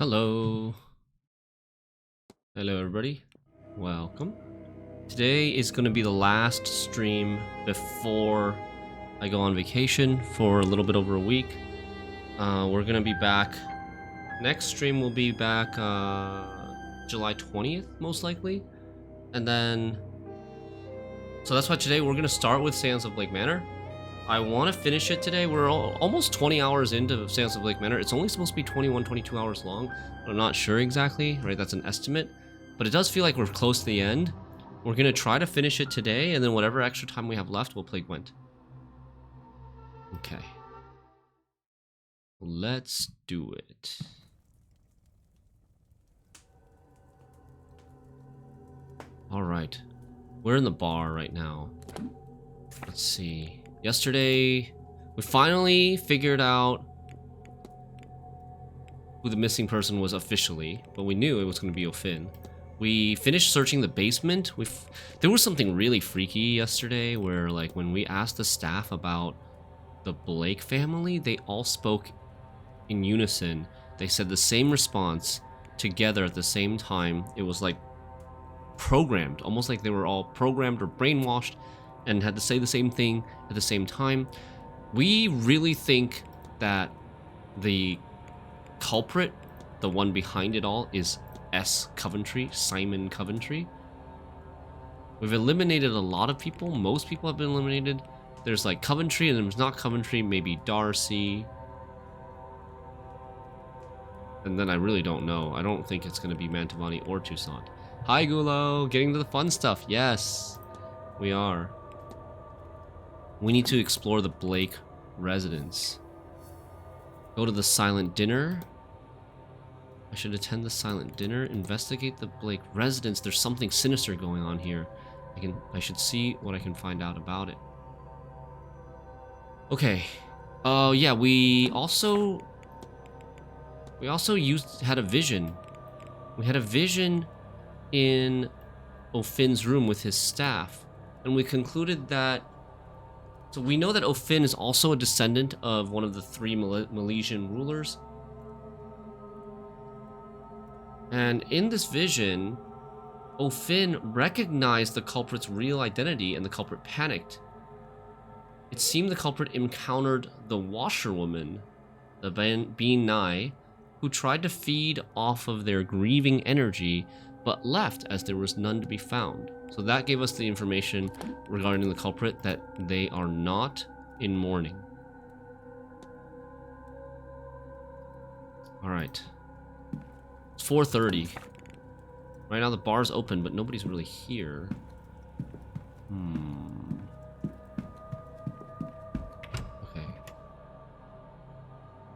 Hello. Hello, everybody. Welcome. Today is going to be the last stream before I go on vacation for a little bit over a week. We're going to be back. Next stream will be back July 20th, most likely. And then... So that's why today we're going to start with Seance of Lake Manor. I want to finish it today. We're almost 20 hours into Seance of Lake Manor. It's only supposed to be 21, 22 hours long. I'm not sure exactly, right? That's an estimate. But it does feel like we're close to the end. We're going to try to finish it today, and then whatever extra time we have left, we'll play Gwent. Okay. Let's do it. Alright. We're in the bar right now. Let's see. Yesterday, we finally figured out who the missing person was officially, but we knew it was going to be O'Finn. We finished searching the basement. There was something really freaky yesterday where, like, when we asked the staff about the Blake family, they all spoke in unison. They said the same response together at the same time. It was like programmed, almost like they were all programmed or brainwashed and had to say the same thing at the same time. We really think that the culprit, the one behind it all, is Coventry, Simon Coventry. We've eliminated a lot of people. Most people have been eliminated. There's like Coventry, and there's not Coventry, maybe Darcy. And then I really don't know. I don't think it's going to be Mantovani or Toussaint. Hi, Gulo. Getting to the fun stuff. Yes, we are. We need to explore the Blake residence. Go to the silent dinner. I should attend the silent dinner. Investigate the Blake residence. There's something sinister going on here. I should see what I can find out about it. Okay. Oh yeah, we also had a vision. We had a vision in O'Finn's room with his staff, and we concluded that. So we know that O'Finn is also a descendant of one of the three Milesian rulers. And in this vision, O'Finn recognized the culprit's real identity, and the culprit panicked. It seemed the culprit encountered the washerwoman, the Bean Nye, who tried to feed off of their grieving energy, but left as there was none to be found. So that gave us the information regarding the culprit, that they are not in mourning. Alright. It's 4:30. Right now the bar's open, but nobody's really here. Okay.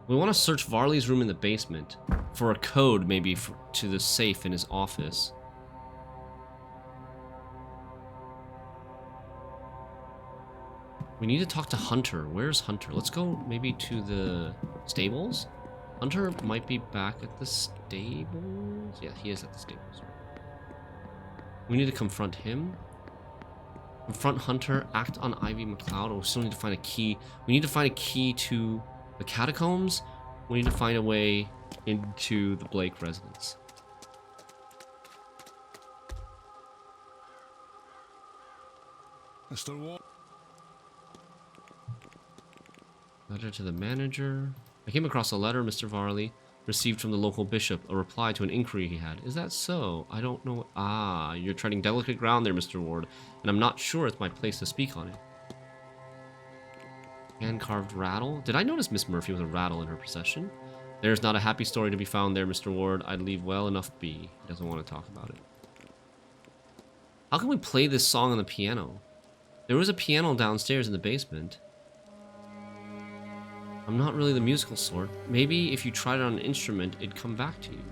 We want to search Varley's room in the basement for a code, maybe, to the safe in his office. We need to talk to Hunter. Where's Hunter? Let's go maybe to the stables? Hunter might be back at the stables. Yeah, he is at the stables. We need to confront him. Confront Hunter. Act on Ivy McLeod. Oh, we still need to find a key. We need to find a key to the catacombs. We need to find a way into the Blake residence. Mr. Ward. Letter to the manager. I came across a letter, Mr. Varley, received from the local bishop, a reply to an inquiry he had. Is that so? I don't know. Ah, you're treading delicate ground there, Mr. Ward, and I'm not sure it's my place to speak on it. Hand-carved rattle? Did I notice Miss Murphy with a rattle in her possession? There's not a happy story to be found there, Mr. Ward. I'd leave well enough be. He doesn't want to talk about it. How can we play this song on the piano? There was a piano downstairs in the basement. I'm not really the musical sort. Maybe if you tried it on an instrument, it'd come back to you.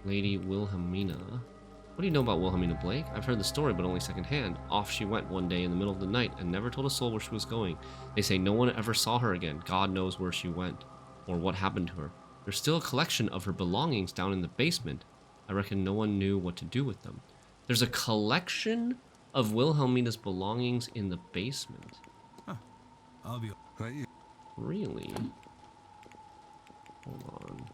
Lady Wilhelmina. What do you know about Wilhelmina Blake? I've heard the story, but only secondhand. Off she went one day in the middle of the night and never told a soul where she was going. They say no one ever saw her again. God knows where she went or what happened to her. There's still a collection of her belongings down in the basement. I reckon no one knew what to do with them. There's a collection of Wilhelmina's belongings in the basement. Huh. I'll be right. Really? Hold on.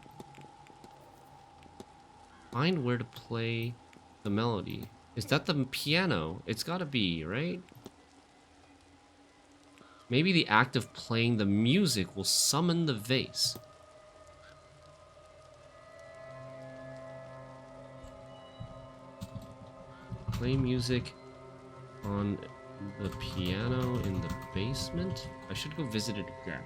Find where to play the melody. Is that the piano? It's gotta be, right? Maybe the act of playing the music will summon the vase. Play music on the piano in the basement? I should go visit it again.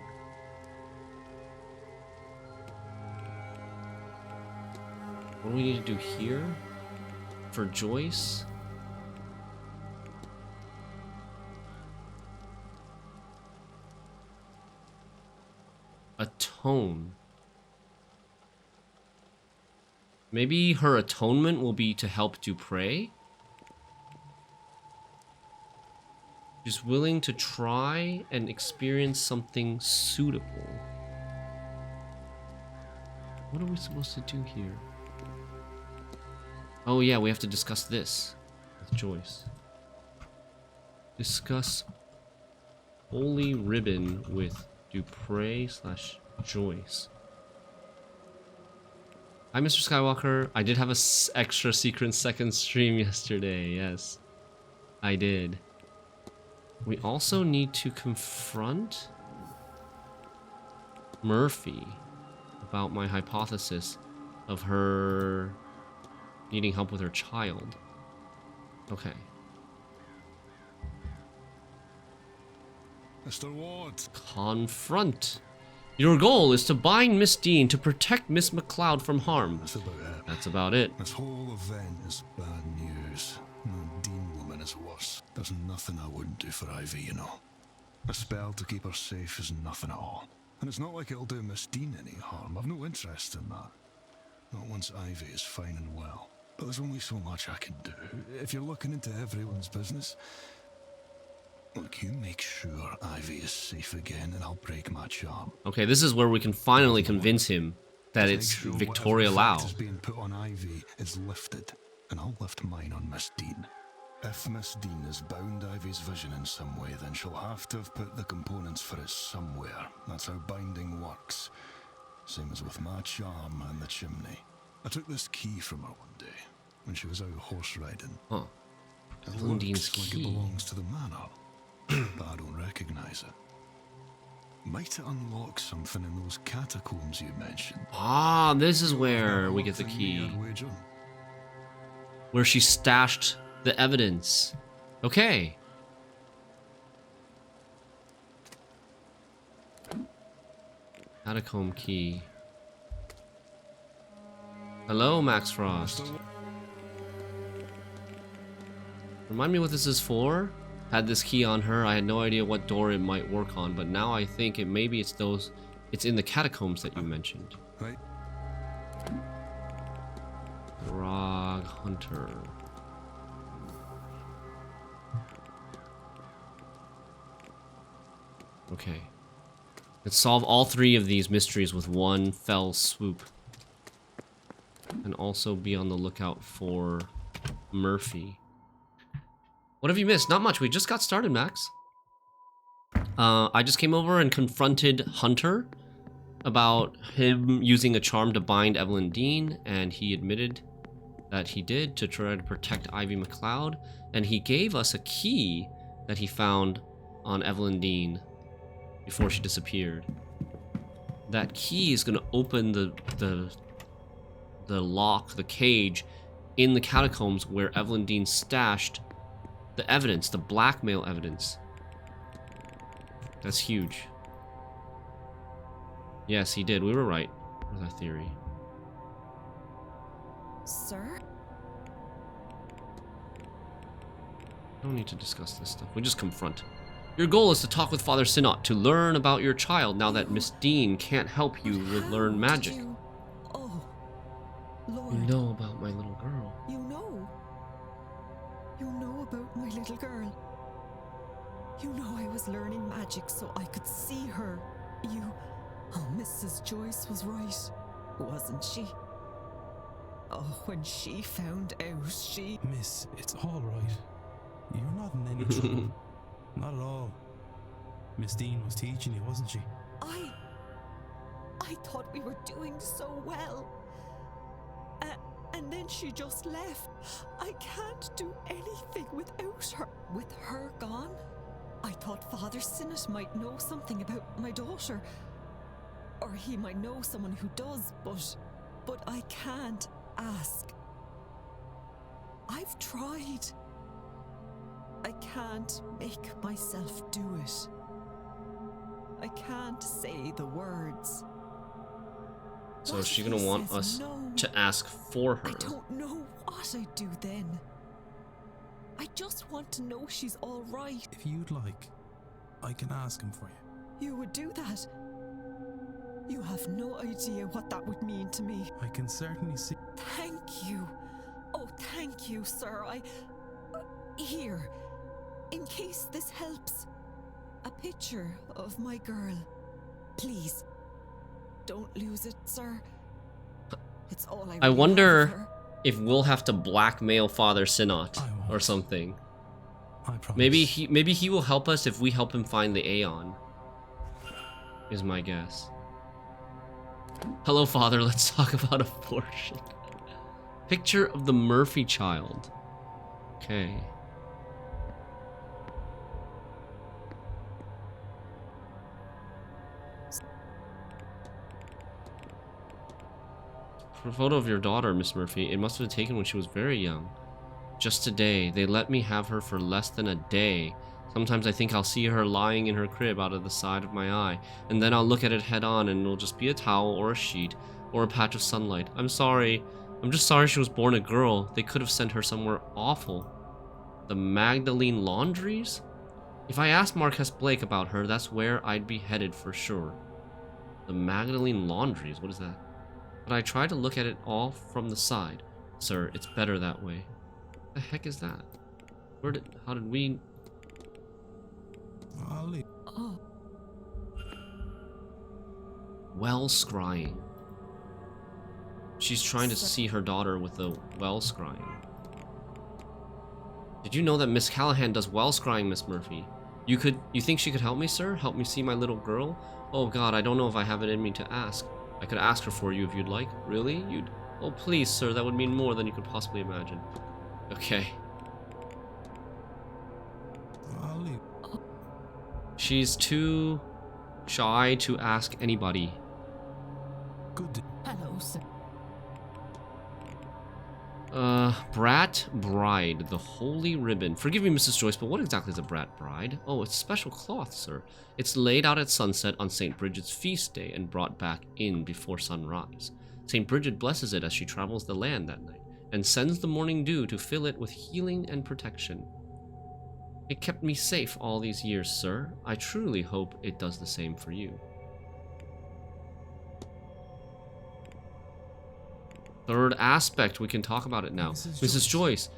What do we need to do here? For Joyce? Atone. Maybe her atonement will be to help Dupre? She's willing to try and experience something suitable. What are we supposed to do here? Oh yeah, we have to discuss this with Joyce. Discuss Holy Ribbon with Dupre/Joyce. Hi, Mr. Skywalker. I did have a extra secret second stream yesterday. Yes, I did. We also need to confront Murphy about my hypothesis of her needing help with her child. Okay. Mr. Ward. Confront. Your goal is to bind Miss Dean to protect Miss McLeod from harm. That's about it. That's about it. This whole event is bad news. The Dean woman is worse. There's nothing I wouldn't do for Ivy, you know. A spell to keep her safe is nothing at all. And it's not like it'll do Miss Dean any harm. I've no interest in that. Not once Ivy is fine and well. But there's only so much I can do. If you're looking into everyone's business, look, you make sure Ivy is safe again and I'll break my charm. Okay, this is where we can finally convince him that Make it's sure Victoria whatever Lau. effect is being put on Ivy is lifted, and I'll lift mine on Miss Dean. If Miss Dean has bound Ivy's vision in some way, then she'll have to have put the components for it somewhere. That's how binding works. Same as with my charm and the chimney. I took this key from her one day, when she was out horse riding. Huh. It Blundine's looks like key. it belongs to the manor, but I don't recognize it. Might it unlock something in those catacombs you mentioned? Ah, this is where we get the Thing key. I'd wager? Where she stashed the evidence. Okay. Catacomb key. Hello, Max Frost. Remind me what this is for? Had this key on her, I had no idea what door it might work on, but now I think maybe it's those, it's in the catacombs that you mentioned. Right. Grog Hunter. Okay. Let's solve all three of these mysteries with one fell swoop. And also be on the lookout for Murphy. What have you missed? Not much. We just got started, Max. I just came over and confronted Hunter about him using a charm to bind Evelyn Dean, and he admitted that he did to try to protect Ivy McLeod, and he gave us a key that he found on Evelyn Dean before she disappeared. That key is going to open the lock, the cage, in the catacombs where Evelyn Dean stashed the evidence, the blackmail evidence. That's huge. Yes, he did. We were right with our theory. Sir? No need to discuss this stuff. We just confront. Your goal is to talk with Father Synod to learn about your child now that Miss Dean can't help you learn magic. Oh, Lord. You know about my little girl. You know. You know about my little girl. You know I was learning magic so I could see her. Oh, Mrs. Joyce was right, wasn't she? Oh, when she found out, she... Miss, it's all right. You're not in any trouble. Not at all. Miss Dean was teaching you, wasn't she? I thought we were doing so well. And then she just left. I can't do anything without her. With her gone, I thought Father Sinnott might know something about my daughter. Or he might know someone who does, but I can't ask. I've tried. I can't make myself do it. I can't say the words. So What is she if gonna he want says us no? to ask for her? I don't know what I'd do then. I just want to know she's all right. If you'd like, I can ask him for you. You would do that? You have no idea what that would mean to me. I can certainly see. Thank you. Oh, thank you, sir. Here, in case this helps, a picture of my girl. Please, don't lose it, sir. It's all I I really wonder have of her. if we'll have to blackmail Father Sinnott I won't. or something. I promise. Maybe he will help us if we help him find the Aeon. Is my guess. Hello, Father. Let's talk about abortion. Picture of the Murphy child. Okay. For a photo of your daughter, Miss Murphy. It must have been taken when she was very young. Just today. They let me have her for less than a day. Sometimes I think I'll see her lying in her crib out of the side of my eye, and then I'll look at it head on and it'll just be a towel or a sheet or a patch of sunlight. I'm sorry. I'm just sorry she was born a girl. They could have sent her somewhere awful. The Magdalene Laundries? If I asked Marquess Blake about her, that's where I'd be headed for sure. The Magdalene Laundries? What is that? But I tried to look at it all from the side. Sir, it's better that way. What the heck is that? How did we... I'll leave. Oh, Well scrying. She's trying to see her daughter with the well scrying. Did you know that Miss Callahan does well scrying, Miss Murphy? You think she could help me, sir? Help me see my little girl? Oh God, I don't know if I have it in me to ask. I could ask her for you if you'd like. Really? Oh please, sir, that would mean more than you could possibly imagine. Okay. I'll leave. She's too shy to ask anybody. Good day. hello, sir. Brat Bride, the Holy Ribbon. Forgive me, Mrs. Joyce, but what exactly is a Brat Bride? Oh, it's special cloth, sir. It's laid out at sunset on St. Bridget's feast day and brought back in before sunrise. St. Bridget blesses it as she travels the land that night, and sends the morning dew to fill it with healing and protection. It kept me safe all these years, sir. I truly hope it does the same for you. Third aspect, we can talk about it now. Mrs. Joyce,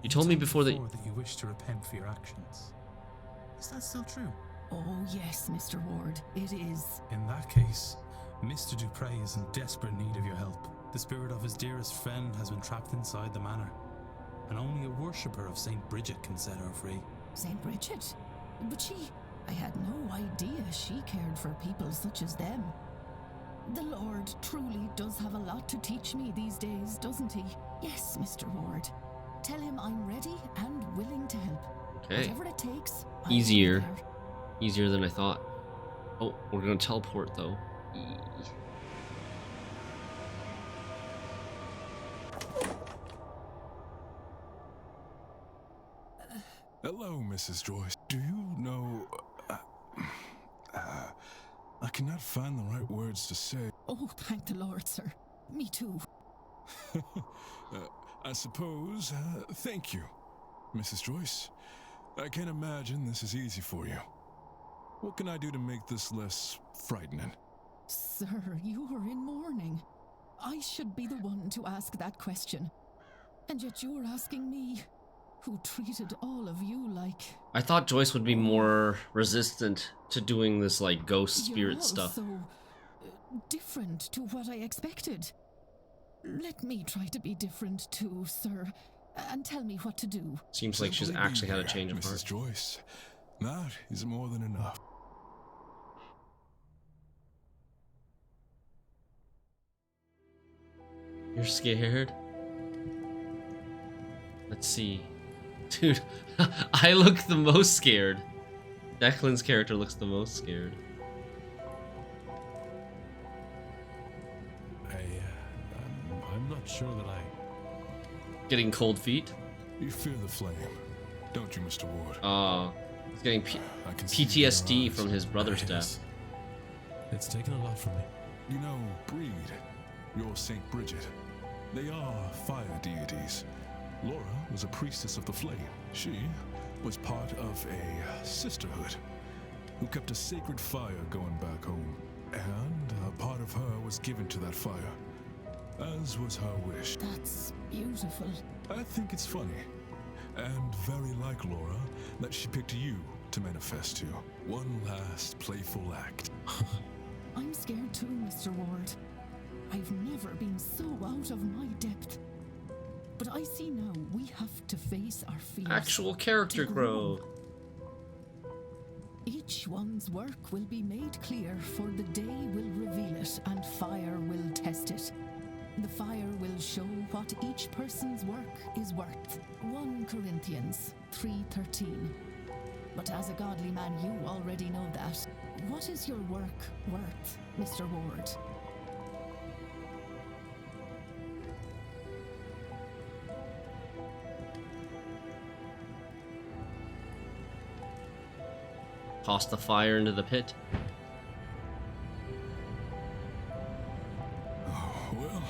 you told me before that... that you wish to repent for your actions. Is that still true? Oh, yes, Mr. Ward, it is. In that case, Mr. Dupre is in desperate need of your help. The spirit of his dearest friend has been trapped inside the manor, and only a worshipper of St. Bridget can set her free. St. Bridget? But I had no idea she cared for people such as them. The Lord truly does have a lot to teach me these days, doesn't he? Yes, Mr. Ward. Tell him I'm ready and willing to help. Okay. Whatever it takes. I'll be Easier. there. Easier than I thought. Oh, we're gonna teleport though. Hello, Mrs. Joyce. Do you know... I cannot find the right words to say. Oh, thank the Lord, sir. Me too. I suppose, thank you, Mrs. Joyce. I can't imagine this is easy for you. What can I do to make this less frightening? Sir, you are in mourning. I should be the one to ask that question. And yet you're asking me, who treated all of you like... I thought Joyce would be more resistant to doing this like ghost spirit You're stuff. so different to what I expected. Let me try to be different too, sir, and tell me what to do. Seems like she's Simply be actually had a here, change of Mrs. heart. Joyce. That is more than enough. You're scared? Let's see. Dude, I look the most scared. Declan's character looks the most scared. I'm not sure that I... Getting cold feet? You fear the flame, don't you, Mr. Ward? He's getting I can see it in your PTSD eyes. from his brother's It death. is. It's taken a lot from me. You know, Breed, your Saint Bridget, they are fire deities. Laura was a priestess of the flame. She was part of a sisterhood who kept a sacred fire going back home. And a part of her was given to that fire, as was her wish. That's beautiful. I think it's funny, and very like Laura, that she picked you to manifest to. One last playful act. I'm scared too, Mr. Ward. I've never been so out of my depth. But I see now we have to face our fears. Actual character to grow. growth. Each one's work will be made clear, for the day will reveal it, and fire will test it. The fire will show what each person's work is worth. 1 Corinthians 3:13. But as a godly man, you already know that. What is your work worth, Mr. Ward? Toss the fire into the pit. Oh, well,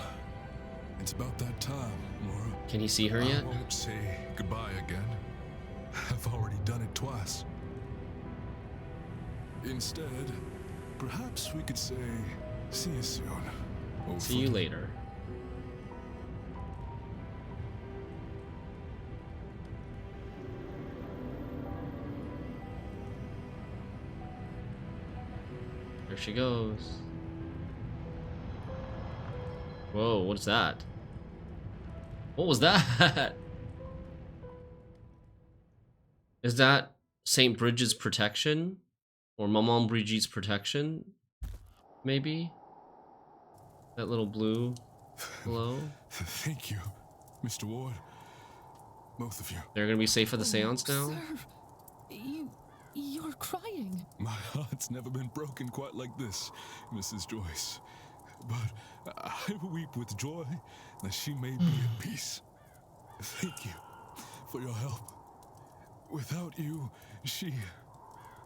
it's about that time, Laura. Can you see her yet? I won't say goodbye again. I've already done it twice. Instead, perhaps we could say, see you soon. old See you friend. later. There she goes. Whoa, what's that? What was that? Is that St. Bridget's protection? Or Maman Brigitte's protection? Maybe? That little blue glow? Thank you, Mr. Ward. Both of you. They're gonna be safe for the Oh, seance now? Sir, you're crying. My heart's never been broken quite like this, Mrs. Joyce. But I weep with joy that she may be at peace. Thank you for your help. Without you, she...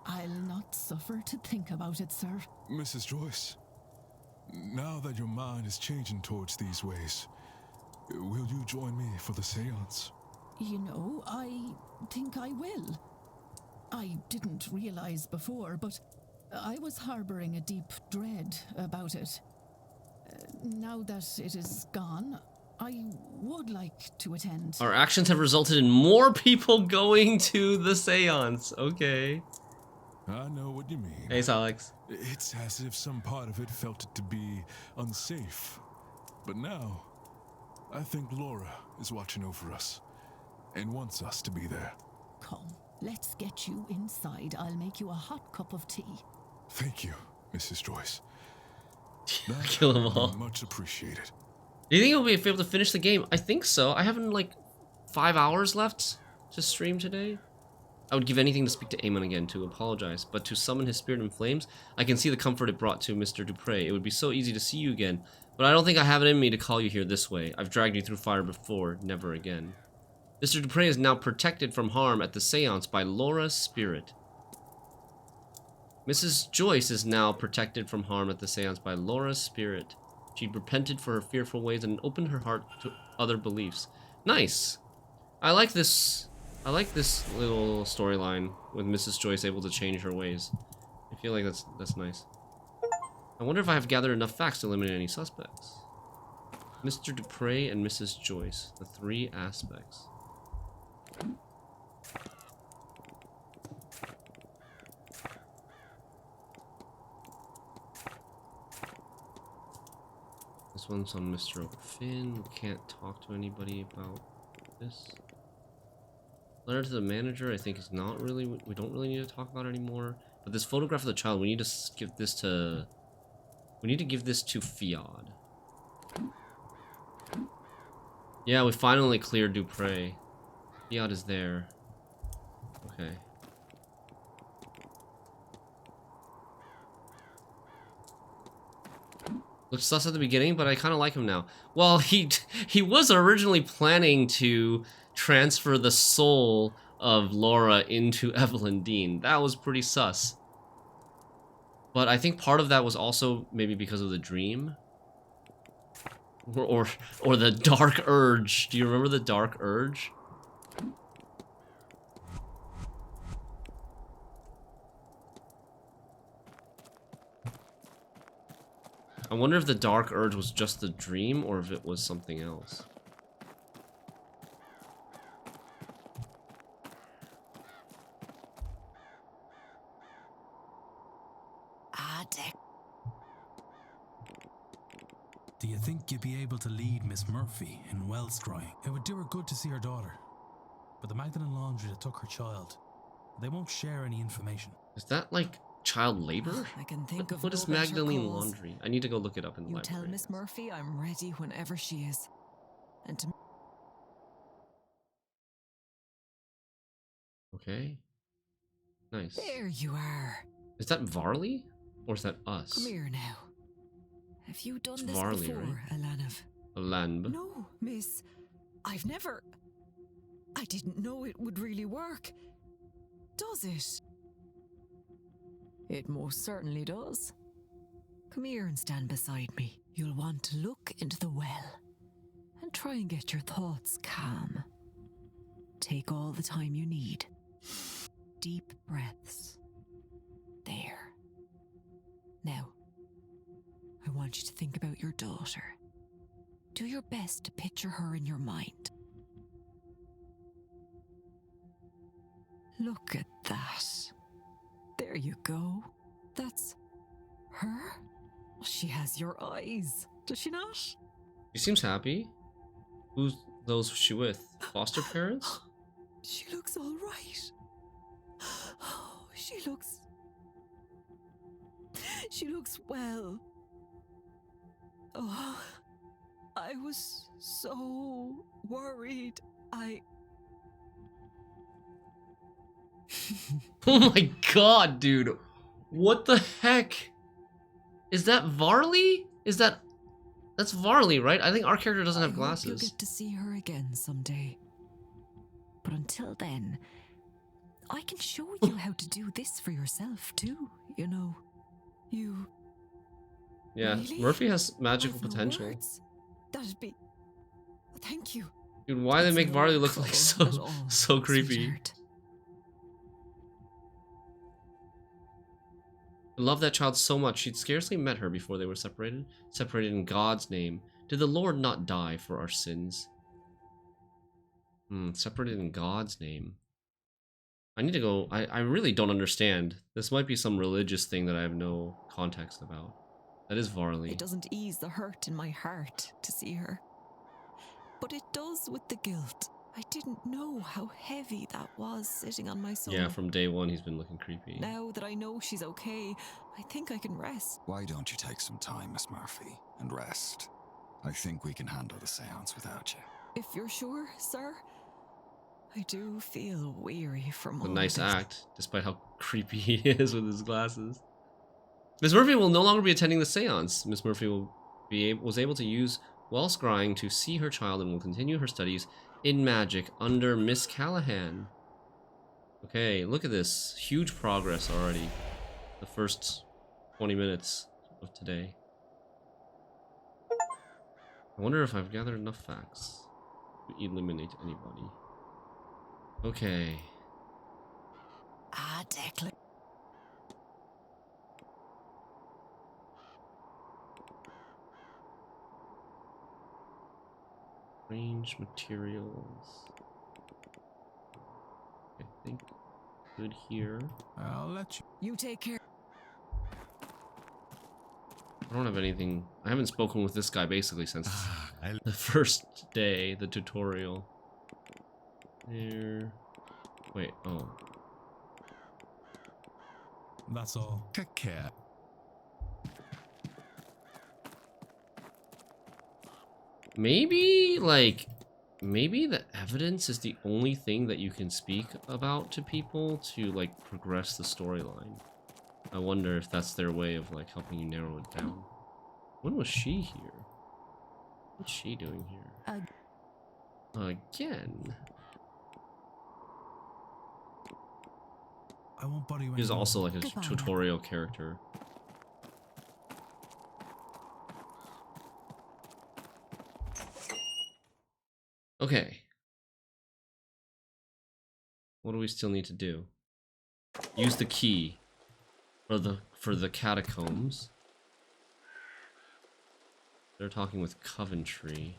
I'll not suffer to think about it, sir. Mrs. Joyce, now that your mind is changing towards these ways, will you join me for the seance? You know, I think I will. I didn't realize before, but I was harboring a deep dread about it. Now that it is gone, I would like to attend. Our actions have resulted in more people going to the seance. Okay. I know what you mean. Hey, Alex. It's as if some part of it felt it to be unsafe. But now, I think Laura is watching over us and wants us to be there. Come, let's get you inside. I'll make you a hot cup of tea. Thank you, Mrs. Joyce. Kill them would be all. much appreciated. Do you think we'll be able to finish the game? I think so. I have like 5 hours left to stream today. I would give anything to speak to Amon again, to apologize, but to summon his spirit in flames, I can see the comfort it brought to Mr. Dupre. It would be so easy to see you again, but I don't think I have it in me to call you here this way. I've dragged you through fire before, never again. Mr. Dupre is now protected from harm at the seance by Laura's spirit. Mrs. Joyce is now protected from harm at the seance by Laura's spirit. She repented for her fearful ways and opened her heart to other beliefs. Nice. I like this little storyline with Mrs. Joyce able to change her ways. I feel like that's nice. I wonder if I have gathered enough facts to eliminate any suspects. Mr. Dupre and Mrs. Joyce, the 3 aspects. This one's on Mr. Finn. We can't talk to anybody about this. Letter to the manager, I think, is not really... We don't really need to talk about it anymore. But this photograph of the child, we need to give this to... We need to give this to Fiad. Yeah, we finally cleared Dupre. Fiad is there. Okay. Looks sus at the beginning, but I kind of like him now. Well, he was originally planning to transfer the soul of Laura into Evelyn Dean. That was pretty sus. But I think part of that was also maybe because of the dream. Or the dark urge. Do you remember the dark urge? I wonder if the dark urge was just the dream or if it was something else. Do you think you'd be able to lead Miss Murphy in well scrying? It would do her good to see her daughter. But the Magdalene Laundry that took her child, they won't share any information. Is that like child labor? I can think of What no is better Magdalene cause. Laundry? I need to go look it up in the You library. tell Miss Murphy I'm ready whenever she is. And to Okay. Nice. there you are. Is that Varley? Or is that us? Come here now. Have you done It's this Varley, before, right? Alanav? Lamb. No, miss. I've never... I didn't know it would really work. Does it? It most certainly does. Come here and stand beside me. You'll want to look into the well and try and get your thoughts calm. Take all the time you need. Deep breaths. There. Now, I want you to think about your daughter. Do your best to picture her in your mind. Look at that. There you go. That's her? She has your eyes, does she not? She seems happy. Who's those she with? Foster parents? She looks all right. Oh, she looks well. Oh, I was so worried. Oh my god, dude. What the heck? Is that Varley? That's Varley, right? I think our character doesn't have I hope you'll glasses. get to see her again someday. But until then, I can show you how to do this for yourself too, you know. You... Yeah, Really? Murphy has magical I've no potential. words. That'd be... Thank you. Dude, why do they It's make no Varley look like trouble at all, so creepy? sweetheart. I love that child so much, she'd scarcely met her before they were separated. Separated in God's name. Did the Lord not die for our sins? Separated in God's name. I need to go... I really don't understand. This might be some religious thing that I have no context about. That is Varley. It doesn't ease the hurt in my heart to see her. But it does with the guilt. I didn't know how heavy that was sitting on my soul. Yeah, from day one he's been looking creepy. Now that I know she's okay, I think I can rest. Why don't you take some time, Miss Murphy, and rest? I think we can handle the seance without you. If you're sure, sir. I do feel weary from all A nice this. act, despite how creepy he is with his glasses. Miss Murphy will no longer be attending the seance. Miss Murphy was able to use well scrying to see her child and will continue her studies in magic under Miss Callahan. Okay, look at this. Huge progress already. The first 20 minutes of today. I wonder if I've gathered enough facts to eliminate anybody. Okay. Declan. Range materials. I think good here. I'll let you. You take care. I don't have anything. I haven't spoken with this guy basically since the first day, the tutorial. There. Wait, oh. That's all. Take care. Maybe, like, maybe the evidence is the only thing that you can speak about to people to, like, progress the storyline. I wonder if that's their way of, like, helping you narrow it down. When was she here? What's she doing here? Again? I won't bother you He's anymore. also, like, a Goodbye. tutorial character. Okay. What do we still need to do? Use the key for the catacombs. They're talking with Coventry.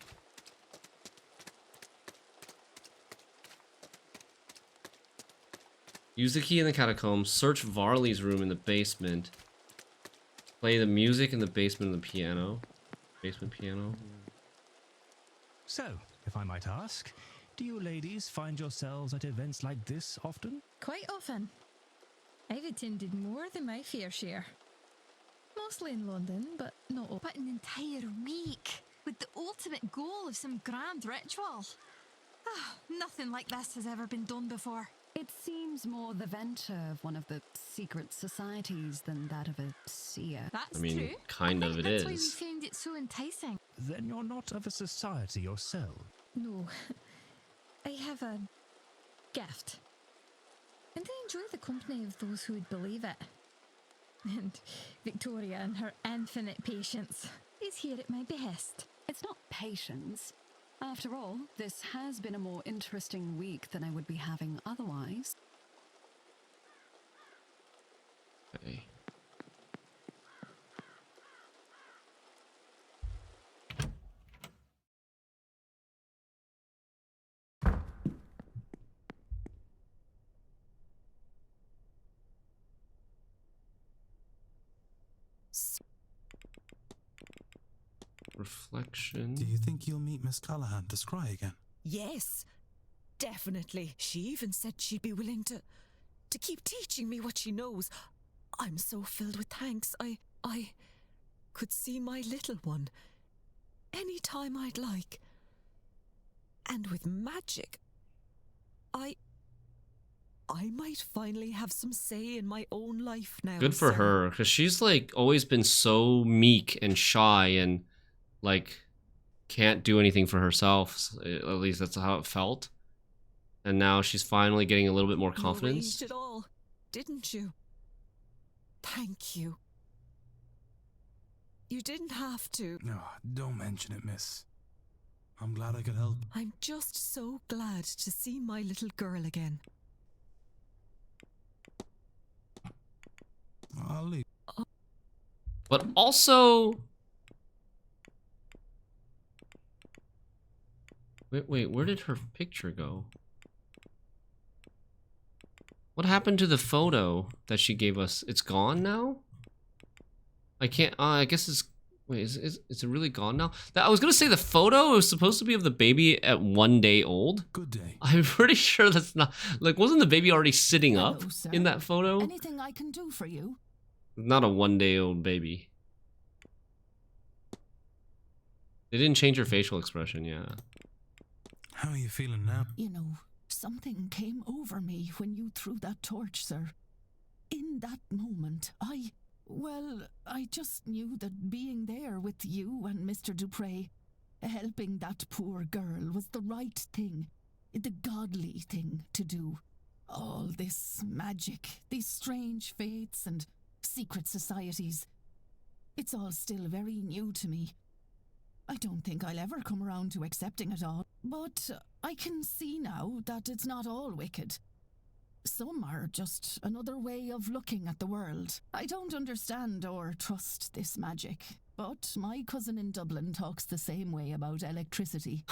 Use the key in the catacombs. Search Varley's room in the basement. Play the music in the basement of the piano. Basement piano. So, if I might ask, do you ladies find yourselves at events like this often? Quite often. I've attended more than my fair share. Mostly in London, but not all. But an entire week with the ultimate goal of some grand ritual. Ah, nothing like this has ever been done before. It seems more the venture of one of the secret societies than that of a seer. That's I mean, true. kind I of think it that's why we is. found it so enticing. Then you're not of a society yourself. No. I have a gift. And I enjoy the company of those who would believe it. And Victoria and her infinite patience is here at my behest. It's not patience. After all, this has been a more interesting week than I would be having otherwise. Okay. Reflection. Do you think you'll meet Miss Callahan, the scry, again? Yes, definitely. She even said she'd be willing to keep teaching me what she knows. I'm so filled with thanks. I could see my little one any time I'd like. And with magic, I might finally have some say in my own life now. Good for sir. her, because she's like always been so meek and shy and like can't do anything for herself. At least that's how it felt. And now she's finally getting a little bit more You confidence. arranged it all, didn't you? Thank you. You didn't have to. No, don't mention it, miss. I'm glad I could help. I'm just so glad to see my little girl again. I'll leave. But also, wait, where did her picture go? What happened to the photo that she gave us? It's gone now? I can't, I guess it's, wait, is it really gone now? I was gonna say the photo was supposed to be of the baby at 1 day old. Good day. I'm pretty sure that's not, like, wasn't the baby already sitting up Hello, sir. in that photo? Anything I can do for you? Not a 1 day old baby. They didn't change her facial expression, yeah. How are you feeling now? You know, something came over me when you threw that torch, sir. In that moment, I just knew that being there with you and Mr. Dupre, helping that poor girl, was the right thing, the godly thing to do. All this magic, these strange fates and secret societies, it's all still very new to me. I don't think I'll ever come around to accepting it all, but I can see now that it's not all wicked. Some are just another way of looking at the world. I don't understand or trust this magic, but my cousin in Dublin talks the same way about electricity.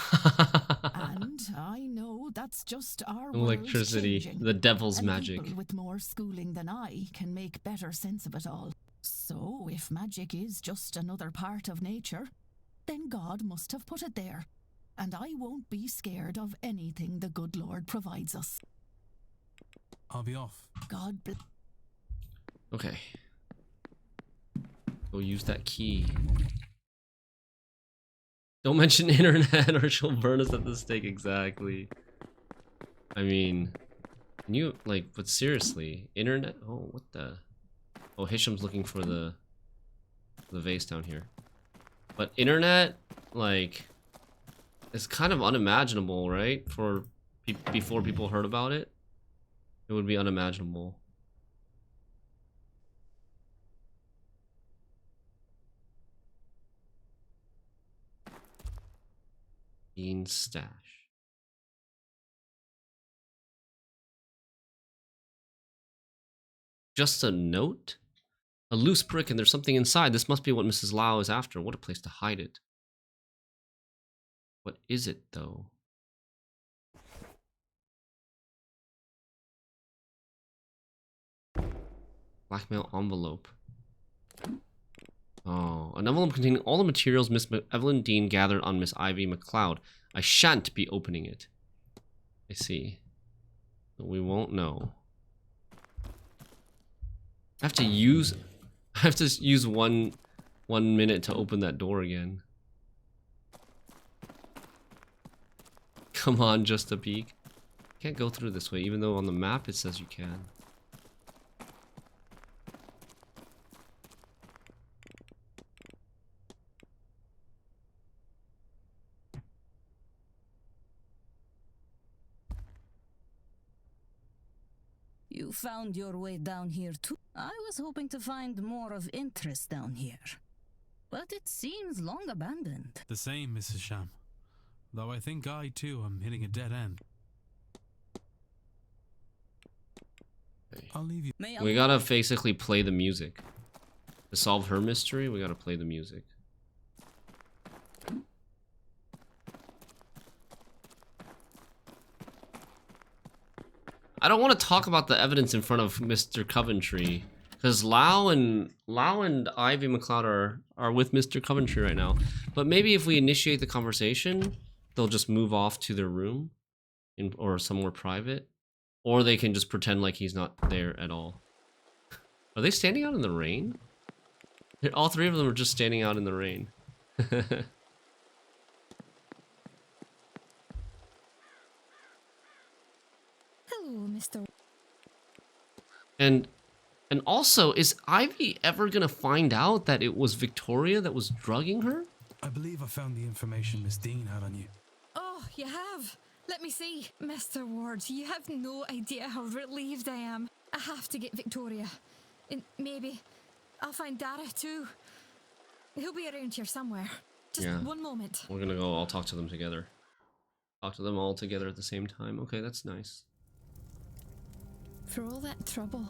And I know that's just our world Electricity, changing. the devil's And magic. people with more schooling than I can make better sense of it all. So if magic is just another part of nature, then God must have put it there. And I won't be scared of anything the good Lord provides us. I'll be off. God bless. Okay. Go use that key. Don't mention internet or she'll burn us at the stake. Exactly. I mean, can you, like, but seriously, internet? Oh, what the? Oh, Hisham's looking for the vase down here. But internet, like, it's kind of unimaginable, right? For before people heard about it, it would be unimaginable. Dean's stash. Just a note? A loose brick and there's something inside. This must be what Mrs. Lau is after. What a place to hide it. What is it, though? Blackmail envelope. Oh, an envelope containing all the materials Miss Evelyn Dean gathered on Miss Ivy McLeod. I shan't be opening it. I see. But we won't know. I have to use 1 minute to open that door again. Come on, just a peek. Can't go through this way, even though on the map it says you can. You found your way down here too. I was hoping to find more of interest down here, but it seems long abandoned. The same, Mrs. Sham. Though I think I, too, am hitting a dead end. I'll leave you. We gotta basically play the music. To solve her mystery, we gotta play the music. I don't want to talk about the evidence in front of Mr. Coventry, because Lau and Ivy McLeod are with Mr. Coventry right now. But maybe if we initiate the conversation, they'll just move off to their room, or somewhere private, or they can just pretend like he's not there at all. Are they standing out in the rain? All three of them are just standing out in the rain. Hello, Mr. And also, is Ivy ever gonna find out that it was Victoria that was drugging her? I believe I found the information Miss Dean had on you. Oh, you have? Let me see. Mr. Ward, you have no idea how relieved I am. I have to get Victoria. And maybe I'll find Dara too. He'll be around here somewhere. Just one moment. We're gonna go all talk to them together. Talk to them all together at the same time. Okay, that's nice. For all that trouble,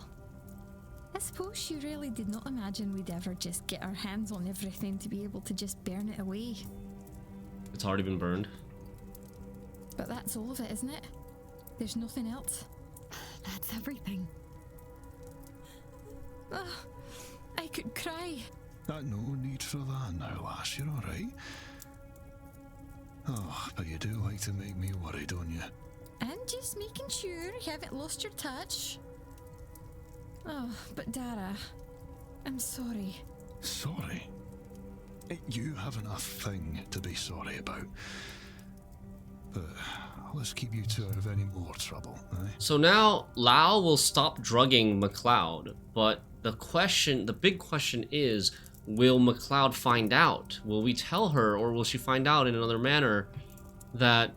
I suppose you really did not imagine we'd ever just get our hands on everything to be able to just burn it away. It's already been burned. But that's all of it, isn't it? There's nothing else. That's everything. Oh, I could cry. No need for that now, lass. You're alright. Oh, but you do like to make me worry, don't you? And just making sure you haven't lost your touch. Oh, but Dara, I'm sorry. Sorry? You haven't a thing to be sorry about. But let's keep you two out of any more trouble, eh? So now Lau will stop drugging McLeod, but the big question is, will McLeod find out? Will we tell her, or will she find out in another manner that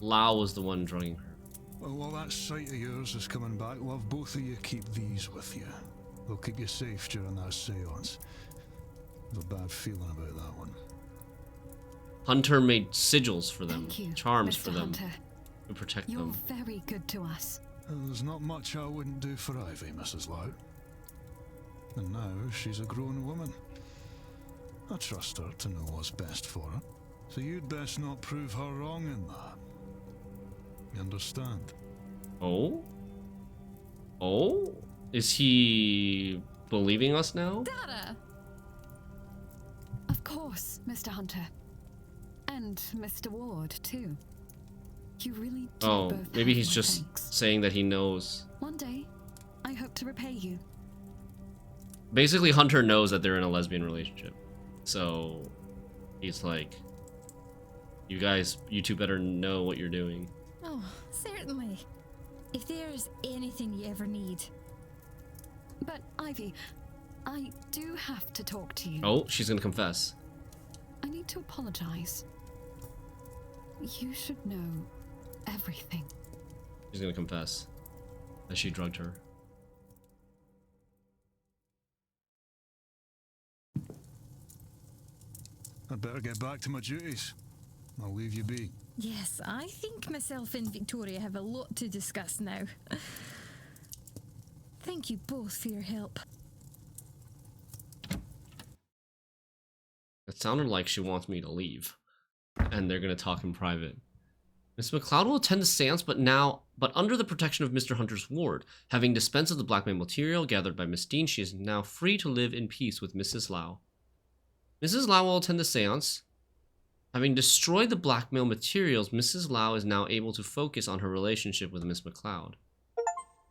Lau was the one drugging her? Well, while that sight of yours is coming back, we'll have both of you keep these with you. They'll keep you safe during that seance. I have a bad feeling about that one. Hunter made sigils for them, Thank you, charms Mr. for them, Hunter. to protect You're them. very good to us. And there's not much I wouldn't do for Ivy, Mrs. Lau. And now she's a grown woman. I trust her to know what's best for her. So you'd best not prove her wrong in that. You understand? Oh? Oh? Is he believing us now? Dara! Of course, Mr. Hunter. And Mr. Ward, too. You really do Oh, both maybe have he's my just thanks. saying that he knows. One day, I hope to repay you. Basically, Hunter knows that they're in a lesbian relationship. So, he's like, you two better know what you're doing. Oh, certainly. If there's anything you ever need. But, Ivy, I do have to talk to you. Oh, she's gonna confess. I need to apologize. You should know everything. She's gonna confess that she drugged her. I'd better get back to my duties. I'll leave you be. Yes, I think myself and Victoria have a lot to discuss now. Thank you both for your help. It sounded like she wants me to leave. And they're gonna talk in private. Miss McLeod will attend the seance, but under the protection of Mr. Hunter's ward. Having dispensed of the blackmail material gathered by Miss Dean, she is now free to live in peace with Mrs. Lau. Mrs. Lau will attend the seance. Having destroyed the blackmail materials, Mrs. Lau is now able to focus on her relationship with Miss McLeod.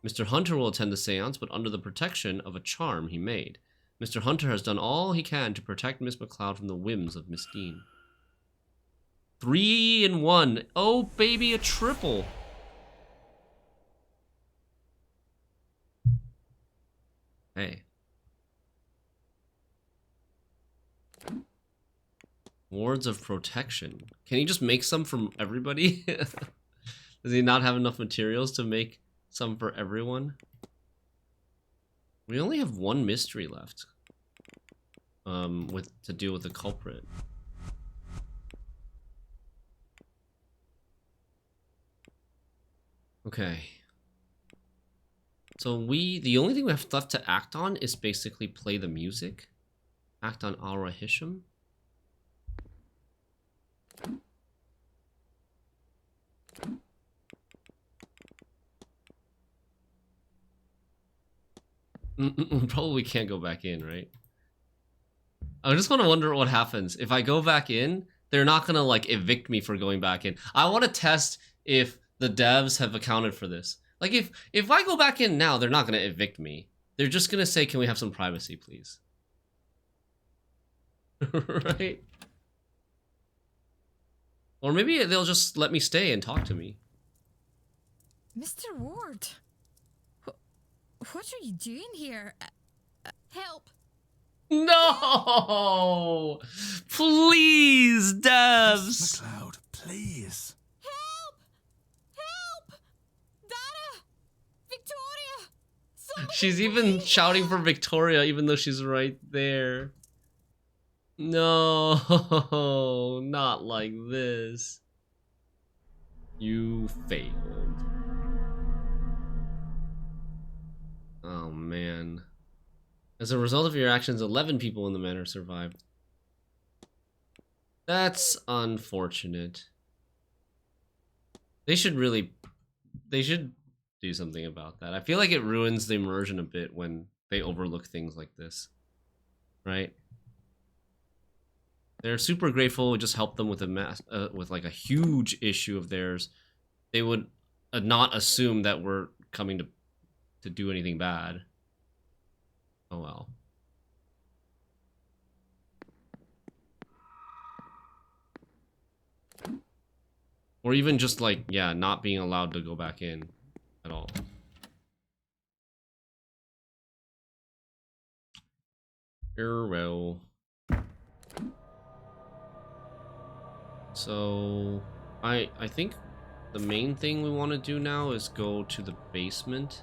Mr. Hunter will attend the seance, but under the protection of a charm he made. Mr. Hunter has done all he can to protect Miss McLeod from the whims of Miss Dean. 3 in 1. Oh, baby, a triple. Hey. Wards of protection. Can he just make some from everybody? Does he not have enough materials to make some for everyone? We only have one mystery left. To deal with the culprit. Okay. So the only thing we have left to act on is basically play the music. Act on Aura Hisham. We probably can't go back in, right? I just want to wonder what happens. If I go back in, they're not going to like evict me for going back in. I want to test if the devs have accounted for this. Like if I go back in now, they're not going to evict me. They're just going to say, can we have some privacy, please? Right? Or maybe they'll just let me stay and talk to me. Mr. Ward, what are you doing here? Help! No! Please, devs! McLeod, please. Help! Help! Dara! Victoria! Somebody She's even shouting for Victoria, even though she's right there. No, not like this. You failed. Oh, man. As a result of your actions, 11 people in the manor survived. That's unfortunate. They should do something about that. I feel like it ruins the immersion a bit when they overlook things like this. Right? They're super grateful. We just helped them with with like a huge issue of theirs. They would not assume that we're coming to do anything bad. Oh well. Or even just like, yeah, not being allowed to go back in at all. Well. So, I think the main thing we want to do now is go to the basement.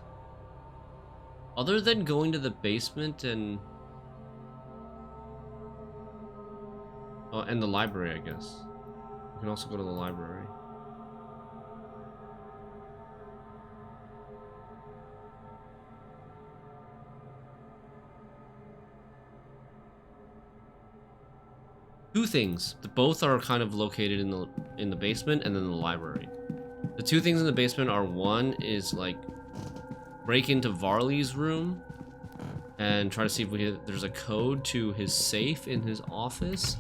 Other than going to the basement and the library, I guess. We can also go to the library. Two things. Both are kind of located in the basement and then the library. The two things in the basement are, one is like break into Varley's room and try to see if there's a code to his safe in his office.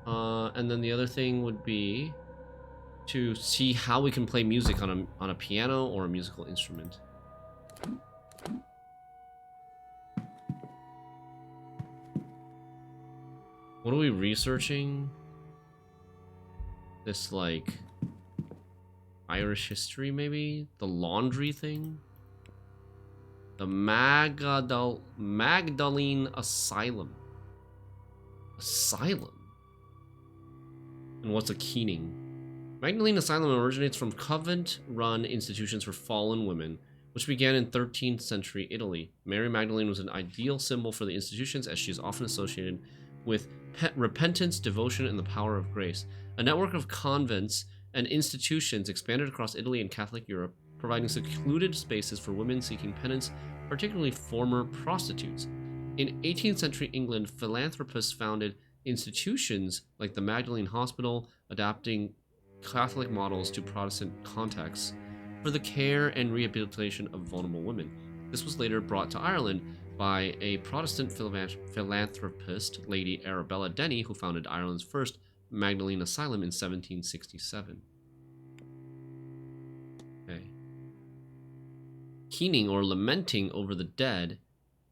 And then the other thing would be to see how we can play music on a piano or a musical instrument. What are we researching? This, like, Irish history, maybe? The laundry thing? The Magdalene Asylum. Asylum? And what's a keening? Magdalene Asylum originates from convent-run institutions for fallen women, which began in 13th century Italy. Mary Magdalene was an ideal symbol for the institutions, as she is often associated with repentance, devotion, and the power of grace. A network of convents and institutions expanded across Italy and Catholic Europe, providing secluded spaces for women seeking penance, particularly former prostitutes. In 18th century England, philanthropists founded institutions like the Magdalene Hospital, adapting Catholic models to Protestant contexts for the care and rehabilitation of vulnerable women. This was later brought to Ireland by a Protestant philanthropist, Lady Arabella Denny, who founded Ireland's first Magdalene Asylum in 1767. Okay. Keening, or lamenting over the dead,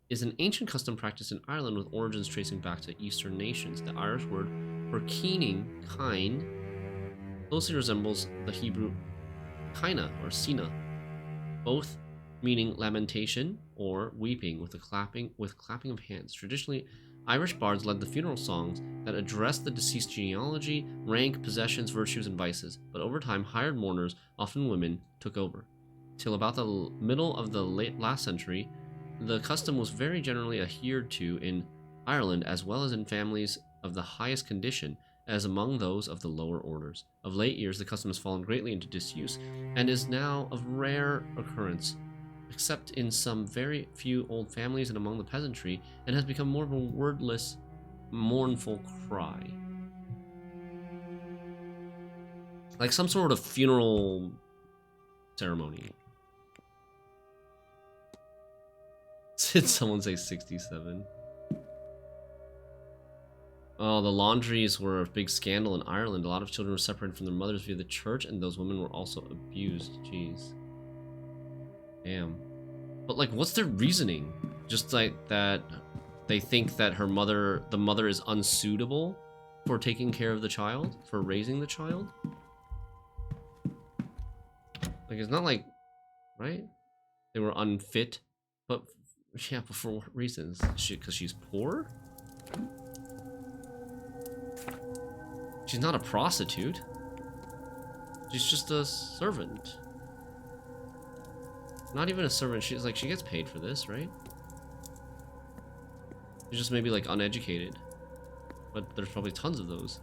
is an ancient custom practiced in Ireland with origins tracing back to Eastern nations. The Irish word for keening, kine, closely resembles the Hebrew kina or sina, both meaning lamentation or weeping with clapping of hands. Traditionally, Irish bards led the funeral songs that addressed the deceased genealogy, rank, possessions, virtues, and vices, but over time, hired mourners, often women, took over. Till about the middle of the last century, the custom was very generally adhered to in Ireland, as well as in families of the highest condition, as among those of the lower orders. Of late years, the custom has fallen greatly into disuse, and is now of rare occurrence, except in some very few old families and among the peasantry, and has become more of a wordless, mournful cry. Like some sort of funeral ceremony. Did someone say 67? Oh, the laundries were a big scandal in Ireland. A lot of children were separated from their mothers via the church, and those women were also abused. Jeez. Damn. But, like, what's their reasoning? Just like that they think that the mother is unsuitable for taking care of the child, for raising the child? Like, it's not like, right? They were unfit, but yeah, but for what reasons? Because she's poor? She's not a prostitute. She's just a servant. Not even a servant. She's like, she gets paid for this, right? She's just maybe like uneducated. But there's probably tons of those.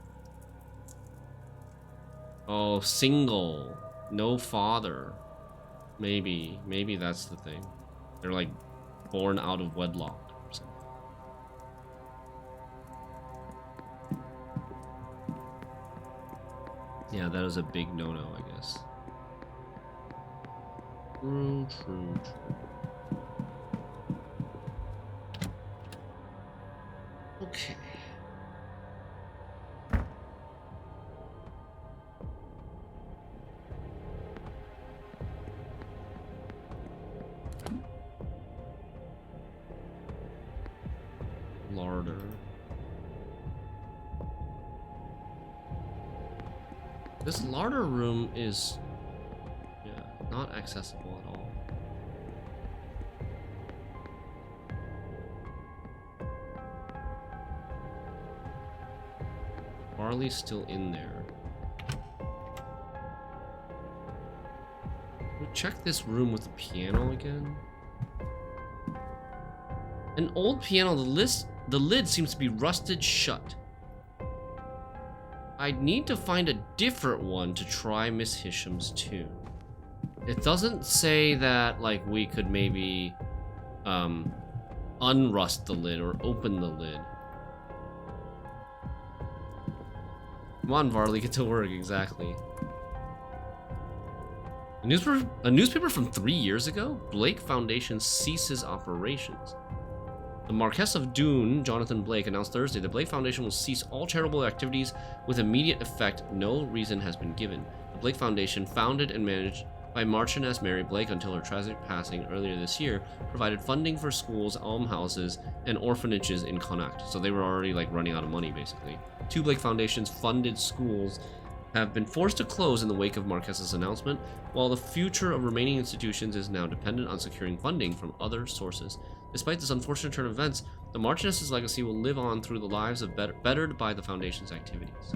Oh, single. No father. Maybe that's the thing. They're like born out of wedlock or something. Yeah, that is a big no-no, I guess. True. Okay. Larder. This larder room is, yeah, not accessible at all. Barley's still in there. We'll check this room with the piano again. An old piano, the lid seems to be rusted shut. I'd need to find a different one to try Miss Hisham's tune. It doesn't say that, like, we could maybe unrust the lid or open the lid. Come on, Varley, get to work, exactly. A newspaper from 3 years ago? Blake Foundation ceases operations. The Marquess of Doon, Jonathan Blake, announced Thursday the Blake Foundation will cease all charitable activities with immediate effect. No reason has been given. The the Blake Foundation, founded and managed by Marchioness Mary Blake until her tragic passing earlier this year, provided funding for schools, almhouses, and orphanages in Connacht. So they were already like running out of money, basically. 2 Blake Foundations funded schools have been forced to close in the wake of Marques's announcement, while the future of remaining institutions is now dependent on securing funding from other sources. Despite this unfortunate turn of events, the Marchioness's legacy will live on through the lives of bettered by the Foundation's activities.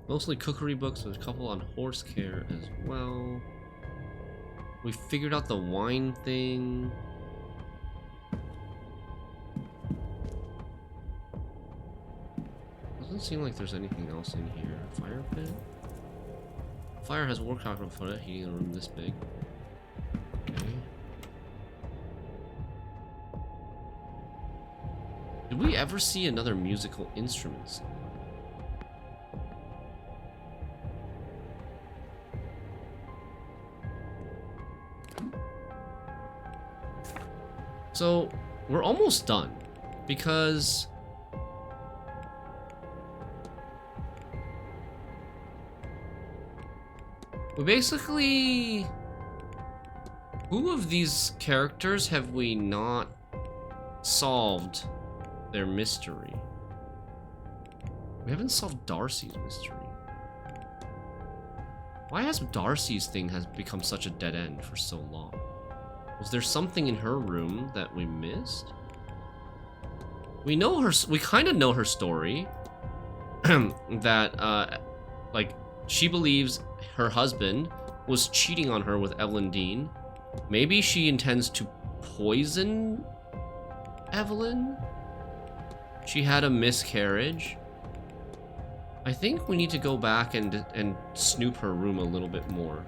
Mostly cookery books with a couple on horse care as well. We figured out the wine thing. Doesn't seem like there's anything else in here. Fire pit? Fire has war cocktail for it, heating a room this big. Okay. Did we ever see another musical instrument? So, we're almost done, because we basically... Who of these characters have we not solved their mystery? We haven't solved Darcy's mystery. Why has Darcy's thing has become such a dead end for so long? Was there something in her room that we missed? We know her, we kind of know her story. That, like, she believes her husband was cheating on her with Evelyn Dean. Maybe she intends to poison Evelyn? She had a miscarriage. I think we need to go back and snoop her room a little bit more.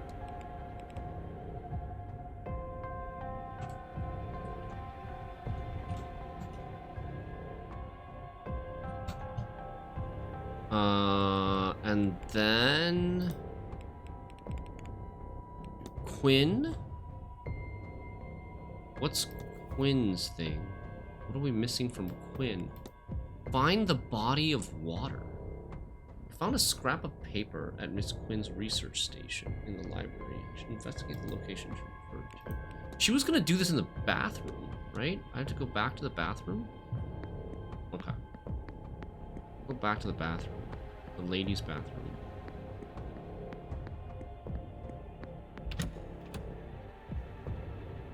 And then Quinn? What's Quinn's thing? What are we missing from Quinn? Find the body of water. I found a scrap of paper at Miss Quinn's research station in the library. I should investigate the location she referred to. She was gonna do this in the bathroom, right? I have to go back to the bathroom? Okay. Go back to the bathroom. The ladies' bathroom.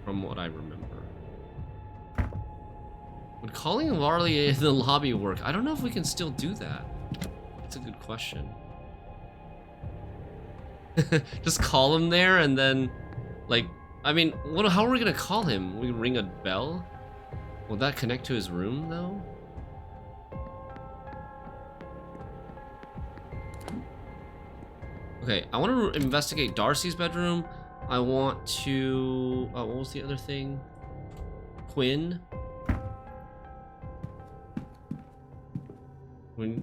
From what I remember. Would calling Varley in the lobby work? I don't know if we can still do that. That's a good question. Just call him there and then, like, I mean, how are we gonna call him? We ring a bell? Will that connect to his room though? Okay, I want to investigate Darcy's bedroom. I want to... what was the other thing? Quinn.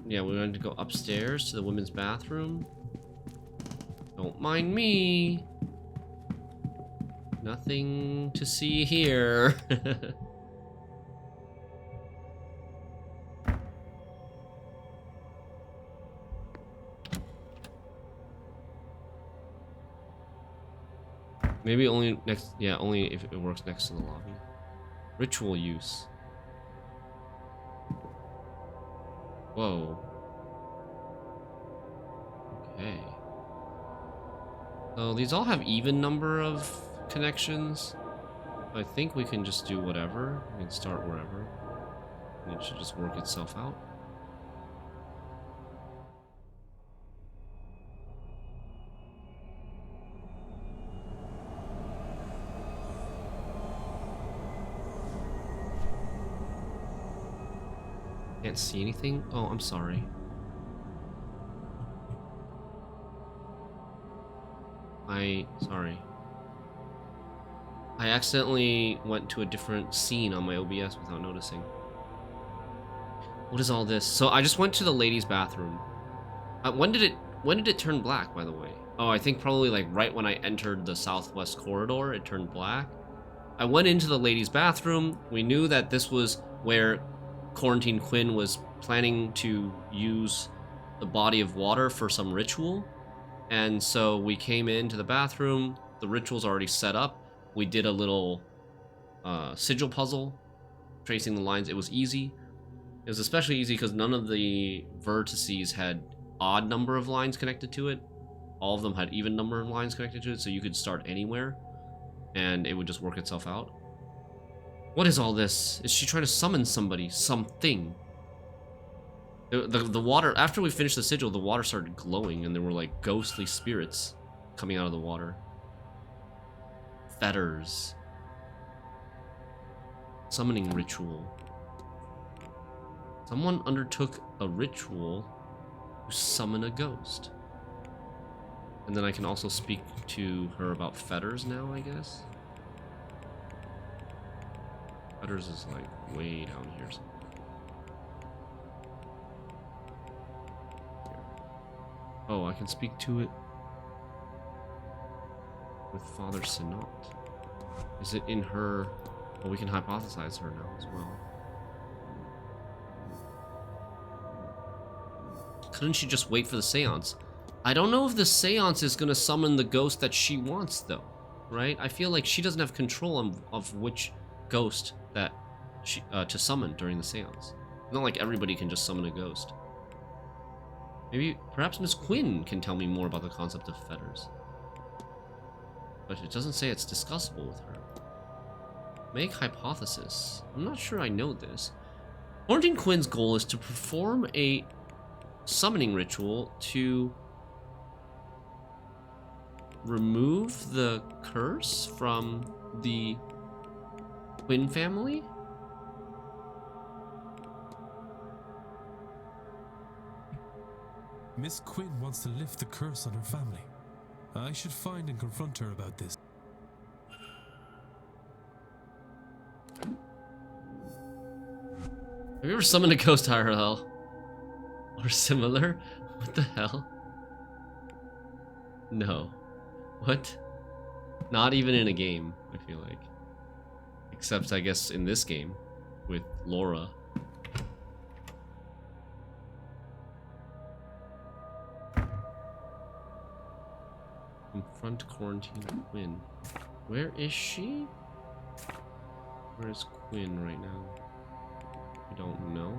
Yeah, we wanted to go upstairs to the women's bathroom. Don't mind me. Nothing to see here. Maybe only next, yeah, only if it works next to the lobby. Ritual use. Whoa. Okay. So these all have even number of connections. I think we can just do whatever. We can start wherever. And it should just work itself out. Can't see anything? Oh, I'm sorry. Sorry. I accidentally went to a different scene on my OBS without noticing. What is all this? So I just went to the ladies' bathroom. When did it turn black, by the way? Oh, I think probably like right when I entered the southwest corridor, it turned black. I went into the ladies' bathroom. We knew that this was where Quarantine Quinn was planning to use the body of water for some ritual. And so we came into the bathroom. The ritual's already set up. We did a little sigil puzzle, tracing the lines. It was easy. It was especially easy because none of the vertices had odd number of lines connected to it. All of them had even number of lines connected to it, so you could start anywhere, and it would just work itself out. What is all this? Is she trying to summon somebody? Something? The water, after we finished the sigil, the water started glowing, and there were like ghostly spirits coming out of the water. Fetters. Summoning ritual. Someone undertook a ritual to summon a ghost. And then I can also speak to her about fetters now, I guess. Fetters is like way down here somewhere. Oh, I can speak to it with Father Sinat. Is it in her? Well, we can hypothesize her now as well. Couldn't she just wait for the seance? I don't know if the seance is gonna summon the ghost that she wants, though, right? I feel like she doesn't have control of which ghost that she to summon during the seance. It's not like everybody can just summon a ghost. Maybe, perhaps Miss Quinn can tell me more about the concept of fetters. But it doesn't say it's discussable with her. Make hypothesis. I'm not sure I know this. Quarantine Quinn's goal is to perform a summoning ritual to remove the curse from the Quinn family? Miss Quinn wants to lift the curse on her family. I should find and confront her about this. Have you ever summoned a ghost IRL? Or similar? What the hell? No. What? Not even in a game, I feel like. Except, I guess, in this game. With Laura. Confront Quarantine Quinn. Where is she? Where is Quinn right now? I don't know.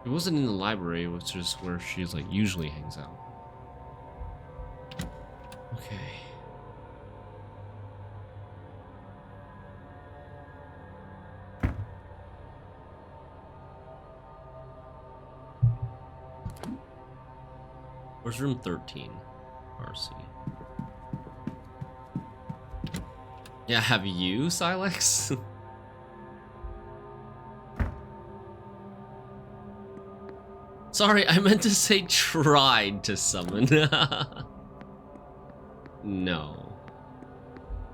It wasn't in the library, which is where she's like usually hangs out. Okay. Where's room 13? RC. Yeah, have you, Silex? Sorry, I meant to say tried to summon. No.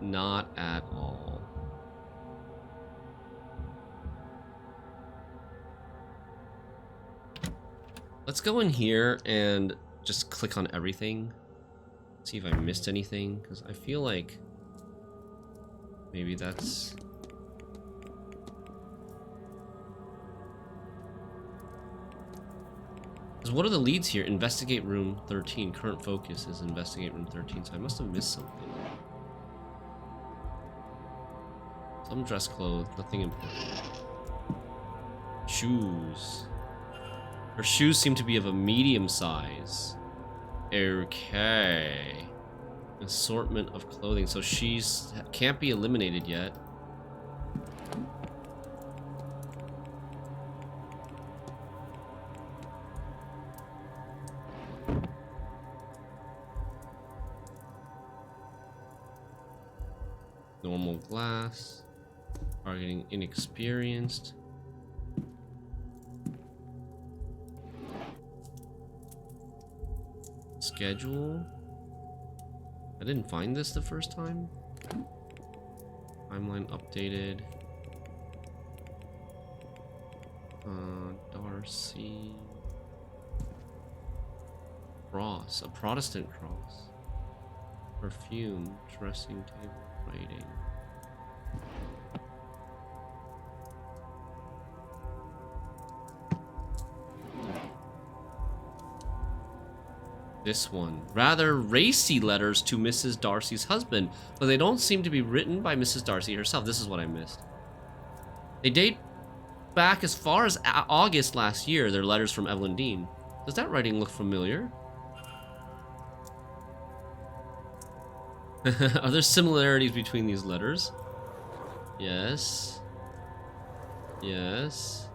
Not at all. Let's go in here and just click on everything. See if I missed anything, because I feel like maybe that's... Because what are the leads here? Investigate room 13. Current focus is investigate room 13, so I must have missed something. Some dress clothes, nothing important. Shoes. Her shoes seem to be of a medium size. Okay. Assortment of clothing. So she's can't be eliminated yet. Normal glass. Targeting inexperienced. Schedule. I didn't find this the first time. Timeline updated. Darcy. Cross. A Protestant cross. Perfume. Dressing table. Writing. This one. Rather racy letters to Mrs. Darcy's husband, but they don't seem to be written by Mrs. Darcy herself. This is what I missed. They date back as far as August last year. They're letters from Evelyn Dean. Does that writing look familiar? Are there similarities between these letters? Yes. Yes.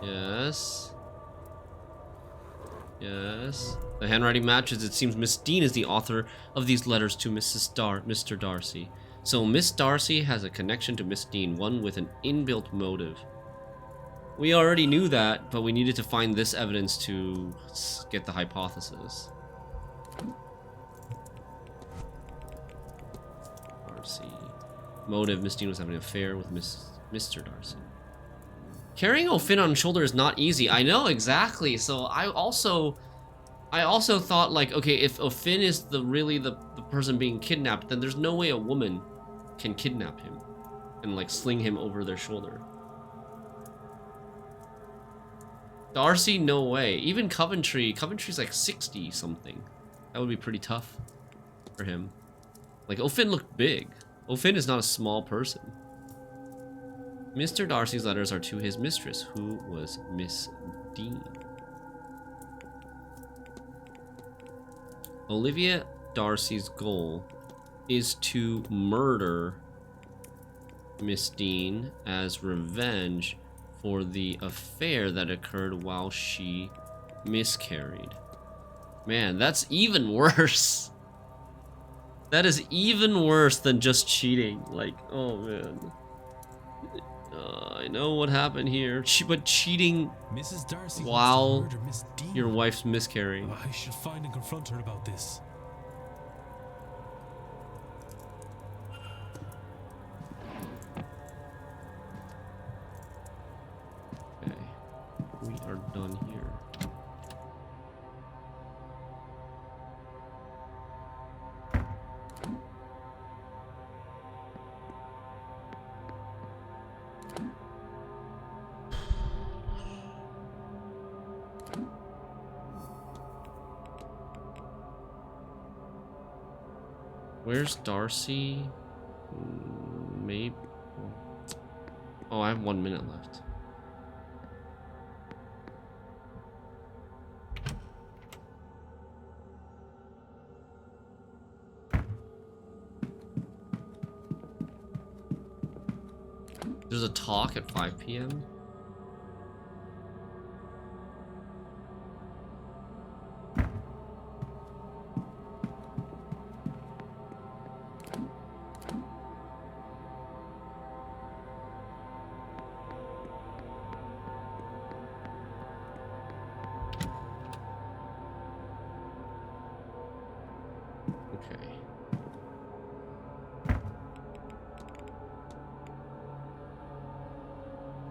Yes. Yes. The handwriting matches. It seems Miss Dean is the author of these letters to Mr. Darcy. So Miss Darcy has a connection to Miss Dean, one with an inbuilt motive. We already knew that, but we needed to find this evidence to get the hypothesis. Darcy. Motive, Miss Dean was having an affair with Mr. Darcy. Carrying O'Finn on shoulder is not easy. I know, exactly. So I also thought, like, okay, if O'Finn is really the person being kidnapped, then there's no way a woman can kidnap him and like sling him over their shoulder. Darcy, no way. Even Coventry's like 60 something. That would be pretty tough for him. Like, O'Finn looked big. O'Finn is not a small person. Mr. Darcy's letters are to his mistress, who was Miss Dean. Olivia Darcy's goal is to murder Miss Dean as revenge for the affair that occurred while she miscarried. Man, that's even worse. That is even worse than just cheating. Like, oh man. I know what happened here. But cheating Mrs. Darcy while wants to murder Miss Dean. your wife's miscarrying. I should find and confront her about this. Okay, we are done here. Where's Darcy? Maybe. Oh, I have 1 minute left. There's a talk at 5 p.m.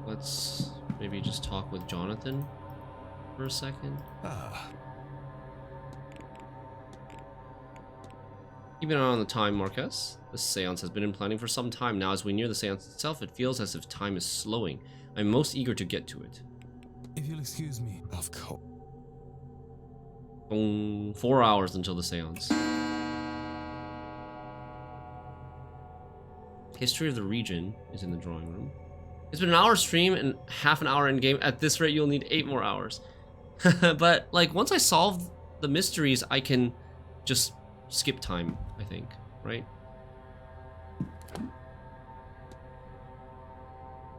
Let's maybe just talk with Jonathan for a second. Keeping an eye on the time, Marcus. This seance has been in planning for some time now. As we near the seance itself, it feels as if time is slowing. I'm most eager to get to it. If you'll excuse me. Of course. 4 hours until the seance. History of the region is in the drawing room. It's been an hour stream and half an hour in game. At this rate, you'll need 8 more hours. But like once I solve the mysteries, I can just skip time, I think, right?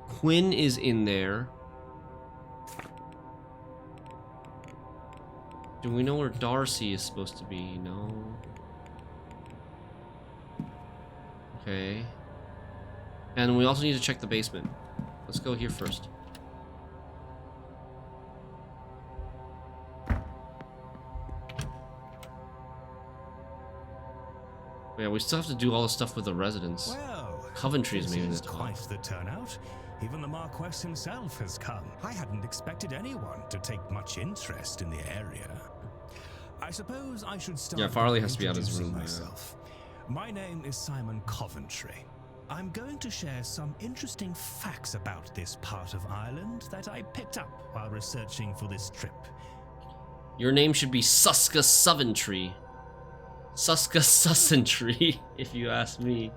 Quinn is in there. Do we know where Darcy is supposed to be? No. Okay. And we also need to check the basement. Let's go here first. Yeah, we still have to do all the stuff with the residents. Well, Coventry is maybe this the is top. quite the turnout. Even the Marquess himself has come. I hadn't expected anyone to take much interest in the area. I suppose I should start. Yeah, Farley by has to be out of his introducing room. myself. My name is Simon Coventry. I'm going to share some interesting facts about this part of Ireland that I picked up while researching for this trip. Your name should be Suska Soventry. Suska Sussentry, if you ask me.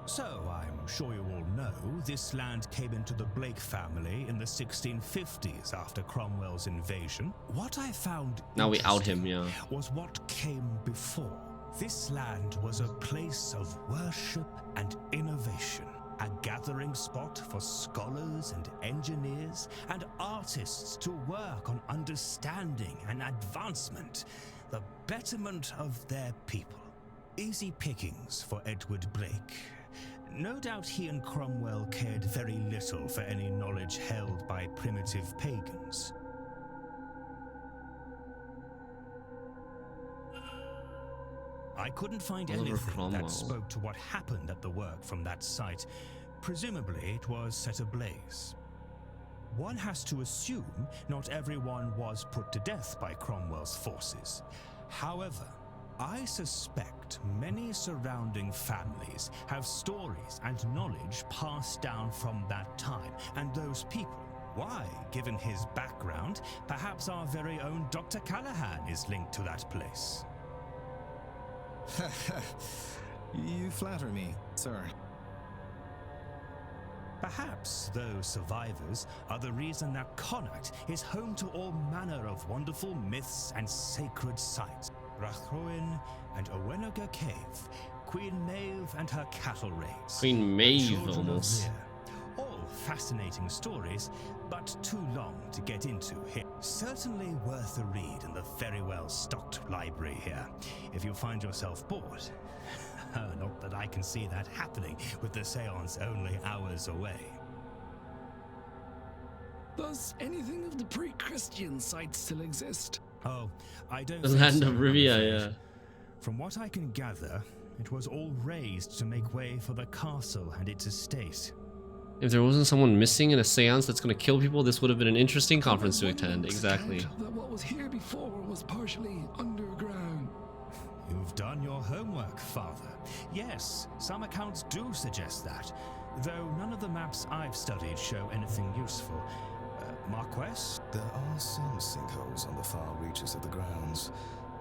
So, I'm sure you all know, this land came into the Blake family in the 1650s after Cromwell's invasion. What I found Now we out him, yeah. was what came before. This land was a place of worship and innovation, a gathering spot for scholars and engineers and artists to work on understanding and advancement, the betterment of their people. Easy pickings for Edward Blake. No doubt he and Cromwell cared very little for any knowledge held by primitive pagans. I couldn't find anything that spoke to what happened at the work from that site. Presumably it was set ablaze. One has to assume not everyone was put to death by Cromwell's forces. However, I suspect many surrounding families have stories and knowledge passed down from that time, and those people, why, given his background, perhaps our very own Dr. Callahan is linked to that place. You flatter me, sir. Perhaps those survivors are the reason that Connacht is home to all manner of wonderful myths and sacred sites. Rathroin and Owenega Cave, Queen Maeve and her cattle raids. Queen Maeve, almost. All fascinating stories, but too long to get into here. Certainly worth a read in the very well stocked library here, if you find yourself bored. Not that I can see that happening with the seance only hours away. Does anything of the pre-Christian site still exist? Oh, I don't The think land so, of I'm Rivia, afraid. yeah. From what I can gather, it was all razed to make way for the castle and its estate. If there wasn't someone missing in a seance that's going to kill people, this would have been an interesting conference to attend. Exactly. That what was here before was partially underground. You've done your homework, Father. Yes, some accounts do suggest that, though none of the maps I've studied show anything useful. Marquess? There are some sinkholes on the far reaches of the grounds,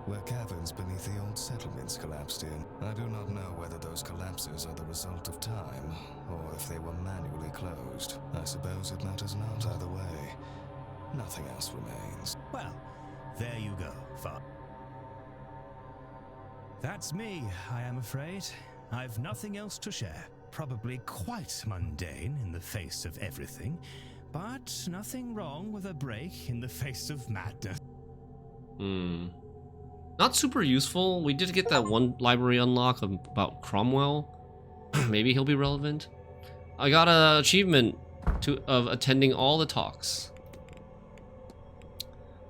where caverns beneath the old settlements collapsed in. I do not know whether those collapses are the result of time, or if they were manually closed. I suppose it matters not either way. Nothing else remains. Well, there you go, Father. That's me, I am afraid. I've nothing else to share. Probably quite mundane in the face of everything, but nothing wrong with a break in the face of madness. Not super useful. We did get that one library unlock about Cromwell. Maybe he'll be relevant. I got an achievement of attending all the talks.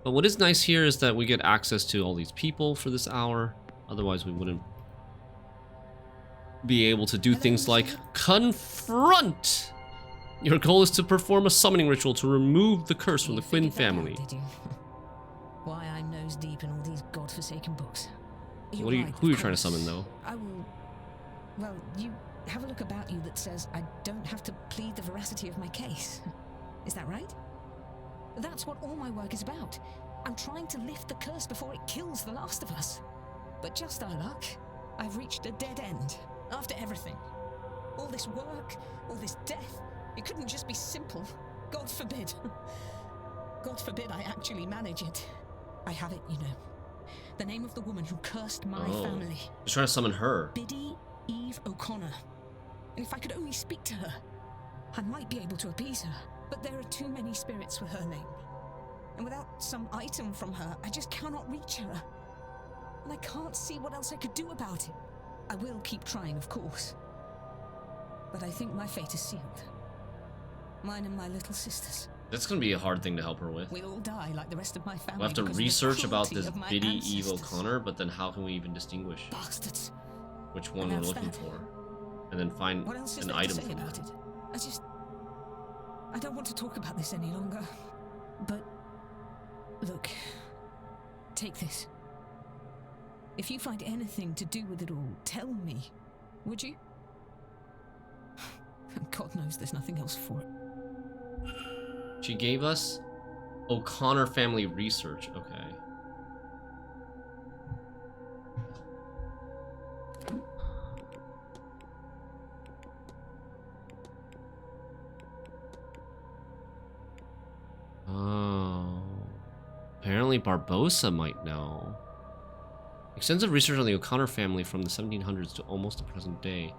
But what is nice here is that we get access to all these people for this hour. Otherwise, we wouldn't be able to do things like confront. Your goal is to perform a summoning ritual to remove the curse from the Quinn family. Did you? Why I'm nose deep in all these godforsaken books. Who are you trying to summon, though? I will. Well, you have a look about you that says I don't have to plead the veracity of my case. Is that right? That's what all my work is about. I'm trying to lift the curse before it kills the last of us. But just our luck, I've reached a dead end. After everything. All this work, all this death, it couldn't just be simple. God forbid. God forbid I actually manage it. I have it, you know. The name of the woman who cursed my family. You're trying to summon her. Biddy Eve O'Connor. And if I could only speak to her, I might be able to appease her. But there are too many spirits with her name. And without some item from her, I just cannot reach her. And I can't see what else I could do about it. I will keep trying, of course. But I think my fate is sealed. Mine and my little sisters. That's going to be a hard thing to help her with. We'll all die like the rest of my family. We'll have to because of the research about cruelty this of my Biddy Eve ancestors. O'Connor, but then how can we even distinguish Bastards. which one And we're that's looking that. for? And then find What else is an there item to say from about that. it? I don't want to talk about this any longer. But look, take this. If you find anything to do with it all, tell me, would you? God knows there's nothing else for it. She gave us O'Connor family research. Okay. Oh. Apparently Barbosa might know. Extensive research on the O'Connor family from the 1700s to almost the present day.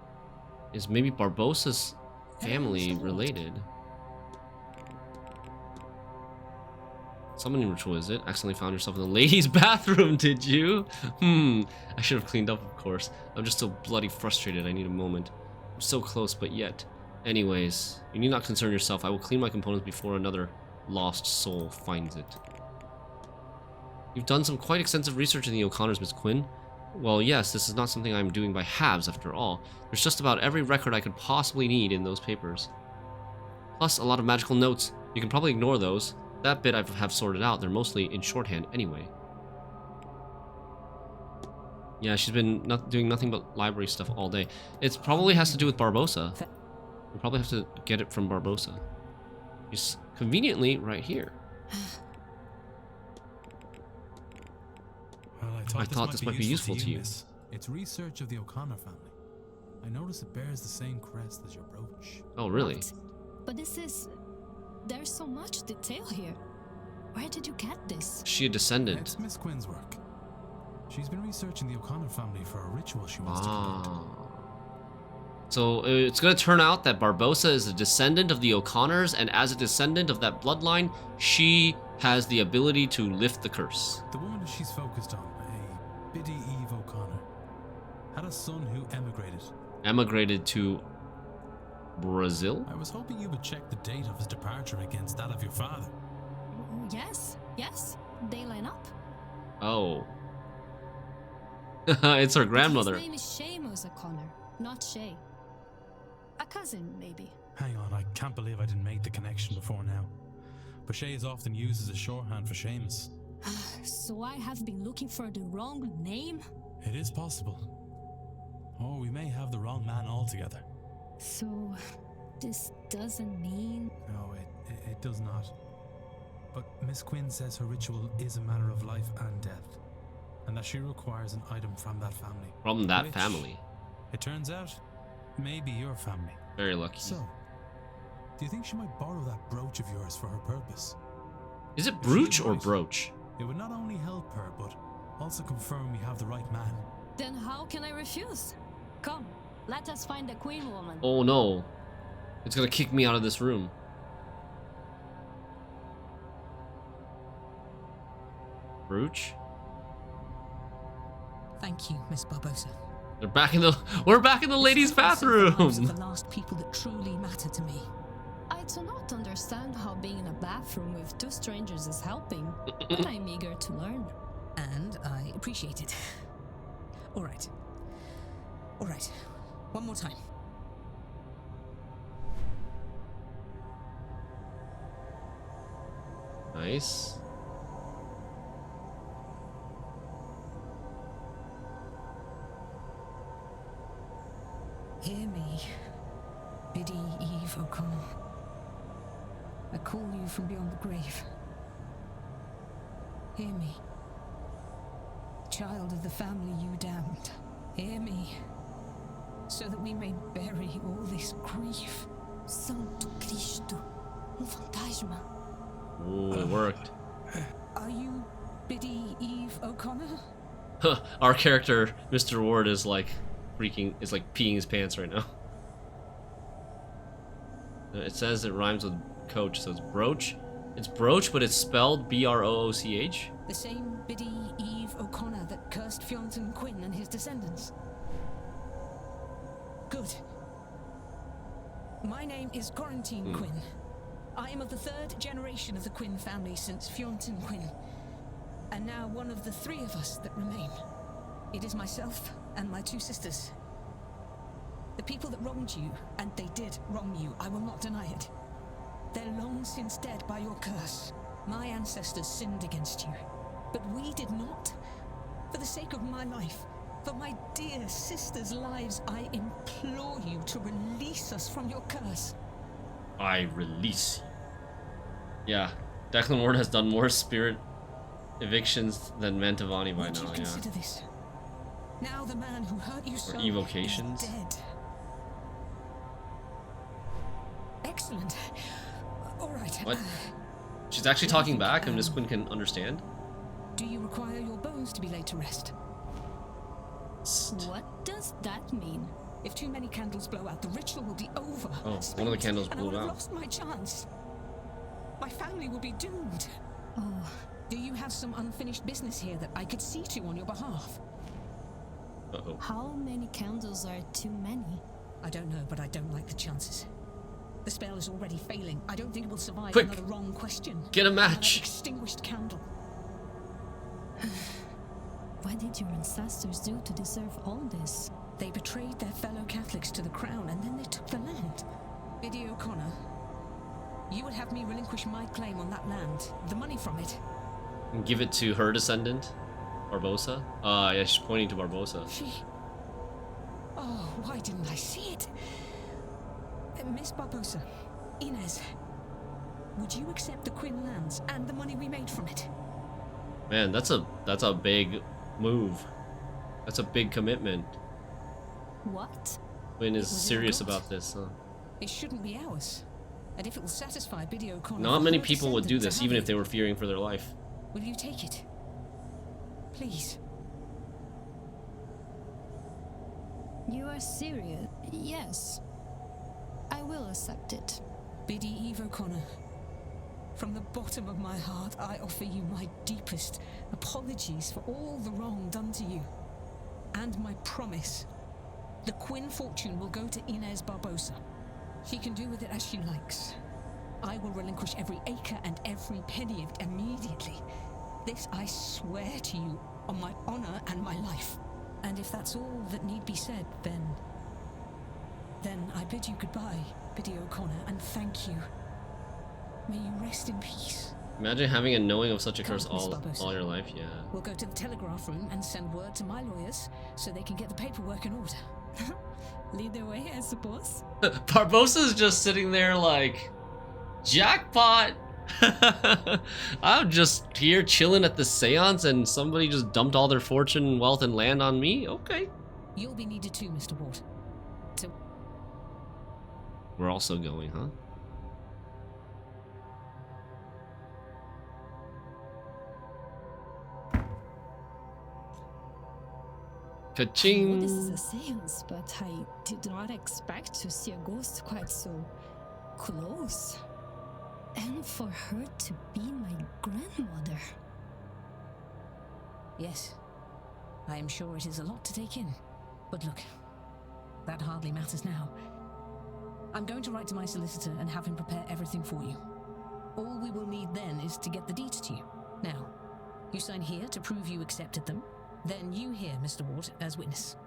Is maybe Barbosa's family related? Summoning ritual, is it? Accidentally found yourself in the ladies' bathroom, did you? I should have cleaned up, of course. I'm just so bloody frustrated. I need a moment. I'm so close, but yet. Anyways, you need not concern yourself. I will clean my components before another lost soul finds it. You've done some quite extensive research in the O'Connors, Miss Quinn. Well, yes, this is not something I'm doing by halves, after all. There's just about every record I could possibly need in those papers. Plus, a lot of magical notes. You can probably ignore those. That bit I have sorted out. They're mostly in shorthand anyway. Yeah, she's been doing nothing but library stuff all day. It probably has to do with Barbosa. We probably have to get it from Barbosa. He's conveniently right here. Well, I thought this might be useful to you. Miss. It's research of the O'Connor family. I notice it bears the same crest as your brooch. Oh, really? What? But this is... There's so much detail here. Where did you get this? She a descendant. It's Miss Quinn's work. She's been researching the O'Connor family for a ritual she wants to conduct. So it's going to turn out that Barbosa is a descendant of the O'Connors, and as a descendant of that bloodline, she has the ability to lift the curse. The woman that she's focused on, a Biddy Eve O'Connor, had a son who emigrated. Emigrated to Brazil? I was hoping you would check the date of his departure against that of your father. Yes, they line up. Oh. It's her grandmother. His name is Seamus O'Connor, not Shay. A cousin, maybe. Hang on, I can't believe I didn't make the connection before now. But Shay is often used as a shorthand for Seamus. So I have been looking for the wrong name? It is possible. Or we may have the wrong man altogether. So, this doesn't mean... No, it does not. But Miss Quinn says her ritual is a matter of life and death, and that she requires an item from that family. From that family? It turns out, maybe your family. Very lucky. So, do you think she might borrow that brooch of yours for her purpose? Is it brooch or brooch? It would not only help her, but also confirm we have the right man. Then how can I refuse? Come, let us find the Queen woman. Oh no. It's gonna kick me out of this room. Brooch? Thank you, Miss Barbosa. We're back in the ladies' bathroom. The last people that truly matter to me. I do not understand how being in a bathroom with two strangers is helping, but I'm eager to learn. And I appreciate it. All right. One more time. Nice. Hear me, Biddy Eve O'Connor. I call you from beyond the grave. Hear me, child of the family you damned. Hear me, so that we may bury all this grief. Santo Cristo, fantasma. Ooh, it worked. Are you Biddy Eve O'Connor? Our character, Mr. Ward, is like peeing his pants right now. It says it rhymes with coach, so it's brooch. It's brooch, but it's spelled B-R-O-O-C-H. The same Biddy Eve O'Connor that cursed Fionn Quinn and his descendants. Good. My name is Quarantine Quinn. I am of the third generation of the Quinn family since Fionn Quinn, and now one of the three of us that remain. It is myself and my two sisters. The people that wronged you, and they did wrong you, I will not deny it. They're long since dead by your curse. My ancestors sinned against you, but we did not. For the sake of my life, for my dear sisters' lives, I implore you to release us from your curse. I release you. Yeah, Declan Ward has done more spirit evictions than Mantovani by Would you now, consider yeah. this? Now the man who hurt you so evocations. is dead. Excellent. All right. What? She's actually talking back and Miss Quinn can understand? Do you require your bones to be laid to rest? What does that mean? If too many candles blow out, the ritual will be over. Oh, one of the candles and I blew will have out. lost my chance. My family will be doomed. Oh. Do you have some unfinished business here that I could see to on your behalf? Uh-oh. How many candles are too many? I don't know, but I don't like the chances. The spell is already failing. I don't think it will survive Quick. another wrong question. Get a match. Another extinguished candle. What did your ancestors do to deserve all this? They betrayed their fellow Catholics to the crown, and then they took the land. Biddy O'Connor, you would have me relinquish my claim on that land, the money from it. And give it to her descendant, Barbosa? Yeah, she's pointing to Barbosa. Oh, why didn't I see it? Miss Barbosa, Inez, would you accept the Quinn lands and the money we made from it? Man, that's a big move. That's a big commitment. What? Quinn is serious about this, huh? It shouldn't be ours. And if it will satisfy Biddy O'Connor... Not many people would do this, even if they were fearing for their life. Will you take it? Please. You are serious? Yes. I will accept it. Biddy Eve O'Connor, from the bottom of my heart, I offer you my deepest apologies for all the wrong done to you. And my promise. The Quinn fortune will go to Inez Barbosa. She can do with it as she likes. I will relinquish every acre and every penny of it immediately. This I swear to you on my honor and my life. And if that's all that need be said, then I bid you goodbye, Biddy O'Connor, and thank you. May you rest in peace. Imagine having a knowing of such a Come, curse Miss all Barbosa. your life, yeah. We'll go to the telegraph room and send word to my lawyers so they can get the paperwork in order. Lead the way, I suppose. Barbosa's just sitting there like, jackpot! I'm just here chilling at the seance and somebody just dumped all their fortune, wealth, and land on me? Okay. You'll be needed too, Mr. Ward. We're also going, huh? Ka-ching! I know this is a seance, but I did not expect to see a ghost quite so close. And for her to be my grandmother. Yes, I am sure it is a lot to take in. But look, that hardly matters now. I'm going to write to my solicitor and have him prepare everything for you. All we will need then is to get the deeds to you. Now, you sign here to prove you accepted them. Then you here, Mr. Ward, as witness.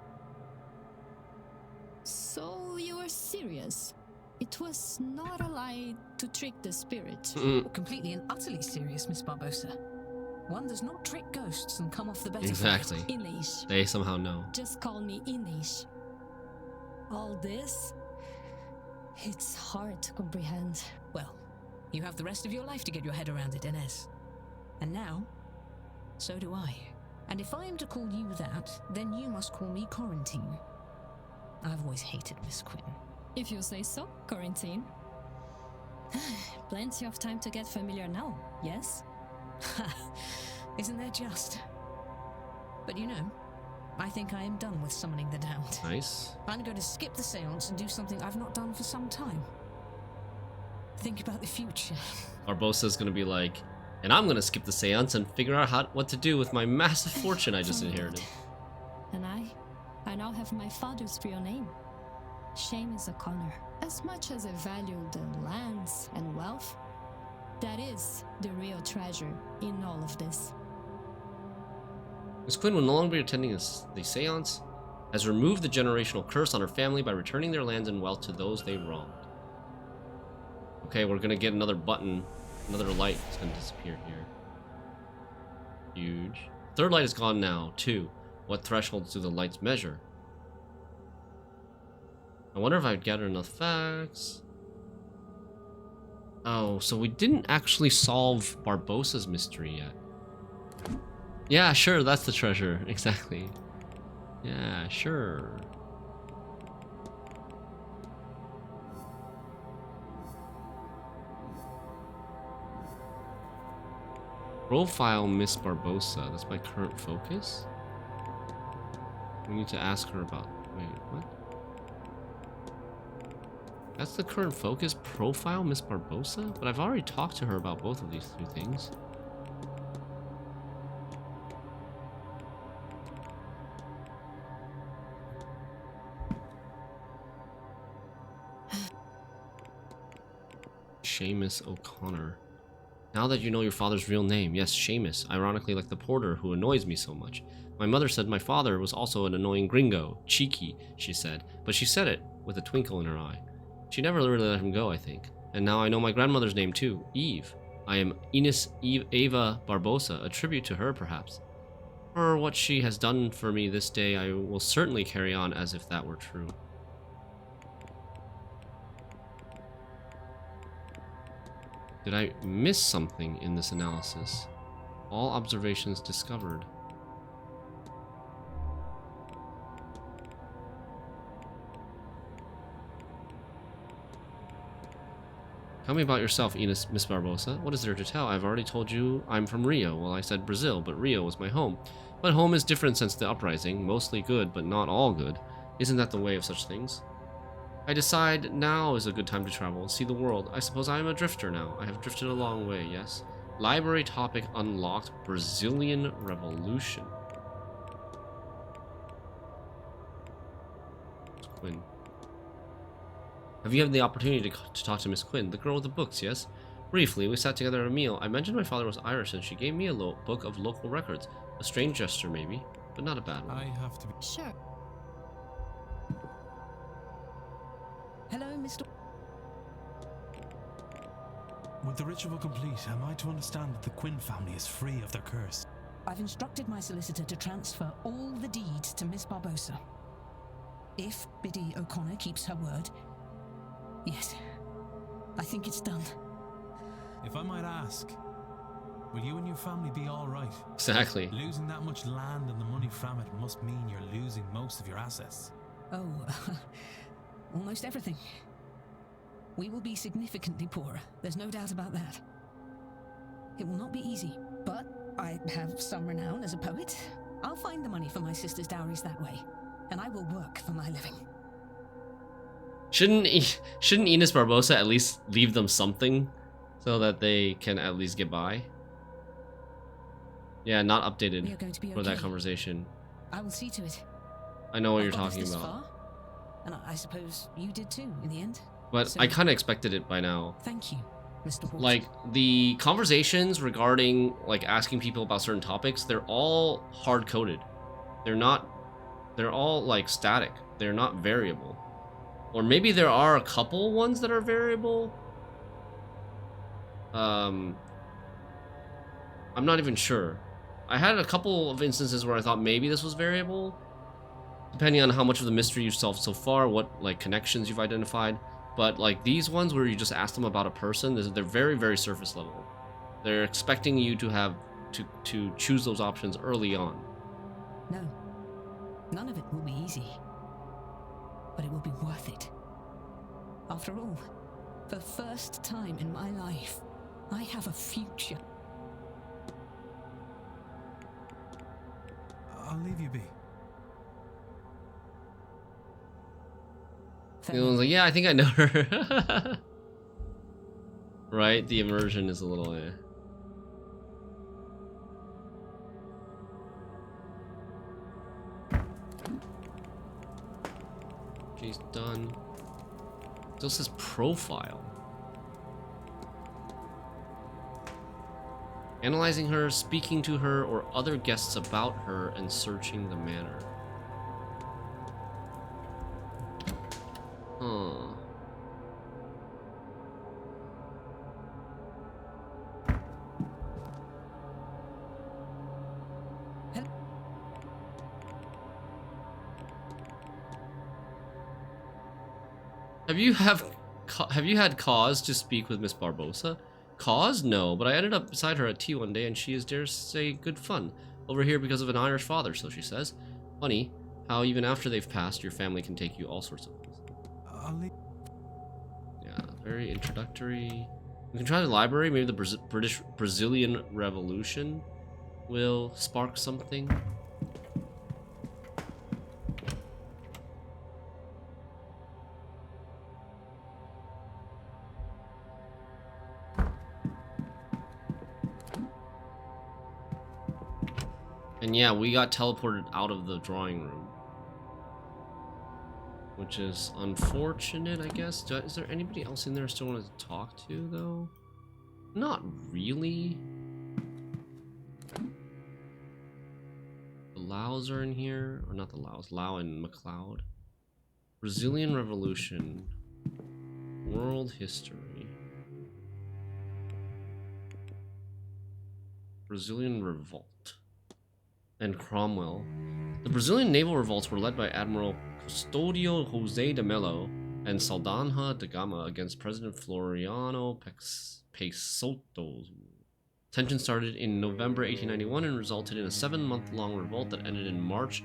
So you are serious? It was not a lie to trick the spirit. Completely and utterly serious, Miss Barbosa. One does not trick ghosts and come off the better. Exactly. Inez. They somehow know. Just call me Inez. All this? It's hard to comprehend. Well, you have the rest of your life to get your head around it, Inez. And now, so do I. And if I am to call you that, then you must call me Quarantine. I've always hated Miss Quinn. If you say so, Quarantine. Plenty of time to get familiar now, yes? Isn't there just? But you know, I think I am done with summoning the damned. Nice. I'm going to skip the seance and do something I've not done for some time. Think about the future. Barbosa's gonna be like, and I'm gonna skip the seance and figure out what to do with my massive fortune I just inherited. And I now have my father's real name. Seamus O'Connor. As much as I value the lands and wealth, that is the real treasure in all of this. Miss Quinn will no longer be attending the seance, has removed the generational curse on her family by returning their lands and wealth to those they wronged. Okay, we're gonna get another button. Another light is gonna disappear here. Huge. Third light is gone now. 2. What thresholds do the lights measure? I wonder if I've gathered enough facts. Oh, so we didn't actually solve Barbossa's mystery yet. Yeah, sure, that's the treasure. Exactly. Yeah, sure. Profile Miss Barbossa. That's my current focus? We need to ask her about... Wait, what? That's the current focus? Profile Miss Barbossa? But I've already talked to her about both of these two things. Seamus O'Connor. Now that you know your father's real name, yes, Seamus, ironically like the porter who annoys me so much. My mother said my father was also an annoying gringo. Cheeky, she said, but she said it with a twinkle in her eye. She never really let him go, I think. And now I know my grandmother's name too, Eve. I am Ines Eva Barbossa, a tribute to her perhaps. For what she has done for me this day, I will certainly carry on as if that were true. Did I miss something in this analysis? All observations discovered. Tell me about yourself, Miss Barbossa. What is there to tell? I've already told you I'm from Rio. Well, I said Brazil, but Rio was my home. But home is different since the uprising. Mostly good, but not all good. Isn't that the way of such things? I decide now is a good time to travel and see the world. I suppose I am a drifter now. I have drifted a long way, yes. Library topic unlocked. Brazilian Revolution. Quinn. Have you had the opportunity to talk to Miss Quinn, the girl with the books, yes? Briefly, we sat together at a meal. I mentioned my father was Irish and she gave me a book of local records. A strange gesture, maybe, but not a bad one. I have to be... Sure. Hello, Mr. With the ritual complete, am I to understand that the Quinn family is free of their curse? I've instructed my solicitor to transfer all the deeds to Miss Barbossa. If Biddy O'Connor keeps her word, yes, I think it's done. If I might ask, will you and your family be all right? Exactly. Losing that much land and the money from it must mean you're losing most of your assets. Oh, almost everything. We will be significantly poorer, there's no doubt about that. It will not be easy, but I have some renown as a poet. I'll find the money for my sister's dowries that way, and I will work for my living. Shouldn't Ines Barbossa at least leave them something so that they can at least get by? Yeah, not updated for that conversation. I will see to it. I know what you're I've got us talking this about. far, and I suppose you did too in the end. But So, I kind of expected it by now. thank you, Mr. Walton. Like, the conversations regarding, like, asking people about certain topics, they're all hard-coded. They're all, like, static. They're not variable. Or maybe there are a couple ones that are variable. I'm not even sure. I had a couple of instances where I thought maybe this was variable, depending on how much of the mystery you've solved so far, what, like, connections you've identified. But, like, these ones where you just ask them about a person, they're very, very surface level. They're expecting you to have to choose those options early on. No, none of it will be easy, but it will be worth it. After all, for the first time in my life, I have a future. I'll leave you be. It was like, yeah, I think I know her. Right? The immersion is a little... She's done. Still says profile. Analyzing her, speaking to her, or other guests about her, and searching the manor. Huh. Have Have you had cause to speak with Miss Barbosa? Cause? No, but I ended up beside her at tea one day, and she is, dare say, good fun. Over here because of an Irish father, so she says. Funny how even after they've passed, your family can take you all sorts of places. Yeah, very introductory. We can try the library. Maybe the Brazilian Revolution will spark something. And yeah, we got teleported out of the drawing room, which is unfortunate, I guess. Is there anybody else in there I still want to talk to, though? Not really. The Laos are in here, or not the Laos, Lau and MacLeod. Brazilian Revolution. World history. Brazilian Revolt. And Cromwell. The Brazilian naval revolts were led by Admiral Custodio José de Mello and Saldanha da Gama against President Floriano Peixoto. Tension started in November 1891 and resulted in a 7-month-long revolt that ended in March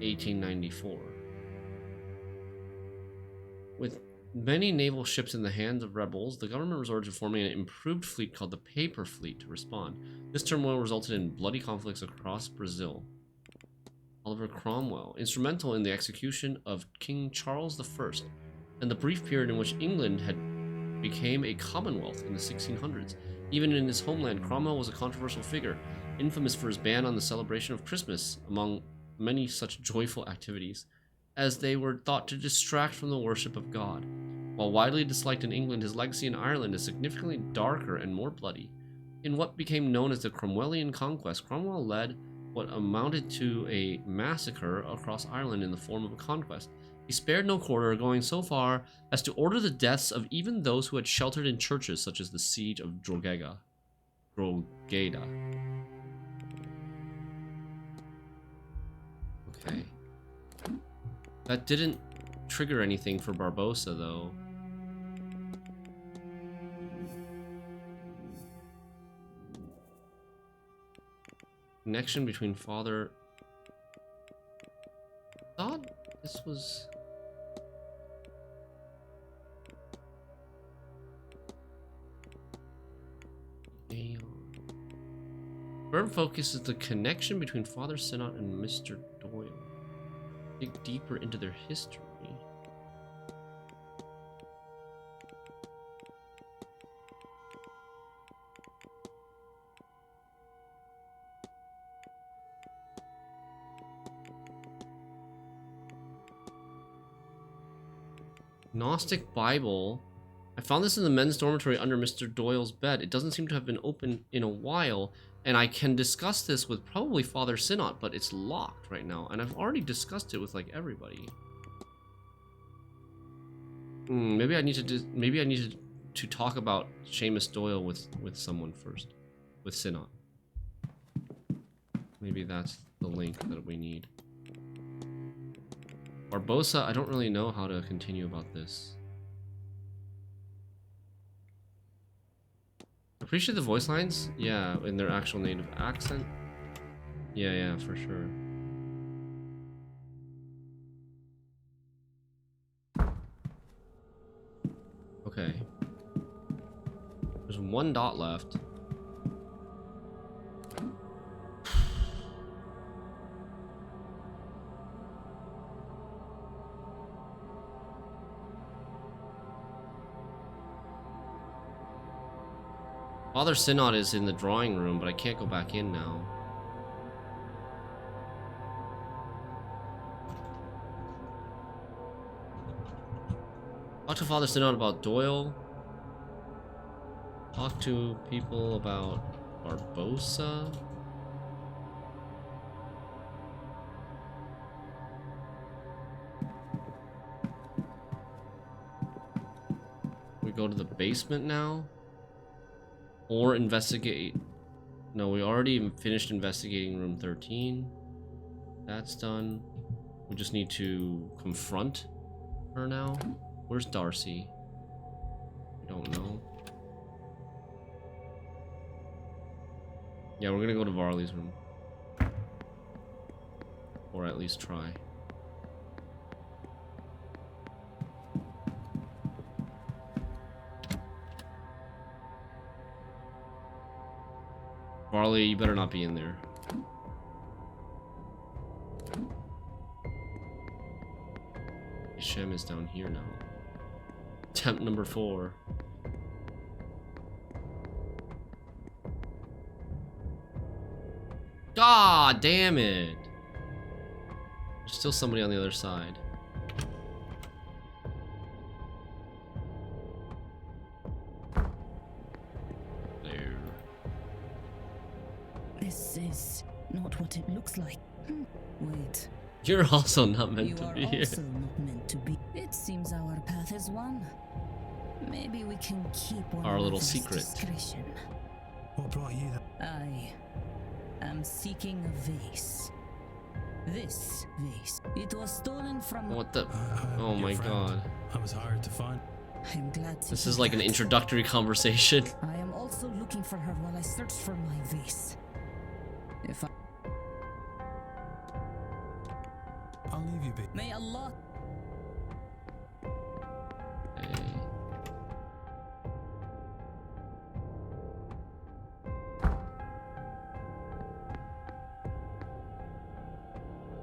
1894. With many naval ships in the hands of rebels, the government resorted to forming an improved fleet called the Paper Fleet to respond. This turmoil resulted in bloody conflicts across Brazil. Oliver Cromwell, instrumental in the execution of King Charles I, and the brief period in which England had became a commonwealth in the 1600s. Even in his homeland, Cromwell was a controversial figure, infamous for his ban on the celebration of Christmas, among many such joyful activities, as they were thought to distract from the worship of God. While widely disliked in England, his legacy in Ireland is significantly darker and more bloody. In what became known as the Cromwellian Conquest, Cromwell led what amounted to a massacre across Ireland in the form of a conquest. He spared no quarter, going so far as to order the deaths of even those who had sheltered in churches, such as the siege of Drogheda. Okay. That didn't trigger anything for Barbosa, though. Connection between father... I thought this was... Firm focus is the connection between Father Sinnott and Mr. Doyle. Dig deeper into their history. Gnostic Bible. I found this in the men's dormitory under Mr. Doyle's bed. It doesn't seem to have been open in a while, and I can discuss this with probably Father Sinnott, but it's locked right now, and I've already discussed it with like everybody. Maybe I need to talk about Seamus Doyle with someone first, with Sinnott. Maybe that's the link that we need. Barbosa, I don't really know how to continue about this. Appreciate the voice lines? Yeah, in their actual native accent. Yeah, for sure. Okay. There's one dot left. Father Sinnott is in the drawing room, but I can't go back in now. Talk to Father Sinnott about Doyle. Talk to people about Barbosa. We go to the basement now. Or investigate. No, we already finished investigating room 13. That's done. We just need to confront her now? Where's Darcy? I don't know. Yeah, we're gonna go to Varley's room. Or at least try. Varley, you better not be in there. Shem is down here now. Attempt number 4. God damn it! There's still somebody on the other side. There. This is not what it looks like. Wait. You're also not meant You to are be here. also not meant to be. It seems our path is one. Maybe we can keep one Our little another's secret. discretion. What brought you there? I am seeking a vase. This vase. It was stolen from. What the? Oh Your my friend. god. I was hard to find. I'm glad to This hear is like an that. introductory conversation. I am also looking for her while I search for my vase. If I I'll leave you be. may Allah.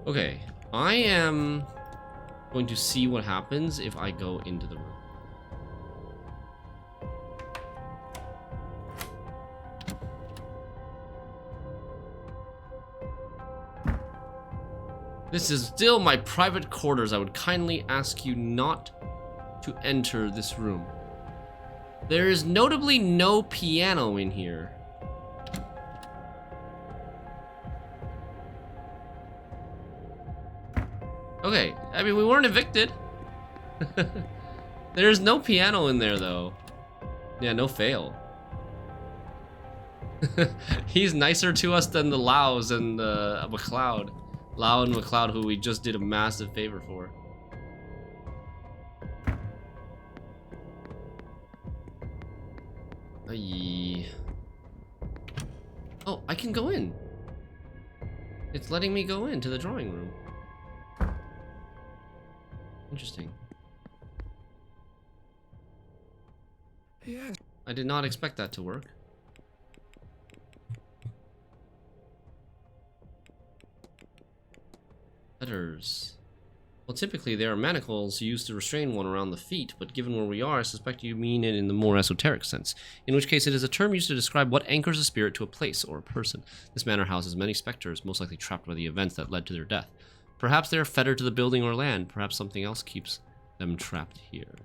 Okay, I am going to see what happens if I go into the room. This is still my private quarters. I would kindly ask you not to enter this room. There is notably no piano in here. Okay, I mean, we weren't evicted. There's no piano in there, though. Yeah, no fail. He's nicer to us than the Laos and the McLeod. Lau and McLeod, who we just did a massive favor for. Aye. Oh, I can go in. It's letting me go into the drawing room. Interesting. Yes. I did not expect that to work. Letters. Well, typically there are manacles used to restrain one around the feet, but given where we are, I suspect you mean it in the more esoteric sense, in which case it is a term used to describe what anchors a spirit to a place or a person. This manor houses many specters, most likely trapped by the events that led to their death. Perhaps they are fettered to the building or land, perhaps something else keeps them trapped here.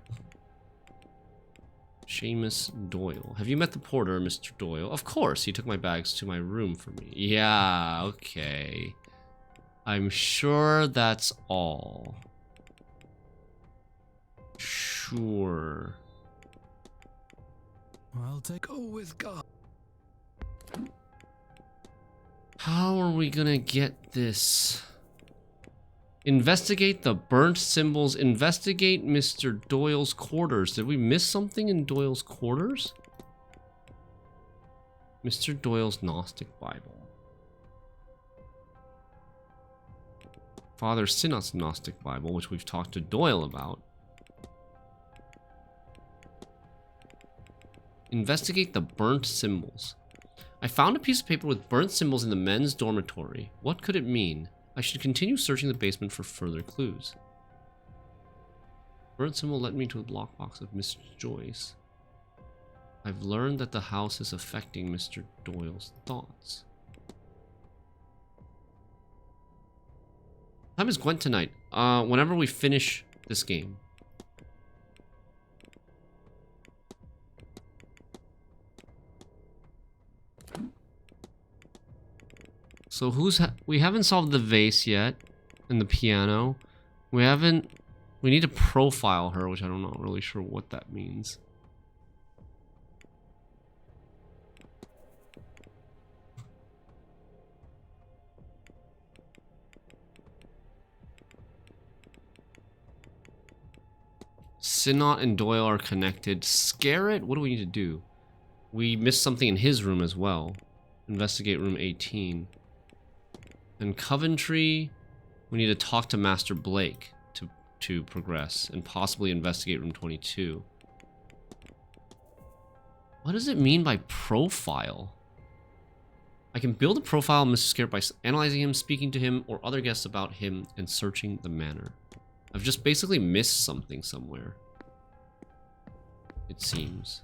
Seamus Doyle. Have you met the porter, Mr. Doyle? Of course, he took my bags to my room for me. Yeah, okay. I'm sure that's all. Sure. I'll go with God. How are we gonna get this? Investigate the burnt symbols. Investigate Mr. Doyle's quarters. Did we miss something in Doyle's quarters? Mr. Doyle's Gnostic Bible. Father Sinot's Gnostic Bible, which we've talked to Doyle about. Investigate the burnt symbols. I found a piece of paper with burnt symbols in the men's dormitory. What could it mean? I should continue searching the basement for further clues. Burnt symbol led me to a lockbox of Miss Joyce. I've learned that the house is affecting Mr. Doyle's thoughts. What time is Gwent tonight? Whenever we finish this game. So we haven't solved the vase yet, and the piano. We need to profile her, which I'm not really sure what that means. Sinnot and Doyle are connected. Scarrett, what do we need to do? We missed something in his room as well. Investigate room 18. And Coventry, we need to talk to Master Blake to progress and possibly investigate room 22. What does it mean by profile? I can build a profile of Mr. Scarrett by analyzing him, speaking to him, or other guests about him, and searching the manor. I've just basically missed something somewhere. It seems.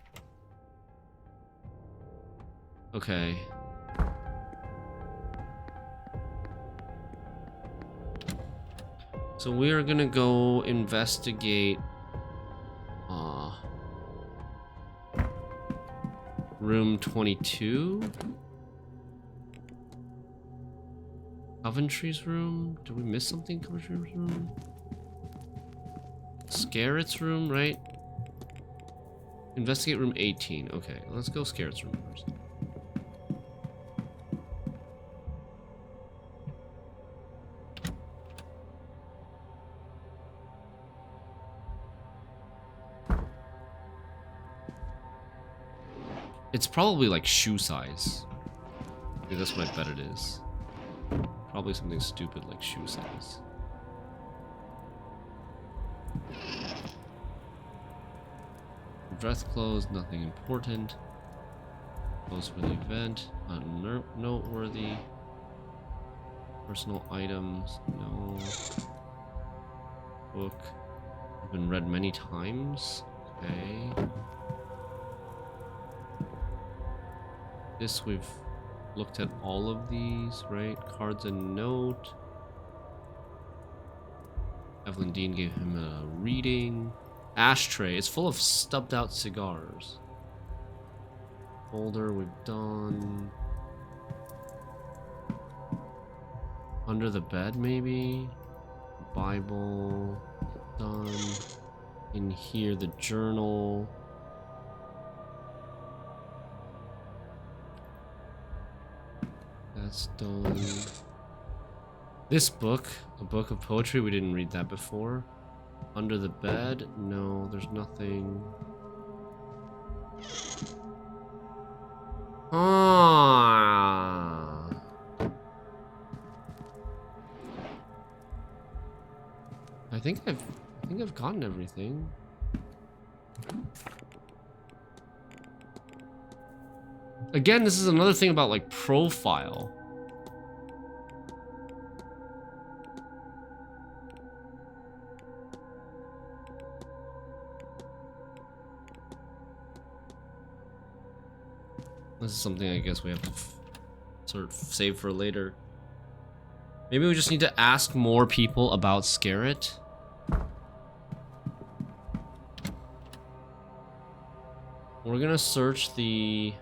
Okay. So we are gonna go investigate room 22. Coventry's room? Did we miss something? Coventry's room? Scarrett's room, right? Investigate room 18. Okay, let's go Scarrett's room first. It's probably like shoe size. Maybe that's what I bet it is. Probably something stupid like shoe size. Dress clothes, nothing important. Clothes for the event, not noteworthy. Personal items, no. Book, been read many times. Okay. This we've looked at all of these, right? Cards and note. Evelyn Dean gave him a reading. Ashtray. It's full of stubbed out cigars. Folder we've done. Under the bed maybe. Bible done. In here the journal. That's done. This book, a book of poetry, we didn't read that before. Under the bed, no, there's nothing. Ah. I think I've gotten everything. Again, this is another thing about like profile. This is something I guess we have to sort of save for later. Maybe we just need to ask more people about Scarrett. We're gonna search the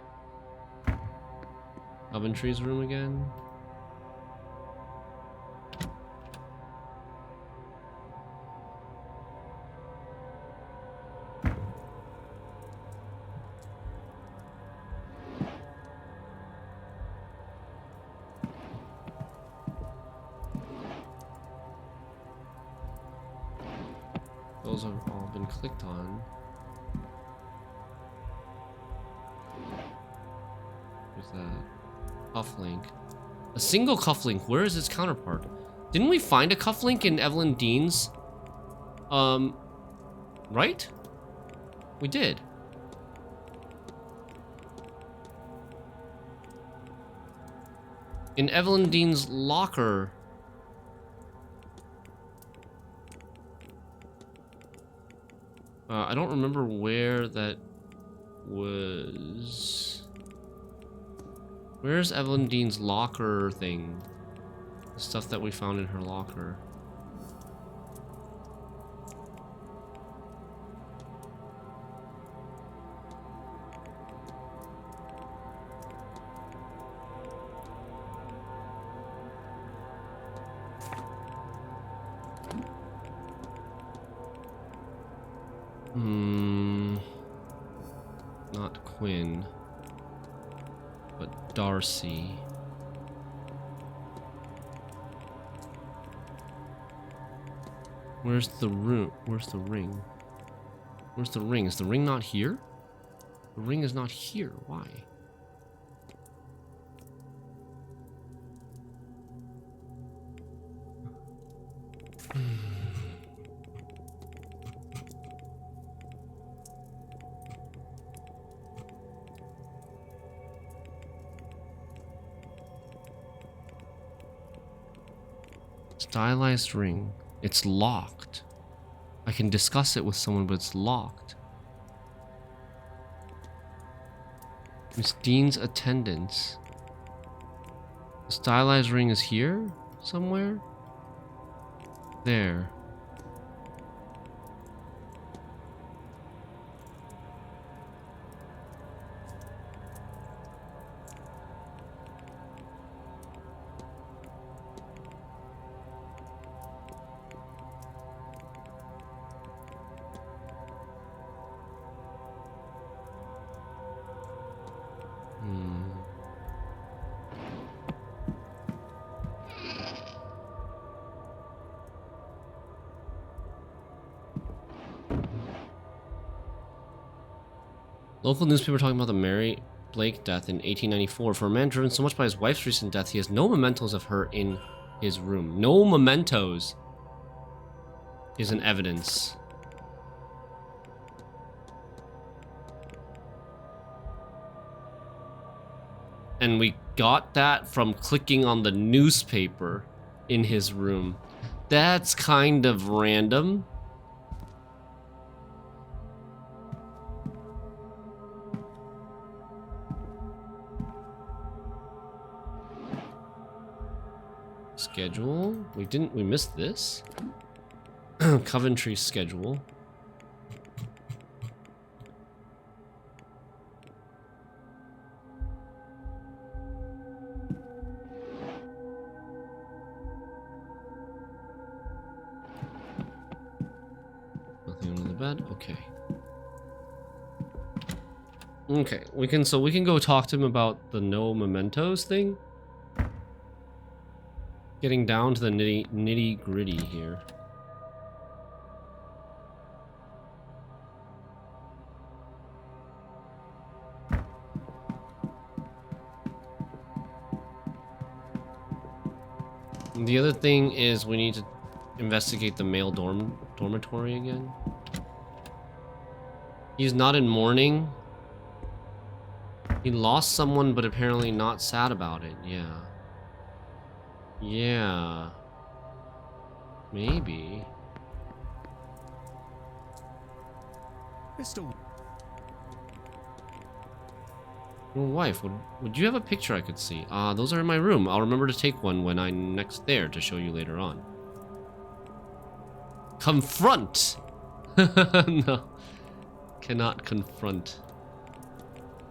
Coventry's room again. Those have all been clicked on. Where's that? Cufflink. A single cufflink. Where is its counterpart? Didn't we find a cufflink in Evelyn Dean's? Right? We did. In Evelyn Dean's locker. I don't remember where that was. Where's Evelyn Dean's locker thing? The stuff that we found in her locker. Not Quinn, but Darcy. Where's the room? Where's the ring? Where's the ring? Is the ring not here? The ring is not here. Why? Stylized ring. It's locked. I can discuss it with someone, but it's locked. Miss Dean's attendance. The stylized ring is here somewhere? There. Local newspaper talking about the Mary Blake death in 1894. For a man driven so much by his wife's recent death, he has no mementos of her in his room. No mementos is an evidence. And we got that from clicking on the newspaper in his room. That's kind of random. Schedule. We missed this. Coventry schedule. Nothing under the bed. Okay. Okay, we can go talk to him about the no mementos thing. Getting down to the nitty gritty here. And the other thing is we need to investigate the male dormitory again. He's not in mourning. He lost someone, but apparently not sad about it. Yeah. Yeah. Maybe. Mr. Your wife, would you have a picture I could see? Those are in my room. I'll remember to take one when I'm next there to show you later on. Confront! No. Cannot confront.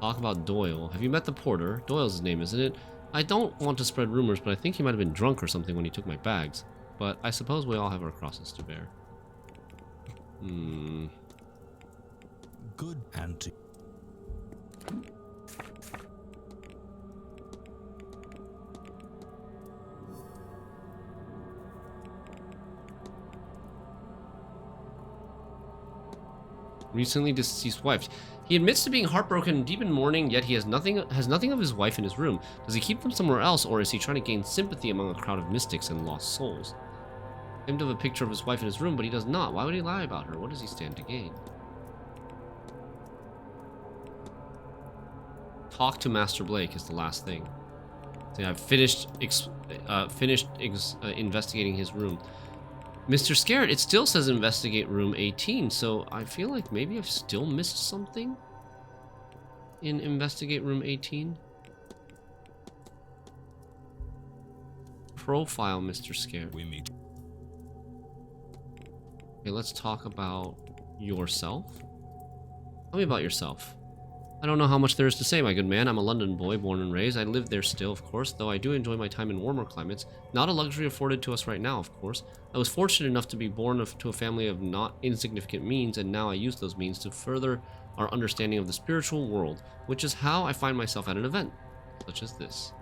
Talk about Doyle. Have you met the porter? Doyle's his name, isn't it? I don't want to spread rumors, but I think he might have been drunk or something when he took my bags. But I suppose we all have our crosses to bear. Good auntie. Recently deceased wife. He admits to being heartbroken and deep in mourning, yet he has nothing of his wife in his room. Does he keep them somewhere else, or is he trying to gain sympathy among a crowd of mystics and lost souls? He claimed to have a picture of his wife in his room, but he does not. Why would he lie about her? What does he stand to gain? Talk to Master Blake is the last thing. See, I've finished investigating his room. Mr. Scarrett, it still says investigate room 18, so I feel like maybe I've still missed something in investigate room 18. Profile Mr. Scarrett. We meet. Okay, let's talk about yourself. Tell me about yourself. I don't know how much there is to say, my good man. I'm a London boy, born and raised. I live there still, of course, though I do enjoy my time in warmer climates. Not a luxury afforded to us right now, of course. I was fortunate enough to be born to a family of not insignificant means, and now I use those means to further our understanding of the spiritual world, which is how I find myself at an event, such as this.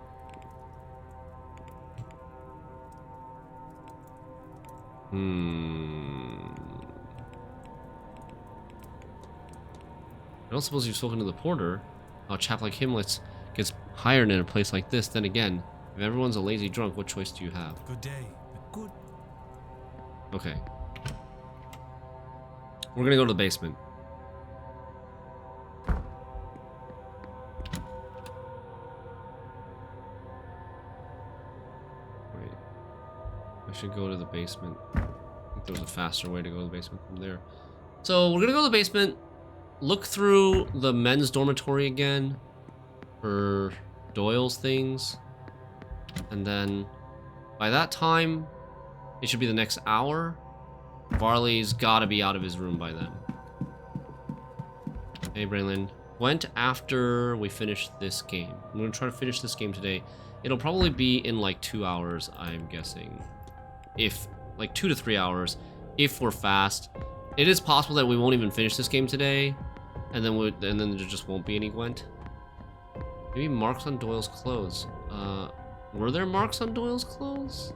I don't suppose you've spoken to the porter. A chap like him gets hired in a place like this. Then again, if everyone's a lazy drunk, what choice do you have? Good day. Good. Okay. We're gonna go to the basement. Wait. I should go to the basement. I think there was a faster way to go to the basement from there. So we're gonna go to the basement, look through the men's dormitory again for Doyle's things, and then by that time, it should be the next hour. Varley's gotta be out of his room by then. Hey, Braylon. Went after we finish this game. I'm gonna try to finish this game today. It'll probably be in like 2 hours, I'm guessing. If, like 2 to 3 hours, if we're fast. It is possible that we won't even finish this game today, and then there just won't be any Gwent. Maybe marks on Doyle's clothes. Were there marks on Doyle's clothes?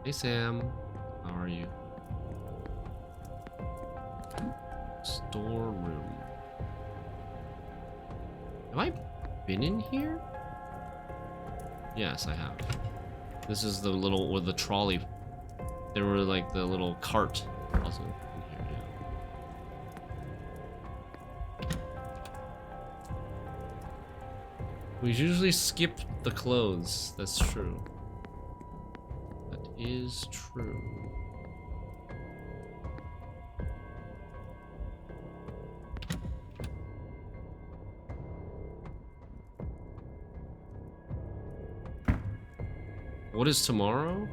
Hey Sam, how are you? Storeroom. Have I been in here? Yes, I have. This is the little, with the trolley. There were like the little cart also in here, yeah. We usually skip the clothes, that's true. That is true. What is tomorrow?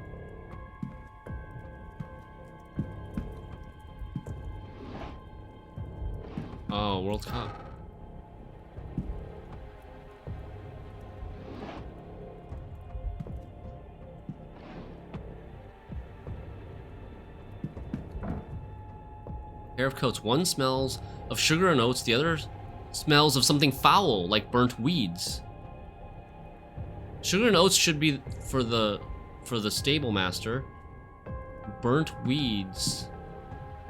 Oh, World Cup. Pair of coats. One smells of sugar and oats, the other smells of something foul, like burnt weeds. Sugar and oats should be for the stable master. Burnt weeds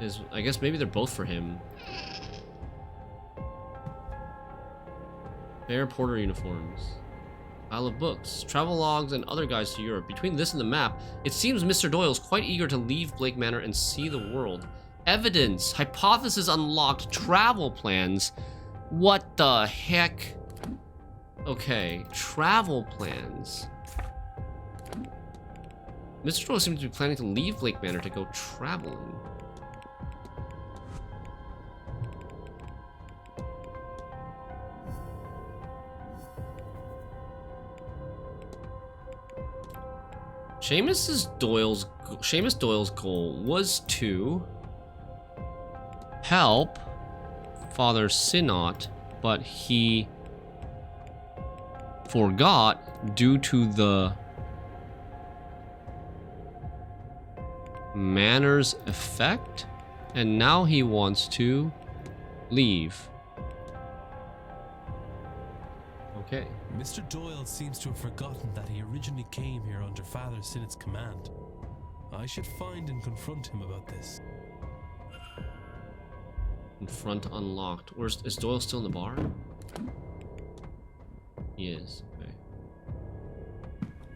is, I guess maybe they're both for him. Fair porter uniforms. Pile of books, travel logs, and other guides to Europe. Between this and the map, it seems Mr. Doyle's quite eager to leave Blake Manor and see the world. Evidence, hypothesis unlocked, travel plans. What the heck? Okay, travel plans. Mr. Doyle seems to be planning to leave Blake Manor to go traveling. Seamus Doyle's goal was to help Father Synod, but he forgot due to the Manor's effect, and now he wants to leave. Okay. Mr. Doyle seems to have forgotten that he originally came here under Father Sinnott's command. I should find and confront him about this. Front unlocked. Is Doyle still in the bar? He is. Okay.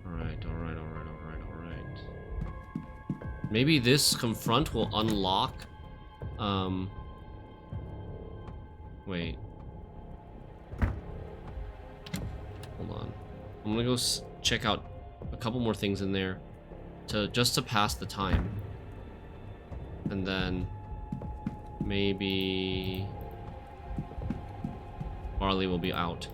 Alright. Maybe this confront will unlock. Wait. Hold on. I'm gonna go check out a couple more things in there just to pass the time. And then maybe Barley will be out.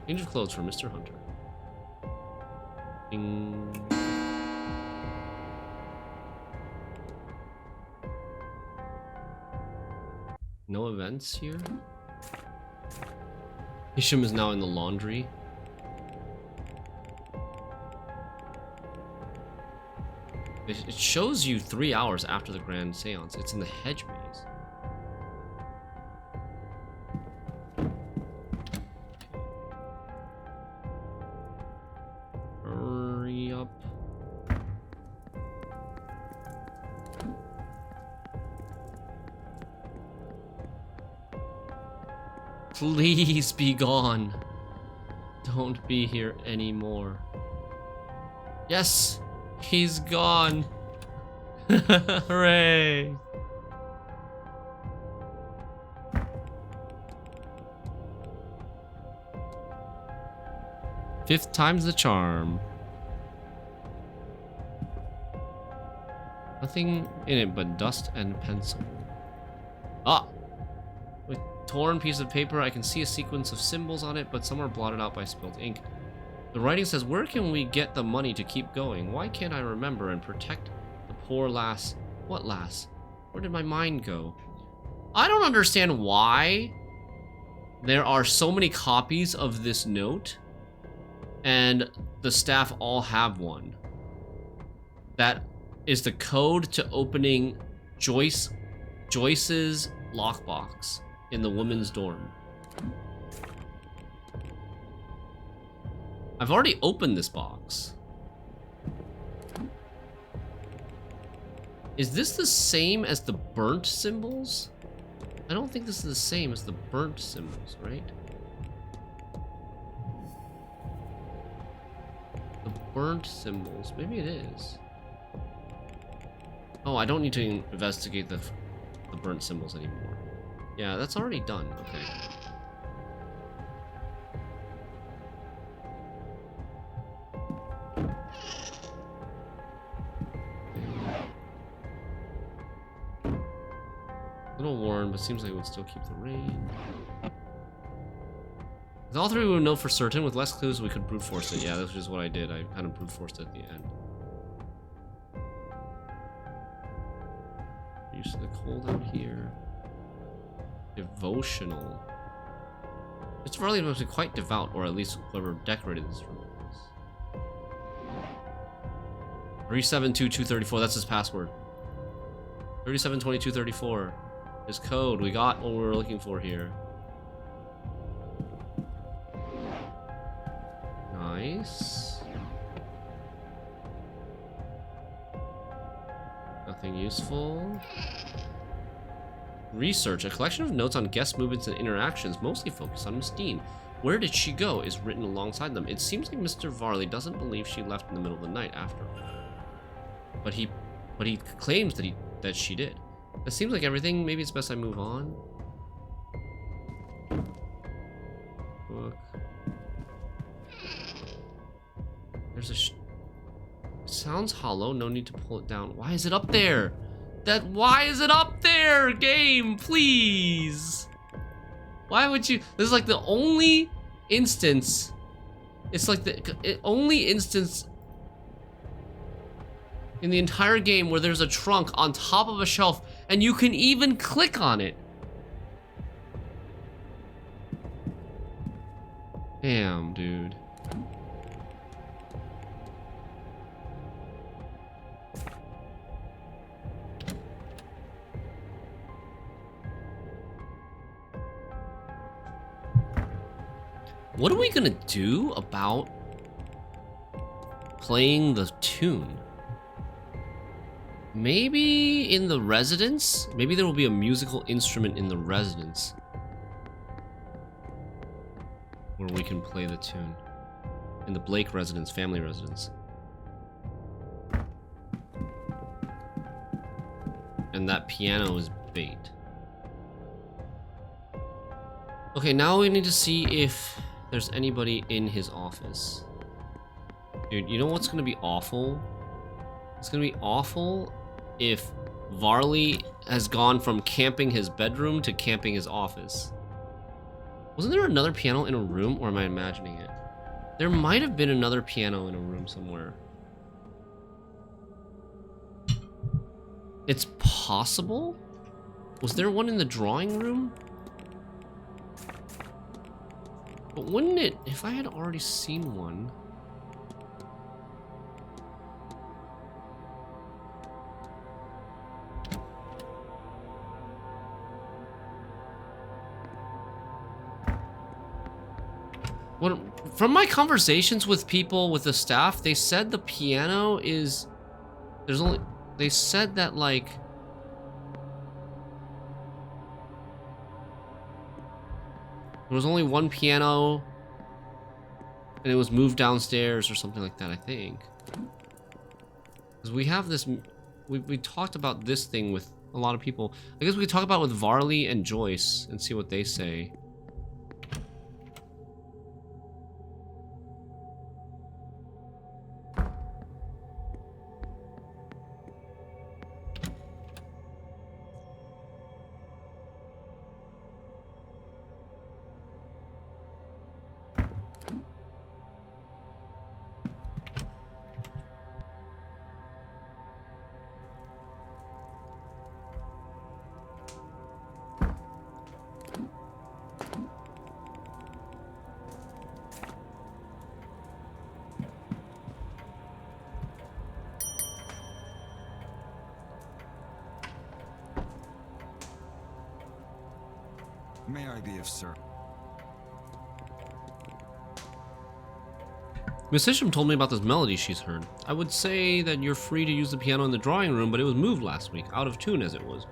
Change of clothes for Mr. Hunter. Ding. No events here? Isham is now in the laundry. It shows you 3 hours after the grand seance. It's in the hedge maze. Please be gone. Don't be here anymore. Yes, he's gone. Hooray. Fifth time's the charm. Nothing in it but dust and pencil. Ah! With torn piece of paper, I can see a sequence of symbols on it, but some are blotted out by spilled ink. The writing says, where can we get the money to keep going? Why can't I remember and protect the poor lass? What lass? Where did my mind go? I don't understand why there are so many copies of this note and the staff all have one. That is the code to opening Joyce's lockbox in the women's dorm. I've already opened this box. Is this the same as the burnt symbols? I don't think this is the same as the burnt symbols, right? The burnt symbols, maybe it is. Oh, I don't need to investigate the burnt symbols anymore. Yeah, that's already done. Okay. A little worn, but seems like it would still keep the rain. With all three we would know for certain. With less clues, we could brute force it. Yeah, that's just what I did. I kind of brute forced it at the end. Used to the cold out here. Devotional. Mr. Varley must be quite devout, or at least whoever decorated this room is. 372234, that's his password. 372234. His code. We got what we were looking for here. Nice. Nothing useful. Research. A collection of notes on guest movements and interactions, mostly focused on Miss Dean. Where did she go is written alongside them. It seems like Mr. Varley doesn't believe she left in the middle of the night after all. But he claims that she did. It seems like everything. Maybe it's best I move on. Book. There's a it sounds hollow. No need to pull it down. Why is it up there? Why is it up there? Game, please. Why would you? This is like the only instance. It's like the only instance in the entire game where there's a trunk on top of a shelf and you can even click on it. Damn, dude. What are we gonna do about playing the tune? Maybe in the residence? Maybe there will be a musical instrument in the residence where we can play the tune. In the Blake residence, family residence. And that piano is bait. Okay, now we need to see if there's anybody in his office. Dude, you know what's gonna be awful? It's gonna be awful if Varley has gone from camping his bedroom to camping his office. Wasn't there another piano in a room, or am I imagining it? There might have been another piano in a room somewhere. It's possible? Was there one in the drawing room? But wouldn't it, if I had already seen one? From my conversations with people with the staff, they said the piano is, they said that like, There was only one piano, and it was moved downstairs or something like that, I think. Because we have this, we talked about this thing with a lot of people. I guess we could talk about it with Varley and Joyce and see what they say. May I be of service? Miss Isham told me about this melody she's heard. I would say that you're free to use the piano in the drawing room, but it was moved last week, out of tune as it was.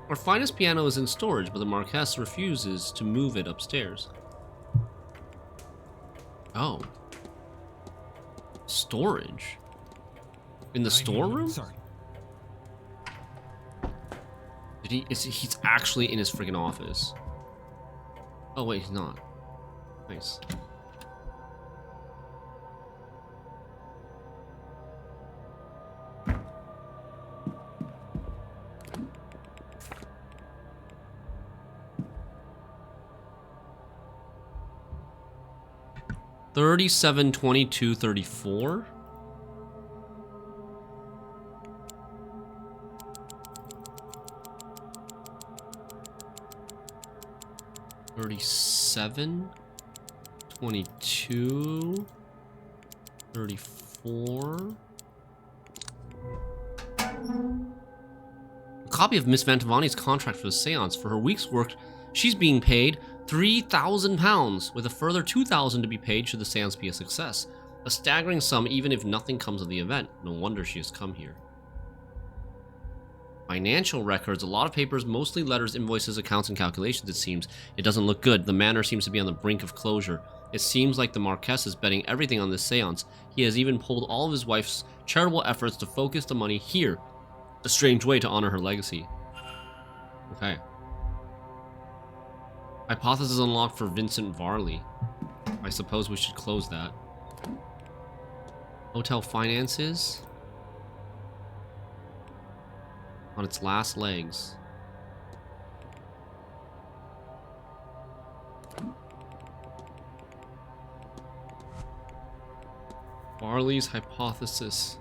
Our finest piano is in storage, but the Marquess refuses to move it upstairs. Oh. Storage? In the storeroom? Sorry. Did he's actually in his friggin' office. Oh wait, he's not. Nice. $37, $22, $34. $37, $22, $34. A copy of Miss Mantovani's contract for the seance. For her week's work, she's being paid £3,000, with a further $2,000 to be paid should the seance be a success. A staggering sum even if nothing comes of the event. No wonder she has come here. Financial records, a lot of papers, mostly letters, invoices, accounts, and calculations, it seems. It doesn't look good. The manor seems to be on the brink of closure. It seems like the Marquess is betting everything on this seance. He has even pulled all of his wife's charitable efforts to focus the money here. A strange way to honor her legacy. Okay. Hypothesis unlocked for Vincent Varley. I suppose we should close that. Hotel finances. On its last legs. Varley's hypothesis.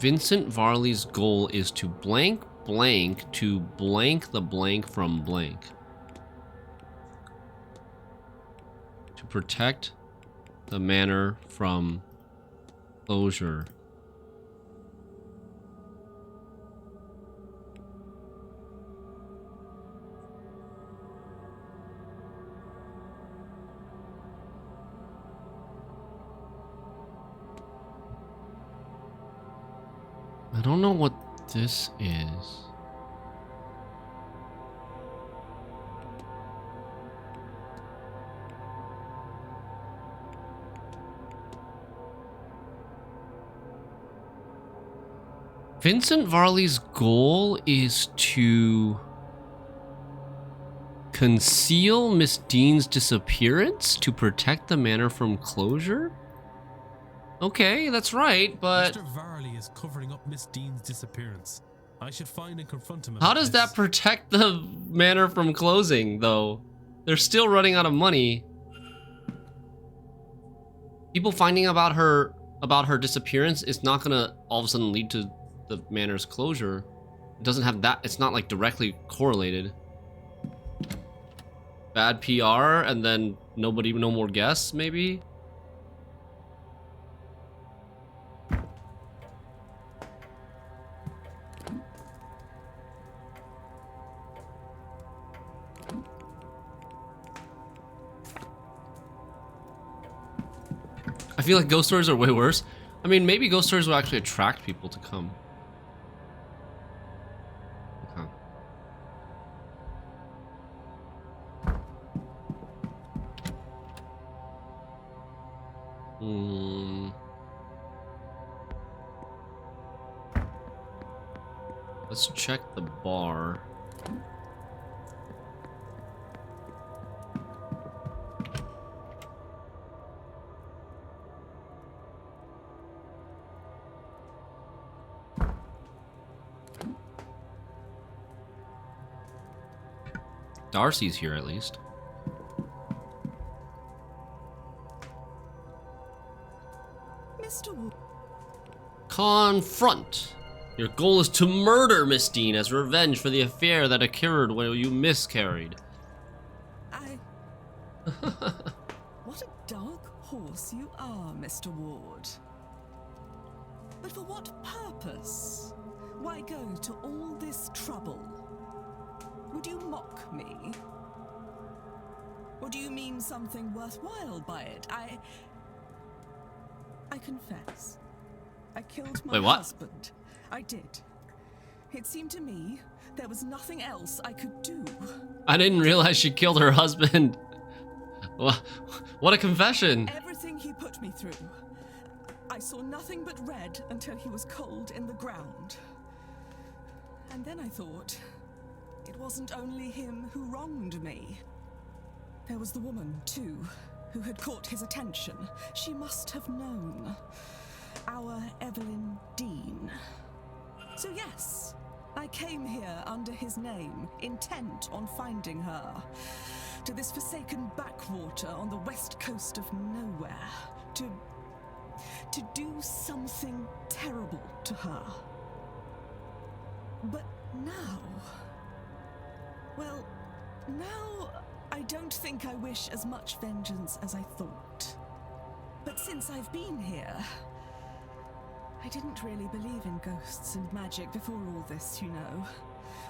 Vincent Varley's goal is to blank blank to blank the blank from blank. To protect the manor from closure. I don't know what this is. Vincent Varley's goal is to conceal Miss Dean's disappearance to protect the manor from closure? Okay, that's right, but Mr. Varley is covering up Miss Dean's disappearance. I should find and confront him. How does that protect the manor from closing, though? They're still running out of money. People finding about her disappearance is not gonna all of a sudden lead to the manor's closure. It doesn't have that. It's not like directly correlated. Bad PR, and then no more guests, maybe. I feel like ghost stories are way worse. I mean, maybe ghost stories will actually attract people to come. Okay. Let's check the bar. Darcy's here at least. Mr. Wood. Confront. Your goal is to murder Miss Dean as revenge for the affair that occurred when you miscarried. What a dark horse you are, Mr. Ward. But for what purpose? Why go to all this trouble? Would you mock me? Or do you mean something worthwhile by it? I confess. I killed my husband. I did. It seemed to me there was nothing else I could do. I didn't realize she killed her husband. What a confession. Everything he put me through. I saw nothing but red until he was cold in the ground. And then I thought, it wasn't only him who wronged me. There was the woman, too, who had caught his attention. She must have known. Our Evelyn Dean. So yes, I came here under his name, intent on finding her. To this forsaken backwater on the west coast of nowhere. To do something terrible to her. But now... Well, now I don't think I wish as much vengeance as I thought. But since I've been here... I didn't really believe in ghosts and magic before all this, you know.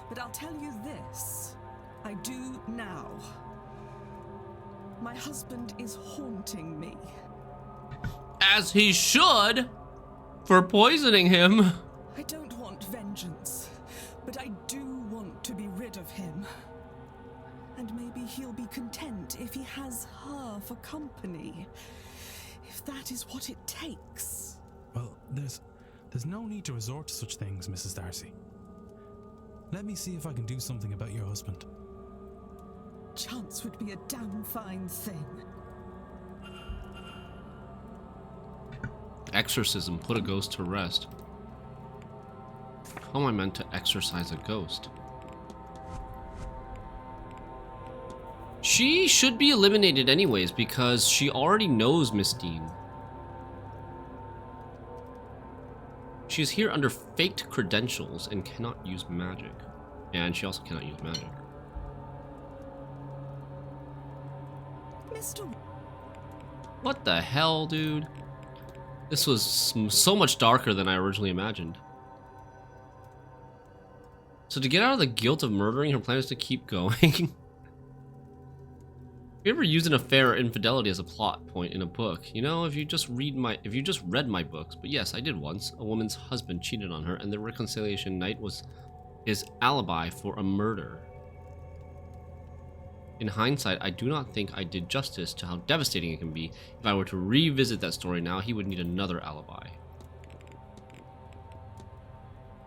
But I'll tell you this. I do now. My husband is haunting me. As he should! For poisoning him. I don't want vengeance, but I do want to be rid of him. And maybe he'll be content if he has her for company. If that is what it takes. Well, there's no need to resort to such things, Mrs. Darcy. Let me see if I can do something about your husband. Chance would be a damn fine thing. Exorcism. Put a ghost to rest. How am I meant to exorcise a ghost? She should be eliminated anyways because she already knows Miss Dean. She is here under faked credentials and cannot use magic. And she also cannot use magic. Mr. What the hell, dude? This was so much darker than I originally imagined. So to get out of the guilt of murdering, her plan is to keep going. Have you ever used an affair or infidelity as a plot point in a book? You know, if you just read my books, but yes, I did once. A woman's husband cheated on her, and the reconciliation night was his alibi for a murder. In hindsight, I do not think I did justice to how devastating it can be. If I were to revisit that story now, he would need another alibi.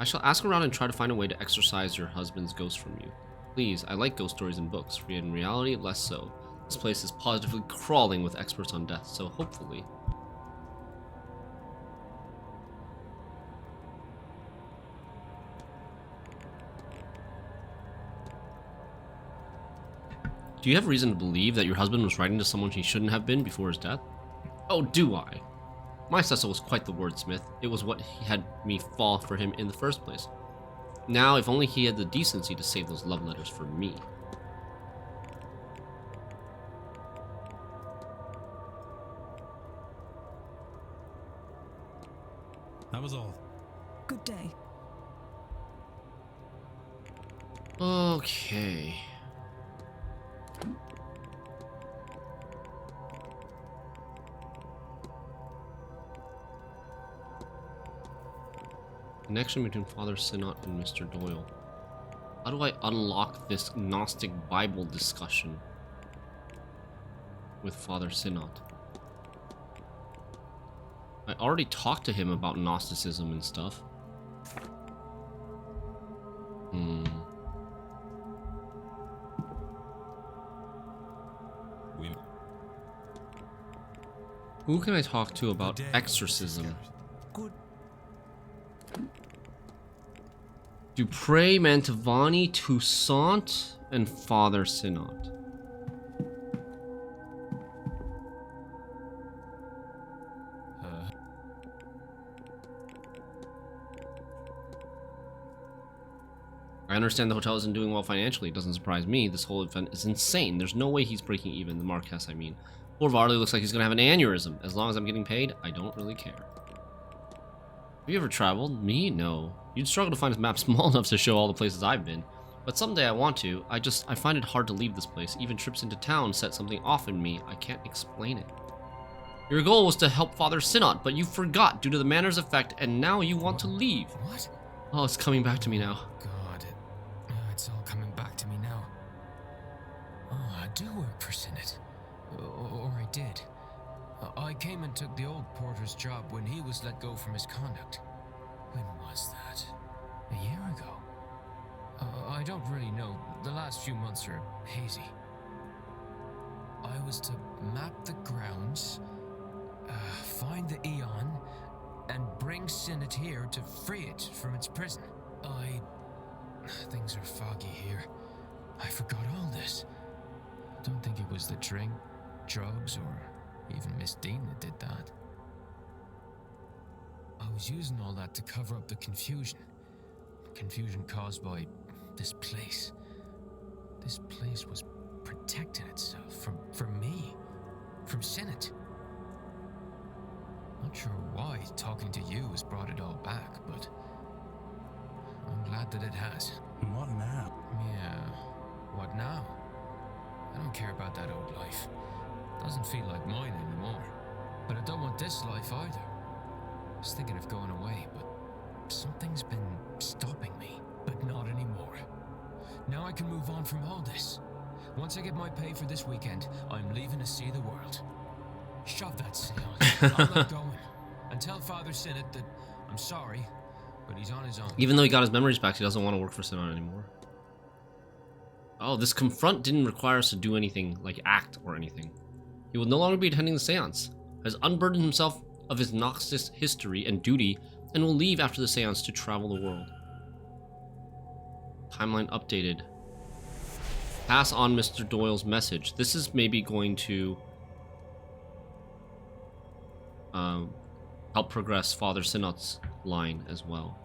I shall ask around and try to find a way to exorcise your husband's ghost from you. Please, I like ghost stories in books, in reality, less so. This place is positively crawling with experts on death, so hopefully... Do you have reason to believe that your husband was writing to someone he shouldn't have been before his death? Oh, do I? My Cecil was quite the wordsmith. It was what he had me fall for him in the first place. Now, if only he had the decency to save those love letters for me. That was all. Good day. Okay. Connection between Father Synod and Mr. Doyle. How do I unlock this Gnostic Bible discussion with Father Synod? I already talked to him about Gnosticism and stuff. Who can I talk to about exorcism? Dupre, Mantovani, Toussaint, and Father Synod. I understand the hotel isn't doing well financially. It doesn't surprise me. This whole event is insane. There's no way he's breaking even. The Marquess, I mean. Poor Varley looks like he's gonna have an aneurysm. As long as I'm getting paid, I don't really care. Have you ever traveled? Me? No. You'd struggle to find a map small enough to show all the places I've been. But someday I want to. I find it hard to leave this place. Even trips into town set something off in me. I can't explain it. Your goal was to help Father Synod, but you forgot due to the Manor's effect, and now you want to leave. What? Oh, it's coming back to me now. God, it's all coming back to me now. Oh, I do work for Synod. Or I did. I came and took the old porter's job when he was let go for misconduct. When was that? A year ago? I don't really know. The last few months are hazy. I was to map the grounds, find the Eon, and bring Synod here to free it from its prison. Things are foggy here. I forgot all this. Don't think it was the drink, drugs, or even Miss Dean that did that. I was using all that to cover up the confusion. Confusion caused by this place. This place was protecting itself from me, from Synod. Not sure why talking to you has brought it all back, but I'm glad that it has. What now? Yeah, what now? I don't care about that old life. Doesn't feel like mine anymore. But I don't want this life either. I was thinking of going away, but something's been stopping me. But not anymore. Now I can move on from all this. Once I get my pay for this weekend, I'm leaving to see the world. Shove that Seance. I'm not going. And tell Father Synod that I'm sorry, but he's on his own. Even though he got his memories back, he doesn't want to work for Synod anymore. Oh, this confront didn't require us to do anything, like act or anything. He will no longer be attending the seance, has unburdened himself of his Gnostic history and duty, and will leave after the seance to travel the world. Timeline updated. Pass on Mr. Doyle's message. This is maybe going to help progress Father Synod's line as well.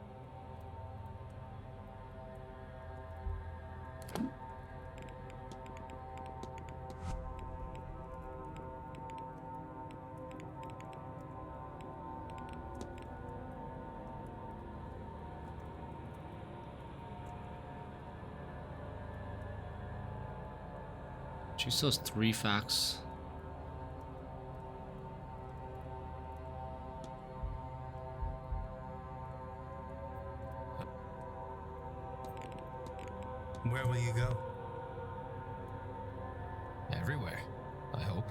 She says 3 facts. Where will you go? Everywhere, I hope.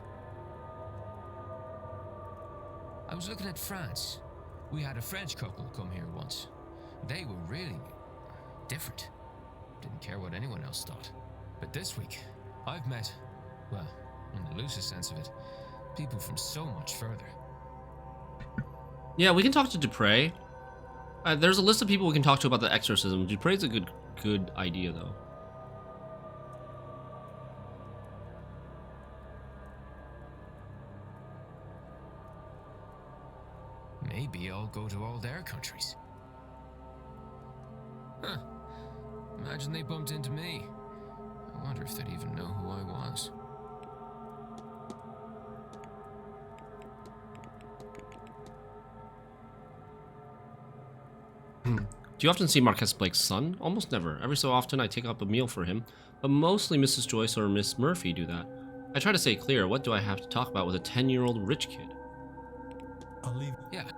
I was looking at France. We had a French couple come here once. They were really different. Didn't care what anyone else thought. But this week, I've met, well, in the loosest sense of it, people from so much further. Yeah, we can talk to Dupre. There's a list of people we can talk to about the exorcism. Dupre's a good idea, though. Maybe I'll go to all their countries. Huh. Imagine they bumped into me. I wonder if they'd even know who I was. Do you often see Marquess Blake's son? Almost never. Every so often I take up a meal for him, but mostly Mrs. Joyce or Miss Murphy do that. I try to stay clear. What do I have to talk about with a 10-year-old rich kid? I'll leave. Yeah.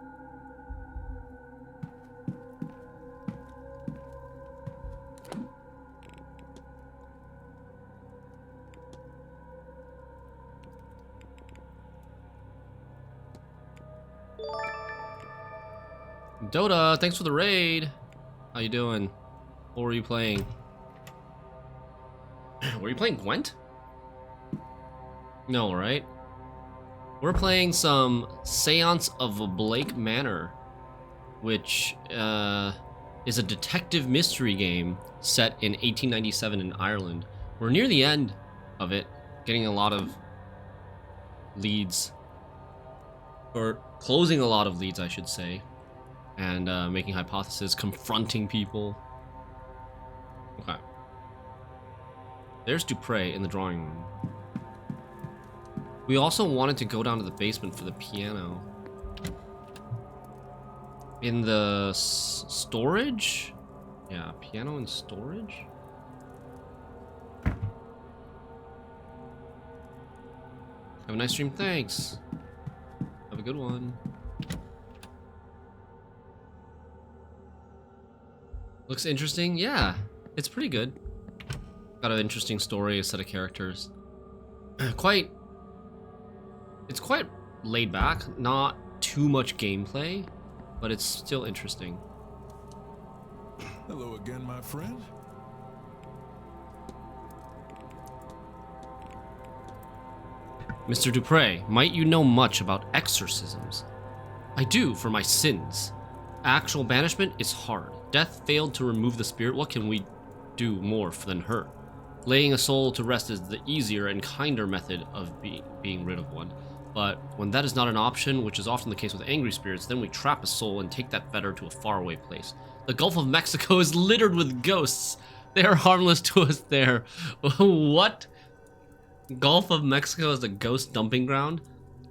Dota, thanks for the raid. How you doing? What were you playing? Were you playing Gwent? No, right? We're playing some Seance of Blake Manor, which is a detective mystery game set in 1897 in Ireland. We're near the end of it, getting a lot of leads, or closing a lot of leads, I should say, and making hypotheses, confronting people. Okay. There's Dupre in the drawing room. We also wanted to go down to the basement for the piano. In the storage? Yeah, piano and storage? Have a nice stream, thanks. Have a good one. Looks interesting? Yeah, it's pretty good. Got an interesting story, a set of characters. It's quite laid back, not too much gameplay, but it's still interesting. Hello again, my friend. Mr. Dupre, might you know much about exorcisms? I do, for my sins. Actual banishment is hard. Death failed to remove the spirit. What can we do more than hurt? Laying a soul to rest is the easier and kinder method of being rid of one. But when that is not an option, which is often the case with angry spirits, then we trap a soul and take that fetter to a faraway place. The Gulf of Mexico is littered with ghosts. They are harmless to us there. What? Gulf of Mexico is a ghost dumping ground?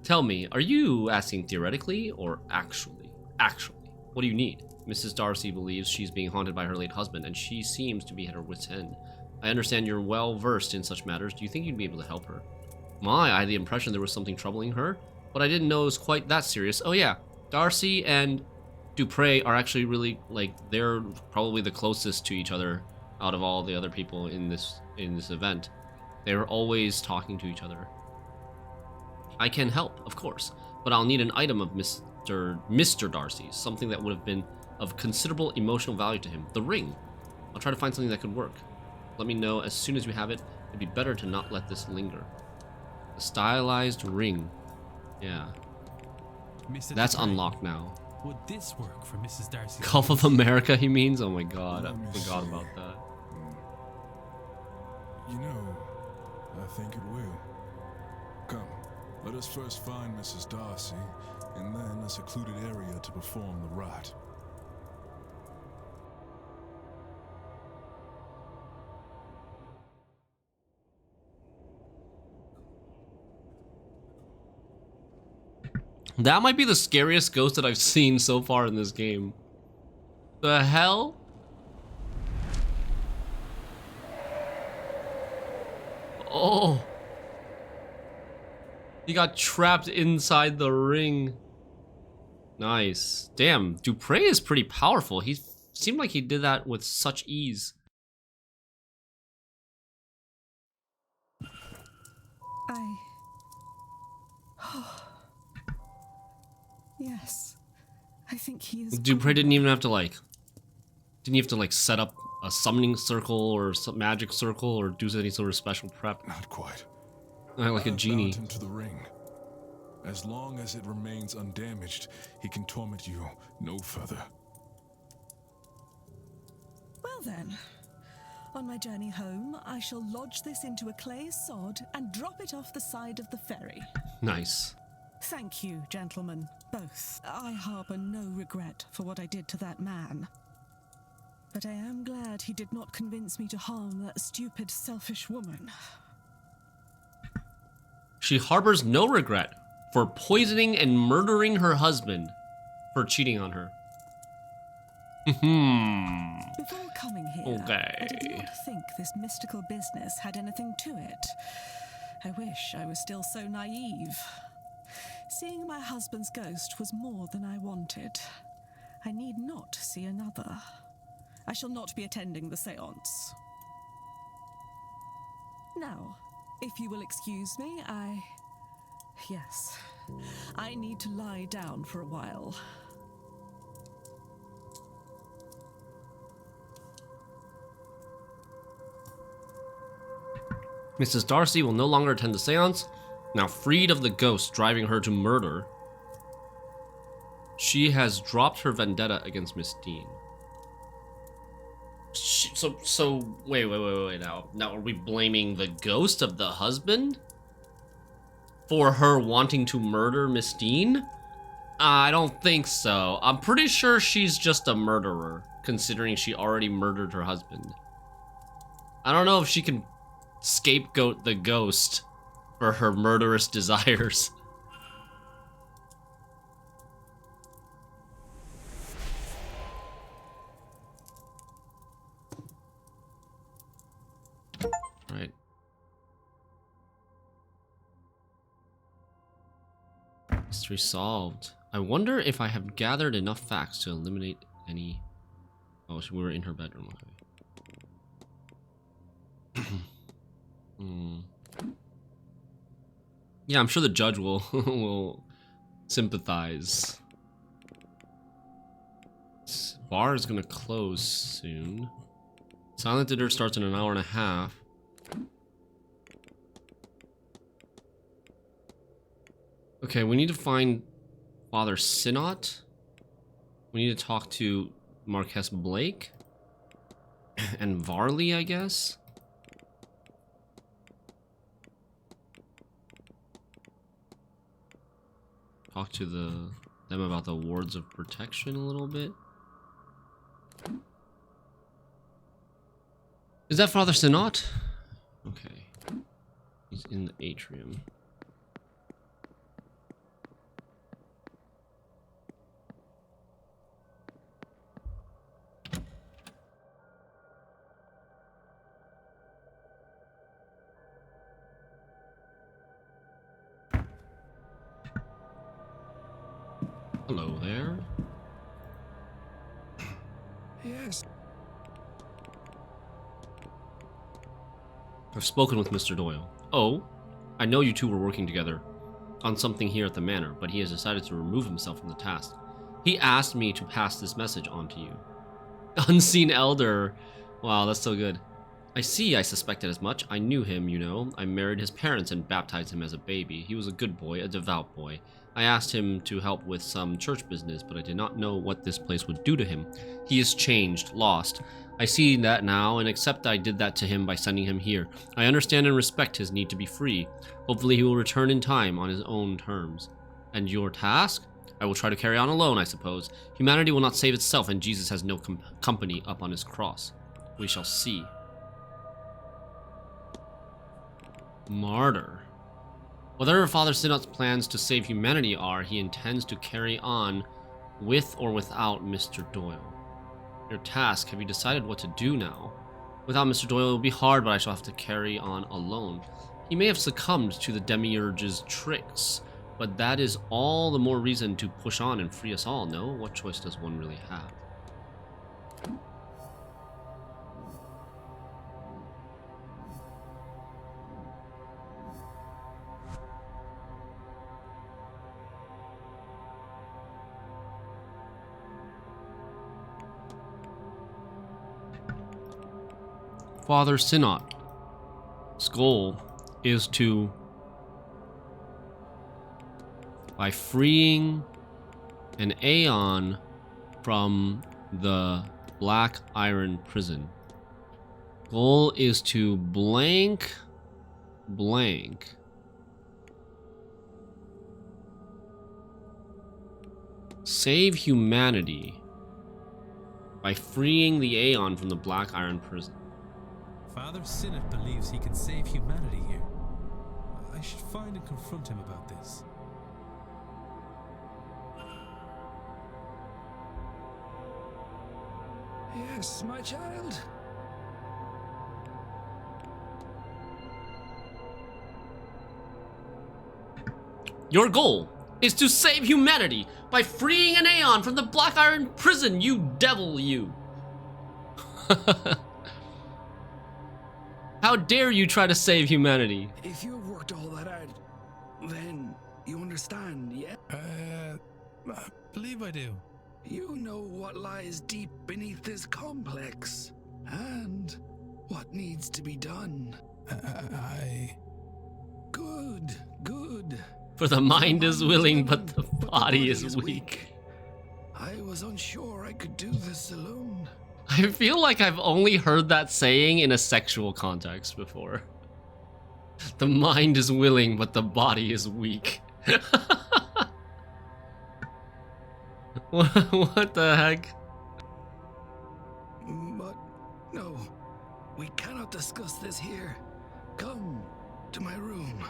Tell me, are you asking theoretically or actually? Actually, what do you need? Mrs. Darcy believes she's being haunted by her late husband, and she seems to be at her wit's end. I understand you're well versed in such matters. Do you think you'd be able to help her? I had the impression there was something troubling her, but I didn't know it was quite that serious. Oh yeah, Darcy and Dupre are actually really, like, they're probably the closest to each other out of all the other people in this event. They're always talking to each other. I can help, of course, but I'll need an item of Mr. Darcy's, something that would have been of considerable emotional value to him. The ring. I'll try to find something that could work. Let me know as soon as you have it. It'd be better to not let this linger. The stylized ring. Yeah. That's unlocked now. Would this work for Mrs. Darcy? Gulf of America, he means? Oh my god, I forgot about that. You know, I think it will. Come, let us first find Mrs. Darcy, and then a secluded area to perform the rite. That might be the scariest ghost that I've seen so far in this game. The hell? Oh. He got trapped inside the ring. Nice. Damn, Dupre is pretty powerful. He seemed like he did that with such ease. Yes, I think he is. Dupre didn't even have to like set up a summoning circle or some magic circle or do any sort of special prep. Not quite. Like a genie. Him to the ring. As long as it remains undamaged, he can torment you no further. Well then, on my journey home, I shall lodge this into a clay sod and drop it off the side of the ferry. Nice. Thank you, gentlemen, both. I harbor no regret for what I did to that man. But I am glad he did not convince me to harm that stupid, selfish woman. She harbors no regret for poisoning and murdering her husband for cheating on her. Before coming here, okay. I did not think this mystical business had anything to it. I wish I was still so naive. Seeing my husband's ghost was more than I wanted. I need not see another. I shall not be attending the seance. Now, if you will excuse me, Yes, I need to lie down for a while. Mrs. Darcy will no longer attend the seance, now freed of the ghost driving her to murder. She has dropped her vendetta against Miss Dean. Wait now. Now are we blaming the ghost of the husband for her wanting to murder Miss Dean? I don't think so. I'm pretty sure she's just a murderer, considering she already murdered her husband. I don't know if she can scapegoat the ghost for her murderous desires. Right. Mystery solved. I wonder if I have gathered enough facts to eliminate any... Oh, we were in her bedroom. Okay. Yeah, I'm sure the judge will will sympathize. This bar is gonna close soon. Silent dinner starts in an hour and a half. Okay, we need to find Father Synod. We need to talk to Marquess Blake. And Varley, I guess. Talk to them about the wards of protection a little bit. Is that Father Synod? Okay. He's in the atrium. Hello there. Yes. I've spoken with Mr. Doyle. Oh, I know you two were working together on something here at the manor, but he has decided to remove himself from the task. He asked me to pass this message on to you. Unseen Elder. Wow, that's so good. I see, I suspected as much. I knew him, you know. I married his parents and baptized him as a baby. He was a good boy, a devout boy. I asked him to help with some church business, but I did not know what this place would do to him. He is changed, lost. I see that now, and accept I did that to him by sending him here. I understand and respect his need to be free. Hopefully he will return in time on his own terms. And your task? I will try to carry on alone, I suppose. Humanity will not save itself, and Jesus has no company up on his cross. We shall see. Martyr. Whatever Father Synod's plans to save humanity are, he intends to carry on with or without Mr. Doyle. Your task, have you decided what to do now? Without Mr. Doyle it will be hard, but I shall have to carry on alone. He may have succumbed to the Demiurge's tricks, but that is all the more reason to push on and free us all, no? What choice does one really have? Father Synod's goal is to, by freeing an Aeon from the Black Iron prison, goal is to blank save humanity by freeing the Aeon from the Black Iron prison. Father Synod believes he can save humanity here. I should find and confront him about this. Yes, my child. Your goal is to save humanity by freeing an Aeon from the Black Iron prison, you devil, you. How dare you try to save humanity? If you've worked all that out, then you understand, yeah? I believe I do. You know what lies deep beneath this complex, and what needs to be done. Good, good. For the mind is willing, but the body is weak. I was unsure I could do this alone. I feel like I've only heard that saying in a sexual context before. The mind is willing, but the body is weak. What the heck? But no, we cannot discuss this here. Come to my room.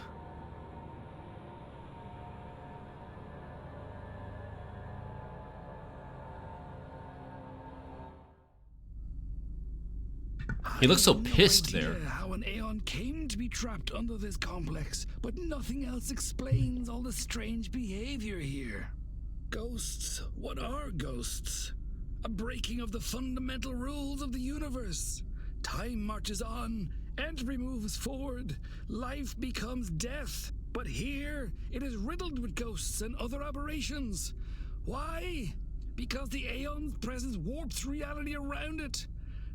He looks so pissed there. there. How an Aeon came to be trapped under this complex, but nothing else explains all the strange behavior here. Ghosts? What are ghosts? A breaking of the fundamental rules of the universe. Time marches on, entropy moves forward, life becomes death. But here, it is riddled with ghosts and other aberrations. Why? Because the Aeon's presence warps reality around it.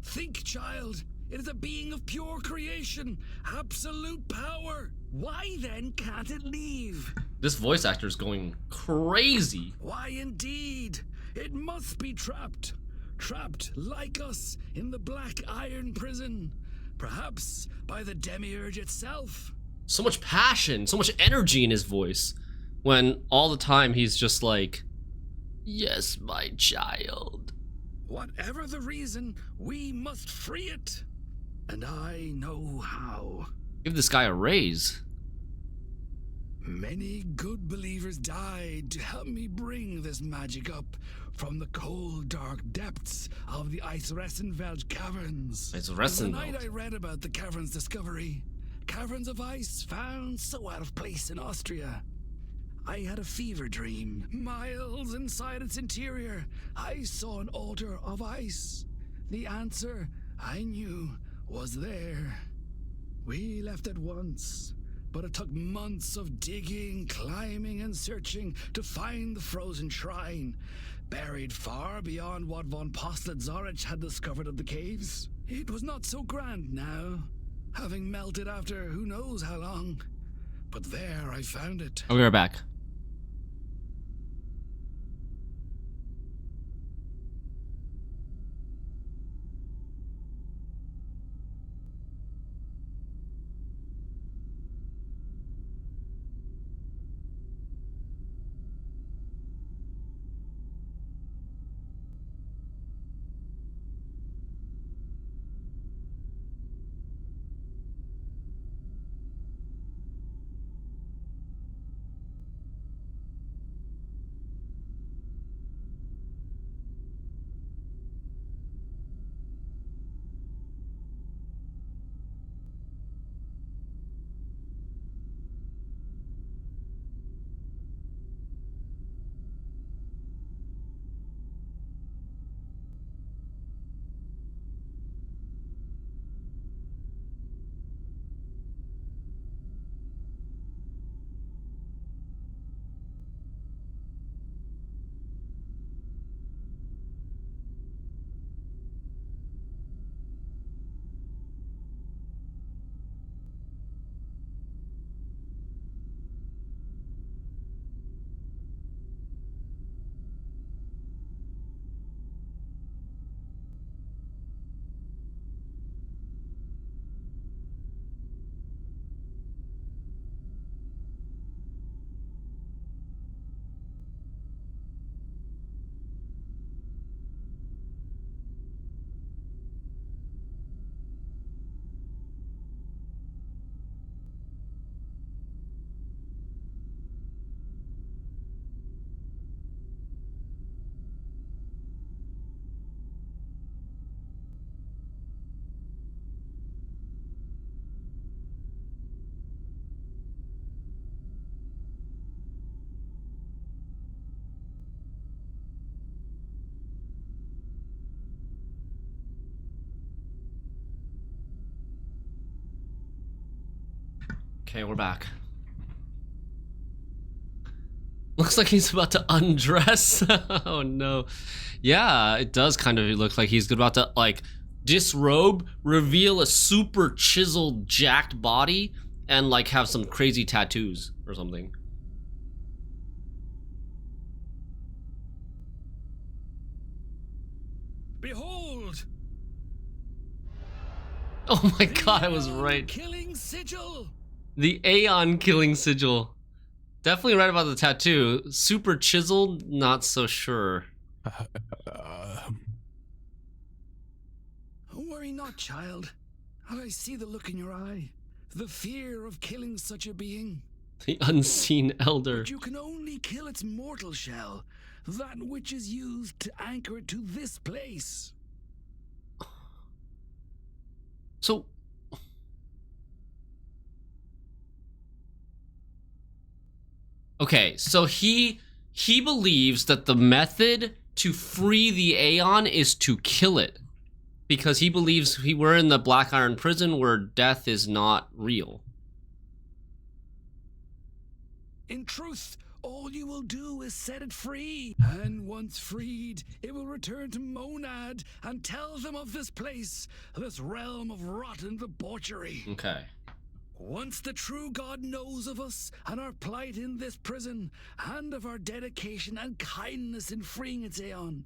Think, child. It is a being of pure creation, absolute power. Why then can't it leave? This voice actor is going crazy. Why indeed? It must be trapped. Trapped like us in the black iron prison. Perhaps by the demiurge itself. So much passion, so much energy in his voice. When all the time he's just like, yes, my child. Whatever the reason, we must free it. And I know how. Give this guy a raise. Many good believers died to help me bring this magic up from the cold, dark depths of the Eisressenwelt caverns. The night I read about the caverns' discovery, caverns of ice found so out of place in Austria, I had a fever dream. Miles inside its interior, I saw an altar of ice. The answer, I knew, was there. We left at once, but it took months of digging, climbing, and searching to find the frozen shrine, buried far beyond what von Postlett-Zorich had discovered of the caves. It was not so grand now, having melted after who knows how long. But there I found it. I'll be right back. Okay, we're back. Looks like he's about to undress. Oh no. Yeah, it does kind of look like he's about to like disrobe, reveal a super chiseled, jacked body, and like have some crazy tattoos or something. Behold! Oh my god, I was right. Killing sigil! The Aeon killing sigil. Definitely right about the tattoo. Super chiseled, not so sure. Worry not, child. I see the look in your eye. The fear of killing such a being. The unseen elder. But you can only kill its mortal shell, that which is used to anchor it to this place. So... Okay, so he believes that the method to free the Aeon is to kill it. Because he believes we're in the Black Iron prison where death is not real. In truth, all you will do is set it free. And once freed, it will return to Monad and tell them of this place, this realm of rotten debauchery. Okay. Once the true God knows of us and our plight in this prison, and of our dedication and kindness in freeing its Aeon,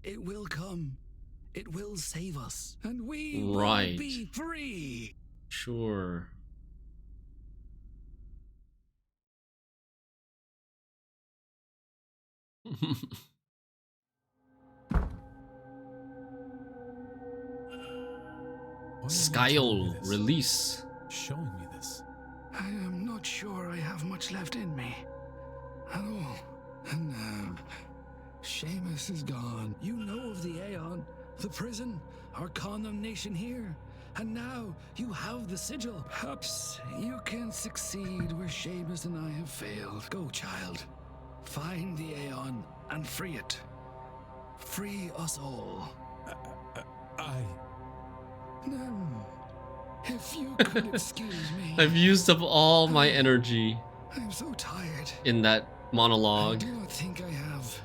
it will come. It will save us, and we will be free. Sure. Skyle release. Showing me this. I am not sure I have much left in me at all. And now, Seamus is gone. You know of the Aeon, the prison, our condemnation here. And now you have the sigil. Perhaps you can succeed where Seamus and I have failed. Go, child. Find the Aeon and free it. Free us all. No. If you could excuse me. I've used up all my energy. I'm so tired. In that monologue. I do not think I have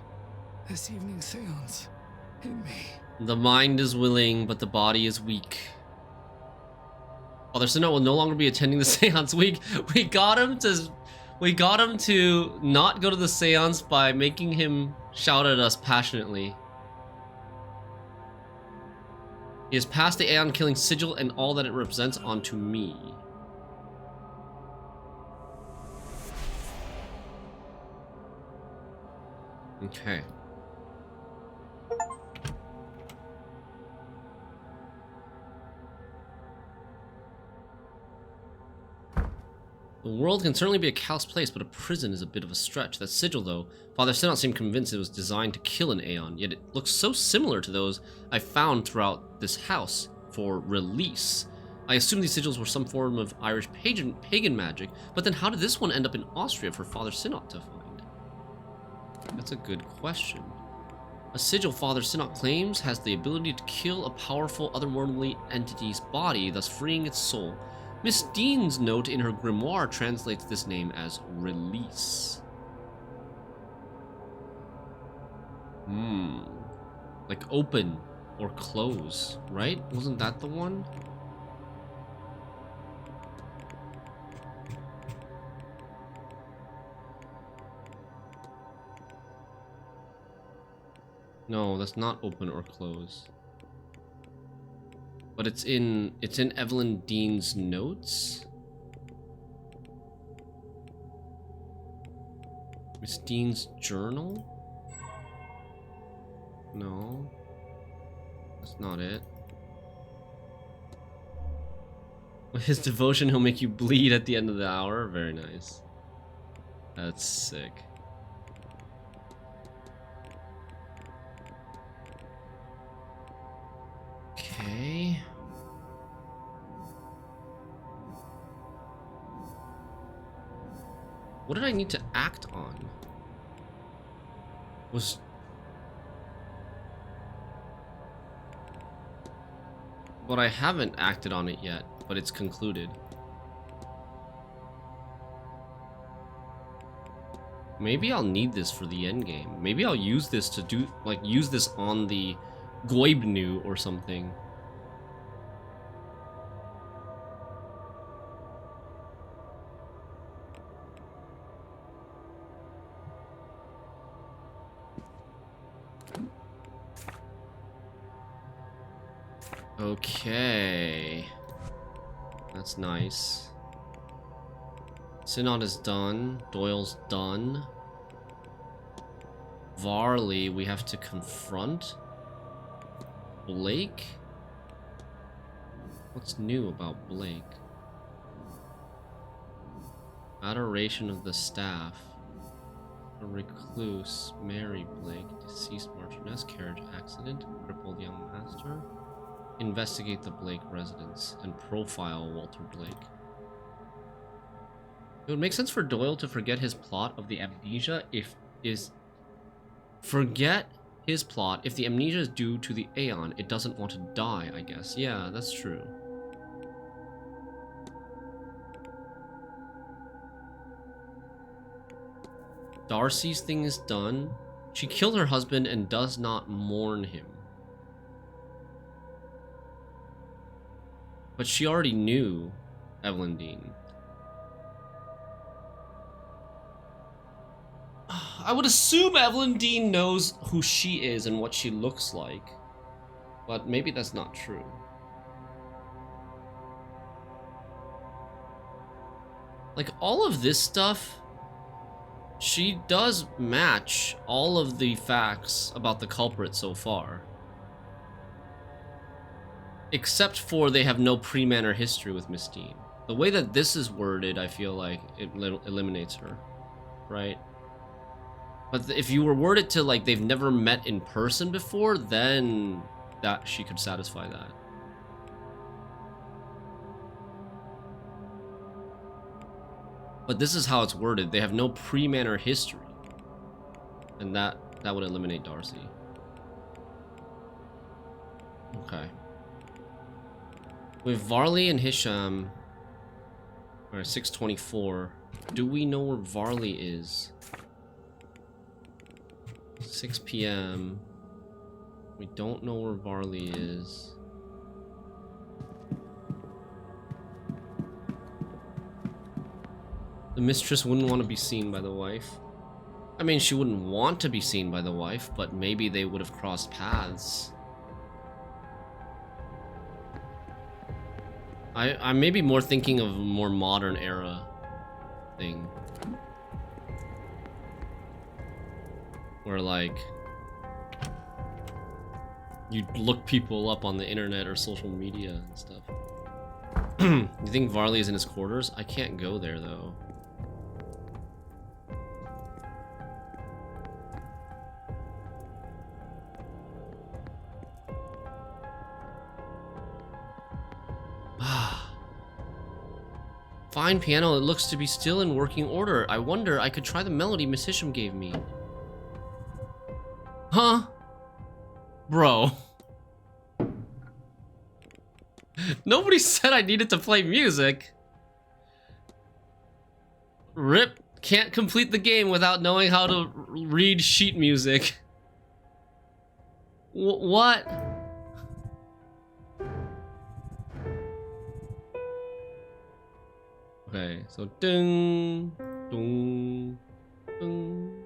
this evening's seance in me. The mind is willing, but the body is weak. Father Sinnoh will no longer be attending the seance. We got him to not go to the seance by making him shout at us passionately. He has passed the Aeon killing sigil and all that it represents onto me. Okay. The world can certainly be a callous place, but a prison is a bit of a stretch. That sigil, though, Father Sinnoh seemed convinced it was designed to kill an Aeon, yet it looks so similar to those I found throughout this house for release. I assumed these sigils were some form of Irish pagan magic, but then how did this one end up in Austria for Father Sinnoh to find? That's a good question. A sigil, Father Sinnoh claims, has the ability to kill a powerful otherworldly entity's body, thus freeing its soul. Miss Dean's note in her grimoire translates this name as release. Like open or close, right? Wasn't that the one? No, that's not open or close. But it's in Evelyn Dean's notes. Miss Dean's journal? No. That's not it. With his devotion, he'll make you bleed at the end of the hour. Very nice. That's sick. Okay. What did I need to act on? But I haven't acted on it yet, but it's concluded. Maybe I'll need this for the end game. Maybe I'll use this to use this on the Goibnu or something. Okay. That's nice. Synod is done. Doyle's done. Varley, we have to confront. Blake? What's new about Blake? Adoration of the staff. A recluse, Mary Blake, deceased Marchioness, carriage accident, crippled young master. Investigate the Blake residence and profile Walter Blake. It would make sense for Doyle to forget his plot of the amnesia if the amnesia is due to the Aeon. It doesn't want to die, I guess. Yeah, that's true. Darcy's thing is done. She killed her husband and does not mourn him. But she already knew Evelyn Dean. I would assume Evelyn Dean knows who she is and what she looks like. But maybe that's not true. Like, all of this stuff, she does match all of the facts about the culprit so far. Except for they have no pre-Manor history with Miss Dean. The way that this is worded, I feel like it eliminates her, right? But if you were worded to like they've never met in person before, then that she could satisfy that. But this is how it's worded. They have no pre-Manor history. And that would eliminate Darcy. Okay. With Varley and Hisham, alright, 6:24. Do we know where Varley is? 6 p.m. We don't know where Varley is. The mistress wouldn't want to be seen by the wife. I mean, she wouldn't want to be seen by the wife, but maybe they would have crossed paths. I'm maybe more thinking of a more modern era thing. Where like you look people up on the internet or social media and stuff. You think Varley is in his quarters? I can't go there though. Fine piano, it looks to be still in working order. I wonder, I could try the melody Miss Hisham gave me. Huh? Bro. Nobody said I needed to play music. Rip can't complete the game without knowing how to read sheet music. What? Okay, so ding, ding, ding.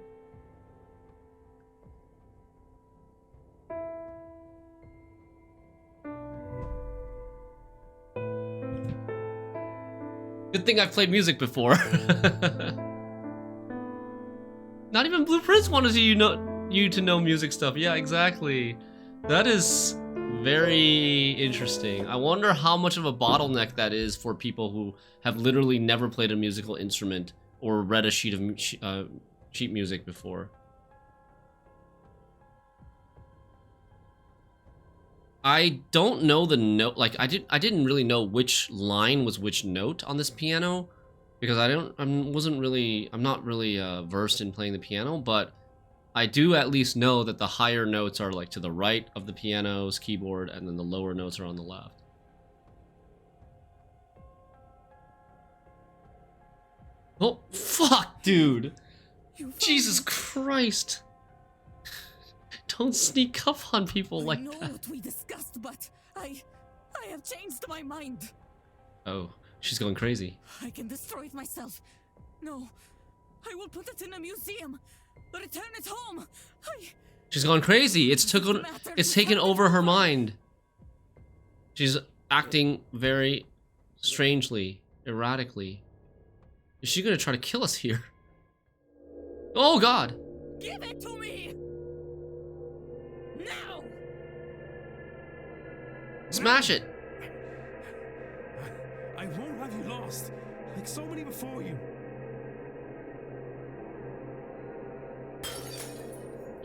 Good thing I've played music before. Not even Blueprints wanted you to know music stuff. Yeah, exactly. That is very interesting. I wonder how much of a bottleneck that is for people who have literally never played a musical instrument or read a sheet of sheet music before. I don't know the note. Like I didn't really know which line was which note on this piano because I'm not really versed in playing the piano, but I do at least know that the higher notes are like to the right of the piano's keyboard and then the lower notes are on the left. Oh, fuck, dude. Jesus Christ. Don't sneak up on people like that. I know what we discussed, but I have changed my mind. Oh, she's going crazy. I can destroy it myself. No, I will put it in a museum. Return it home. She's gone crazy. It's taken over her mind. She's acting very strangely, erratically. Is she gonna try to kill us here? Oh god! Give it to me! Now! Smash it! I won't have you lost, like so many before you.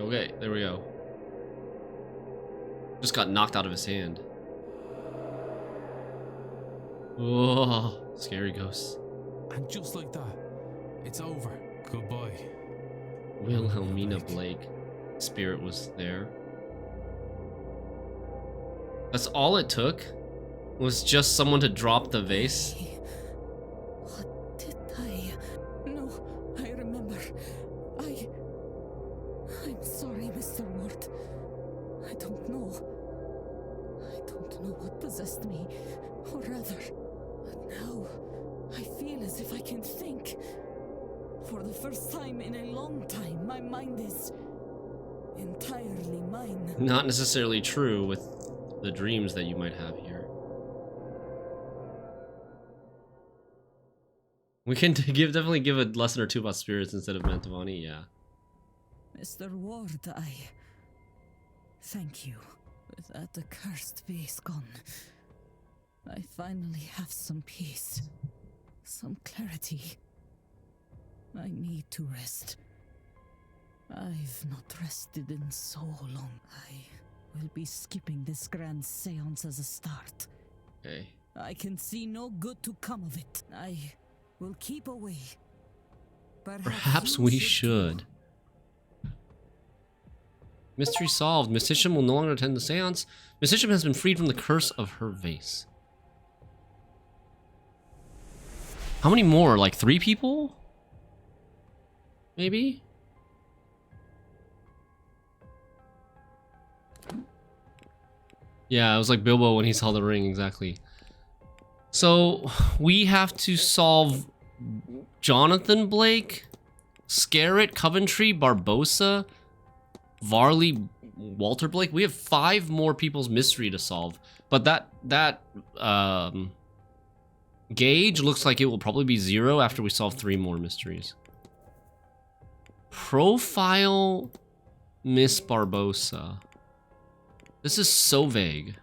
Okay, there we go. Just got knocked out of his hand. Oh, scary ghosts. And just like that, it's over. Goodbye. Wilhelmina Blake. Spirit was there. That's all it took? Was just someone to drop the vase? What did I... No, I remember. I'm sorry, Mr. Ward. I don't know. I don't know what possessed me. Or rather, but now I feel as if I can think. For the first time in a long time, my mind is entirely mine. Not necessarily true with the dreams that you might have here. We can definitely give a lesson or two about spirits instead of Mantovani, yeah. Mr. Ward, I thank you. With that accursed vase gone, I finally have some peace, some clarity. I need to rest. I've not rested in so long. I will be skipping this grand seance as a start. Okay. I can see no good to come of it. I will keep away. Perhaps we should. Mystery solved. Miss Hitchum will no longer attend the seance. Miss Hitchum has been freed from the curse of her vase. How many more? Like 3 people? Maybe? Yeah, it was like Bilbo when he saw the ring, exactly. So, we have to solve Jonathan Blake, Scarrett, Coventry, Barbosa, Varley, Walter Blake. We have 5 more people's mystery to solve. But that gauge looks like it will probably be 0 after we solve 3 more mysteries. Profile Miss Barbosa. This is so vague.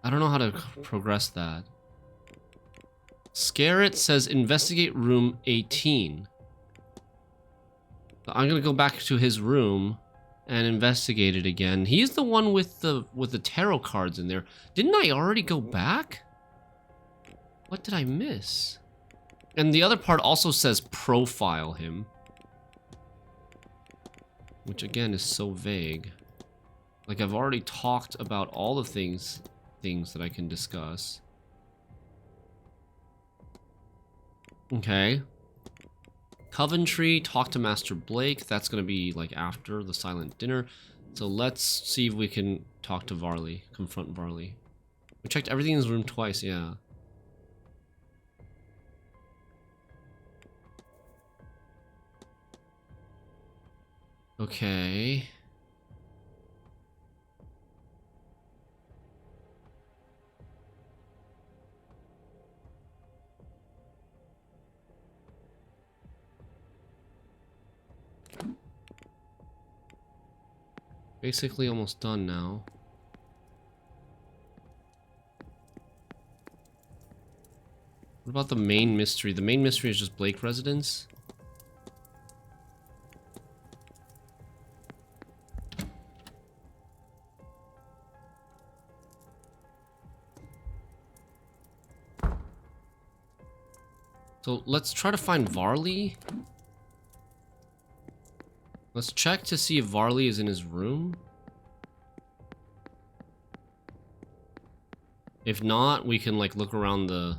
I don't know how to progress that. Scarrett says investigate room 18. So I'm gonna go back to his room and investigate it again. He's the one with the tarot cards in there. Didn't I already go back? What did I miss? And the other part also says profile him. Which again is so vague. Like I've already talked about all the things that I can discuss. Okay. Coventry, talk to Master Blake. That's gonna be like after the silent dinner. So let's see if we can talk to Varley, confront Varley. We checked everything in his room twice, yeah. Okay. Basically almost done now. What about the main mystery? The main mystery is just Blake residence. So let's try to find Varley. Let's check to see if Varley is in his room. If not, we can like look around the...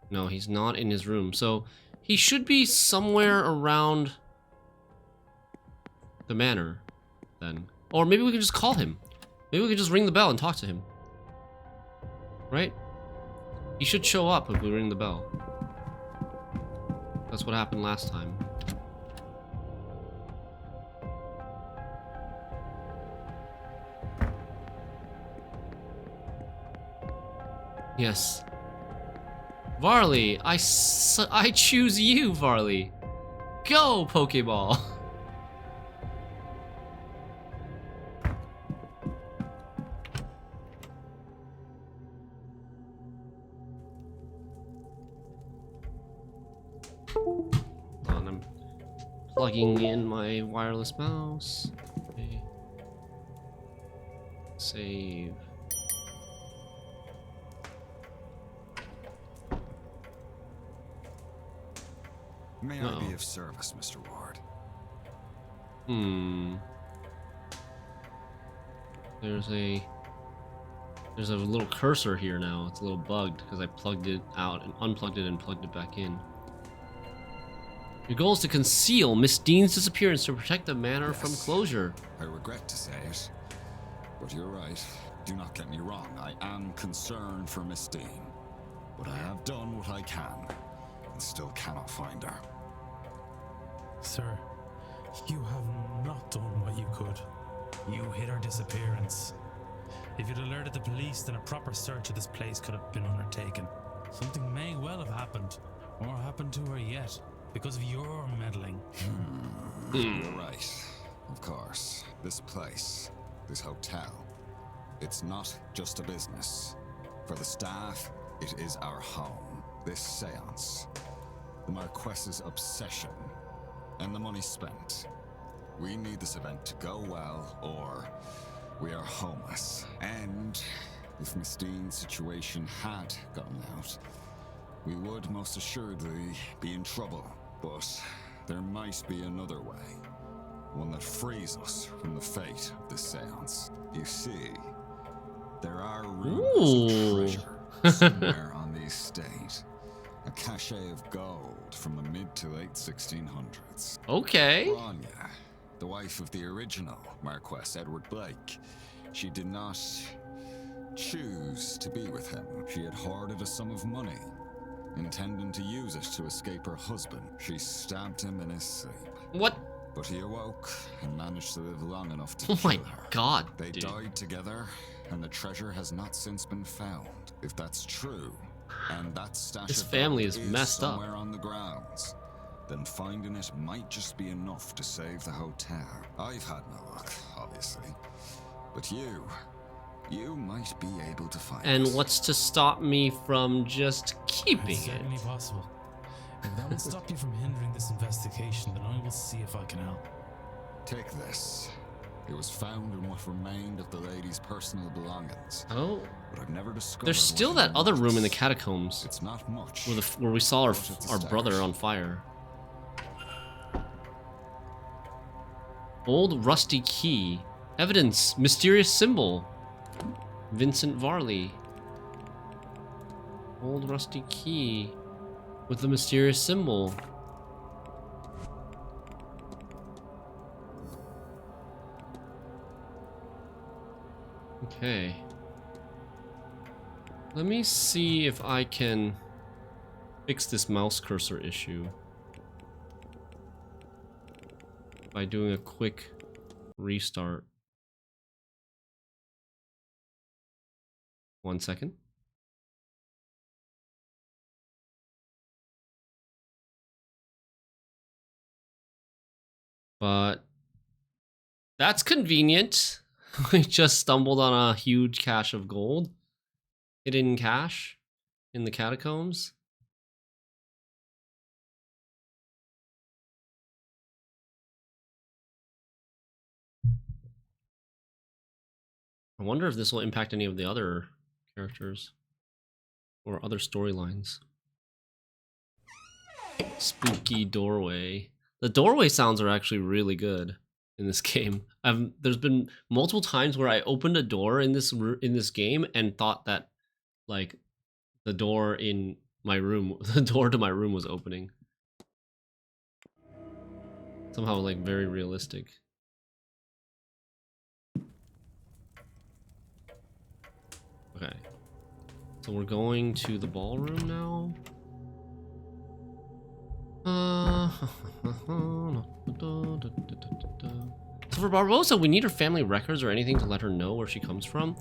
No, he's not in his room. So he should be somewhere around the manor then. Or maybe we can just call him. Maybe we can just ring the bell and talk to him. Right? He should show up if we ring the bell. That's what happened last time. Yes. Varley, I choose you, Varley. Go, Pokeball. I'm plugging in my wireless mouse. Okay. Save. May I be of service, Mr. Ward? There's a little cursor here now. It's a little bugged because I plugged it out and unplugged it and plugged it back in. Your goal is to conceal Miss Dean's disappearance to protect the manor from closure. I regret to say it, but you're right. Do not get me wrong. I am concerned for Miss Dean, but I have done what I can and still cannot find her. Sir, you have not done what you could. You hid her disappearance. If you'd alerted the police, then a proper search of this place could have been undertaken. Something may well have happened, or happened to her yet, because of your meddling. You're right, of course. This place, this hotel, it's not just a business. For the staff, it is our home. This seance, the Marquess's obsession, and the money spent. We need this event to go well, or we are homeless. And if Miss Dean's situation had gotten out, we would most assuredly be in trouble. But there might be another way. One that frees us from the fate of this seance. You see, there are rumors of treasure somewhere on the estate. A cache of gold from the mid to late 1600s. Okay. Grania, the wife of the original Marquess Edward Blake, she did not choose to be with him. She had hoarded a sum of money, intending to use it to escape her husband. She stabbed him in his sleep. What? But he awoke and managed to live long enough to kill her. Oh my god, They died together, and the treasure has not since been found. If that's true, and that stash this of family gold is messed up somewhere on the grounds, then finding it might just be enough to save the hotel. I've had no luck, obviously, but you might be able to find it. And what's to stop me from just keeping It's it? certainly possible. If that will stop you from hindering this investigation, then I will see if I can help. Take this. It was found in what remained of the lady's personal belongings. Oh. But I've never discovered. There's still that other room in the catacombs. It's not much. Where we saw our brother on fire. Old rusty key. Evidence. Mysterious symbol. Vincent Varley. Old rusty key with the mysterious symbol. Okay. Let me see if I can fix this mouse cursor issue by doing a quick restart. 1 second. But that's convenient. We just stumbled on a huge cache of gold. Hidden cache in the catacombs. I wonder if this will impact any of the other characters or other storylines. Spooky doorway. The doorway sounds are actually really good in this game. There's been multiple times where I opened a door in this game and thought that like the door in my room, the door to my room was opening. Somehow like very realistic. Okay. So we're going to the ballroom now. So for Barbosa, we need her family records or anything to let her know where she comes from.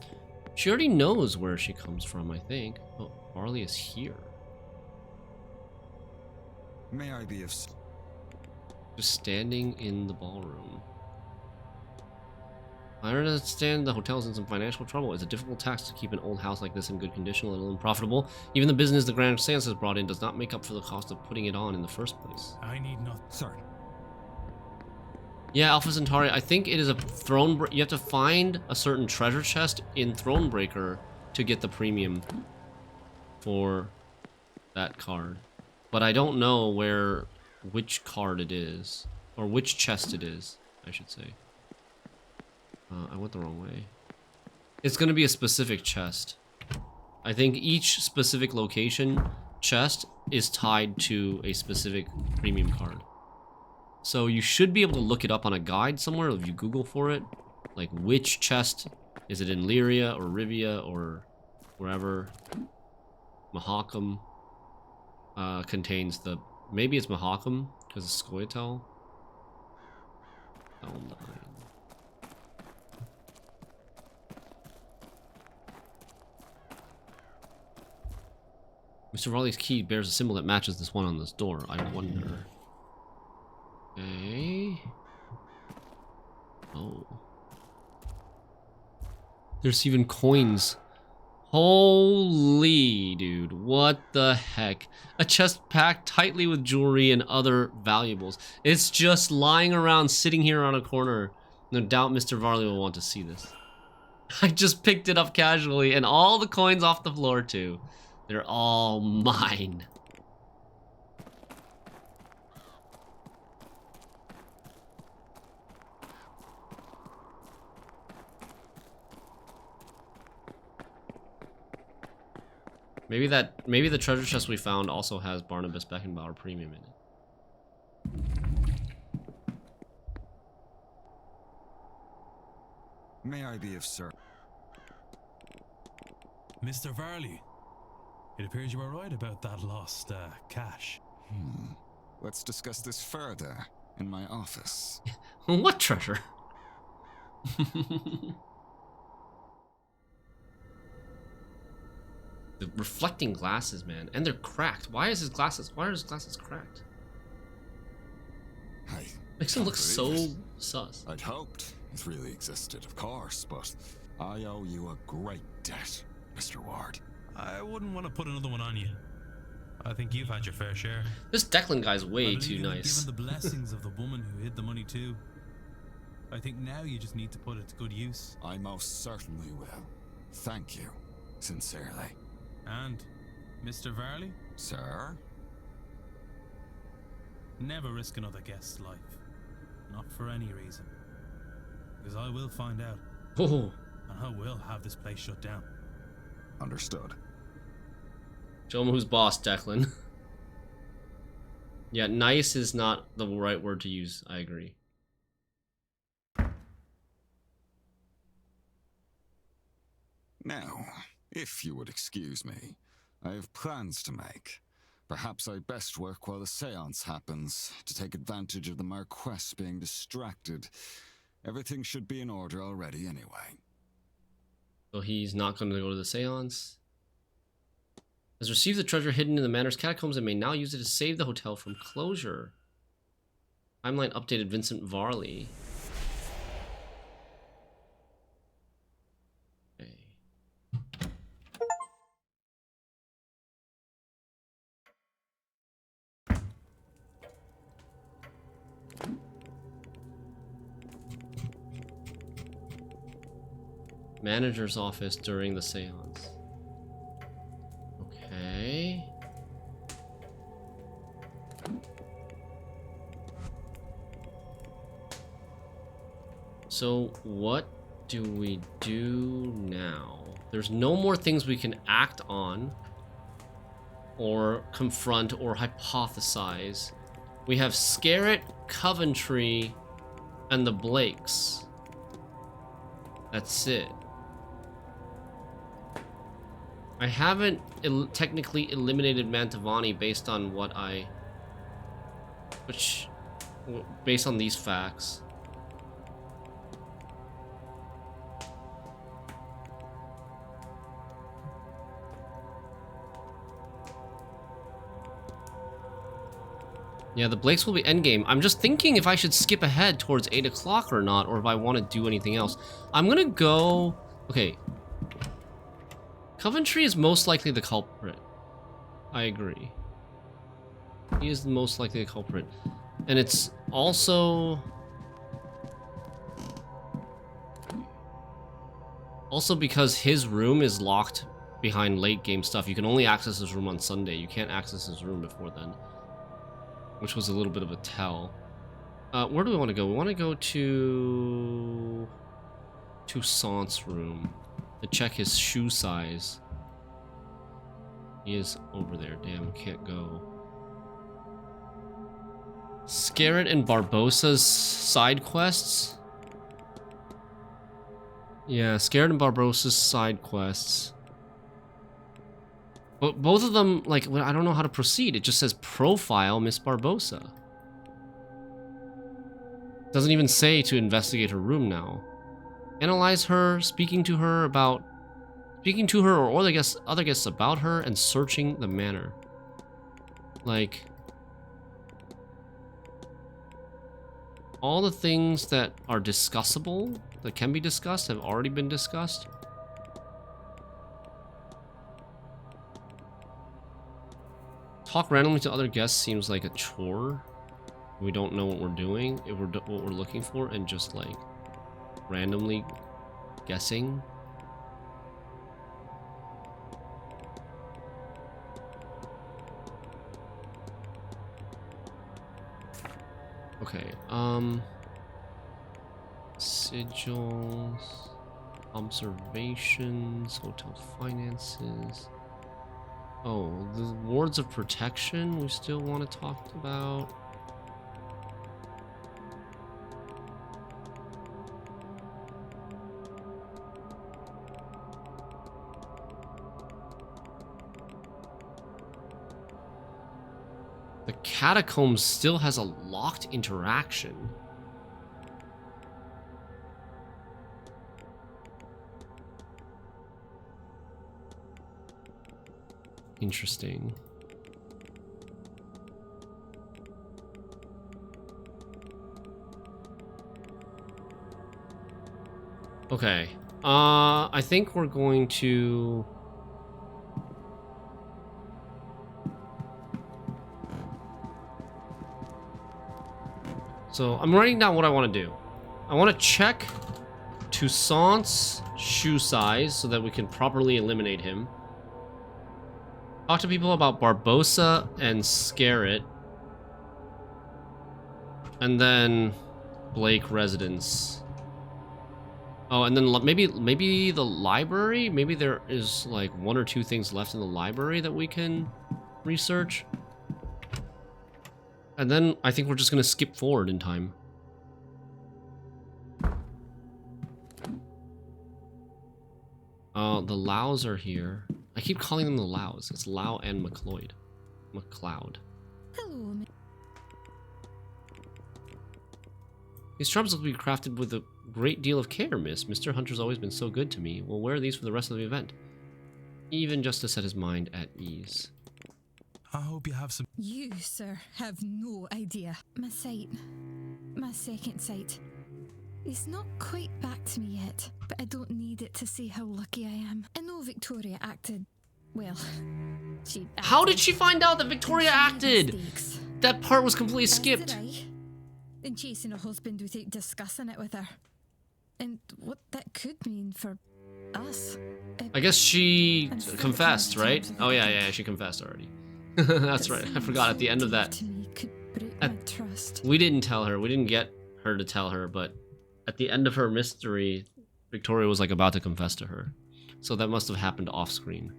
She already knows where she comes from, I think. Oh, Barley is here. May I be of... Just standing in the ballroom. I understand the hotel's in some financial trouble. It's a difficult task to keep an old house like this in good condition, let alone profitable. Even the business the Grand Seance has brought in does not make up for the cost of putting it on in the first place. I need not. Sorry. Yeah, Alpha Centauri, I think it is a throne... You have to find a certain treasure chest in Thronebreaker to get the premium for that card. But I don't know which card it is. Or which chest it is, I should say. I went the wrong way. It's going to be a specific chest. I think each specific location chest is tied to a specific premium card. So you should be able to look it up on a guide somewhere if you Google for it. Like which chest, is it in Lyria or Rivia or wherever? Mahakam contains the... Maybe it's Mahakam because it's Scoia'tael. L9. Mr. Varley's key bears a symbol that matches this one on this door. I wonder. Okay. Oh. There's even coins. Holy dude, what the heck? A chest packed tightly with jewelry and other valuables. It's just lying around sitting here on a corner. No doubt Mr. Varley will want to see this. I just picked it up casually and all the coins off the floor too. They're all mine. Maybe the treasure chest we found also has Barnabas Beckenbauer premium in it. May I be of service? Mr. Varley, it appears you were right about that lost cash. Let's discuss this further in my office. What treasure? The reflecting glasses, man, and they're cracked. Why are his glasses cracked? Makes him look so sus. I'd hoped it really existed, of course, but I owe you a great debt, Mr. Ward. I wouldn't want to put another one on you. I think you've had your fair share. This Declan guy's way too nice. Given the blessings of the woman who hid the money too. I think now you just need to put it to good use. I most certainly will. Thank you, sincerely. And, Mr. Varley? Sir? Never risk another guest's life. Not for any reason. Because I will find out. Oh. And I will have this place shut down. Understood. Show him who's boss, Declan. Yeah, nice is not the right word to use. I agree. Now, if you would excuse me, I have plans to make. Perhaps I best work while the seance happens, to take advantage of the Marquess being distracted. Everything should be in order already anyway. So he's not going to go to the seance. Has received the treasure hidden in the Manor's catacombs and may now use it to save the hotel from closure. Timeline updated Vincent Varley. Okay. Manager's office during the seance. Okay. So what do we do now? There's no more things we can act on or confront or hypothesize. We have Scarrett, Coventry, and the Blakes. That's it. I haven't technically eliminated Mantovani based on what based on these facts. Yeah, the Blakes will be endgame. I'm just thinking if I should skip ahead towards 8 o'clock or not, or if I want to do anything else. I'm gonna go... Okay. Coventry is most likely the culprit. I agree. He is the most likely the culprit. And it's also... Also because his room is locked behind late game stuff. You can only access his room on Sunday. You can't access his room before then. Which was a little bit of a tell. Where do we want to go? We want to go to Seance room to check his shoe size. He is over there. Damn, we can't go. Scarrett and Barbossa's side quests. Yeah, Scarrett and Barbossa's side quests. But both of them, like, I don't know how to proceed. It just says profile Miss Barbossa. Doesn't even say to investigate her room now. Analyze her, speaking to her or other guests about her, and searching the manor. Like, all the things that are discussable, that can be discussed, have already been discussed. Talk randomly to other guests seems like a chore. We don't know what we're doing, what we're looking for, and just like randomly guessing. Okay, sigils, observations, hotel finances. Oh, the wards of protection we still want to talk about. The catacombs still has a locked interaction. Interesting. Okay. I think we're going to... So, I'm writing down what I want to do. I want to check Toussaint's shoe size so that we can properly eliminate him. Talk to people about Barbossa and Scarrett. And then Blake residence. Oh, and then maybe the library? Maybe there is like 1 or 2 things left in the library that we can research. And then I think we're just gonna skip forward in time. The Laos are here. I keep calling them the Laos. It's Lau and McLeod. McLeod. Hello. These charms will be crafted with a great deal of care, miss. Mr. Hunter's always been so good to me. We'll wear these for the rest of the event. Even just to set his mind at ease. I hope you have some... You, sir, have no idea. My sight. My second sight. It's not quite back to me yet, but I don't need it to see how lucky I am. I know Victoria acted... well, she acted. How did she find out that Victoria acted? Mistakes. That part was completely skipped. In chasing a husband without discussing it with her. And what that could mean for us. I guess she confessed, right? Oh yeah, she confessed already. That's right. I forgot at the end of that. We didn't tell her. We didn't get her to tell her, but at the end of her mystery, Victoria was like about to confess to her. So that must have happened off screen.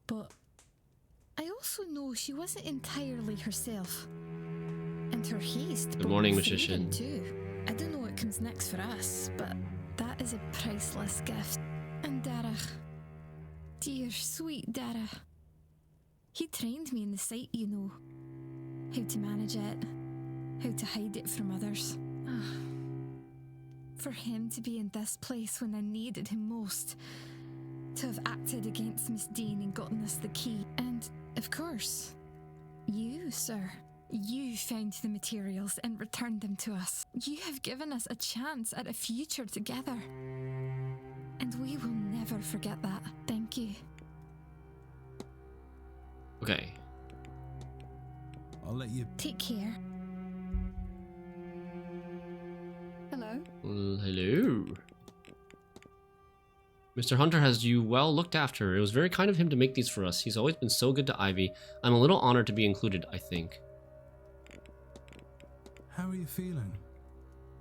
But I also know she wasn't entirely herself. And her haste. Good morning, magician. Too. I don't know what comes next for us, but that is a priceless gift. And Darach. Dear, sweet Dara. He trained me in the sight, you know. How to manage it. How to hide it from others. For him to be in this place when I needed him most. To have acted against Miss Dean and gotten us the key. And Of course. You, sir. You found the materials and returned them to us. You have given us a chance at a future together. And we will never forget that. Thank you. Okay. I'll let you... Take care. Hello? Hello. Mr. Hunter has you well looked after. It was very kind of him to make these for us. He's always been so good to Ivy. I'm a little honored to be included, I think. How are you feeling,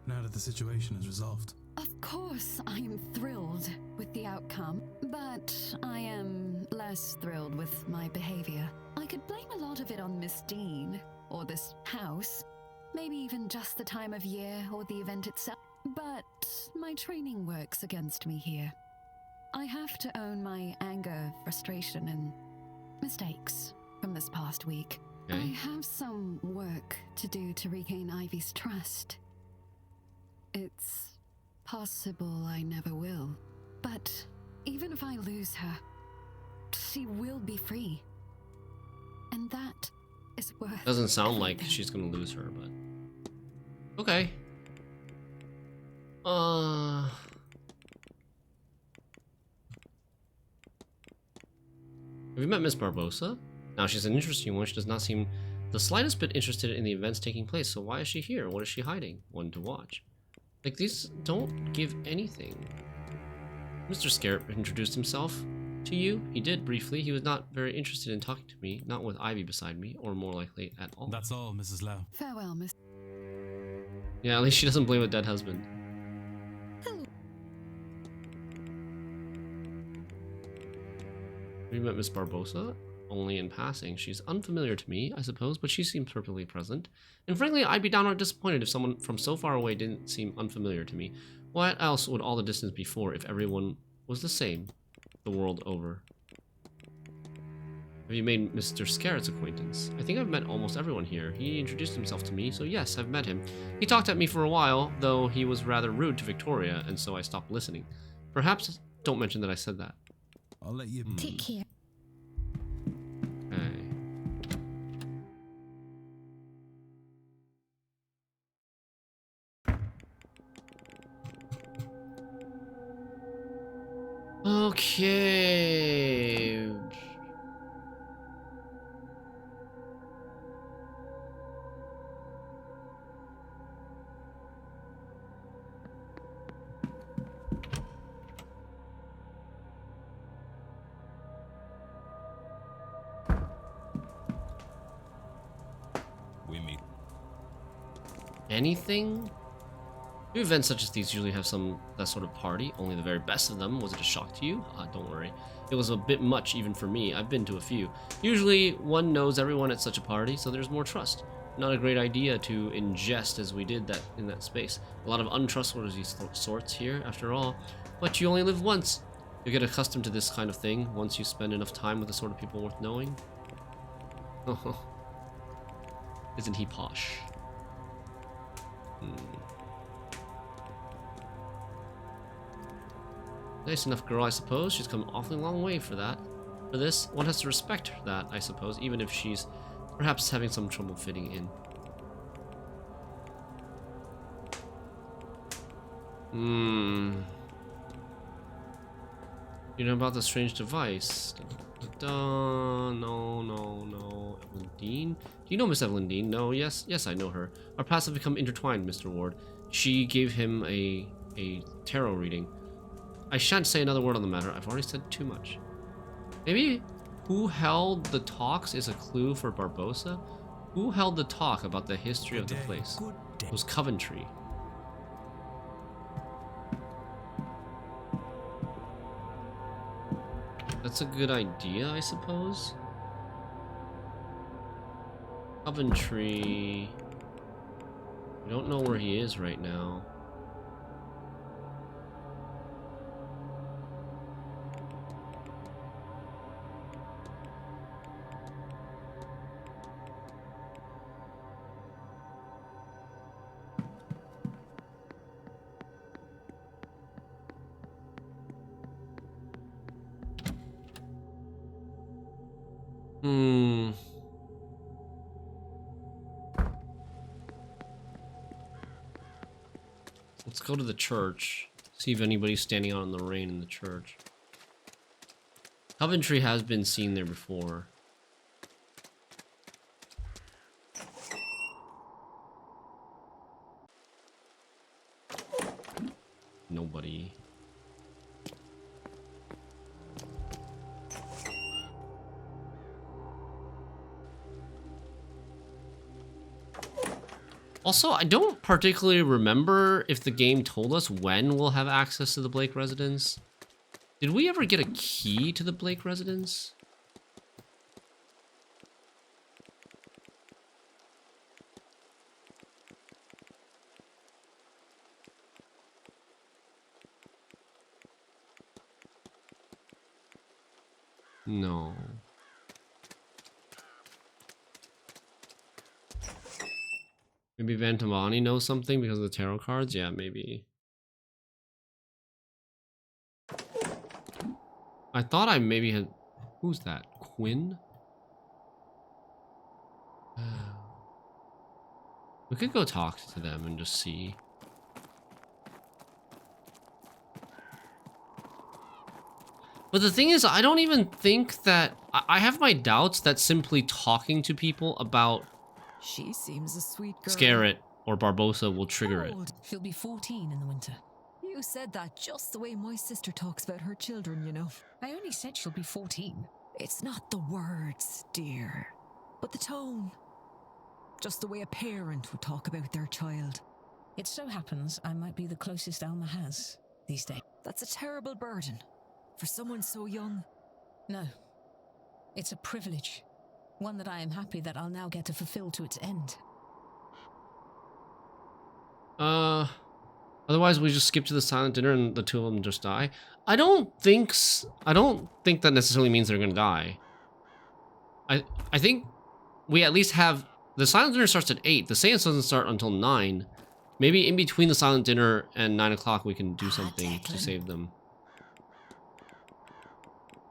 now that the situation is resolved? Of course, I am thrilled with the outcome, but I am less thrilled with my behavior. I could blame a lot of it on Miss Dean, or this house, maybe even just the time of year or the event itself. But my training works against me here. I have to own my anger, frustration, and mistakes from this past week. Okay. I have some work to do to regain Ivy's trust. It's possible I never will. But even if I lose her, she will be free. And that is worth Doesn't sound like everything. she's gonna lose her, but... Okay. Have you met Miss Barbosa? Now, she's an interesting one. She does not seem the slightest bit interested in the events taking place, so why is she here? What is she hiding? One to watch. Like, these don't give anything. Mr. Scarab introduced himself to you. He did, briefly. He was not very interested in talking to me, not with Ivy beside me, or more likely, at all. That's all, Mrs. Lau. Farewell, Miss. Yeah, at least she doesn't blame a dead husband. Have you met Miss Barbosa? Only in passing. She's unfamiliar to me, I suppose, but she seems perfectly pleasant. And frankly, I'd be downright disappointed if someone from so far away didn't seem unfamiliar to me. What else would all the distance be for if everyone was the same the world over? Have you made Mr. Scarrett's acquaintance? I think I've met almost everyone here. He introduced himself to me, so yes, I've met him. He talked at me for a while, though he was rather rude to Victoria, and so I stopped listening. Perhaps don't mention that I said that. I'll let you... Take care. Okay. We meet. Anything? New events such as these usually have that sort of party. Only the very best of them. Was it a shock to you? Don't worry. It was a bit much even for me. I've been to a few. Usually one knows everyone at such a party, so there's more trust. Not a great idea to ingest as we did that in that space. A lot of untrustworthy sorts here, after all. But you only live once. You'll get accustomed to this kind of thing once you spend enough time with the sort of people worth knowing. Oh, isn't he posh? Nice enough girl, I suppose. She's come an awfully long way for that. For this, one has to respect that, I suppose, even if she's perhaps having some trouble fitting in. You know about the strange device? No. Evelyn Dean? Do you know Miss Evelyn Dean? No, yes, I know her. Our paths have become intertwined, Mr. Ward. She gave him a tarot reading. I shan't say another word on the matter. I've already said too much. Maybe who held the talks is a clue for Barbosa? Who held the talk about the history of the place? It was Coventry. That's a good idea, I suppose. Coventry. We don't know where he is right now. Hmm. Let's go to the church. See if anybody's standing out in the rain in the church. Coventry has been seen there before. Nobody. Also, I don't particularly remember if the game told us when we'll have access to the Blake residence. Did we ever get a key to the Blake residence? No. Maybe Vantamani knows something because of the tarot cards? Yeah, maybe. I thought I maybe had... Who's that? Quinn? We could go talk to them and just see. But the thing is, I don't even think that... I have my doubts that simply talking to people about... She seems a sweet girl. Scarrett or Barbosa will trigger it. She'll be 14 in the winter. You said that just the way my sister talks about her children, you know. I only said she'll be 14. It's not the words, dear, but the tone. Just the way a parent would talk about their child. It so happens I might be the closest Alma has these days. That's a terrible burden for someone so young. No. It's a privilege. One that I am happy that I'll now get to fulfill to its end. Otherwise we just skip to the silent dinner and the two of them just die. I don't think that necessarily means they're gonna die. I think we at least have... The silent dinner starts at 8. The seance doesn't start until 9. Maybe in between the silent dinner and 9 o'clock we can do something to save them.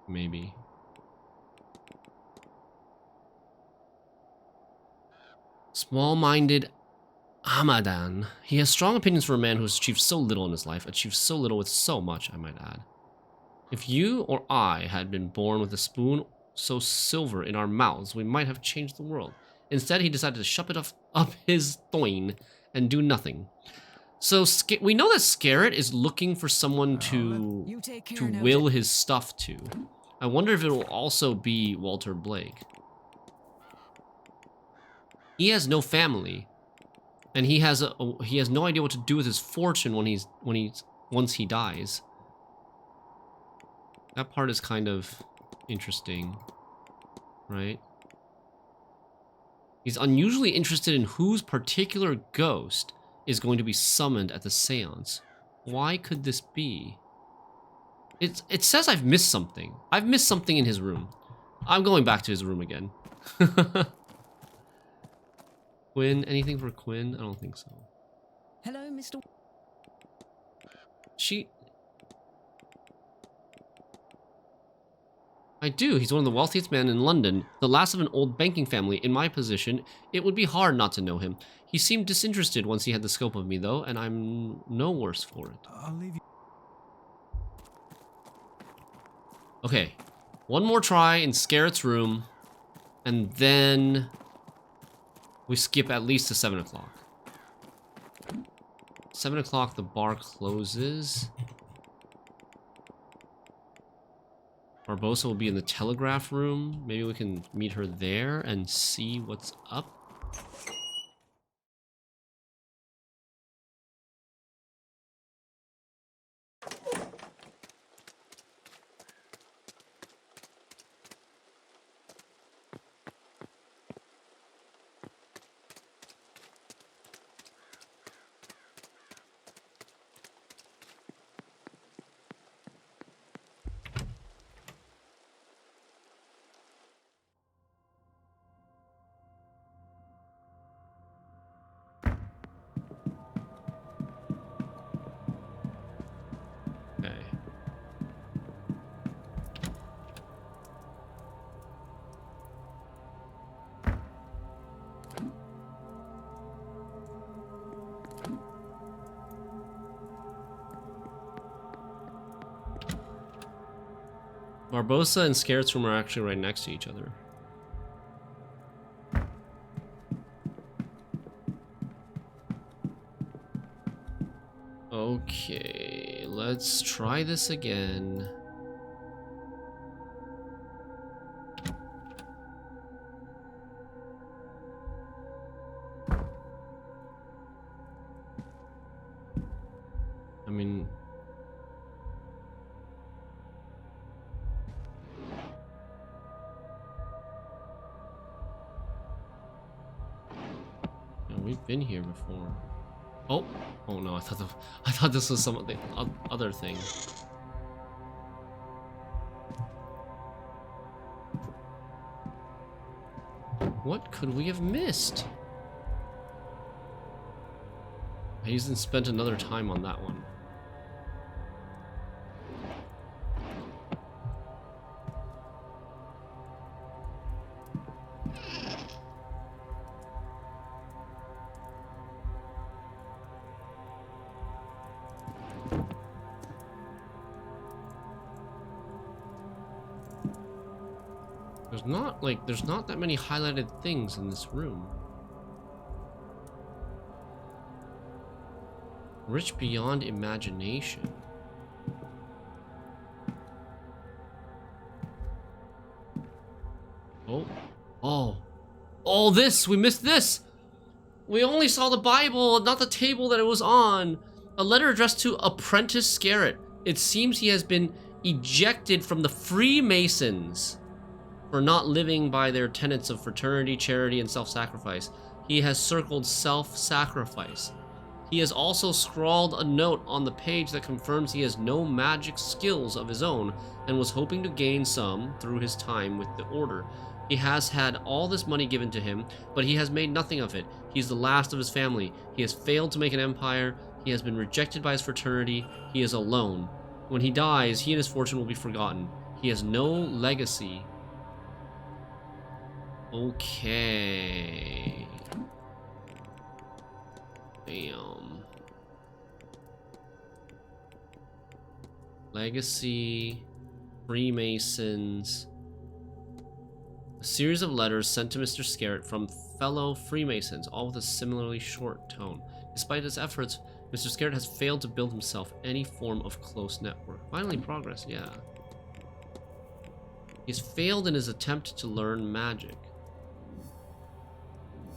Maybe. Small-minded Amadan. He has strong opinions for a man who has achieved so little in his life, achieved so little with so much, I might add. If you or I had been born with a spoon so silver in our mouths, we might have changed the world. Instead, he decided to shove it up his thoin and do nothing. So we know that Scarrett is looking for someone to will his stuff to. I wonder if it will also be Walter Blake. He has no family, and he has no idea what to do with his fortune once he dies. That part is kind of interesting, right? He's unusually interested in whose particular ghost is going to be summoned at the seance. Why could this be? It says I've missed something. I've missed something in his room. I'm going back to his room again. Quinn, anything for Quinn? I don't think so. Hello, Mr. I do. He's one of the wealthiest men in London, the last of an old banking family. In my position, it would be hard not to know him. He seemed disinterested once he had the scope of me, though, and I'm no worse for it. I'll leave you. Okay, one more try in Scarrett's room, and then we skip at least to 7 o'clock. 7 o'clock, the bar closes. Barbosa will be in the telegraph room. Maybe we can meet her there and see what's up. Barbosa and Scarrett's room are actually right next to each other. Okay, let's try this again. I mean... yeah, we've been here before. Oh! Oh no, I thought this was some other thing. What could we have missed? I even spent another time on that one. There's not that many highlighted things in this room. Rich beyond imagination. Oh, this! We missed this! We only saw the Bible, not the table that it was on. A letter addressed to Apprentice Scarrett. It seems he has been ejected from the Freemasons for not living by their tenets of fraternity, charity, and self-sacrifice. He has circled self-sacrifice. He has also scrawled a note on the page that confirms he has no magic skills of his own and was hoping to gain some through his time with the Order. He has had all this money given to him, but he has made nothing of it. He is the last of his family. He has failed to make an empire. He has been rejected by his fraternity. He is alone. When he dies, he and his fortune will be forgotten. He has no legacy. Okay. Damn. Legacy, Freemasons. A series of letters sent to Mr. Scarrett from fellow Freemasons, all with a similarly short tone. Despite his efforts, Mr. Scarrett has failed to build himself any form of close network. Finally, progress, yeah. He's failed in his attempt to learn magic.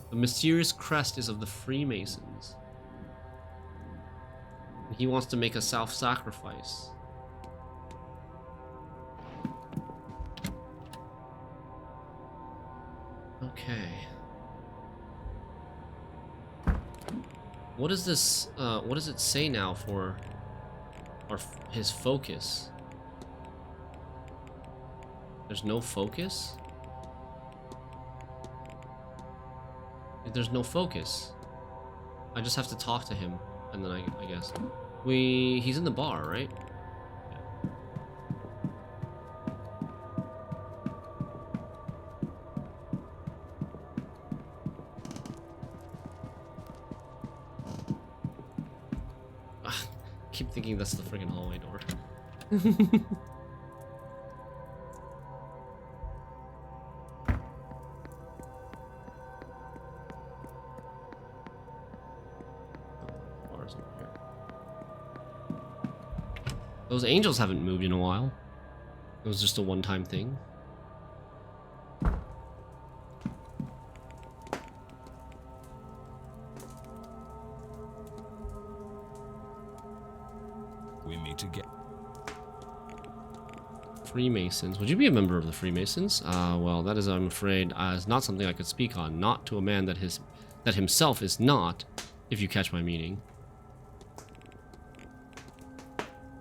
The mysterious crest is of the Freemasons. He wants to make a self-sacrifice. Okay. What is this? What does it say now for his focus? There's no focus? There's no focus. I just have to talk to him, and then I guess he's in the bar, right? Yeah. Keep thinking that's the freaking hallway door. Those angels haven't moved in a while. It was just a one-time thing. We meet again. Freemasons. Would you be a member of the Freemasons? Well, that is, I'm afraid, is not something I could speak on. Not to a man that himself is not, if you catch my meaning.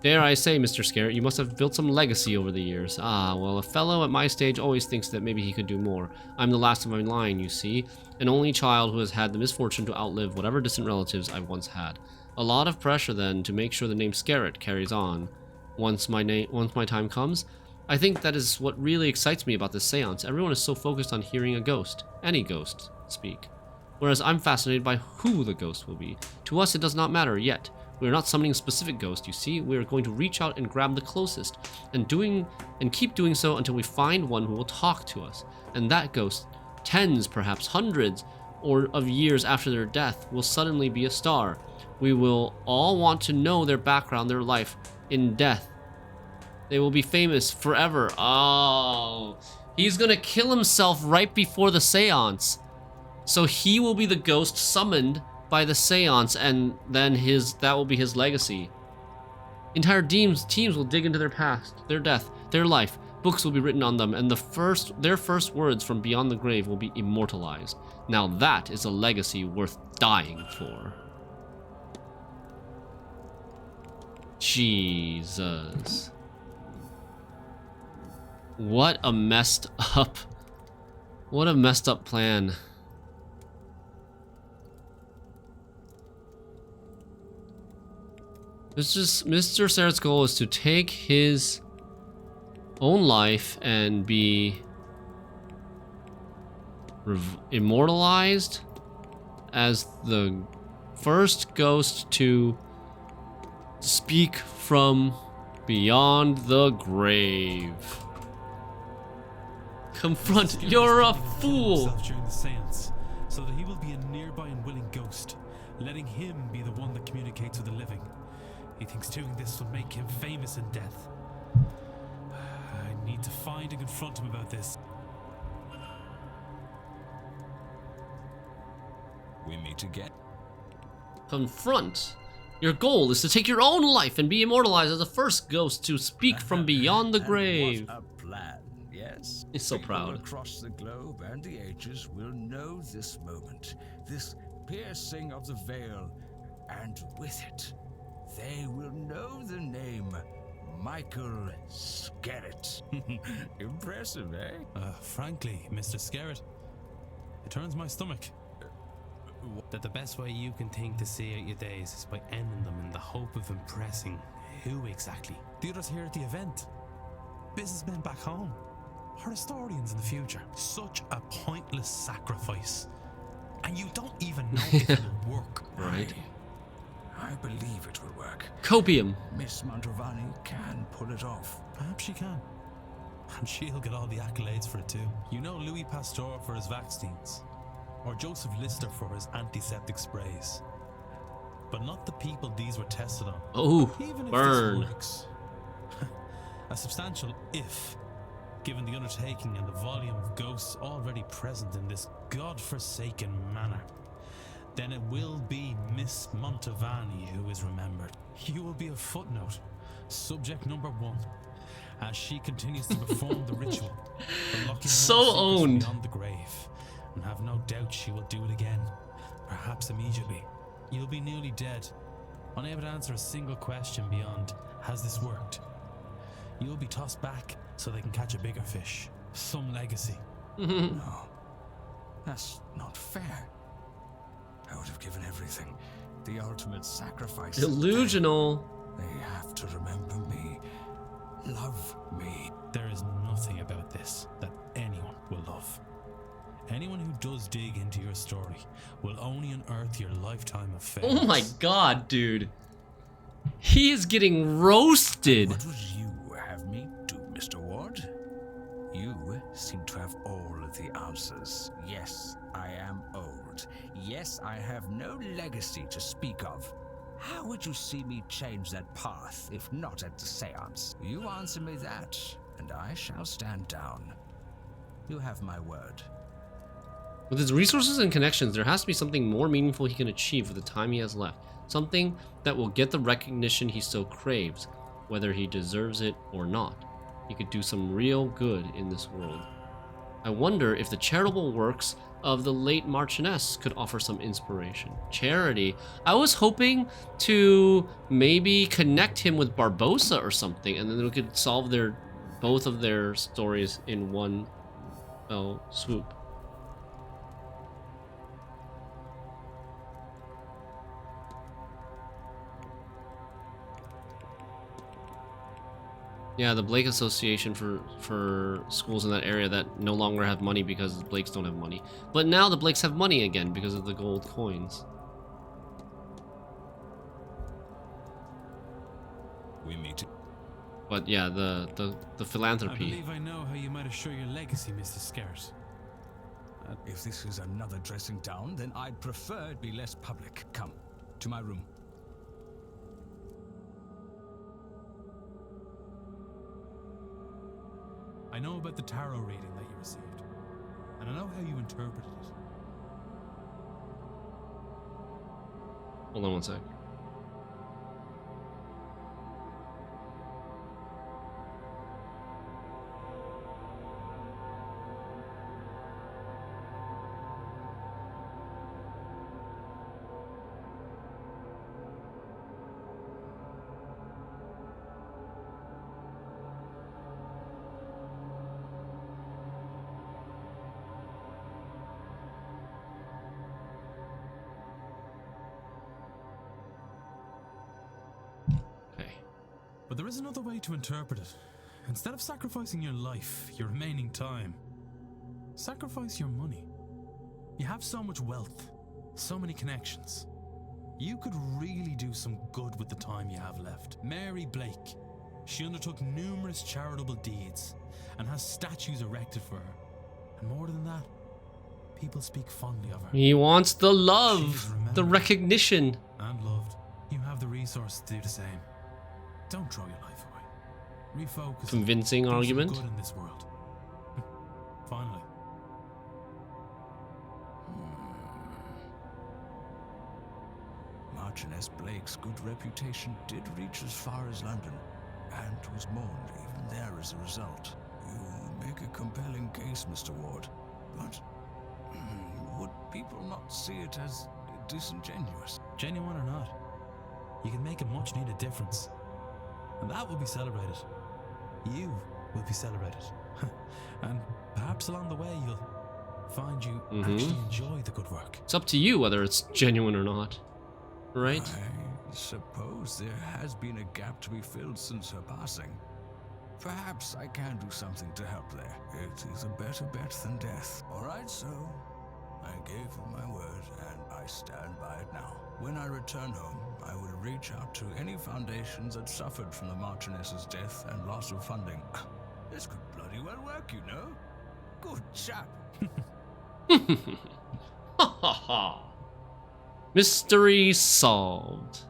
Dare I say, Mr. Scarrett, you must have built some legacy over the years. Ah, well, a fellow at my stage always thinks that maybe he could do more. I'm the last of my line, you see. An only child who has had the misfortune to outlive whatever distant relatives I once had. A lot of pressure, then, to make sure the name Scarrett carries on. Once my time comes, I think that is what really excites me about this seance. Everyone is so focused on hearing a ghost, any ghost, speak. Whereas I'm fascinated by who the ghost will be. To us, it does not matter yet. We are not summoning a specific ghost, you see. We are going to reach out and grab the closest, and keep doing so until we find one who will talk to us. And that ghost, tens, perhaps hundreds, of years after their death, will suddenly be a star. We will all want to know their background, their life in death. They will be famous forever. Oh, he's gonna kill himself right before the seance. So he will be the ghost summoned by the seance, and then that will be his legacy. Entire teams will dig into their past, their death, their life. Books will be written on them, and their first words from beyond the grave will be immortalized. Now that is a legacy worth dying for. Jesus. What a messed up plan. Mr. Serrett's goal is to take his own life and be immortalized as the first ghost to speak from beyond the grave. Confront. You're a fool. During the seance, so that he will be a nearby and willing ghost, letting him be the one that communicates with the living. He thinks doing this will make him famous in death. I need to find and confront him about this. We meet again. Confront. Your goal is to take your own life and be immortalized as the first ghost to speak from beyond the grave. What a plan, yes? He's so proud. Across the globe and the ages will know this moment, this piercing of the veil, and with it, they will know the name Michael Skerritt. Impressive, eh? Frankly, Mr. Skerritt, it turns my stomach. That the best way you can think to see out your days is by ending them in the hope of impressing who exactly? The others here at the event? Businessmen back home? Or historians in the future? Such a pointless sacrifice. And you don't even know if it will work. Right. I believe it will work. Copium. Miss Mantovani can pull it off. Perhaps she can. And she'll get all the accolades for it too. You know Louis Pasteur for his vaccines. Or Joseph Lister for his antiseptic sprays. But not the people these were tested on. Oh, even burn. If this works. A substantial if, given the undertaking and the volume of ghosts already present in this godforsaken manor. Then it will be Miss Mantovani who is remembered. You will be a footnote, subject number 1, as she continues to perform the ritual. So owned. Beyond the grave, and have no doubt she will do it again, perhaps immediately. You'll be nearly dead, unable to answer a single question beyond, has this worked? You'll be tossed back so they can catch a bigger fish. Some legacy. No, that's not fair. I would have given everything. The ultimate sacrifice. Delusional. They have to remember me. Love me. There is nothing about this that anyone will love. Anyone who does dig into your story will only unearth your lifetime of failures. Oh my god, dude. He is getting roasted. What would you have me do, Mr. Ward? You seem to have all of the answers. Yes, I am old. Yes, I have no legacy to speak of. How would you see me change that path, if not at the seance? You answer me that, and I shall stand down. You have my word. With his resources and connections, there has to be something more meaningful he can achieve with the time he has left. Something that will get the recognition he so craves, whether he deserves it or not. He could do some real good in this world. I wonder if the charitable works of the late Marchioness could offer some inspiration. Charity. I was hoping to maybe connect him with Barbossa or something, and then we could solve both of their stories in one fell swoop. Yeah, the Blake Association for schools in that area that no longer have money because the Blakes don't have money. But now the Blakes have money again because of the gold coins. But yeah, the philanthropy. I believe I know how you might assure your legacy, Mr. Scarrett. If this is another dressing down, then I'd prefer it be less public. Come, to my room. I know about the tarot reading that you received, and I know how you interpreted it. Hold on one sec. But there is another way to interpret it. Instead of sacrificing your life, your remaining time, sacrifice your money. You have so much wealth, so many connections. You could really do some good with the time you have left. Mary Blake, she undertook numerous charitable deeds and has statues erected for her. And more than that, people speak fondly of her. He wants the love, the recognition. And loved. You have the resource to do the same. Don't throw your life away. Refocus. Convincing argument. Good in this world. Finally. Marchioness Blake's good reputation did reach as far as London, and was mourned even there as a result. You make a compelling case, Mr. Ward, but would people not see it as disingenuous? Genuine or not, you can make a much-needed difference. And that will be celebrated. You will be celebrated. And perhaps along the way you'll find you actually enjoy the good work. It's up to you whether it's genuine or not. Right? I suppose there has been a gap to be filled since her passing. Perhaps I can do something to help there. It is a better bet than death. Alright, so I gave you my word, and I stand by it now. When I return home, I will reach out to any foundations that suffered from the Marchioness's death and loss of funding. This could bloody well work, you know. Good chap. Ha ha ha. Mystery solved.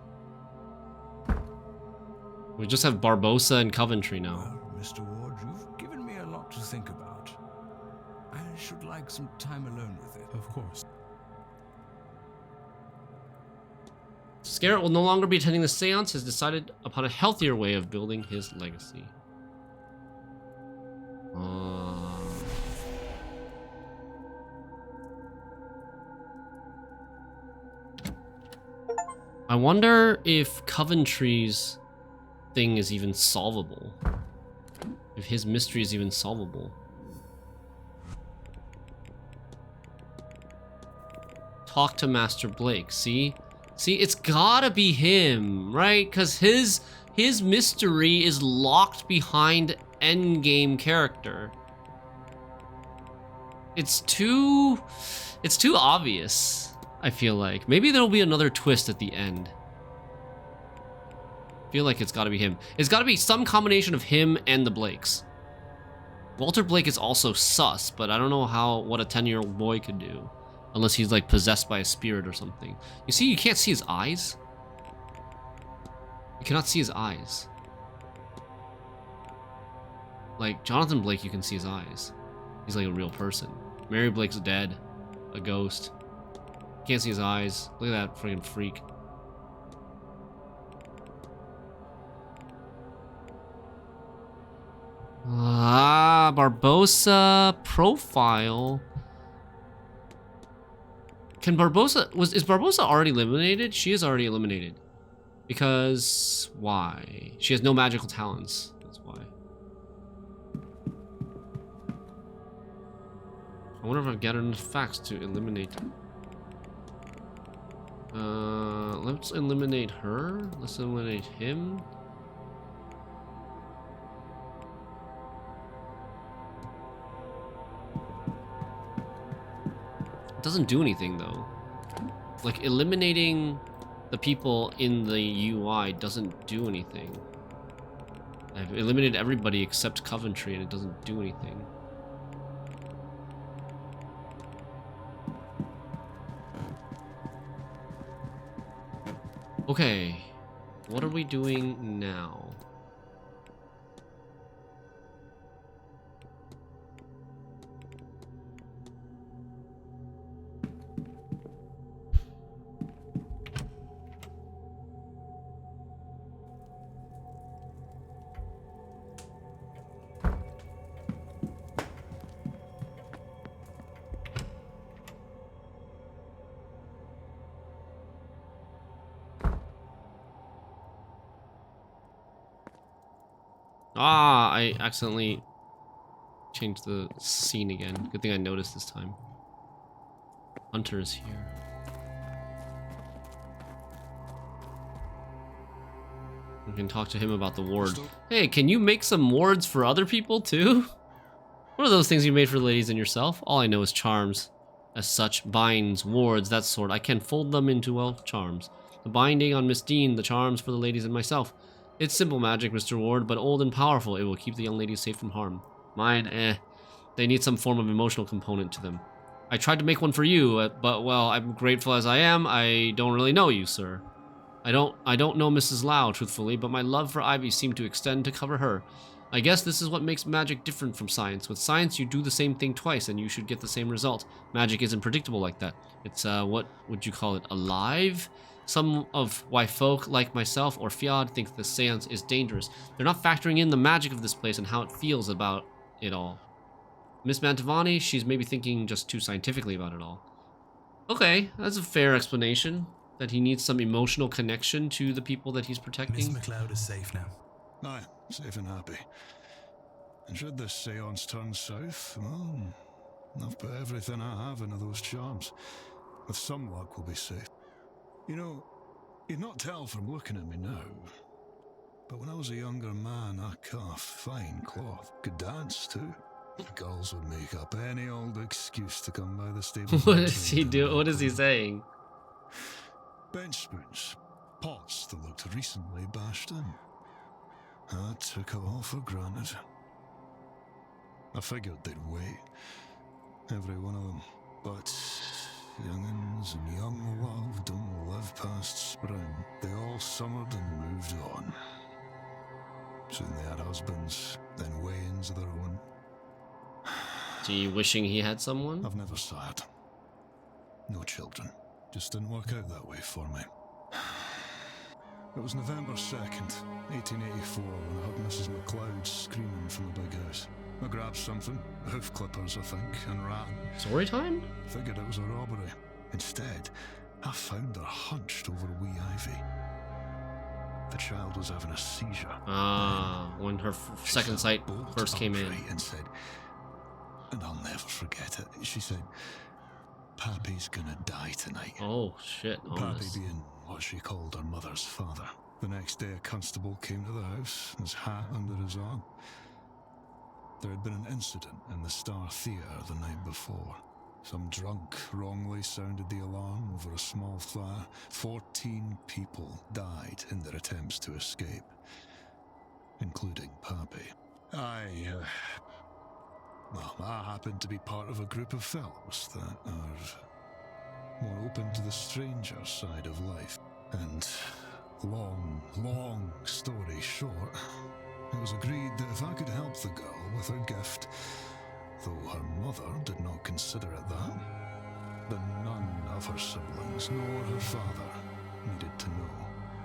We just have Barbossa and Coventry now. Well, Mr. Ward, you've given me a lot to think about. I should like some time alone with it. Of course. Scarrett will no longer be attending the seance, has decided upon a healthier way of building his legacy. I wonder if Coventry's thing is even solvable. If his mystery is even solvable. Talk to Master Blake, see? See, it's gotta be him, right? Because his mystery is locked behind endgame character. It's too obvious, I feel like. Maybe there'll be another twist at the end. I feel like it's gotta be him. It's gotta be some combination of him and the Blakes. Walter Blake is also sus, but I don't know what a 10-year-old boy could do. Unless he's like possessed by a spirit or something. You see, you can't see his eyes. You cannot see his eyes. Like, Jonathan Blake, you can see his eyes. He's like a real person. Mary Blake's dead. A ghost. Can't see his eyes. Look at that friggin' freak. Ah, Barbossa profile. Can Barbossa is Barbossa already eliminated? She is already eliminated. Because why? She has no magical talents. That's why. I wonder if I've gathered enough facts to eliminate. Let's eliminate her. Let's eliminate him. It doesn't do anything though. Like eliminating the people in the UI doesn't do anything. I've eliminated everybody except Coventry and it doesn't do anything. Okay, what are we doing now? Ah, I accidentally changed the scene again. Good thing I noticed this time. Hunter's here. We can talk to him about the ward. Hey, can you make some wards for other people too? What are those things you made for the ladies and yourself? All I know is charms. As such, binds, wards, that sort. I can fold them into, well, charms. The binding on Miss Dean, the charms for the ladies and myself. It's simple magic, Mr. Ward, but old and powerful. It will keep the young ladies safe from harm. Mine, they need some form of emotional component to them. I tried to make one for you, but, well, I'm grateful as I am. I don't really know you, sir. I don't know Mrs. Lau, truthfully, but my love for Ivy seemed to extend to cover her. I guess this is what makes magic different from science. With science, you do the same thing twice, and you should get the same result. Magic isn't predictable like that. It's, what would you call it, alive? Some of why folk like myself or Fjord think the seance is dangerous. They're not factoring in the magic of this place and how it feels about it all. Miss Mantovani, she's maybe thinking just too scientifically about it all. Okay, that's a fair explanation. That he needs some emotional connection to the people that he's protecting. Miss MacLeod is safe now. Aye, safe and happy. And should this seance turn south, well, I've put everything I have into those charms. With some luck, we'll be safe. You know, you'd not tell from looking at me now, but when I was a younger man, I cut a fine cloth. Could dance, too. The girls would make up any old excuse to come by the stable. What does he do? What is he saying? Bench spoons, pots that looked recently bashed in. I took it all for granted. I figured they'd wait, every one of them. But young'uns and young love don't live past spring. They all summered and moved on. Soon they had husbands, then weigh-ins of their own. Is he wishing he had someone? I've never sired. No children. Just didn't work out that way for me. It was November 2nd, 1884, when I heard Mrs. MacLeod screaming from the big house. I grabbed something, hoof clippers I think, and ran. Story time? Figured it was a robbery. Instead, I found her hunched over wee Ivy. The child was having a seizure. Ah, when her second sight first came in. And said, and I'll never forget it, she said, Pappy's gonna die tonight. Oh, shit. Pappy being what she called her mother's father. The next day, a constable came to the house, his hat under his arm. There had been an incident in the Star Theatre the night before. Some drunk wrongly sounded the alarm over a small fire. 14 people died in their attempts to escape, including Pappy. I happen to be part of a group of fellows that are more open to the stranger side of life. And long story short, it was agreed that if I could help the girl with her gift, though her mother did not consider it that, then none of her siblings nor her father needed to know.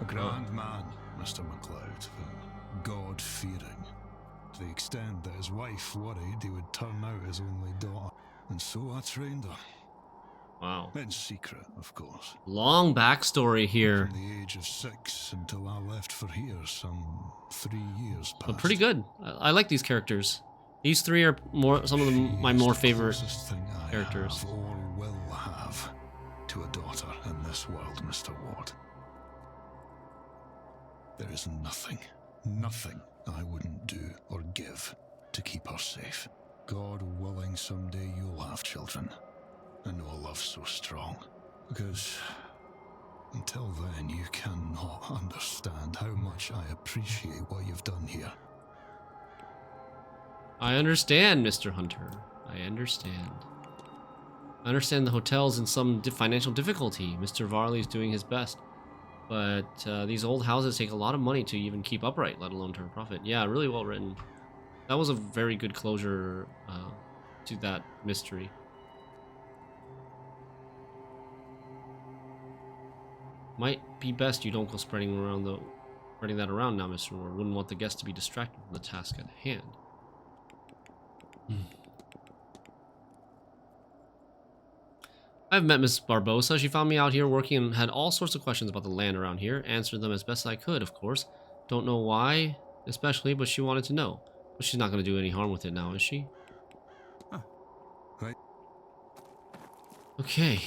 A grand man, Mr. MacLeod, God-fearing, to the extent that his wife worried he would turn out his only daughter. And so I trained her. Wow. In secret, of course. Long backstory here. From the age of 6 until I left for here some 3 years past. But pretty good. I like these characters. These three are some of my more favorite characters. Or will have to a daughter in this world, Mr. Ward. There is nothing I wouldn't do or give to keep her safe. God willing, someday you'll have children. I know a love so strong. Because until then, you cannot understand how much I appreciate what you've done here. I understand, Mr. Hunter. I understand. I understand the hotel's in some financial difficulty. Mr. Varley's doing his best. But these old houses take a lot of money to even keep upright, let alone turn a profit. Yeah, really well written. That was a very good closure to that mystery. Might be best you don't go spreading that around now, Mr. Ward. Wouldn't want the guests to be distracted from the task at hand. I've met Miss Barbosa. She found me out here working and had all sorts of questions about the land around here. Answered them as best I could, of course. Don't know why, especially, but she wanted to know. But she's not going to do any harm with it now, is she? Huh. Right. Okay.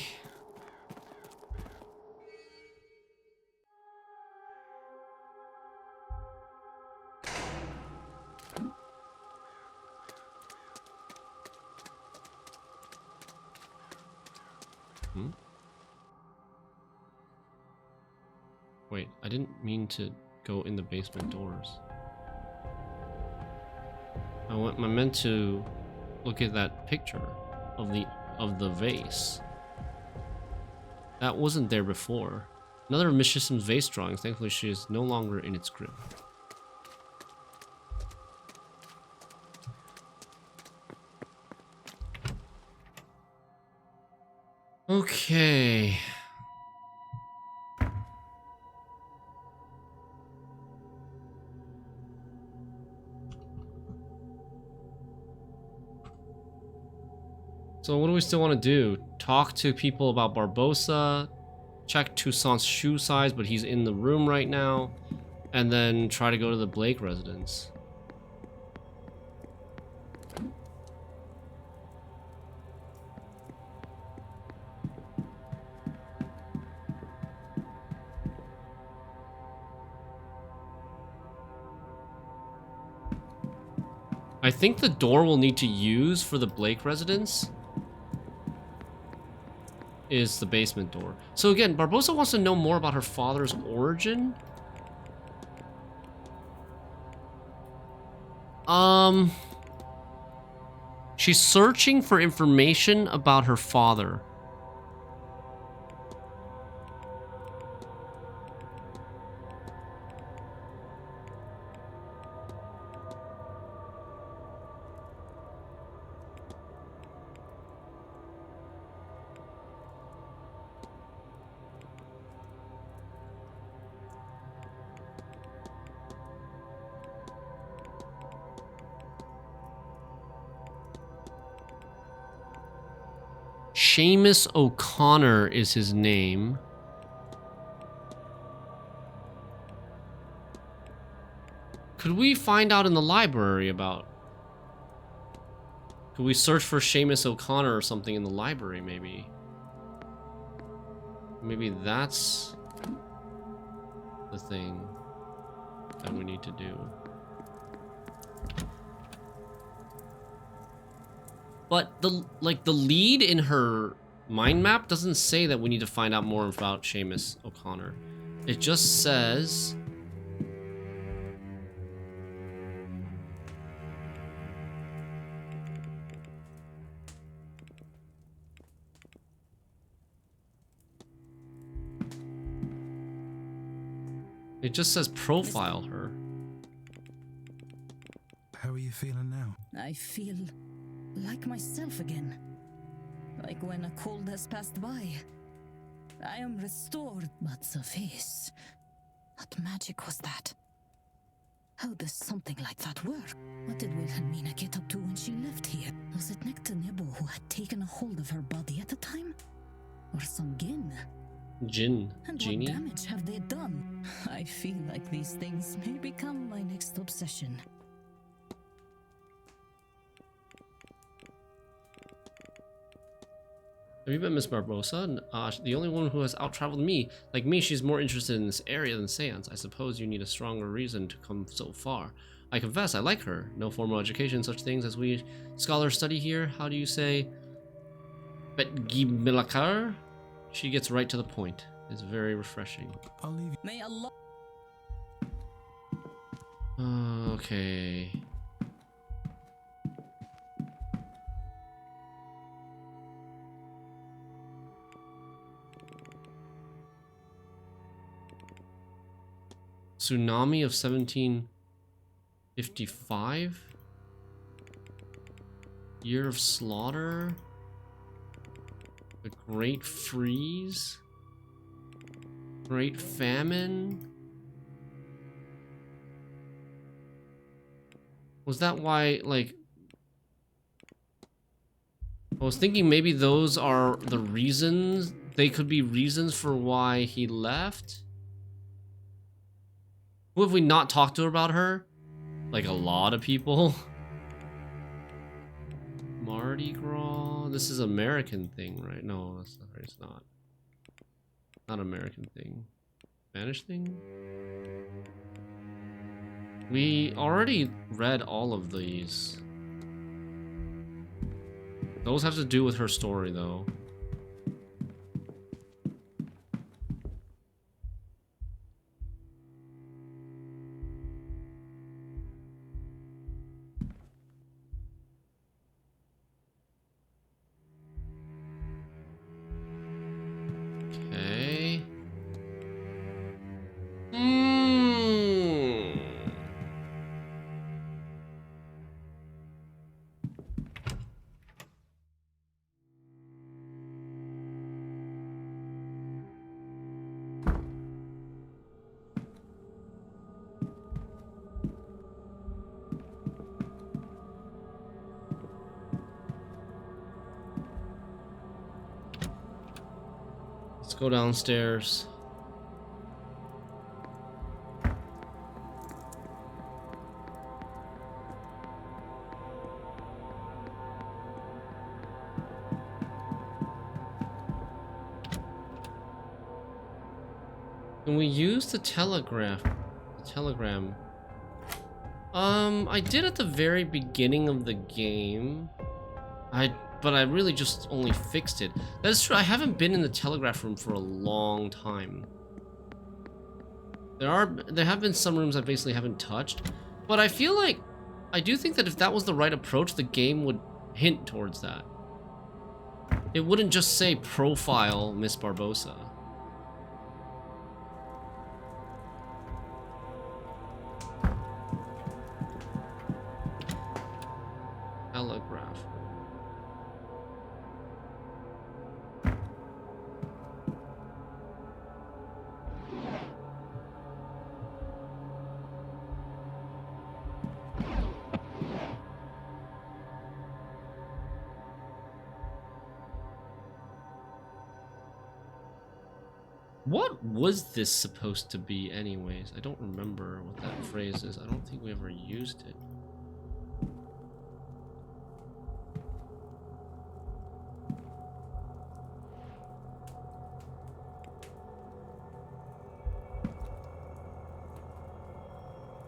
Wait, I didn't mean to go in the basement doors. I meant to look at that picture of the vase. That wasn't there before. Another of Miss Shissom's vase drawings. Thankfully, she is no longer in its grip. Okay. So what do we still want to do? Talk to people about Barbosa, check Toussaint's shoe size, but he's in the room right now, and then try to go to the Blake residence. I think the door we'll need to use for the Blake residence is the basement door. So again, Barbosa wants to know more about her father's origin. She's searching for information about her father. Seamus O'Connor is his name. Could we find out in the library about... Could we search for Seamus O'Connor or something in the library, maybe? Maybe that's the thing that we need to do. But the lead in her mind map doesn't say that we need to find out more about Seamus O'Connor. It just says profile her. How are you feeling now? I feel like myself again. Like when a cold has passed by. I am restored, but the face. What magic was that? How does something like that work? What did Wilhelmina get up to when she left here? Was it Nectanebo who had taken a hold of her body at the time? Or some Gin? Genie? What damage have they done? I feel like these things may become my next obsession. Have you met Miss Barbosa? The only one who has out-traveled me. Like me, she's more interested in this area than Seance. I suppose you need a stronger reason to come so far. I confess, I like her. No formal education, such things as we scholars study here. How do you say? Betgimilakar? She gets right to the point. It's very refreshing. I'll leave you. May Allah... Okay. Tsunami of 1755? Year of Slaughter? The Great Freeze? Great Famine? Was that why, like... I was thinking maybe those are the reasons. They could be reasons for why he left. Who have we not talked to about her? Like a lot of people. Mardi Gras. This is American thing, right? No, that's not, it's not. Not American thing. Spanish thing? We already read all of these. Those have to do with her story, though. Okay. Let's go downstairs. Can we use the telegram? I did at the very beginning of the game. But I really just only fixed it. That's true, I haven't been in the telegraph room for a long time. There have been some rooms I basically haven't touched, but I feel like, I do think that if that was the right approach, the game would hint towards that. It wouldn't just say profile Miss Barbosa. Telegraph. What was this supposed to be anyways? I don't remember what that phrase is. I don't think we ever used it.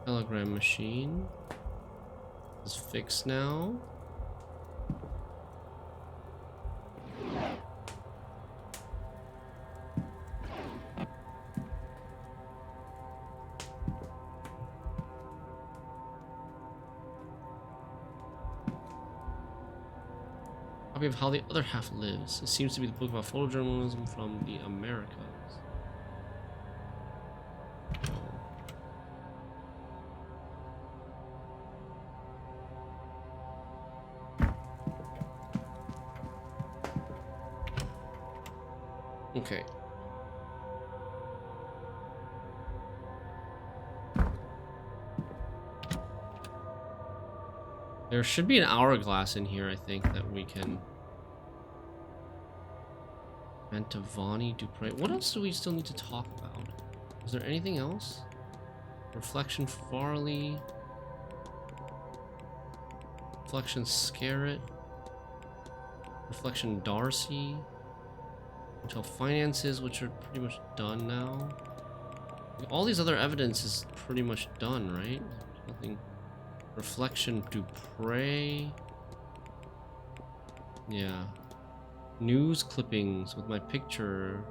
Telegram machine is fixed now. Copy of How the Other Half Lives. It seems to be the book about photojournalism from the Americas. Okay. There should be an hourglass in here, I think, that we can... Mantovani, Dupre... What else do we still need to talk about? Is there anything else? Reflection Farley... Reflection Scarrett... Reflection Darcy... Hotel Finances, which are pretty much done now. All these other evidence is pretty much done, right? Nothing... Reflection Dupre. Yeah. News clippings with my picture.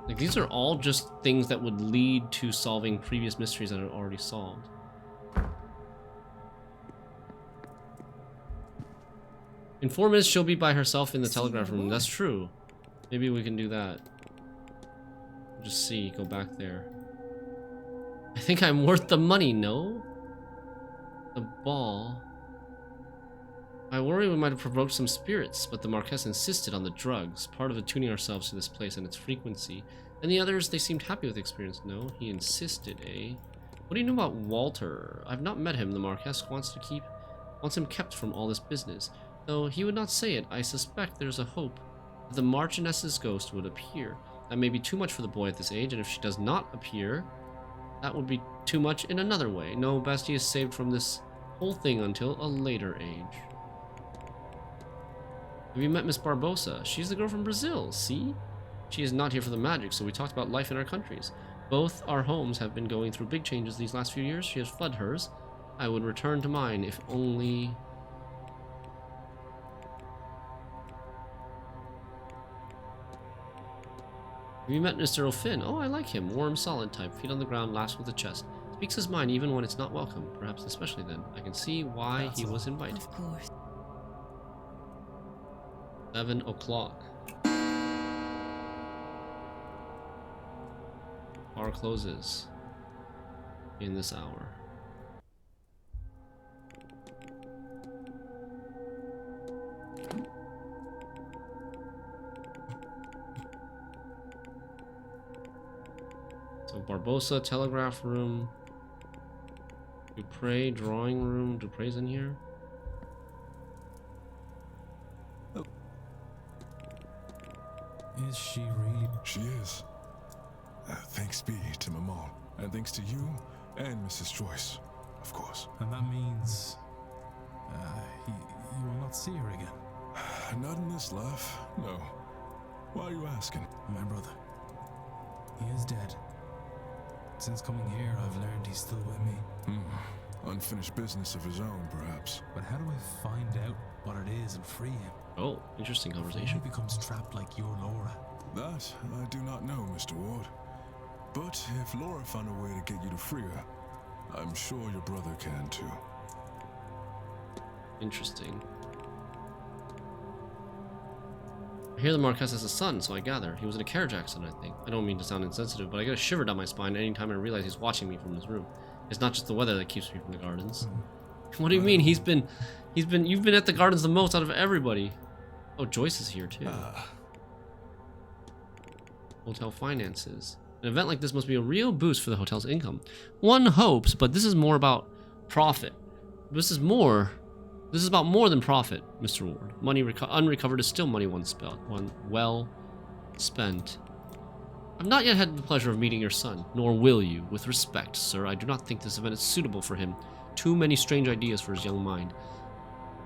Like, these are all just things that would lead to solving previous mysteries that are already solved. In 4 minutes, she'll be by herself in the telegraph room. That's true. Maybe we can do that. Just see, go back there. I think I'm worth the money, no? The ball. I worry we might have provoked some spirits, but the Marquess insisted on the drugs, part of attuning ourselves to this place and its frequency. And the others, they seemed happy with the experience, no? He insisted, eh? What do you know about Walter? I've not met him. The Marquess wants him kept from all this business. Though he would not say it, I suspect there's a hope that the Marchioness's ghost would appear. That may be too much for the boy at this age, and if she does not appear, that would be too much in another way. No, Basti is saved from this whole thing until a later age. Have you met Miss Barbosa? She's the girl from Brazil, see? She is not here for the magic, so we talked about life in our countries. Both our homes have been going through big changes these last few years. She has fled hers. I would return to mine if only... Have you met Mr. O'Finn? Oh, I like him. Warm, solid type. Feet on the ground, laughs with a chest. Speaks his mind even when it's not welcome. Perhaps especially then. I can see why he was invited. Of course. 7 o'clock. Bar closes in this hour. So Barbosa, telegraph room. Dupre, drawing room. Dupre's in here. Is she really? She is. Thanks be to Maman, and thanks to you and Mrs. Joyce, of course. And that means you will not see her again. Not in this life, no. Why are you asking? My brother. He is dead. Since coming here, I've learned he's still with me. Unfinished business of his own, perhaps. But how do I find out what it is and free him? Oh, interesting conversation. He becomes trapped like your Laura. That I do not know, Mr. Ward. But if Laura found a way to get you to free her, I'm sure your brother can too. Interesting. I hear the Marquess has a son, so I gather. He was in a carriage accident, I think. I don't mean to sound insensitive, but I get a shiver down my spine anytime I realize he's watching me from his room. It's not just the weather that keeps me from the gardens. What do you mean? You've been at the gardens the most out of everybody. Oh, Joyce is here too. Hotel finances. An event like this must be a real boost for the hotel's income. One hopes, but this is more about profit. This is about more than profit, Mr. Ward. Money unrecovered is still money well spent. I've not yet had the pleasure of meeting your son, nor will you. With respect, sir, I do not think this event is suitable for him. Too many strange ideas for his young mind.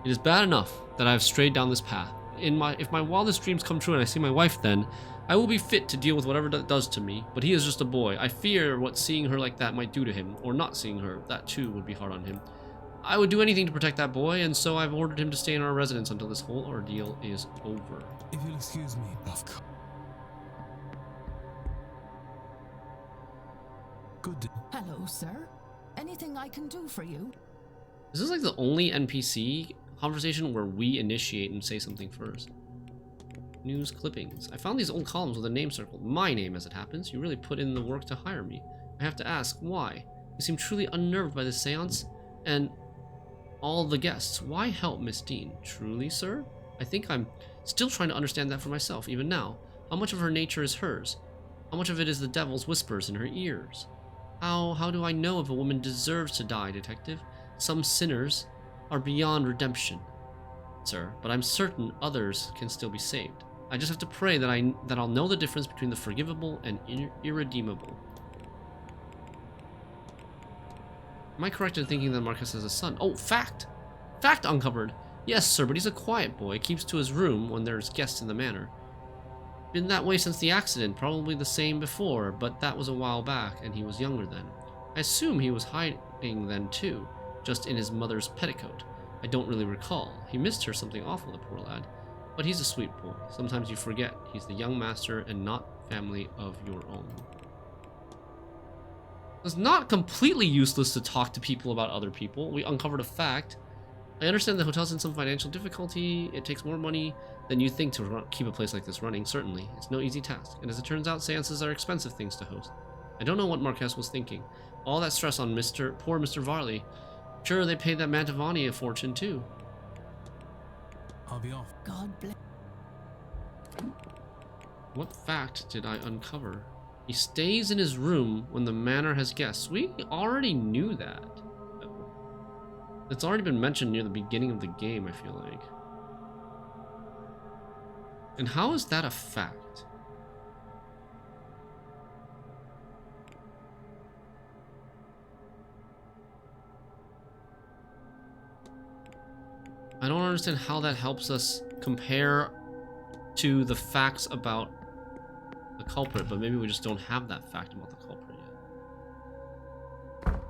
It is bad enough that I have strayed down this path. If my wildest dreams come true and I see my wife then, I will be fit to deal with whatever that does to me, but he is just a boy. I fear what seeing her like that might do to him, or not seeing her. That too would be hard on him. I would do anything to protect that boy, and so I've ordered him to stay in our residence until this whole ordeal is over. If you'll excuse me. Of course. Good day. Hello, sir. Anything I can do for you? Is this like the only NPC conversation where we initiate and say something first? News clippings. I found these old columns with a name circled. My name, as it happens. You really put in the work to hire me. I have to ask, why? You seem truly unnerved by this seance and all the guests. Why help Miss Dean? Truly, sir? I think I'm still trying to understand that for myself, even now. How much of her nature is hers? How much of it is the devil's whispers in her ears? How do I know if a woman deserves to die, detective? Some sinners are beyond redemption, sir, but I'm certain others can still be saved. I just have to pray that I'll know the difference between the forgivable and irredeemable. Am I correct in thinking that Marcus has a son? Oh, fact! Fact uncovered! Yes, sir, but he's a quiet boy. Keeps to his room when there's guests in the manor. Been that way since the accident, probably the same before, but that was a while back, and he was younger then. I assume he was hiding then too, just in his mother's petticoat. I don't really recall. He missed her something awful, the poor lad. But he's a sweet boy. Sometimes you forget he's the young master and not family of your own. It's not completely useless to talk to people about other people. We uncovered a fact. I understand the hotel's in some financial difficulty. It takes more money than you think to keep a place like this running, certainly. It's no easy task, and as it turns out, seances are expensive things to host. I don't know what Marquez was thinking. All that stress on poor Mr. Varley. Sure, they paid that Mantovani a fortune, too. I'll be off. God bless. What fact did I uncover? He stays in his room when the manor has guests. We already knew that. It's already been mentioned near the beginning of the game, I feel like. And how is that a fact? I don't understand how that helps us compare to the facts about the culprit, but maybe we just don't have that fact about the culprit yet.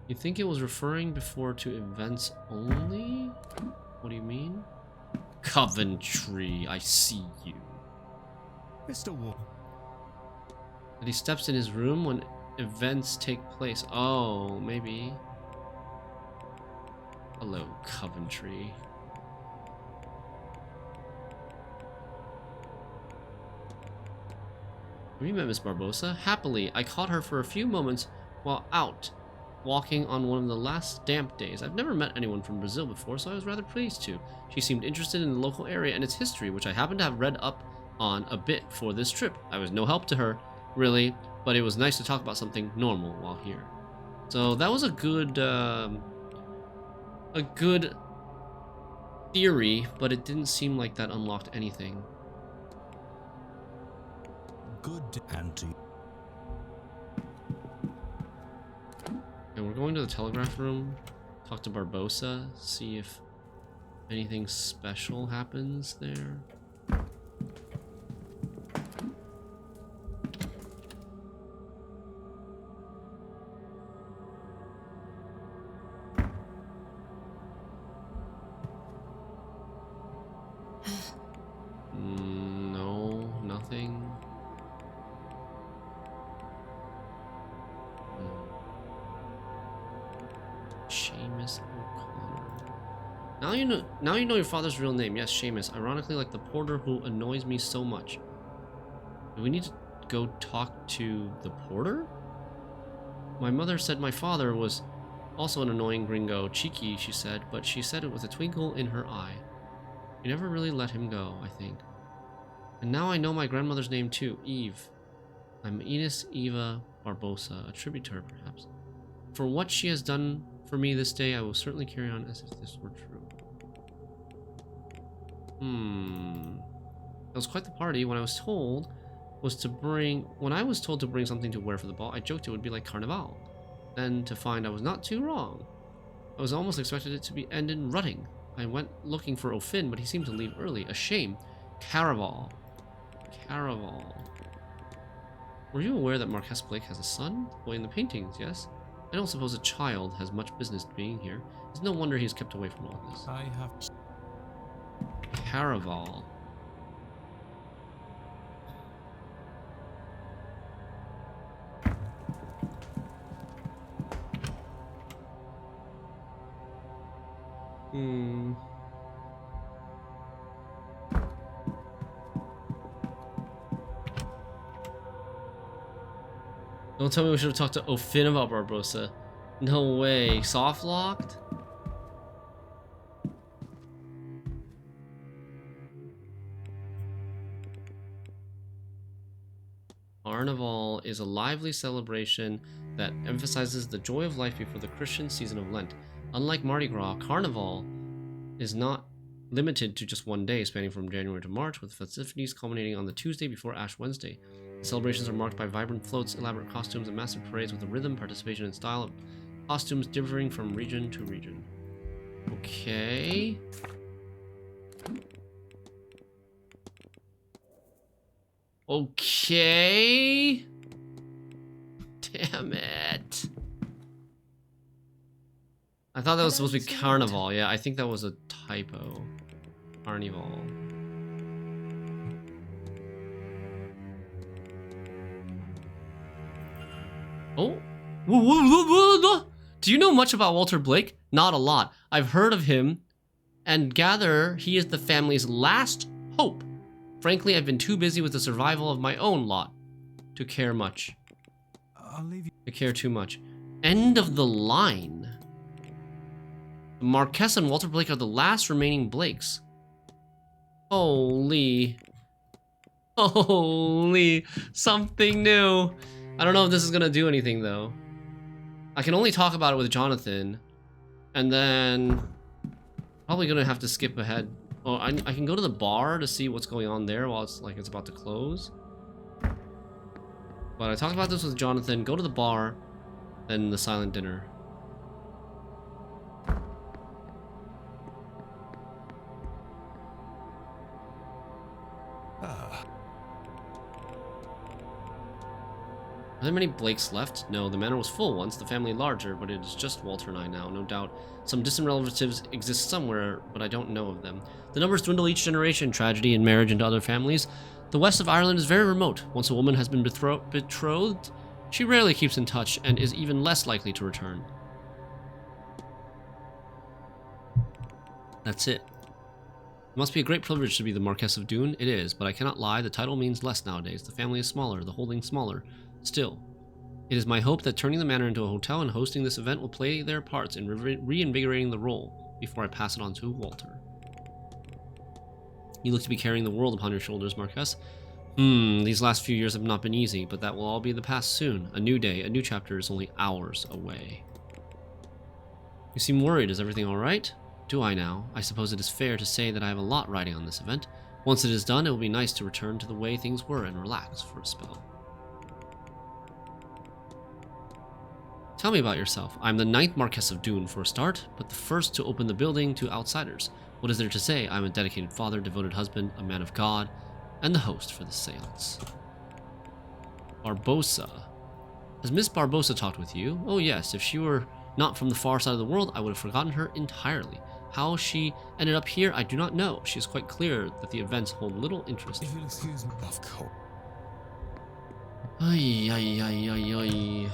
You think it was referring before to events only? What do you mean? Coventry, I see you. Mr. Ward. That he steps in his room when events take place. Oh, maybe. Hello, Coventry. Have you met Miss Barbosa? Happily, I caught her for a few moments while out walking on one of the last damp days. I've never met anyone from Brazil before, so I was rather pleased to. She seemed interested in the local area and its history, which I happened to have read up on a bit for this trip. I was no help to her, really, but it was nice to talk about something normal while here. So that was a good theory, but it didn't seem like that unlocked anything. Good anti. And we're going to the telegraph room, talk to Barbosa, see if anything special happens there. No, nothing. Seamus O'Connor. Now you know your father's real name. Yes, Seamus. Ironically, like the porter who annoys me so much. Do we need to go talk to the porter? My mother said my father was also an annoying gringo. Cheeky, she said, but she said it with a twinkle in her eye. You never really let him go, I think. And now I know my grandmother's name too, Eve. I'm Ines Eva Barbosa, a tribute to her perhaps. For what she has done for me this day, I will certainly carry on as if this were true. It was quite the party. When I was told to bring something to wear for the ball, I joked it would be like Carnival. Then to find I was not too wrong. I was almost expected it to be end in rutting. I went looking for O'Finn, but he seemed to leave early. A shame. Caraval. Were you aware that Marquess Blake has a son? Boy in the paintings, yes? I don't suppose a child has much business being here. It's no wonder he's kept away from all this. I have... Caraval. Don't tell me we should have talked to O'Finn about Barbosa. No way. Soft locked? Carnival is a lively celebration that emphasizes the joy of life before the Christian season of Lent. Unlike Mardi Gras, Carnival is not limited to just one day, spanning from January to March, with festivities culminating on the Tuesday before Ash Wednesday. The celebrations are marked by vibrant floats, elaborate costumes, and massive parades with a rhythm, participation, and style of costumes differing from region to region. Okay. Okay. Damn it. I thought that was supposed to be Carnival. Yeah, I think that was a typo. Carnival. Oh. Do you know much about Walter Blake? Not a lot. I've heard of him and gather he is the family's last hope. Frankly, I've been too busy with the survival of my own lot to care much. I'll leave you. To care too much. End of the line. The Marquess and Walter Blake are the last remaining Blakes. Holy. Holy. Something new. I don't know if this is gonna do anything though. I can only talk about it with Jonathan. And then probably gonna have to skip ahead. Oh, I can go to the bar to see what's going on there while it's about to close. But I talked about this with Jonathan. Go to the bar, then the silent dinner. Are there many Blakes left? No, the manor was full once, the family larger, but it is just Walter and I now. No doubt some distant relatives exist somewhere, but I don't know of them. The numbers dwindle each generation, tragedy and marriage into other families. The west of Ireland is very remote. Once a woman has been betrothed, she rarely keeps in touch and is even less likely to return. That's it. It must be a great privilege to be the Marquess of Doon. It is, but I cannot lie, the title means less nowadays. The family is smaller, the holding smaller. Still, it is my hope that turning the manor into a hotel and hosting this event will play their parts in reinvigorating the role before I pass it on to Walter. You look to be carrying the world upon your shoulders, Marquess. These last few years have not been easy, but that will all be the past soon. A new day, a new chapter is only hours away. You seem worried. Is everything all right? Do I now? I suppose it is fair to say that I have a lot riding on this event. Once it is done, it will be nice to return to the way things were and relax for a spell. Tell me about yourself. I'm the 9th Marquess of Doon for a start, but the first to open the building to outsiders. What is there to say? I'm a dedicated father, devoted husband, a man of God, and the host for the seance. Barbosa. Has Miss Barbosa talked with you? Oh yes, if she were not from the far side of the world, I would have forgotten her entirely. How she ended up here, I do not know. She is quite clear that the events hold little interest. If you'll excuse me, of course. Ay, ay, ay, ay, ay.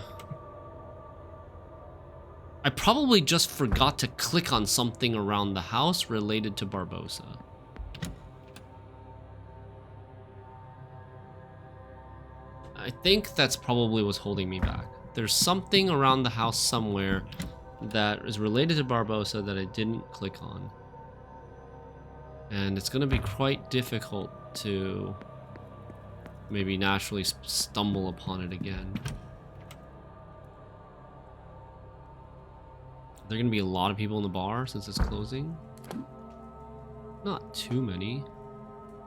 I probably just forgot to click on something around the house related to Barbosa. I think that's probably what's holding me back. There's something around the house somewhere that is related to Barbosa that I didn't click on. And it's going to be quite difficult to maybe naturally stumble upon it again. Are there going to be a lot of people in the bar since it's closing? Not too many.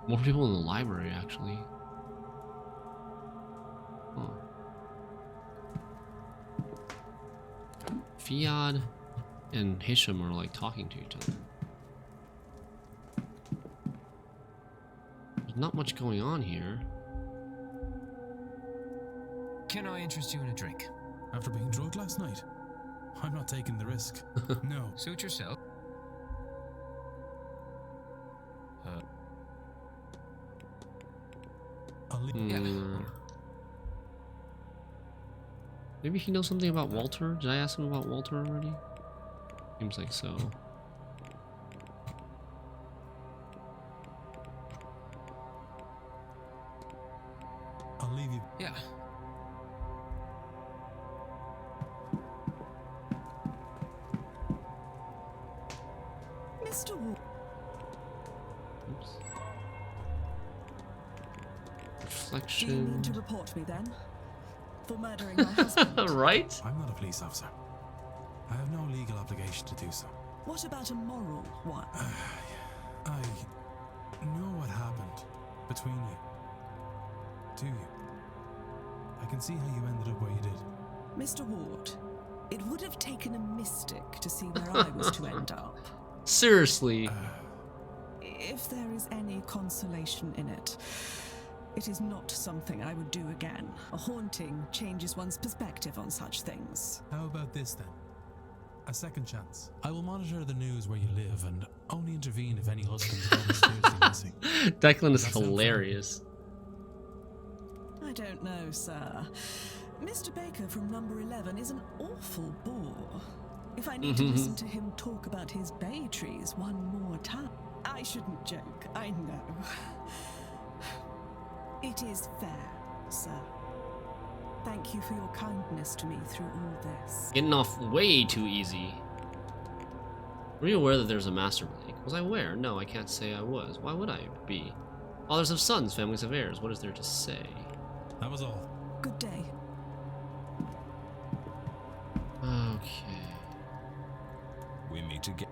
More people in the library, actually. Oh. Fiad and Hisham are like talking to each other. There's not much going on here. Can I interest you in a drink? After being drugged last night? I'm not taking the risk. No. Suit yourself. I'll leave. Maybe he knows something about Walter? Did I ask him about Walter already? Seems like so. I'll leave you. Yeah. Mr. Ward. Oops. Do you Reflection. mean to report me then? For murdering my husband? Right? I'm not a police officer. I have no legal obligation to do so. What about a moral one? I know what happened between you. Do you? I can see how you ended up where you did. Mr. Ward, it would have taken a mystic to see where I was to end up. Seriously. If there is any consolation in it, it is not something I would do again. A haunting changes one's perspective on such things. How about this then? A second chance. I will monitor the news where you live and only intervene if any husbands go mysteriously missing. Declan is hilarious. I don't know, sir. Mr. Baker from number 11 is an awful bore. If I need to listen to him talk about his bay trees one more time... I shouldn't joke, I know. It is fair, sir. Thank you for your kindness to me through all this. Getting off way too easy. Were you aware that there's a Master Blake? Was I aware? No, I can't say I was. Why would I be? Fathers have sons, families have heirs. What is there to say? That was all. Good day. Okay. We meet again.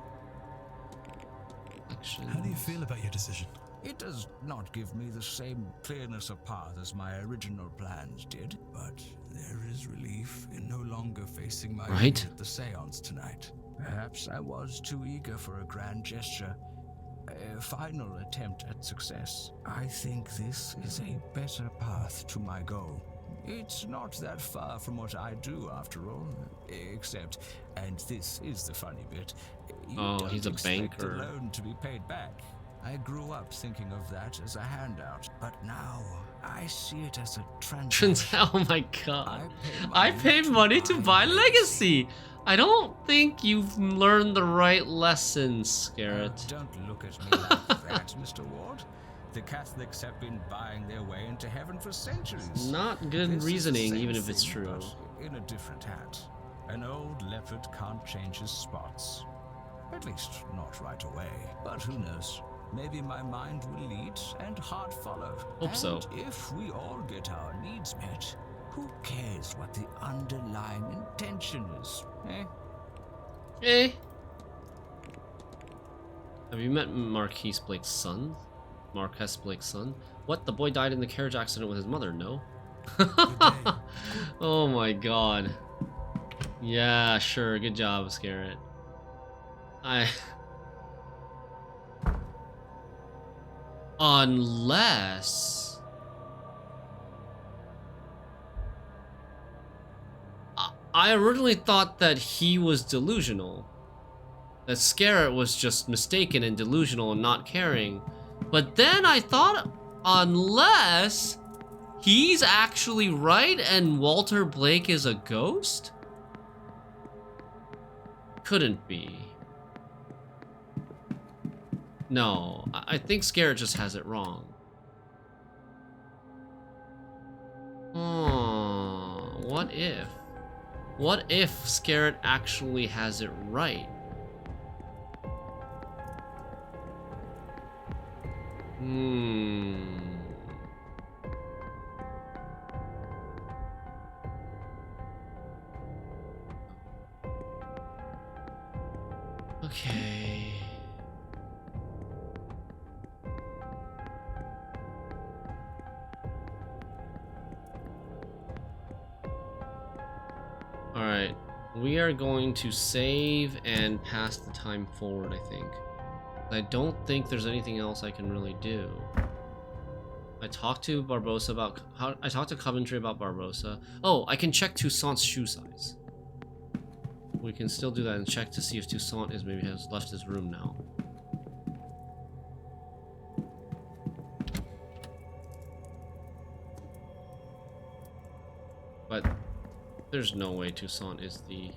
How do you feel about your decision? It does not give me the same clearness of path as my original plans did, but there is relief in no longer facing my fate at the Seance tonight. Perhaps I was too eager for a grand gesture, a final attempt at success. I think this is a better path to my goal. It's not that far from what I do, after all, except, and this is the funny bit, he's a banker. The loan to be paid back. I grew up thinking of that as a handout, but now I see it as a transaction. Oh my god. I pay money to buy legacy. I don't think you've learned the right lessons, Garrett. Don't look at me like that, Mr. Ward. The Catholics have been buying their way into heaven for centuries. Not good reasoning, even if it's true. In a different hat. An old leopard can't change his spots. At least, not right away. But who knows? Maybe my mind will lead and heart follow. Hope so. And if we all get our needs met, who cares what the underlying intention is, eh? Eh? Have you met Marquise Blake's son? Marquess Blake's son? What? The boy died in the carriage accident with his mother, no? Oh my god. Yeah, sure. Good job, Scarrett. Unless... I originally thought that he was delusional. That Scarrett was just mistaken and delusional and not caring. But then I thought, unless he's actually right and Walter Blake is a ghost? Couldn't be. No, I think Scarrett just has it wrong. Oh, what if? What if Scarrett actually has it right? Okay. Alright, we are going to save and pass the time forward, I think. I don't think there's anything else I can really do. I talked to Barbossa about... I talked to Coventry about Barbossa. Oh, I can check Toussaint's shoe size. We can still do that and check to see if Toussaint maybe has left his room now. But there's no way Toussaint is the...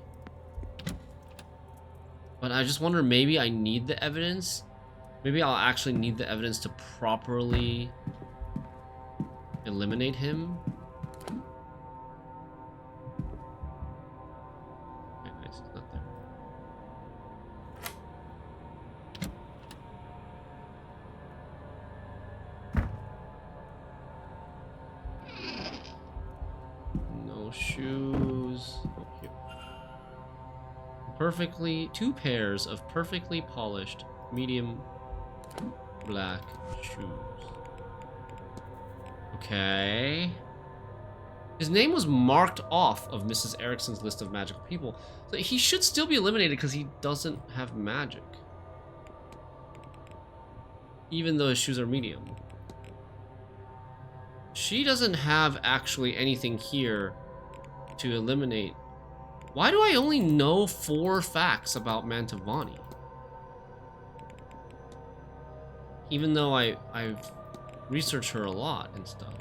But I just wonder, maybe I need the evidence? Maybe I'll actually need the evidence to properly eliminate him? Okay, nice, it's not there. No shoes. Oh, here. Two pairs of perfectly polished medium black shoes. Okay. His name was marked off of Mrs. Erickson's list of magical people. So he should still be eliminated because he doesn't have magic. Even though his shoes are medium. She doesn't have actually anything here to eliminate. Why do I only know 4 facts about Mantovani? Even though I've researched her a lot and stuff.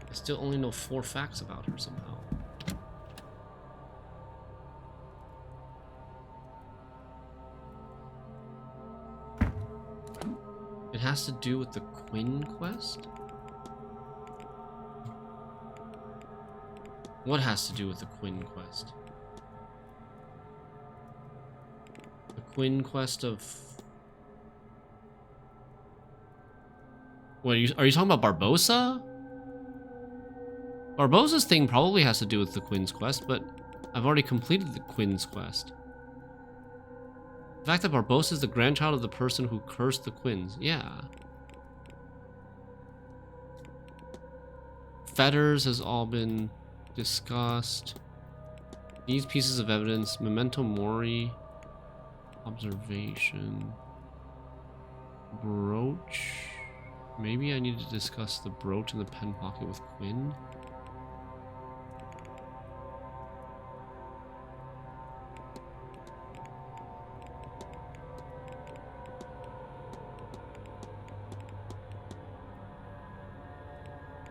I still only know 4 facts about her somehow. It has to do with the Quinn quest? What has to do with the Quinn quest? The Quinn quest of... What, are you talking about Barbossa? Barbossa's thing probably has to do with the Quinn's quest, but I've already completed the Quinn's quest. The fact that Barbossa is the grandchild of the person who cursed the Quinns, yeah. Fetters has all been discussed. These pieces of evidence, memento mori, observation, brooch. Maybe I need to discuss the brooch in the pen pocket with Quinn.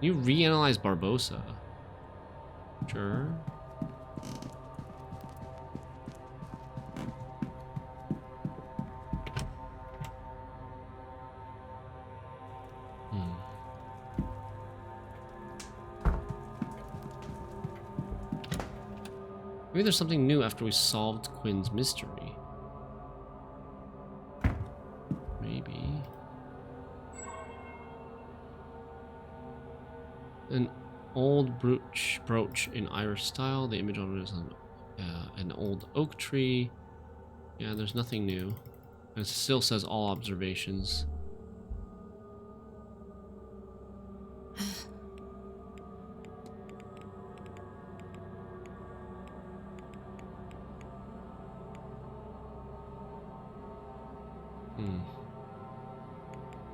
You reanalyze Barbossa. Sure. Maybe there's something new after we solved Quinn's mystery. Maybe. An old brooch in Irish style. The image on it is an old oak tree. Yeah, there's nothing new. And it still says all observations.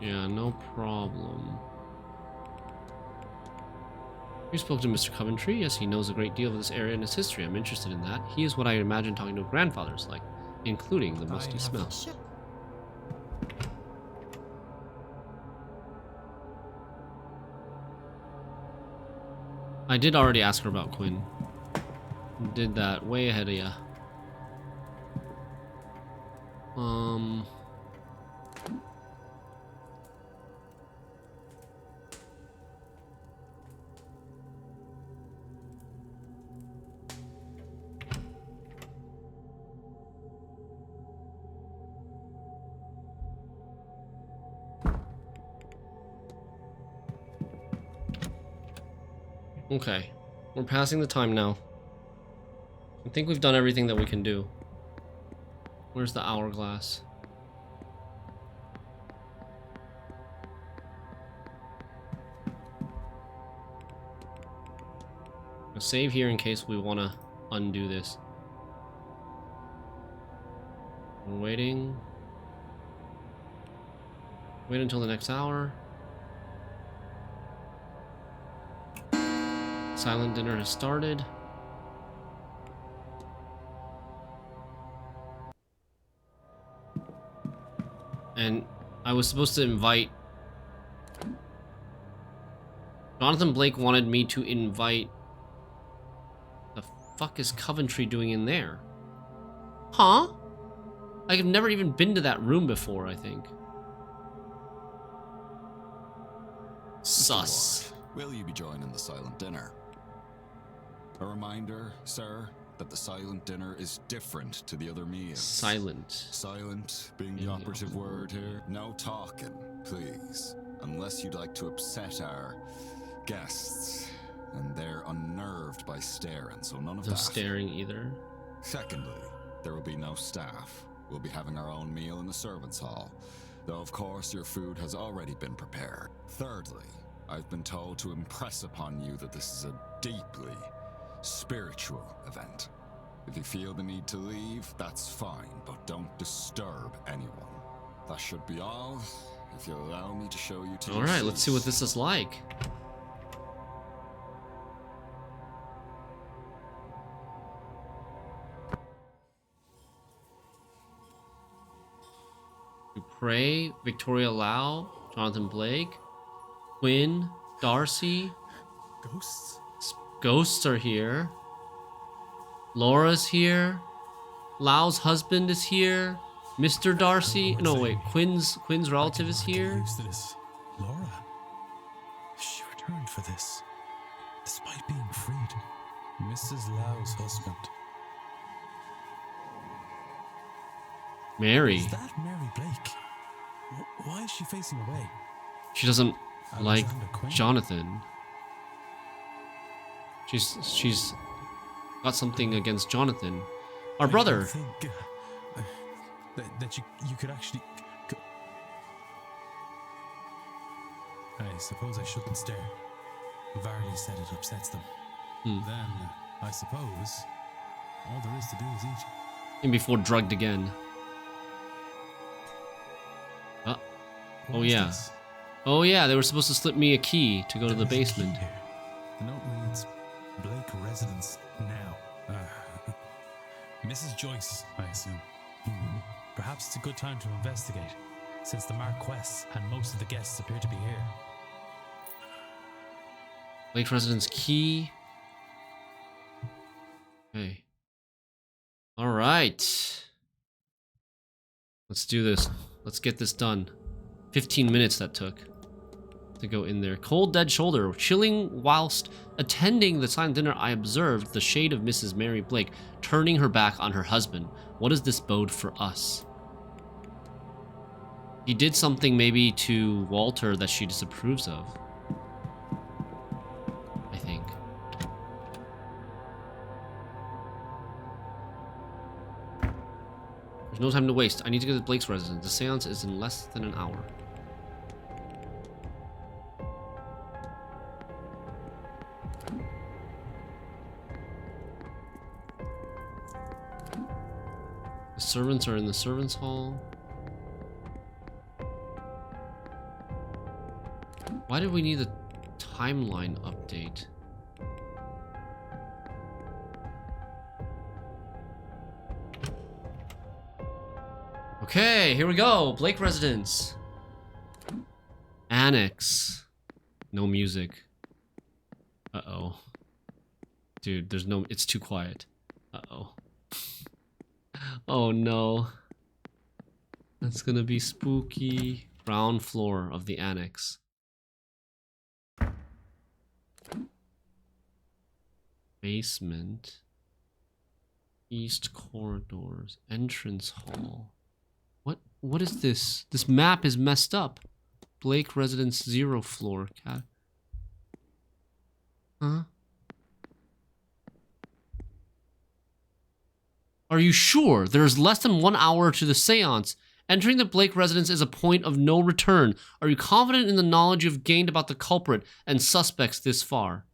Yeah, no problem. We spoke to Mr. Coventry. Yes, he knows a great deal of this area and its history. I'm interested in that. He is what I imagine talking to a grandfather is like, including the musty smell. I did already ask her about Quinn. Did that way ahead of ya. Okay, we're passing the time now. I think we've done everything that we can do. Where's the hourglass? I'll save here in case we want to undo this. We're waiting. Wait until the next hour. Silent dinner has started. And I was supposed to invite... Jonathan Blake wanted me to invite... The fuck is Coventry doing in there? Huh? I've never even been to that room before, I think. Sus. Will you be joining the silent dinner? A reminder, sir, that the silent dinner is different to the other meals. Silent. Silent being the operative word here. No talking, please. Unless you'd like to upset our guests. And they're unnerved by staring, so none of that. No staring either. Secondly, there will be no staff. We'll be having our own meal in the servants' hall. Though, of course, your food has already been prepared. Thirdly, I've been told to impress upon you that this is a deeply spiritual event. If you feel the need to leave, that's fine, but don't disturb anyone. That should be all. If you'll allow me to show you to. Alright, let's see what this is like. Pray, Victoria Lau, Jonathan Blake, Quinn, Darcy, Ghosts? Ghosts are here. Laura's here. Lau's husband is here. Mr. Darcy. No, wait. Quinn's relative is here. Used to this. Laura. She returned for this, despite being freed. Mrs. Lau's husband. Mary. Is that Mary Blake? Why is she facing away? She doesn't like Alexander Quinn? Jonathan. She's got something against Jonathan, our brother. I think that you could actually. I suppose I shouldn't stare. Varley said it upsets them. Then, I suppose, all there is to do is eat. And before drugged again. Oh yeah. This? Oh yeah, they were supposed to slip me a key to go to the basement. The note reads, Blake residence now. Mrs. Joyce, I assume. Perhaps it's a good time to investigate, since the Marquess and most of the guests appear to be here. Blake residence key. Okay. Alright. Let's do this. Let's get this done. 15 minutes that took to go in there. Cold dead shoulder. Chilling whilst attending the silent dinner, I observed the shade of Mrs. Mary Blake turning her back on her husband. What does this bode for us? He did something maybe to Walter that she disapproves of. I think. There's no time to waste. I need to get to Blake's residence. The seance is in less than an hour. The servants are in the servants' hall. Why did we need a timeline update? Okay, here we go. Blake residence. Annex. No music. Uh-oh. Dude, there's no... It's too quiet. Uh-oh. Oh no. That's gonna be spooky. Ground floor of the annex. Basement. East corridors. Entrance hall. What is this? This map is messed up. Blake residence 0 floor. Cat. Huh? Are you sure? There is less than 1 hour to the seance. Entering the Blake residence is a point of no return. Are you confident in the knowledge you've gained about the culprit and suspects this far?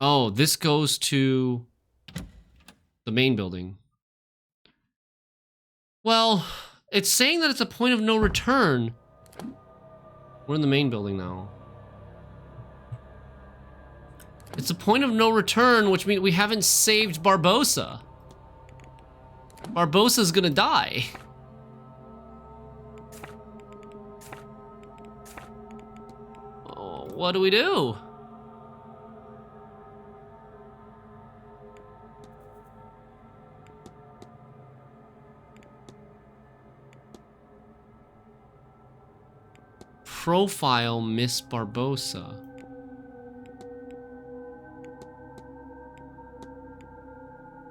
Oh, this goes to the main building. Well, it's saying that it's a point of no return. We're in the main building now. It's a point of no return, which means we haven't saved Barbossa. Barbossa's gonna die. Oh, what do we do? Profile Miss Barbossa.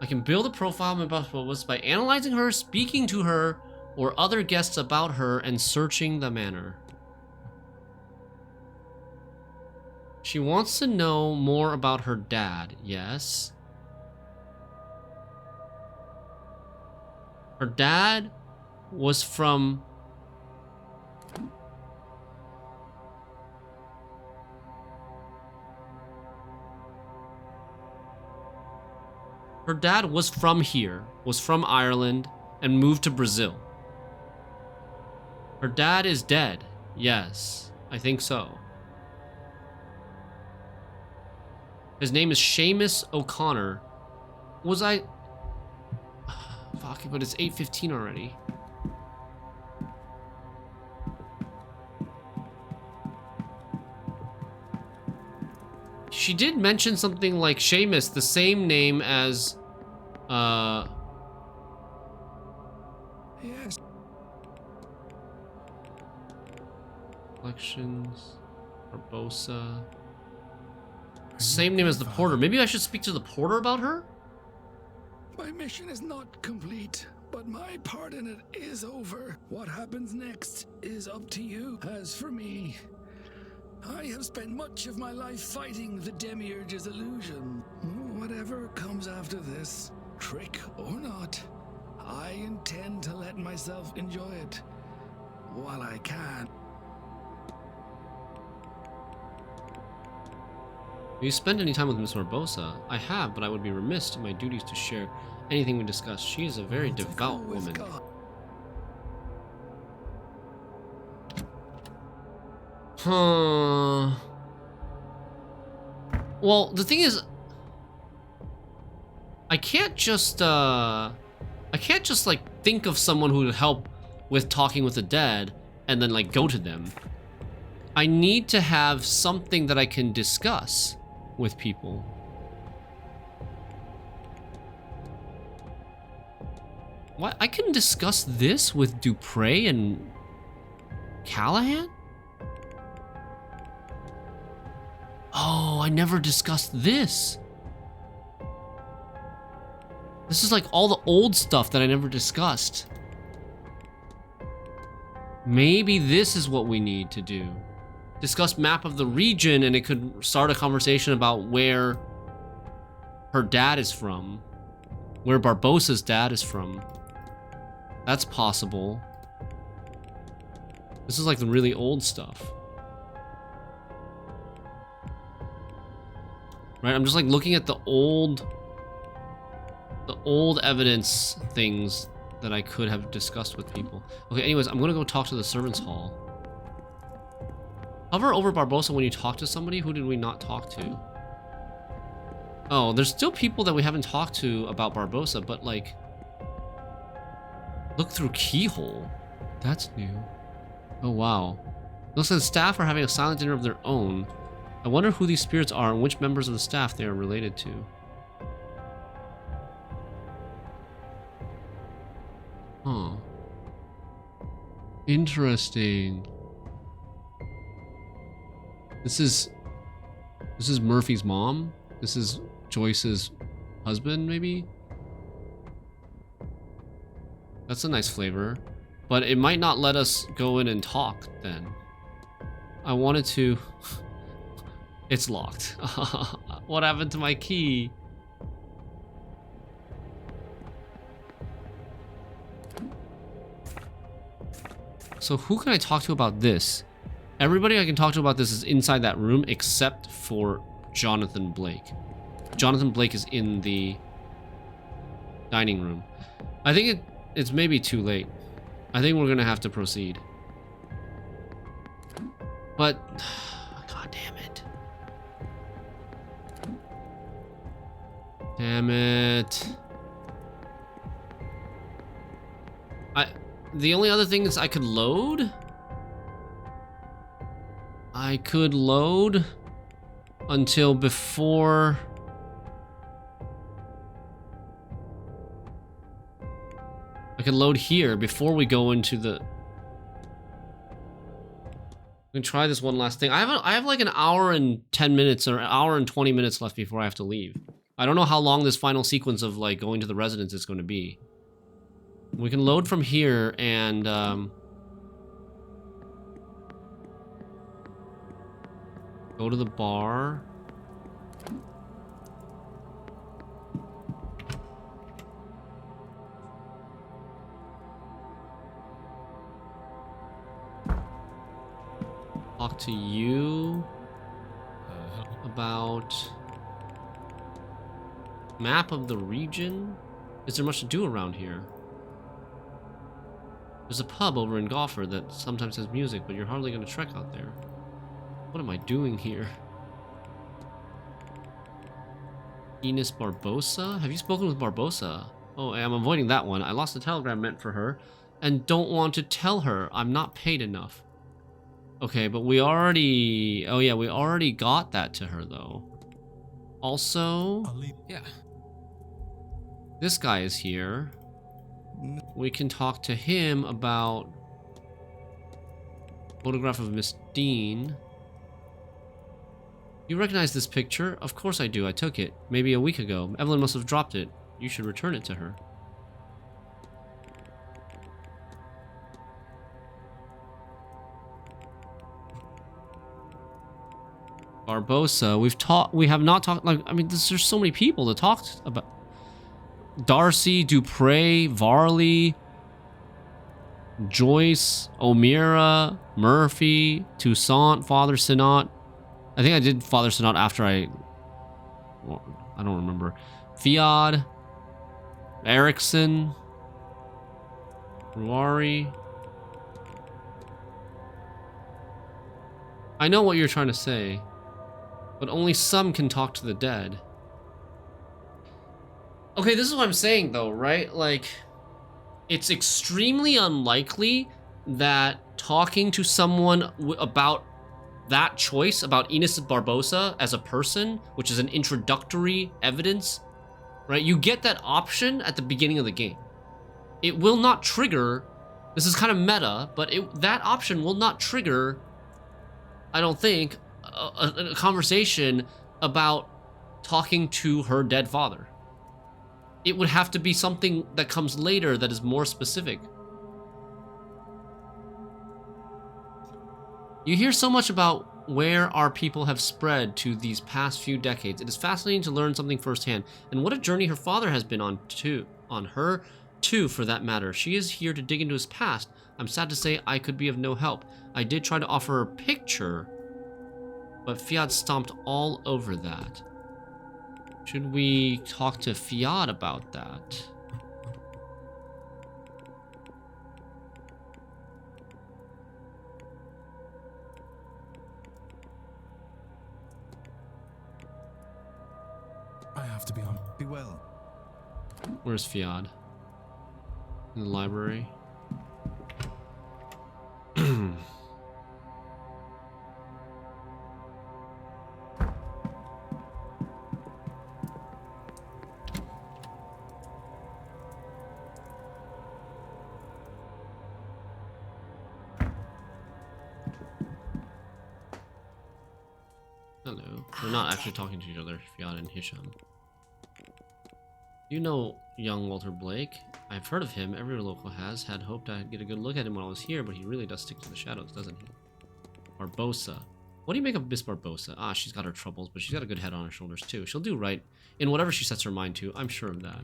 I can build a profile of Miss Barbossa by analyzing her, speaking to her, or other guests about her, and searching the manor. She wants to know more about her dad, yes. Her dad was from... Her dad was from here, was from Ireland, and moved to Brazil. Her dad is dead. Yes, I think so. His name is Seamus O'Connor. Was I... Fuck, but it's 8:15 already. She did mention something like Seamus, the same name as... Yes. Collections... Barbosa... Same name as the porter. Maybe I should speak to the porter about her? My mission is not complete, but my part in it is over. What happens next is up to you. As for me, I have spent much of my life fighting the Demiurge's illusion. Whatever comes after this, trick or not, I intend to let myself enjoy it while I can. Have you spent any time with Miss Barbosa? I have, but I would be remiss in my duties to share anything we discuss. She is a very devout woman. Huh. Well, the thing is, I can't just like think of someone who would help with talking with the dead and then like go to them. I need to have something that I can discuss with people. What? I can discuss this with Dupre and Callahan? Oh, I never discussed this. This is like all the old stuff that I never discussed. Maybe this is what we need to do. Discuss map of the region, and it could start a conversation about where her dad is from. Where Barbosa's dad is from. That's possible. This is like the really old stuff. Right, I'm just like looking at the old evidence things that I could have discussed with people. Okay, anyways, I'm gonna go talk to the servants' hall. Hover over Barbosa when you talk to somebody. Who did we not talk to? Oh, there's still people that we haven't talked to about Barbosa, but like... Look through keyhole. That's new. Oh, wow. Looks like the staff are having a silent dinner of their own. I wonder who these spirits are and which members of the staff they are related to. Huh. Interesting. This is Murphy's mom. This is Joyce's husband, maybe? That's a nice flavor. But it might not let us go in and talk then. I wanted to... It's locked. What happened to my key? So who can I talk to about this? Everybody I can talk to about this is inside that room except for Jonathan Blake. Jonathan Blake is in the dining room. I think it's maybe too late. I think we're gonna have to proceed. But, god damn it. Damn it. The only other thing is I could load? I could load until before... I can load here before we go into the... We can try this one last thing. I have like an hour and 10 minutes or an hour and 20 minutes left before I have to leave. I don't know how long this final sequence of like going to the residence is going to be. We can load from here and go to the bar. Talk to you about map of the region. Is there much to do around here? There's a pub over in Gopher that sometimes has music, but you're hardly going to trek out there. What am I doing here? Ines Barbosa? Have you spoken with Barbosa? Oh, I'm avoiding that one. I lost the telegram meant for her and don't want to tell her. I'm not paid enough. Okay, but we already... Oh yeah, we already got that to her though. Also... Yeah. This guy is here. We can talk to him about... Photograph of Miss Dean. You recognize this picture? Of course I do. I took it. Maybe a week ago. Evelyn must have dropped it. You should return it to her. Barbosa. We have not talked, like, I mean, there's so many people to talk about. Darcy, Dupre, Varley, Joyce, O'Meara, Murphy, Toussaint, Father Sinat. I think I did Father Sinat after I don't remember. Fiad, Erickson, Ruari. I know what you're trying to say, but only some can talk to the dead. Okay, this is what I'm saying though, right? Like, it's extremely unlikely that talking to someone about that choice, about Ines Barbosa as a person, which is an introductory evidence, right? You get that option at the beginning of the game. It will not trigger, this is kind of meta, but that option will not trigger, I don't think, a conversation about talking to her dead father. It would have to be something that comes later that is more specific. You hear so much about where our people have spread to these past few decades. It is fascinating to learn something firsthand, and what a journey her father has been on her too, for that matter. She is here to dig into his past. I'm sad to say I could be of no help. I did try to offer her a picture, but Fiat stomped all over that. Should we talk to Fiat about that? I have to be on. Be well. Where's Fiat? In the library? Hello. They're not actually talking to each other, Fiat and Hisham. You know young Walter Blake. I've heard of him. Every local has. Had hoped I'd get a good look at him when I was here, but he really does stick to the shadows, doesn't he? Barbosa. What do you make of Miss Barbosa? Ah, she's got her troubles, but she's got a good head on her shoulders, too. She'll do right in whatever she sets her mind to. I'm sure of that.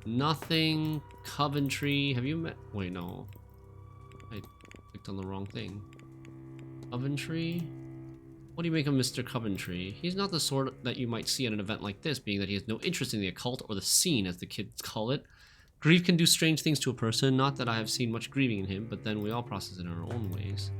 Nothing. Coventry. Have you met... Wait, no. I clicked on the wrong thing. Coventry? What do you make of Mr. Coventry? He's not the sort that you might see at an event like this, being that he has no interest in the occult, or the scene, as the kids call it. Grief can do strange things to a person, not that I have seen much grieving in him, but then we all process it in our own ways.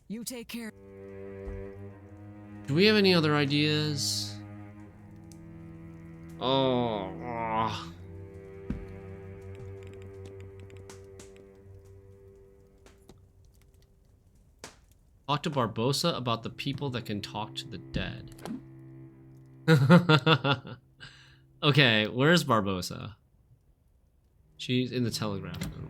You take care. Do we have any other ideas? Oh. Talk to Barbosa about the people that can talk to the dead. Okay, where's Barbosa? She's in the telegraph room.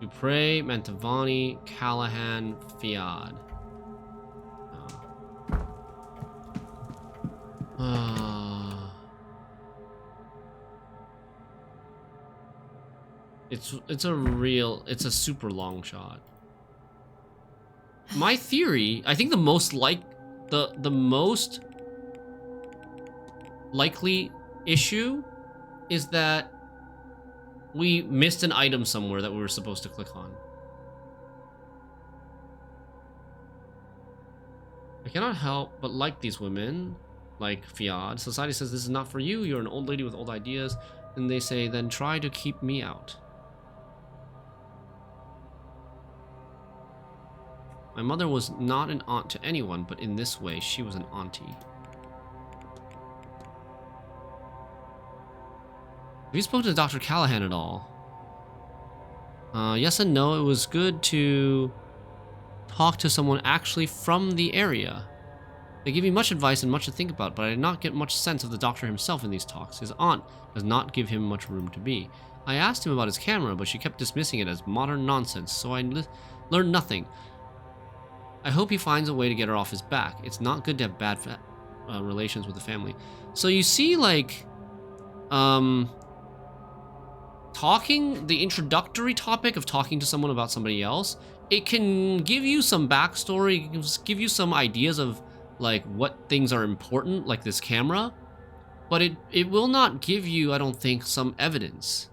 Dupre, Mantovani, Callahan, Fiad. It's a super long shot. My theory, I think the most likely issue is that we missed an item somewhere that we were supposed to click on. I cannot help but like these women, like Fiad. Society says this is not for you, you're an old lady with old ideas, and they say then try to keep me out. My mother was not an aunt to anyone, but in this way, she was an auntie. Have you spoken to Dr. Callahan at all? Yes and no. It was good to talk to someone actually from the area. They give me much advice and much to think about, but I did not get much sense of the doctor himself in these talks. His aunt does not give him much room to be. I asked him about his camera, but she kept dismissing it as modern nonsense, so I learned nothing. I hope he finds a way to get her off his back. It's not good to have bad relations with the family. So you see, like, the introductory topic of talking to someone about somebody else, it can give you some backstory, it can give you some ideas of, like, what things are important, like this camera, but it will not give you, I don't think, some evidence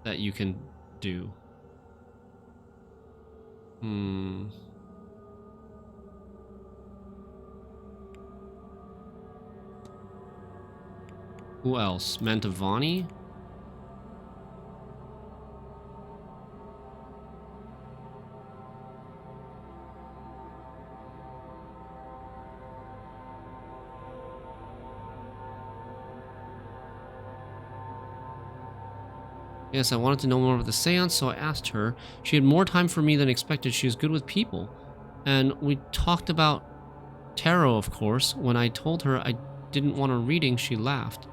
that you can do. Who else? Mantovani? Yes, I wanted to know more about the seance, so I asked her. She had more time for me than expected. She was good with people. And we talked about tarot, of course. When I told her I didn't want a reading, she laughed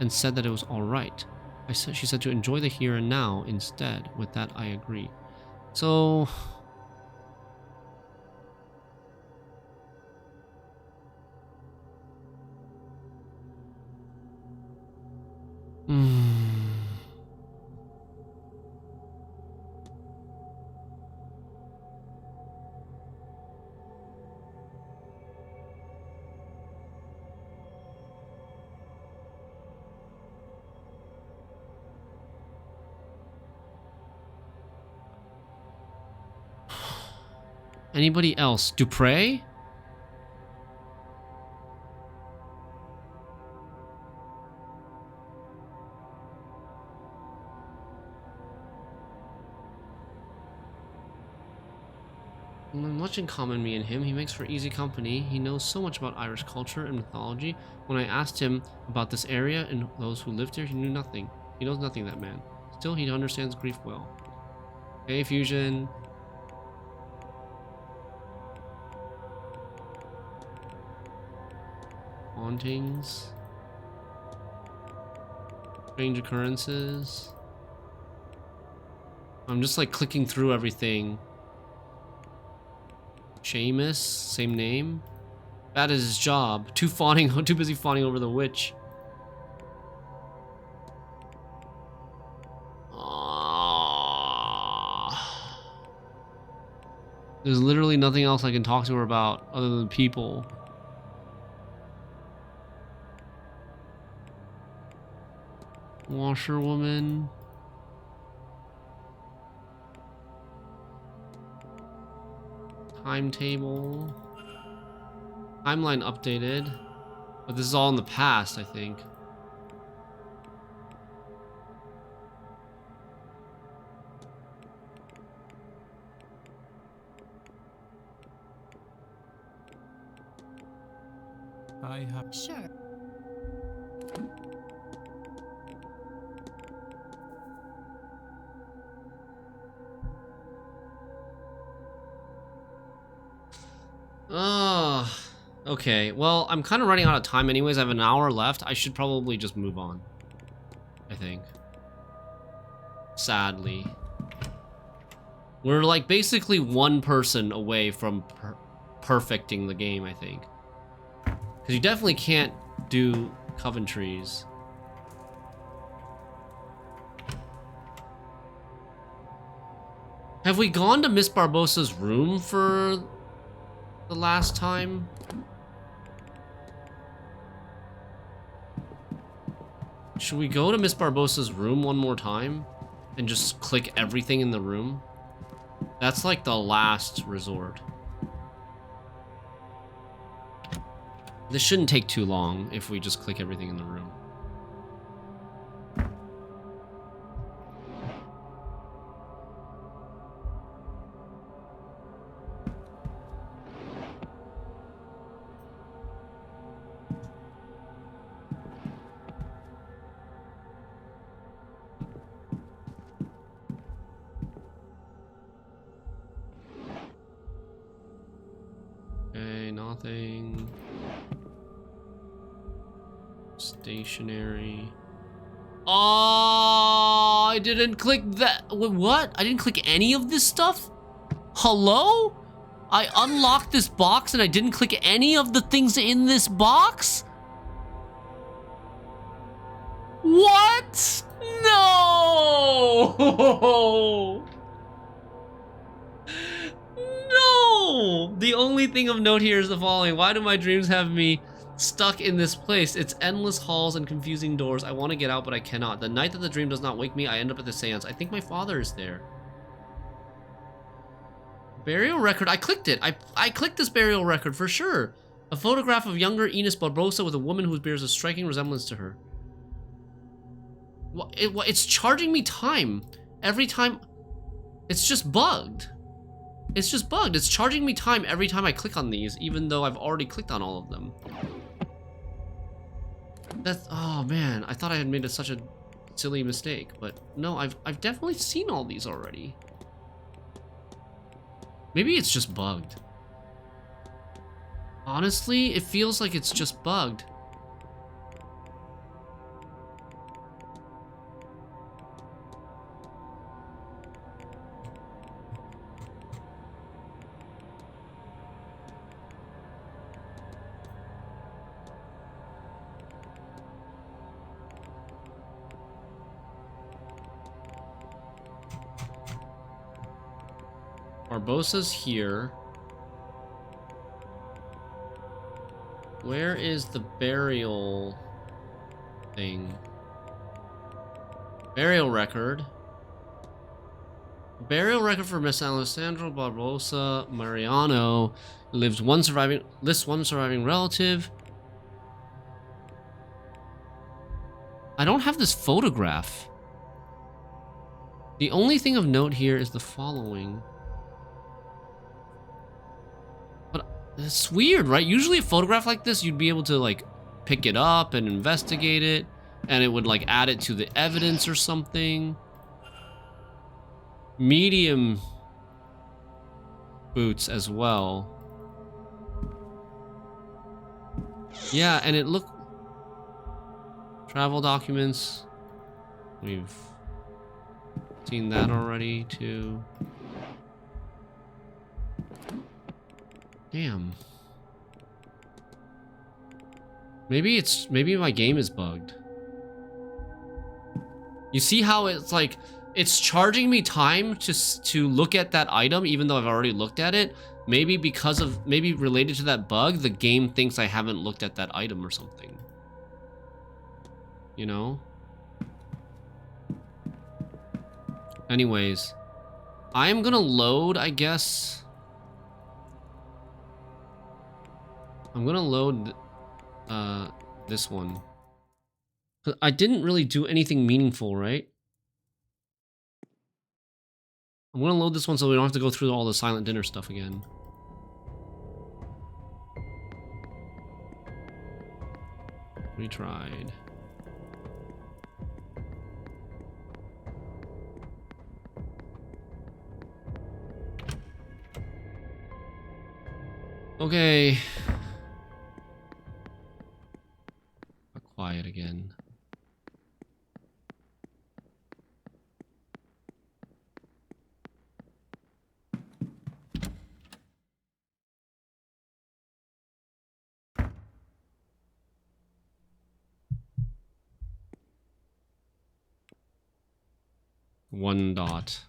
and said that it was all right. She said to enjoy the here and now instead. With that, I agree. So... Anybody else? Dupre? Much in common, me and him. He makes for easy company. He knows so much about Irish culture and mythology. When I asked him about this area and those who lived here, he knew nothing. He knows nothing, that man. Still, he understands grief well. Okay, Fusion. Hauntings. Strange occurrences. I'm just like clicking through everything. Seamus, same name. Bad at his job. Too busy fawning over the witch. There's literally nothing else I can talk to her about other than people. Washerwoman. Timetable. Timeline updated. But this is all in the past, I think. I have... Sure. Okay. Well, I'm kind of running out of time anyways. I have an hour left. I should probably just move on, I think. Sadly. We're like basically one person away from perfecting the game, I think. Because you definitely can't do Coventry's. Have we gone to Miss Barbosa's room for the last time. Should we go to Miss Barbossa's room one more time and just click everything in the room? That's like the last resort. This shouldn't take too long if we just click everything in the room. Okay, nothing. Stationary. Oh, I didn't click that. Wait, what? I didn't click any of this stuff? Hello? I unlocked this box and I didn't click any of the things in this box? What? No! No! The only thing of note here is the following. Why do my dreams have me stuck in this place? It's endless halls and confusing doors. I want to get out, but I cannot. The night that the dream does not wake me, I end up at the seance. I think my father is there. Burial record. I clicked it. I clicked this burial record for sure. A photograph of younger Ines Barbosa with a woman who bears a striking resemblance to her. It's charging me time every time. It's just bugged. It's just bugged. It's charging me time every time I click on these, even though I've already clicked on all of them. That's, oh man, I thought I had made such a silly mistake, but no, I've definitely seen all these already. Maybe it's just bugged. Honestly, it feels like it's just bugged. Barbosa's here. Where is the burial thing? Burial record. Burial record for Miss Alessandro Barbosa Mariano. Lists one surviving relative. I don't have this photograph. The only thing of note here is the following. It's weird, right? Usually a photograph like this, you'd be able to like pick it up and investigate it, and it would like add it to the evidence or something. Medium boots as well. Yeah, and it looked... Travel documents. We've seen that already too. Damn. Maybe my game is bugged. You see how it's like it's charging me time to look at that item even though I've already looked at it? Maybe maybe related to that bug, the game thinks I haven't looked at that item or something. You know? Anyways, I'm gonna load, I guess. I'm gonna load this one. I didn't really do anything meaningful, right? I'm gonna load this one so we don't have to go through all the silent dinner stuff again. Retried. Okay. Quiet again. One dot.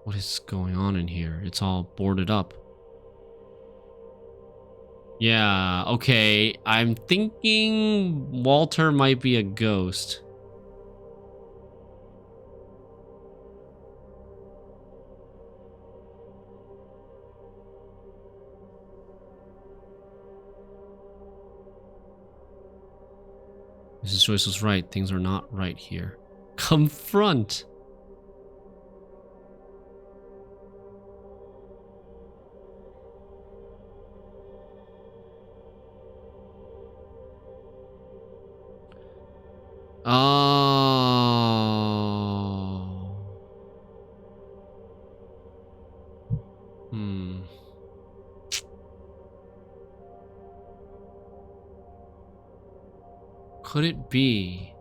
What is going on in here? It's all boarded up. Yeah, okay. I'm thinking Walter might be a ghost. Mrs. Joyce was right. Things are not right here. Confront. Oh. Could it be?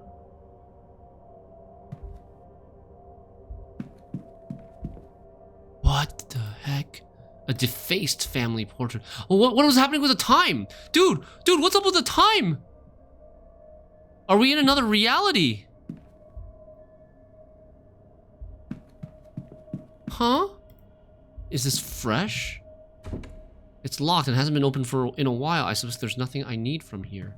What the heck? A defaced family portrait. Oh, what was happening with the time? Dude, what's up with the time? Are we in another reality? Huh? Is this fresh? It's locked and hasn't been opened in a while. I suppose there's nothing I need from here.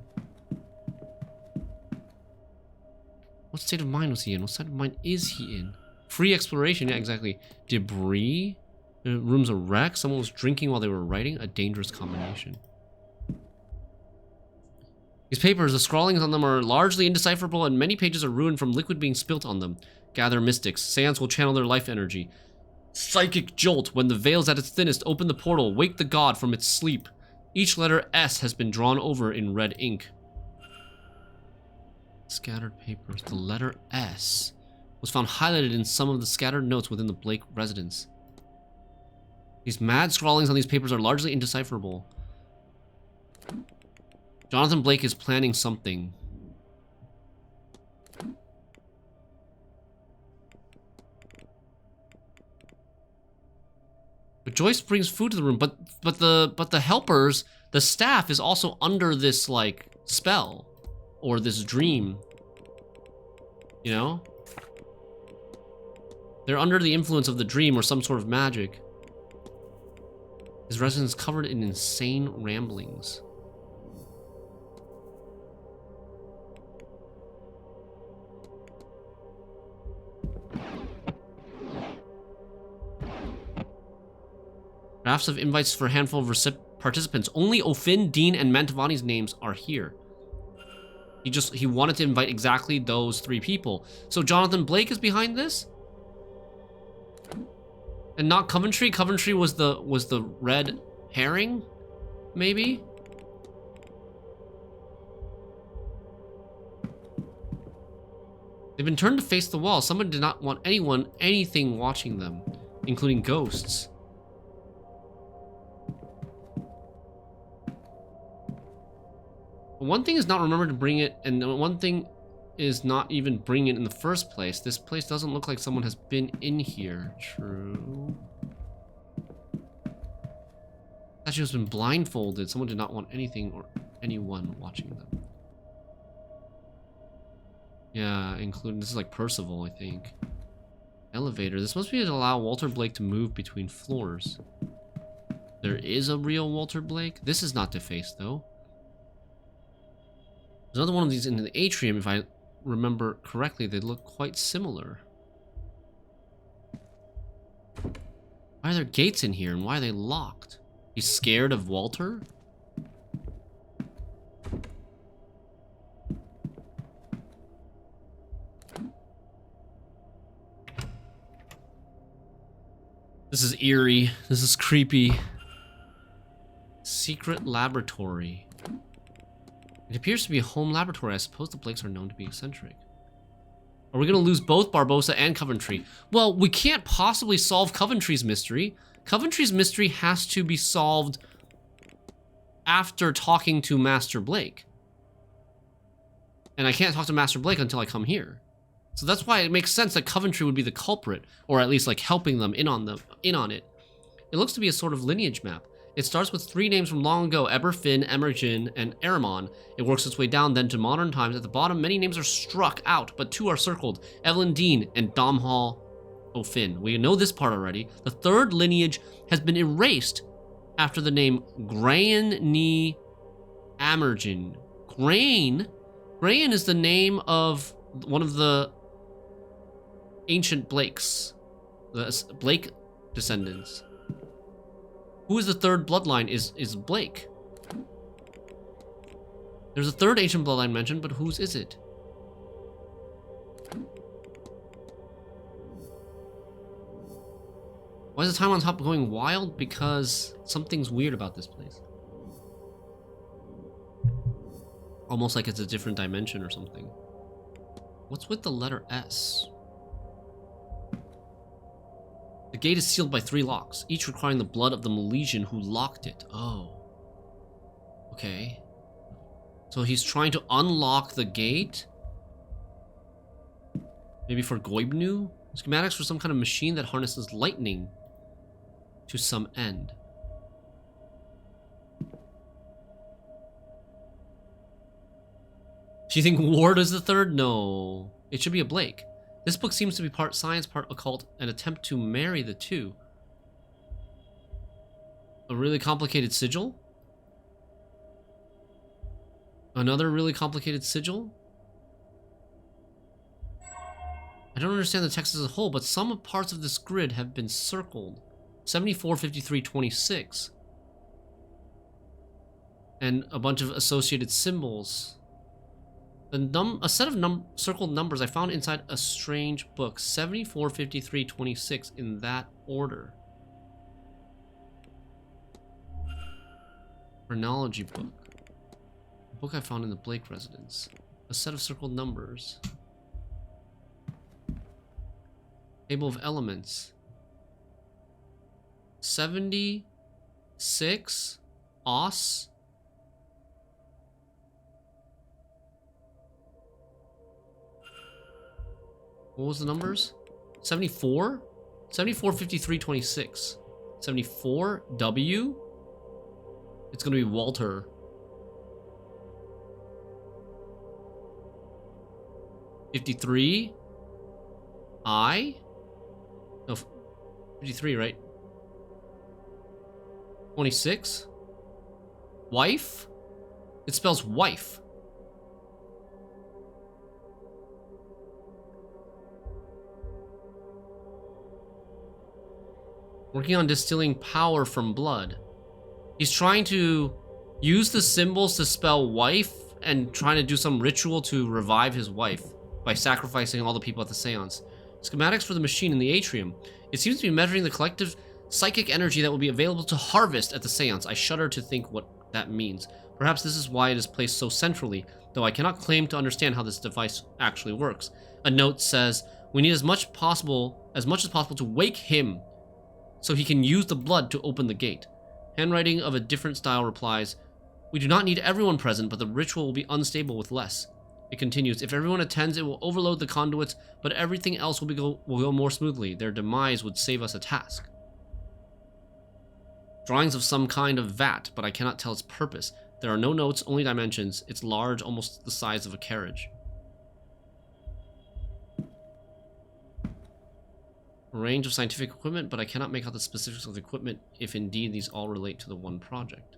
What state of mind was he in? What state of mind is he in? Free exploration, yeah, exactly. Debris? The room's a wreck? Someone was drinking while they were writing? A dangerous combination. These papers, the scrawlings on them are largely indecipherable and many pages are ruined from liquid being spilt on them. Gather mystics. Seance will channel their life energy. Psychic jolt. When the veil's at its thinnest, open the portal. Wake the god from its sleep. Each letter S has been drawn over in red ink. Scattered papers. The letter S was found highlighted in some of the scattered notes within the Blake residence. These mad scrawlings on these papers are largely indecipherable. Jonathan Blake is planning something. But Joyce brings food to the room, but the helpers, the staff is also under this like spell or this dream. You know? They're under the influence of the dream or some sort of magic. His residence covered in insane ramblings. Drafts of invites for a handful of participants. Only O'Finn, Dean, and Mantovani's names are here. He wanted to invite exactly those 3 people. So Jonathan Blake is behind this? And not Coventry? Coventry was the red herring? Maybe? They've been turned to face the wall. Someone did not want anything watching them, including ghosts. One thing is not remember to bring it, and one thing is not even bring it in the first place. This place doesn't look like someone has been in here. True. That she has been blindfolded. Someone did not want anything or anyone watching them. Yeah, including, this is like Percival, I think. Elevator. This must be to allow Walter Blake to move between floors. There is a real Walter Blake. This is not defaced, though. There's another one of these in the atrium. If I remember correctly, they look quite similar. Why are there gates in here and why are they locked? He's scared of Walter? This is eerie. This is creepy. Secret laboratory. It appears to be a home laboratory. I suppose the Blakes are known to be eccentric. Are we going to lose both Barbosa and Coventry? Well, we can't possibly solve Coventry's mystery. Coventry's mystery has to be solved after talking to Master Blake. And I can't talk to Master Blake until I come here. So that's why it makes sense that Coventry would be the culprit, or at least like helping them in on it. It looks to be a sort of lineage map. It starts with 3 names from long ago: Eber, Finn, Emergin, and Aramon. It works its way down then to modern times. At the bottom, many names are struck out, but 2 are circled: Evelyn Dean and Domhall O'Finn. We know this part already. The third lineage has been erased after the name Grain ni Amergin. Grain is the name of one of the ancient Blakes. The Blake descendants. Who is the third bloodline is Blake. There's a third ancient bloodline mentioned, but whose is it? Why is the time on top going wild? Because something's weird about this place. Almost like it's a different dimension or something. What's with the letter S? The gate is sealed by 3 locks, each requiring the blood of the Milesian who locked it. Oh. Okay. So he's trying to unlock the gate? Maybe for Goibnu? Schematics for some kind of machine that harnesses lightning to some end. Do you think Ward is the third? No. It should be a Blake. This book seems to be part science, part occult, an attempt to marry the two. A really complicated sigil? Another really complicated sigil? I don't understand the text as a whole, but some parts of this grid have been circled. 74, 53, 26. And a bunch of associated symbols. A set of circled numbers I found inside a strange book. 74, 53, 26 in that order. Phrenology book. A book I found in the Blake residence. A set of circled numbers. Table of elements. 76 os. What was the numbers? 74? 74, 53, 26. 74 W. It's gonna be Walter. $53 I. No, 53, right? 26. Wife? It spells wife. Working on distilling power from blood. He's trying to use the symbols to spell wife and trying to do some ritual to revive his wife by sacrificing all the people at the seance. Schematics for the machine in the atrium. It seems to be measuring the collective psychic energy that will be available to harvest at the seance. I shudder to think what that means. Perhaps this is why it is placed so centrally, though I cannot claim to understand how this device actually works. A note says, we need as much as possible to wake him so he can use the blood to open the gate. Handwriting of a different style replies, we do not need everyone present, but the ritual will be unstable with less. It continues, if everyone attends, it will overload the conduits, but everything else will go more smoothly. Their demise would save us a task. Drawings of some kind of vat, but I cannot tell its purpose. There are no notes, only dimensions. It's large, almost the size of a carriage. A range of scientific equipment, but I cannot make out the specifics of the equipment if indeed these all relate to the one project.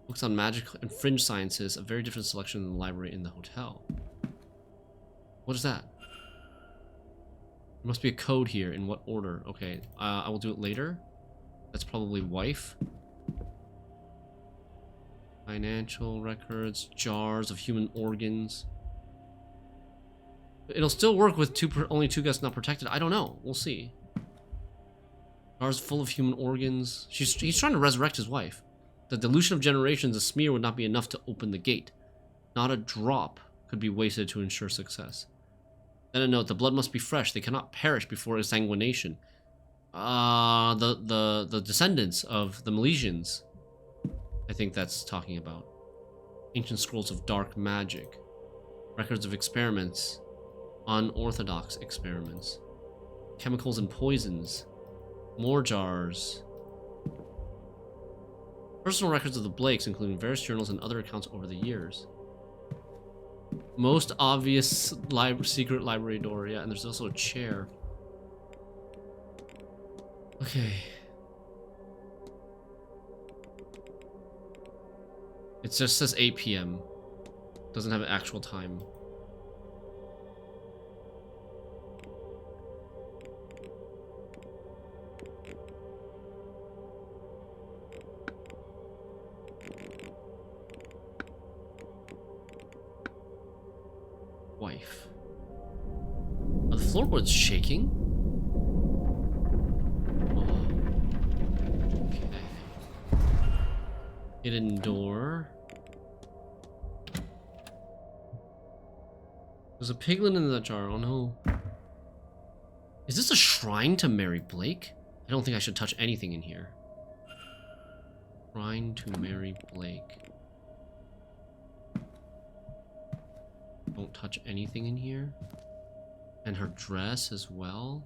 Books on magic and fringe sciences, a very different selection than the library in the hotel. What is that? There must be a code here. In what order? Okay, I will do it later. That's probably wife. Financial records, jars of human organs. It'll still work with only 2 guests not protected. I don't know. We'll see. Jars full of human organs. He's trying to resurrect his wife. The dilution of generations, a smear would not be enough to open the gate. Not a drop could be wasted to ensure success. Then a note, the blood must be fresh. They cannot perish before exsanguination. The descendants of the Milesians. I think that's talking about. Ancient scrolls of dark magic. Records of experiments. Unorthodox experiments. Chemicals and poisons. More jars. Personal records of the Blakes, including various journals and other accounts over the years. Most obvious secret library door, yeah, and there's also a chair. Okay. It just says 8 p.m. Doesn't have an actual time. Wife. Are the floorboards shaking? Oh. Okay. Hidden door. There's a piglet in that jar. Oh no. Is this a shrine to Mary Blake? I don't think I should touch anything in here. Shrine to Mary Blake. Don't touch anything in here. And her dress as well.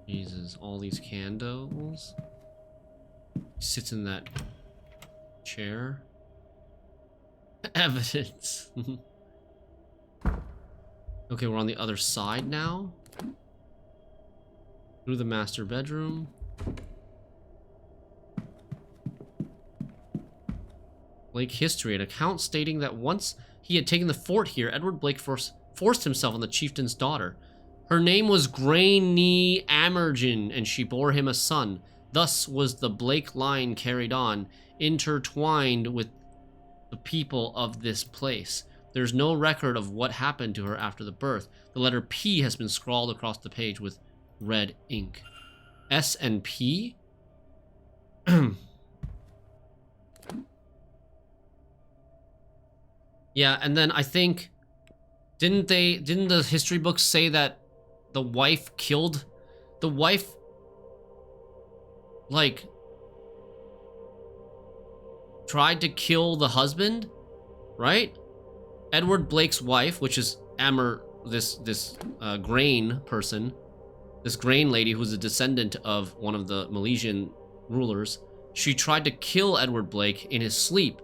Jesus, all these candles. Sits in that chair. Evidence. Okay, we're on the other side now. Through the master bedroom. Blake history. An account stating that once he had taken the fort here, Edward Blake forced himself on the chieftain's daughter. Her name was Granny Amergin, and she bore him a son. Thus was the Blake line carried on, intertwined with the people of this place. There's no record of what happened to her after the birth. The letter P has been scrawled across the page with red ink. S and P? Yeah, and then I think didn't the history books say that the wife like tried to kill the husband, right? Edward Blake's wife, which is this Grain person, this Grain lady who's a descendant of one of the Milesian rulers, she tried to kill Edward Blake in his sleep.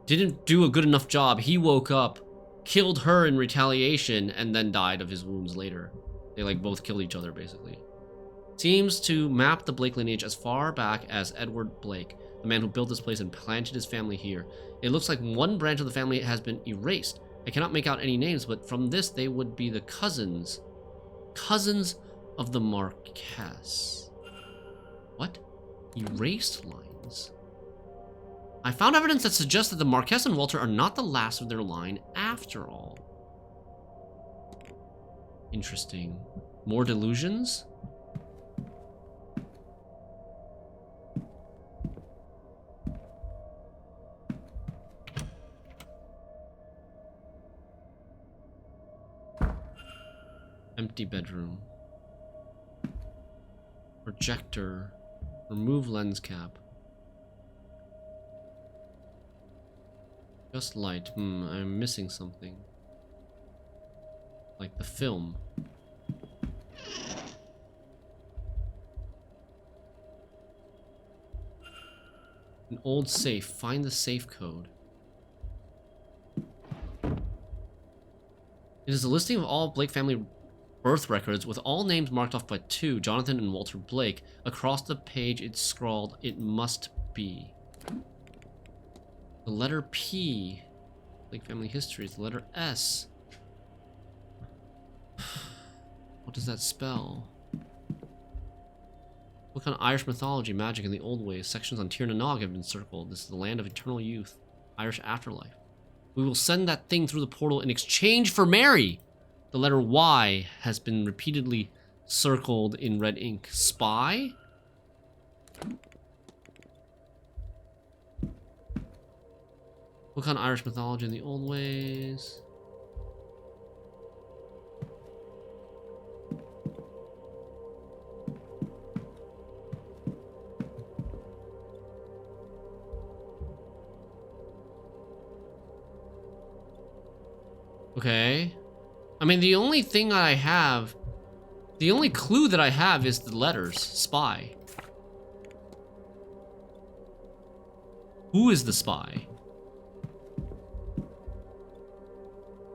Didn't do a good enough job. He woke up, killed her in retaliation, and then died of his wounds later. They like both killed each other basically. Seems to map the Blake lineage as far back as Edward Blake, the man who built this place and planted his family here. It looks like one branch of the family has been erased. I cannot make out any names, but from this they would be the cousins of the Marquess. What? Erased lines? I found evidence that suggests that the Marquess and Walter are not the last of their line after all. Interesting. More delusions? Empty bedroom. Projector. Remove lens cap. Just light. I'm missing something. Like the film. An old safe. Find the safe code. It is a listing of all Blake family birth records with all names marked off by 2, Jonathan and Walter Blake. Across the page it's scrawled, "It must be." The letter P. Blake family history is the letter S. What does that spell? Look on Irish mythology, magic, and the old ways. Sections on Tir na Nog have been circled. This is the land of eternal youth. Irish afterlife. We will send that thing through the portal in exchange for Mary. The letter Y has been repeatedly circled in red ink. Spy? Look on Irish mythology and the old ways. Okay. I mean, the only thing I have, the only clue that I have is the letters, spy. Who is the spy?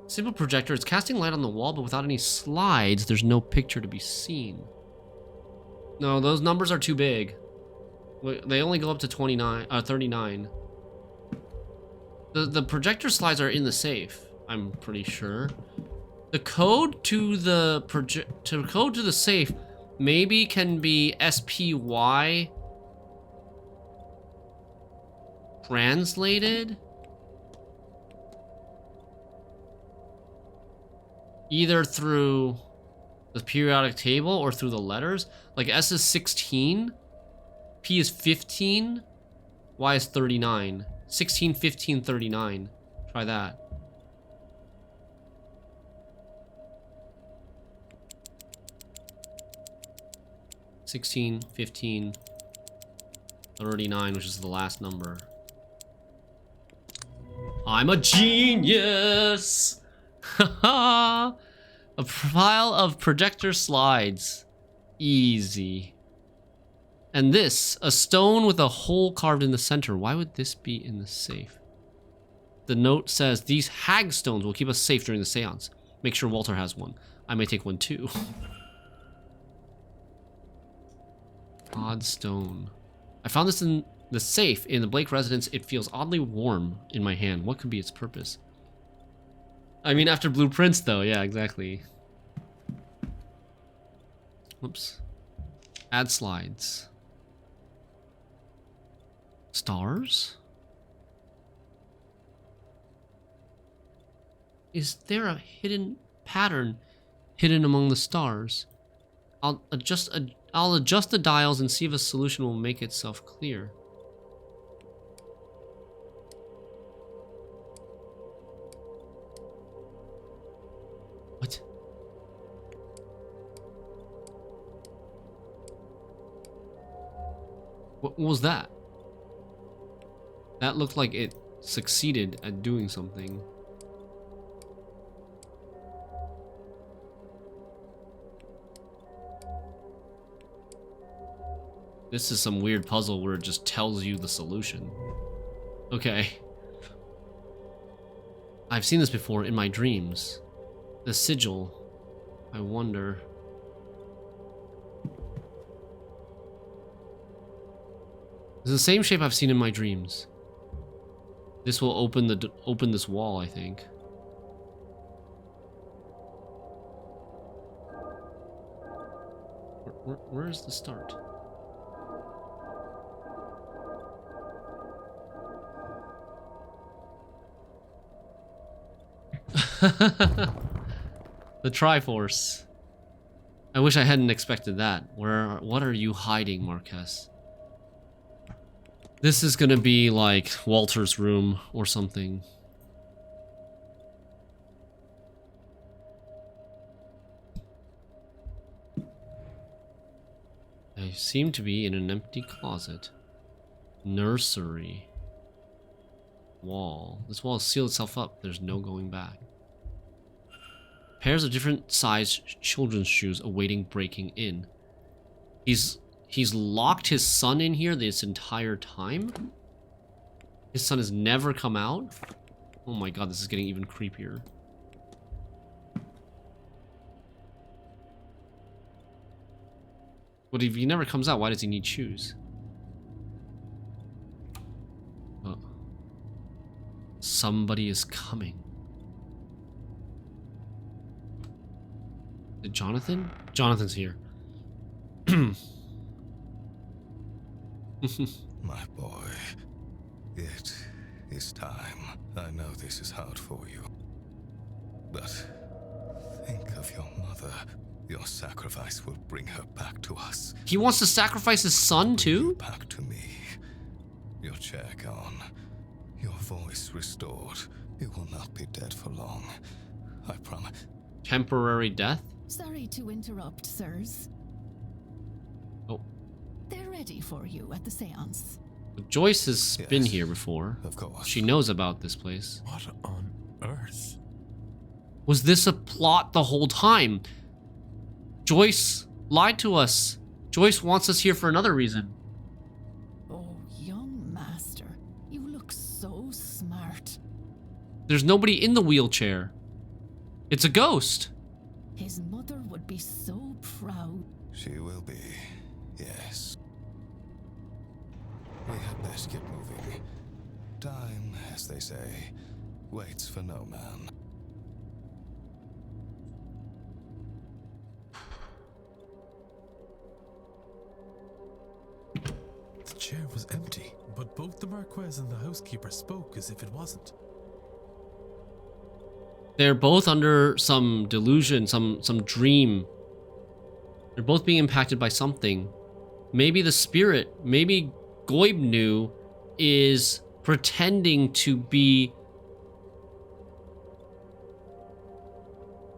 Simple projector. It's casting light on the wall, but without any slides, there's no picture to be seen. No, those numbers are too big. They only go up to 39. The projector slides are in the safe, I'm pretty sure. The code to the safe maybe can be SPY translated. Either through the periodic table or through the letters. Like S is 16, P is 15, Y is 39. 16, 15, 39. Try that. $16, 15, 39, which is the last number. I'm a genius! Haha! A pile of projector slides. Easy. And this, a stone with a hole carved in the center. Why would this be in the safe? The note says, these hag stones will keep us safe during the seance. Make sure Walter has one. I may take one too. Odd stone. I found this in the safe in the Blake residence. It feels oddly warm in my hand. What could be its purpose? I mean, after blueprints though. Yeah, exactly. Whoops. Add slides. Stars? Is there a hidden pattern hidden among the stars? I'll adjust the dials and see if a solution will make itself clear. What? What was that? That looked like it succeeded at doing something. This is some weird puzzle where it just tells you the solution. Okay. I've seen this before in my dreams. The sigil. I wonder. It's the same shape I've seen in my dreams. This will open this wall, I think. Where is the start? The Triforce. I wish I hadn't expected that. What are you hiding, Marquez? This is gonna be like Walter's room or something. I seem to be in an empty closet. Nursery. Wall. This wall has sealed itself up. There's no going back. Pairs of different sized children's shoes awaiting breaking in. He's locked his son in here this entire time? His son has never come out? Oh my god, this is getting even creepier. But if he never comes out, why does he need shoes? Oh. Somebody is coming. Is it Jonathan? Jonathan's here. My boy, it is time. I know this is hard for you. But think of your mother. Your sacrifice will bring her back to us. He wants to sacrifice his son too? Back to me. Your chair gone. Your voice restored. You will not be dead for long. I promise. Temporary death? Sorry to interrupt, sirs. Oh. They're ready for you at the seance. Joyce has been here before. Of course. She knows about this place. What on earth? Was this a plot the whole time? Joyce lied to us. Joyce wants us here for another reason. Oh, young master, you look so smart. There's nobody in the wheelchair. It's a ghost. His mother would be so proud. She will be. Yes. We had best get moving. Time, as they say, waits for no man. The chair was empty, but both the Marquez and the housekeeper spoke as if it wasn't. They're both under some delusion, some dream. They're both being impacted by something. Maybe the spirit, maybe Goibnu is pretending to be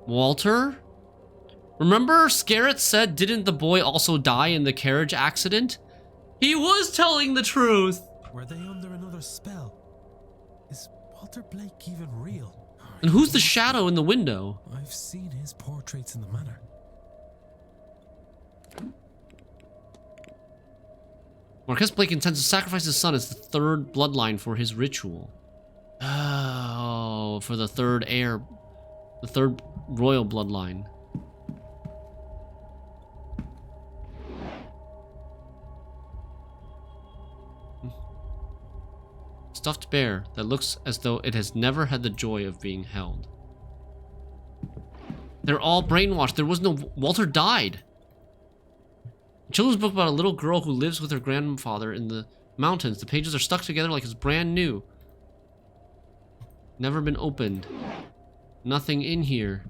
Walter? Remember Scarrett said, didn't the boy also die in the carriage accident? He was telling the truth. Were they under another spell? Is Walter Blake even real? And who's the shadow in the window? I've seen his portraits in the manor. Marquez Blake intends to sacrifice his son as the third bloodline for his ritual. Oh, for the third heir, the third royal bloodline. Stuffed bear that looks as though it has never had the joy of being held. They're all brainwashed. There was no... Walter died. A children's book about a little girl who lives with her grandfather in the mountains. The pages are stuck together like it's brand new. Never been opened. Nothing in here.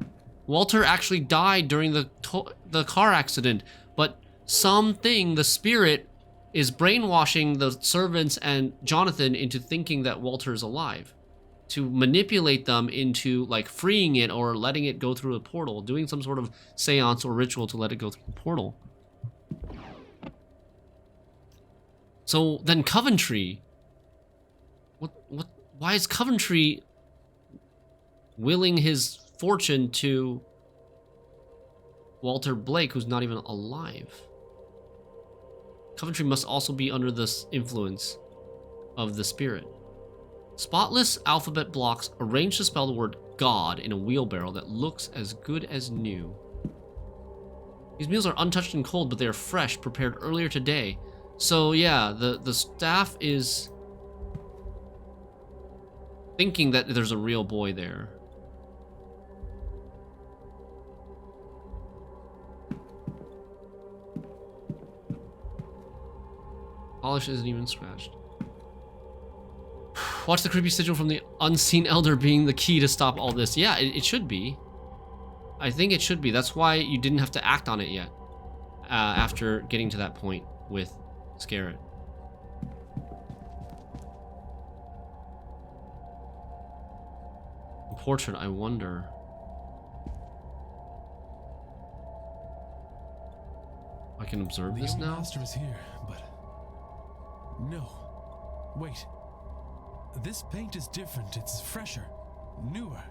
Walter actually died during the car accident, but something, the spirit, is brainwashing the servants and Jonathan into thinking that Walter is alive. To manipulate them into like freeing it or letting it go through a portal, doing some sort of seance or ritual to let it go through the portal. So then Coventry, why is Coventry willing his fortune to Walter Blake, who's not even alive? Coventry must also be under this influence of the spirit. Spotless alphabet blocks arranged to spell the word God in a wheelbarrow that looks as good as new. These meals are untouched and cold, but they are fresh, prepared earlier today. So yeah, the staff is thinking that there's a real boy there. Polish isn't even scratched. Watch the creepy sigil from the unseen elder being the key to stop all this. Yeah, it should be. I think it should be. That's why you didn't have to act on it yet. After getting to that point with Scarrett. The portrait, I wonder. I can observe this now? The master is here, but... No. Wait. This paint is different. It's fresher. Newer.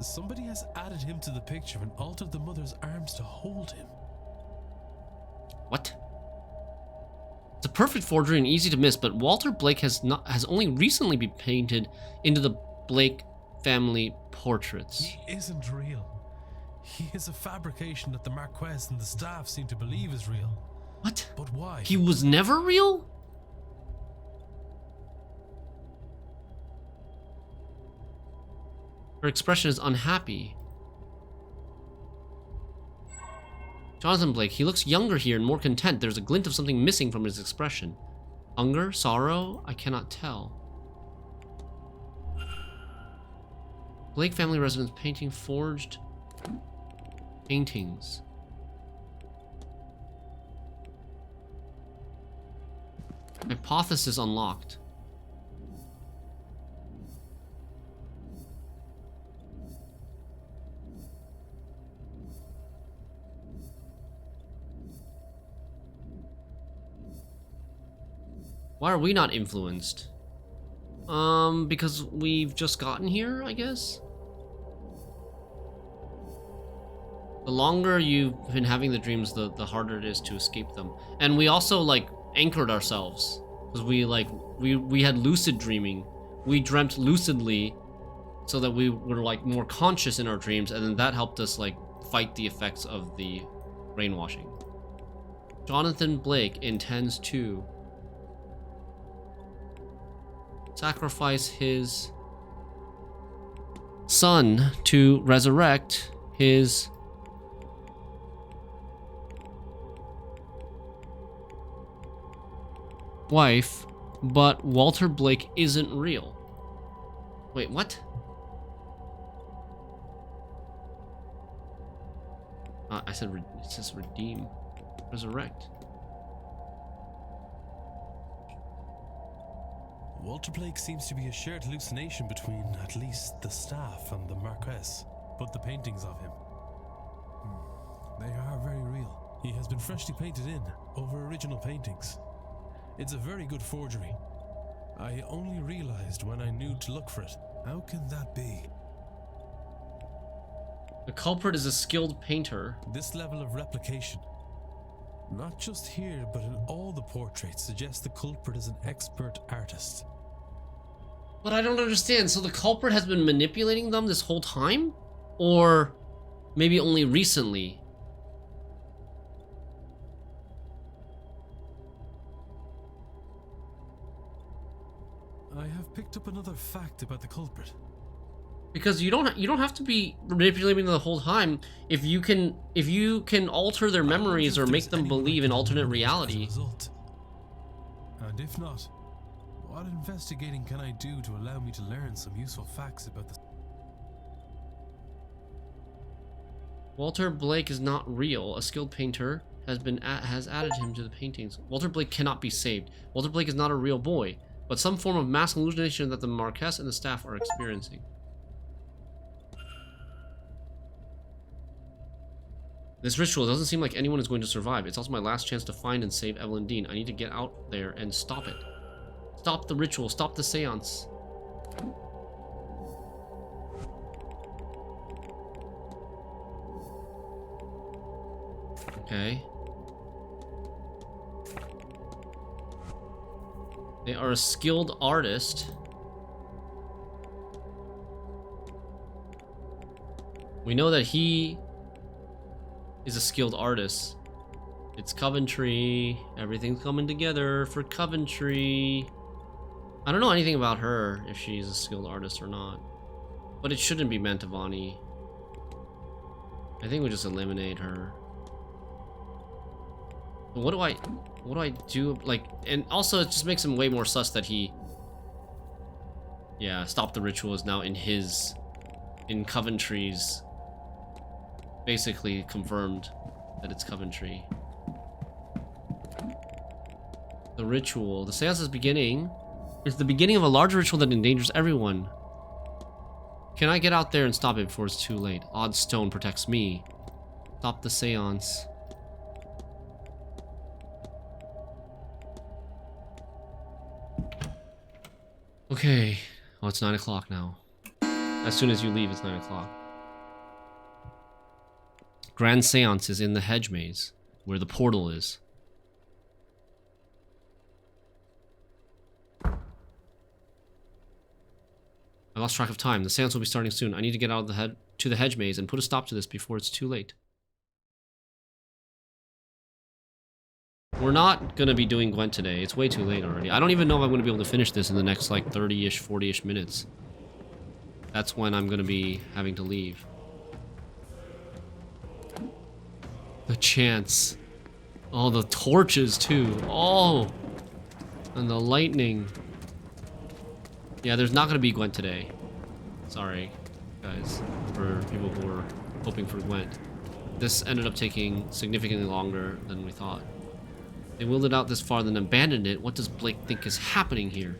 Somebody has added him to the picture and altered the mother's arms to hold him. What? It's a perfect forgery and easy to miss, but Walter Blake has only recently been painted into the Blake family portraits. He isn't real. He is a fabrication that the Marquez and the staff seem to believe is real. What? But why? He was never real? Her expression is unhappy. Jonathan Blake, he looks younger here and more content. There's a glint of something missing from his expression. Hunger? Sorrow? I cannot tell. Blake family residence painting forged paintings. Hypothesis unlocked. Why are we not influenced? Because we've just gotten here, I guess? The longer you've been having the dreams, the harder it is to escape them. And we also, like, anchored ourselves. Because we had lucid dreaming. We dreamt lucidly so that we were, like, more conscious in our dreams, and then that helped us, like, fight the effects of the brainwashing. Jonathan Blake intends to sacrifice his son to resurrect his wife, but Walter Blake isn't real. Wait, what? I said it says redeem, resurrect. Walter Blake seems to be a shared hallucination between at least the staff and the Marquess, but the paintings of him, they are very real. He has been freshly painted in over original paintings. It's a very good forgery. I only realized when I knew to look for it. How can that be? The culprit is a skilled painter. This level of replication, not just here but in all the portraits, suggests the culprit is an expert artist. But I don't understand. So the culprit has been manipulating them this whole time? Or maybe only recently? I have picked up another fact about the culprit. Because you don't have to be manipulating them the whole time if you can alter their memories or make them believe in alternate reality. And if not, what investigating can I do to allow me to learn some useful facts about this? Walter Blake is not real. A skilled painter has added him to the paintings. Walter Blake cannot be saved. Walter Blake is not a real boy, but some form of mass hallucination that the Marquess and the staff are experiencing. This ritual doesn't seem like anyone is going to survive. It's also my last chance to find and save Evelyn Dean. I need to get out there and stop it. Stop the ritual. Stop the seance. Okay. They are a skilled artist. We know that he is a skilled artist. It's Coventry. Everything's coming together for Coventry. I don't know anything about her, if she's a skilled artist or not. But it shouldn't be Mantovani. I think we just eliminate her. But what do I do? Like, and also it just makes him way more sus that he... Yeah, stop the ritual is now in Coventry's... Basically confirmed that it's Coventry. The ritual. The seance is beginning. It's the beginning of a large ritual that endangers everyone. Can I get out there and stop it before it's too late? Odd stone protects me. Stop the seance. Okay. Oh, it's 9 o'clock now. As soon as you leave, it's 9 o'clock. Grand Seance is in the hedge maze, where the portal is. I lost track of time. The seance will be starting soon. I need to get out of the hedge maze and put a stop to this before it's too late. We're not gonna be doing Gwent today. It's way too late already. I don't even know if I'm gonna be able to finish this in the next like 30-ish, 40-ish minutes. That's when I'm gonna be having to leave. The chants. Oh, the torches too. Oh, and the lightning. Yeah, there's not gonna be Gwent today. Sorry, guys, for people who were hoping for Gwent. This ended up taking significantly longer than we thought. They willed it out this far, then abandoned it. What does Blake think is happening here?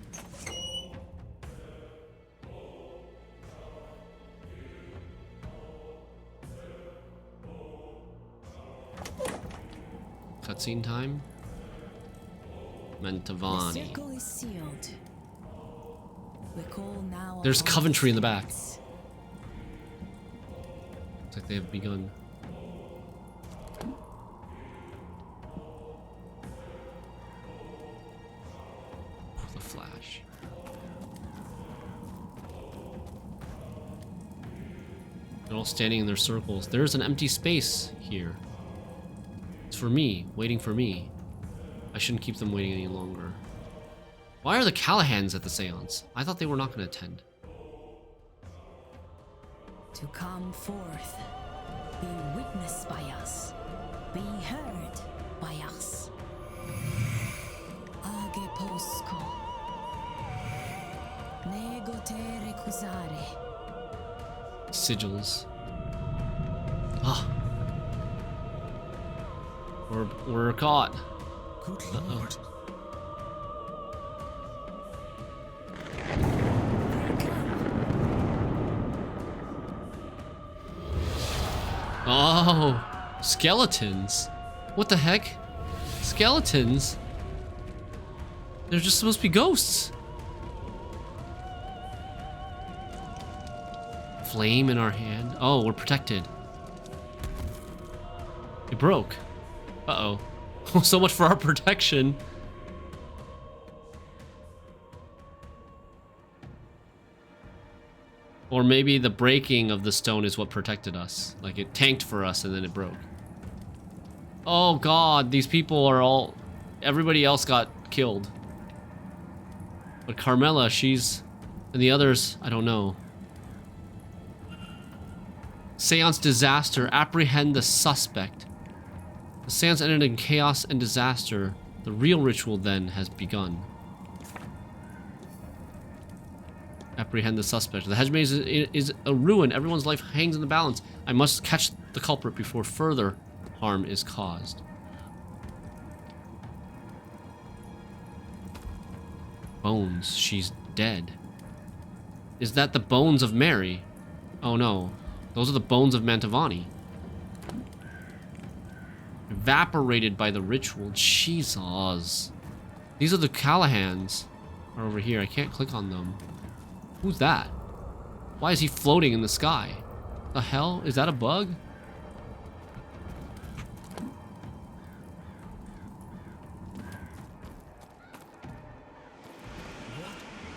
Cutscene time. Mantovani. The circle is sealed. Recall now. There's Coventry in the back. Looks like they have begun. The flash. They're all standing in their circles. There's an empty space here. It's for me, waiting for me. I shouldn't keep them waiting any longer. Why are the Callahans at the seance? I thought they were not going to attend. To come forth, be witnessed by us, be heard by us. Age posco, nego te recusare. Sigils. Ah. We're caught. Good lord. Oh, skeletons. What the heck? Skeletons? They're just supposed to be ghosts. Flame in our hand. Oh, we're protected. It broke. Uh-oh. So much for our protection. Or maybe the breaking of the stone is what protected us. Like it tanked for us and then it broke. Oh god, these people are all... Everybody else got killed. But Carmela, she's... And the others, I don't know. Seance disaster. Apprehend the suspect. The seance ended in chaos and disaster. The real ritual then has begun. Apprehend the suspect. The hedge maze is a ruin. Everyone's life hangs in the balance. I must catch the culprit before further harm is caused. Bones. She's dead. Is that the bones of Mary? Oh no. Those are the bones of Mantovani. Evaporated by the ritual. Jesus. These are the Callahans. Are over here. I can't click on them. Who's that? Why is he floating in the sky? The hell? Is that a bug?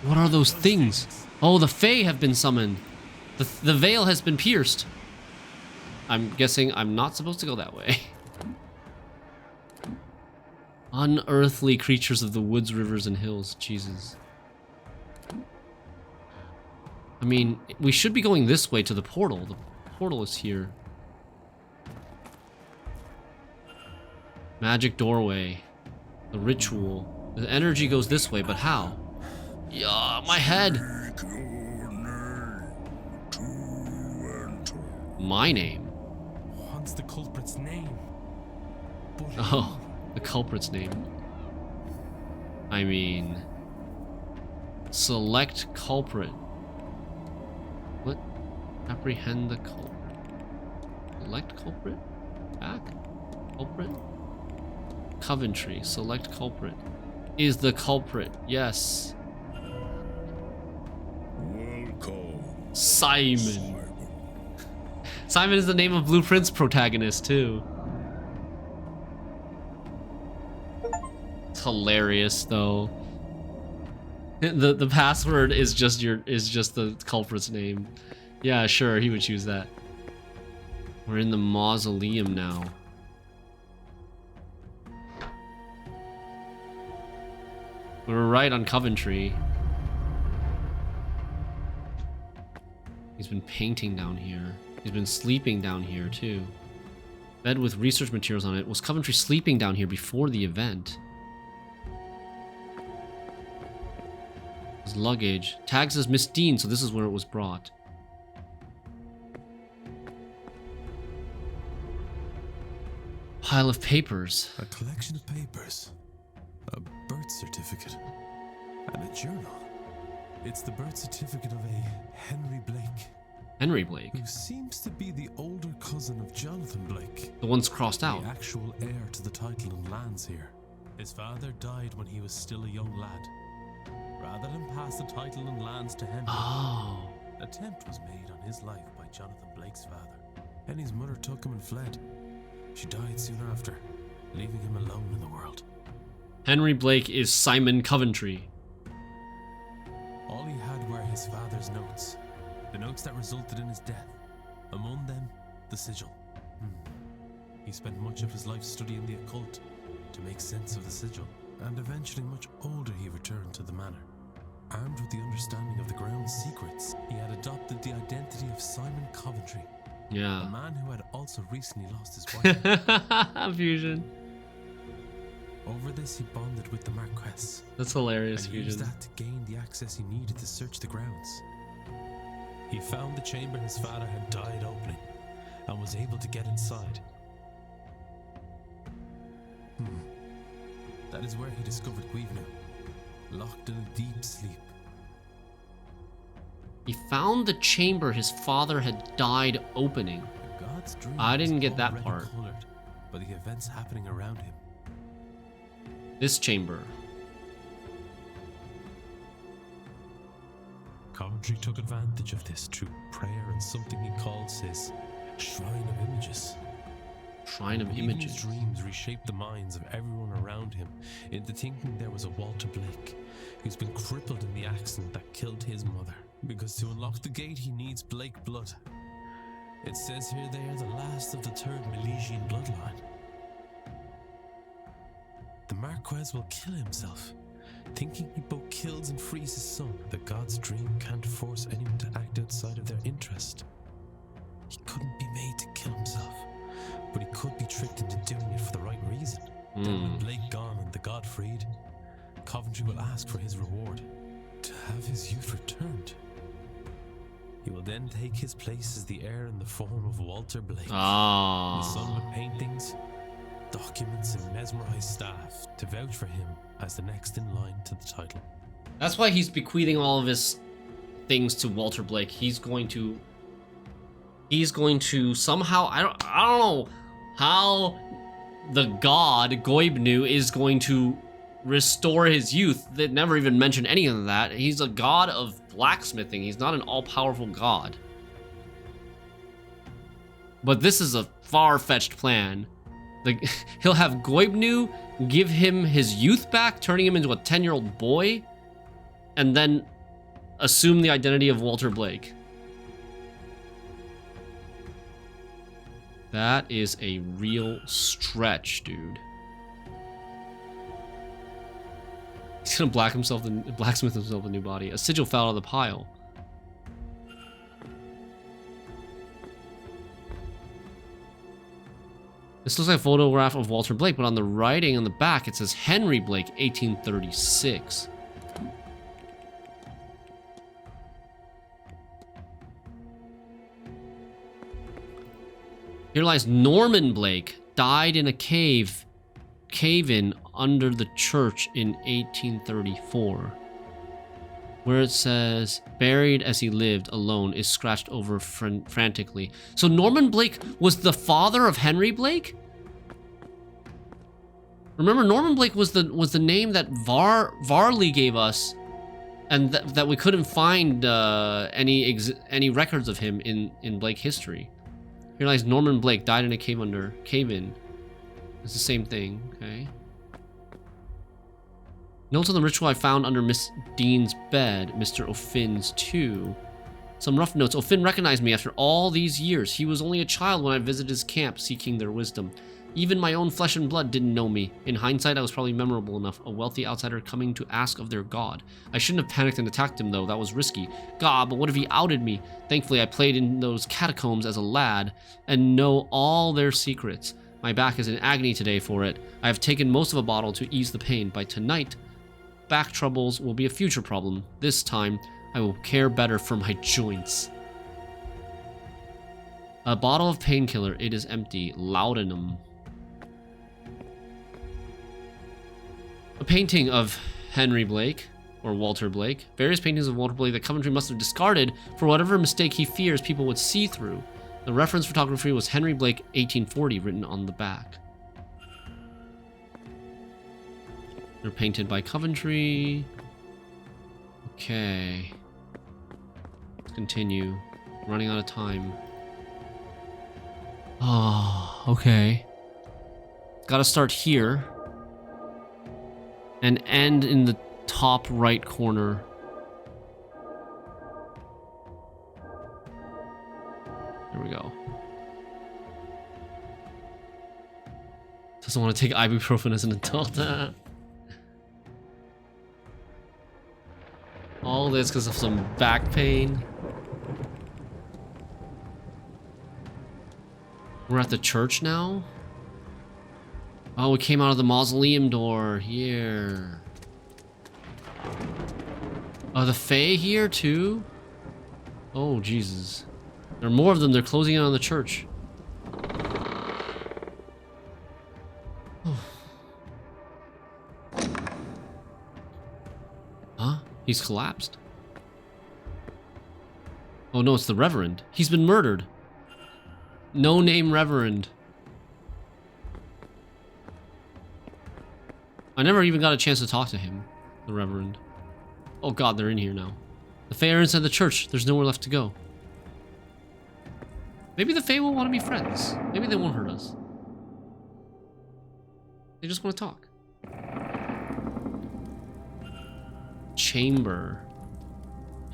What are those things? Oh, the Fae have been summoned. The veil has been pierced. I'm guessing I'm not supposed to go that way. Unearthly creatures of the woods, rivers, and hills. Jesus. I mean, we should be going this way to the portal. The portal is here. Magic doorway. The ritual. The energy goes this way, but how? Yeah, my head. My name? What's the culprit's name? Oh, the culprit's name. I mean... Select culprit. What? Apprehend the culprit. Select culprit? Back? Culprit? Coventry. Select culprit. Is the culprit. Yes. Welcome. Simon. Simon is the name of Blueprint's protagonist too. It's hilarious though. The password is just the culprit's name. Yeah, sure, he would choose that. We're in the mausoleum now. We were right on Coventry. He's been painting down here. He's been sleeping down here too. Bed with research materials on it. Was Coventry sleeping down here before the event? His luggage. Tag says Miss Dean, so this is where it was brought. Pile of papers. A collection of papers. A birth certificate. And a journal. It's the birth certificate of a Henry Blake. Henry Blake? Who seems to be the older cousin of Jonathan Blake. The one's crossed out. The actual heir to the title and lands here. His father died when he was still a young lad. Rather than pass the title and lands to Henry, an attempt was made on his life by Jonathan Blake's father. Henry's mother took him and fled. She died soon after, leaving him alone in the world. Henry Blake is Simon Coventry. All he had were his father's notes. The notes that resulted in his death. Among them, the sigil. He spent much of his life studying the occult to make sense of the sigil, and eventually much older he returned to the manor. Armed with the understanding of the ground's secrets, he had adopted the identity of Simon Coventry, yeah, a man who had also recently lost his wife. Fusion. Over this, he bonded with the Marquess. That's hilarious, and Fusion. used that to gain the access he needed to search the grounds. He found the chamber his father had died opening, and was able to get inside. That is where he discovered Guivenu, locked in a deep sleep. He found the chamber his father had died opening. God's dream I didn't get was that already part. colored by the events happening around him. This chamber. Coventry took advantage of this through prayer and something he calls his Shrine of Images. Shrine of Even Images. his dreams reshaped the minds of everyone around him into thinking there was a Walter Blake who's been crippled in the accident that killed his mother. Because to unlock the gate, he needs Blake blood. It says here they are the last of the third Milesian bloodline. The Marquess will kill himself, thinking he both kills and frees his son. The God's dream can't force anyone to act outside of their interest. He couldn't be made to kill himself, but he could be tricked into doing it for the right reason. Then with Blake gone and the God freed, Coventry will ask for his reward, to have his youth returned. He will then take his place as the heir in the form of Walter Blake, the son with paintings, documents, and mesmerized staff to vouch for him as the next in line to the title. That's why he's bequeathing all of his things to Walter Blake. He's going to somehow, I don't know how the god Goibnu is going to restore his youth. They never even mentioned any of that. He's a god of blacksmithing. He's not an all-powerful god. But this is a far-fetched plan. He'll have Goibnu give him his youth back, turning him into a 10-year-old boy, and then assume the identity of Walter Blake. That is a real stretch, dude. He's gonna blacksmith himself a new body. A sigil fell out of the pile. This looks like a photograph of Walter Blake, but on the writing on the back it says Henry Blake, 1836. Here lies Norman Blake, died in a cave-in under the church in 1834. Where it says, buried as he lived alone, is scratched over frantically. So Norman Blake was the father of Henry Blake? Remember, Norman Blake was the name that Varley gave us, and that we couldn't find any records of him in Blake history. Here lies Norman Blake, died in a cave-in. It's the same thing, okay? Notes on the ritual I found under Miss Dean's bed, Mr. O'Finn's too. Some rough notes. O'Finn recognized me after all these years. He was only a child when I visited his camp, seeking their wisdom. Even my own flesh and blood didn't know me. In hindsight, I was probably memorable enough, a wealthy outsider coming to ask of their god. I shouldn't have panicked and attacked him, though. That was risky. God, but what if he outed me? Thankfully, I played in those catacombs as a lad and know all their secrets. My back is in agony today for it. I have taken most of a bottle to ease the pain. By tonight, back troubles will be a future problem. This time, I will care better for my joints. A bottle of painkiller. It is empty. Laudanum. A painting of Henry Blake, or Walter Blake. Various paintings of Walter Blake that Coventry must have discarded for whatever mistake he fears people would see through. The reference photography was Henry Blake, 1840, written on the back. They're painted by Coventry. Okay. Let's continue. Running out of time. Oh, okay. Gotta start here. And end in the top right corner. There we go. Doesn't want to take ibuprofen as an adult. All this because of some back pain. We're at the church now? Oh, we came out of the mausoleum door. Here. Oh, the Fae here too? Oh, Jesus. There are more of them. They're closing in on the church. Huh? He's collapsed. Oh no, it's the Reverend. He's been murdered. No name Reverend. I never even got a chance to talk to him, the Reverend. Oh god, they're in here now. The Fae are inside the church. There's nowhere left to go. Maybe the Fae will want to be friends. Maybe they won't hurt us. They just want to talk. Chamber.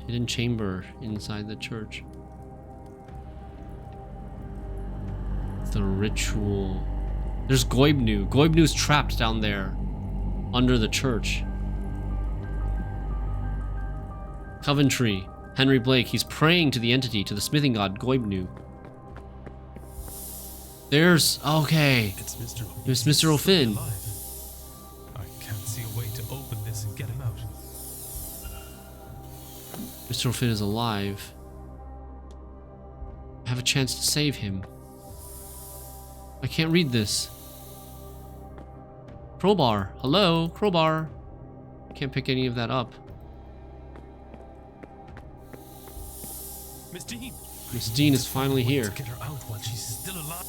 Hidden chamber inside the church. The ritual. There's Goibnu. Goibnu's trapped down there. Under the church. Coventry. Henry Blake. He's praying to the entity, to the smithing god Goibnu. There's... Okay. It's Mr. It's Mr. O'Finn. I can't see a way to open this and get him out. Mr. O'Finn is alive. I have a chance to save him. I can't read this. Crowbar. Hello, crowbar. Can't pick any of that up. Miss Dean. Miss Dean is finally here. To get her out while she's still alive.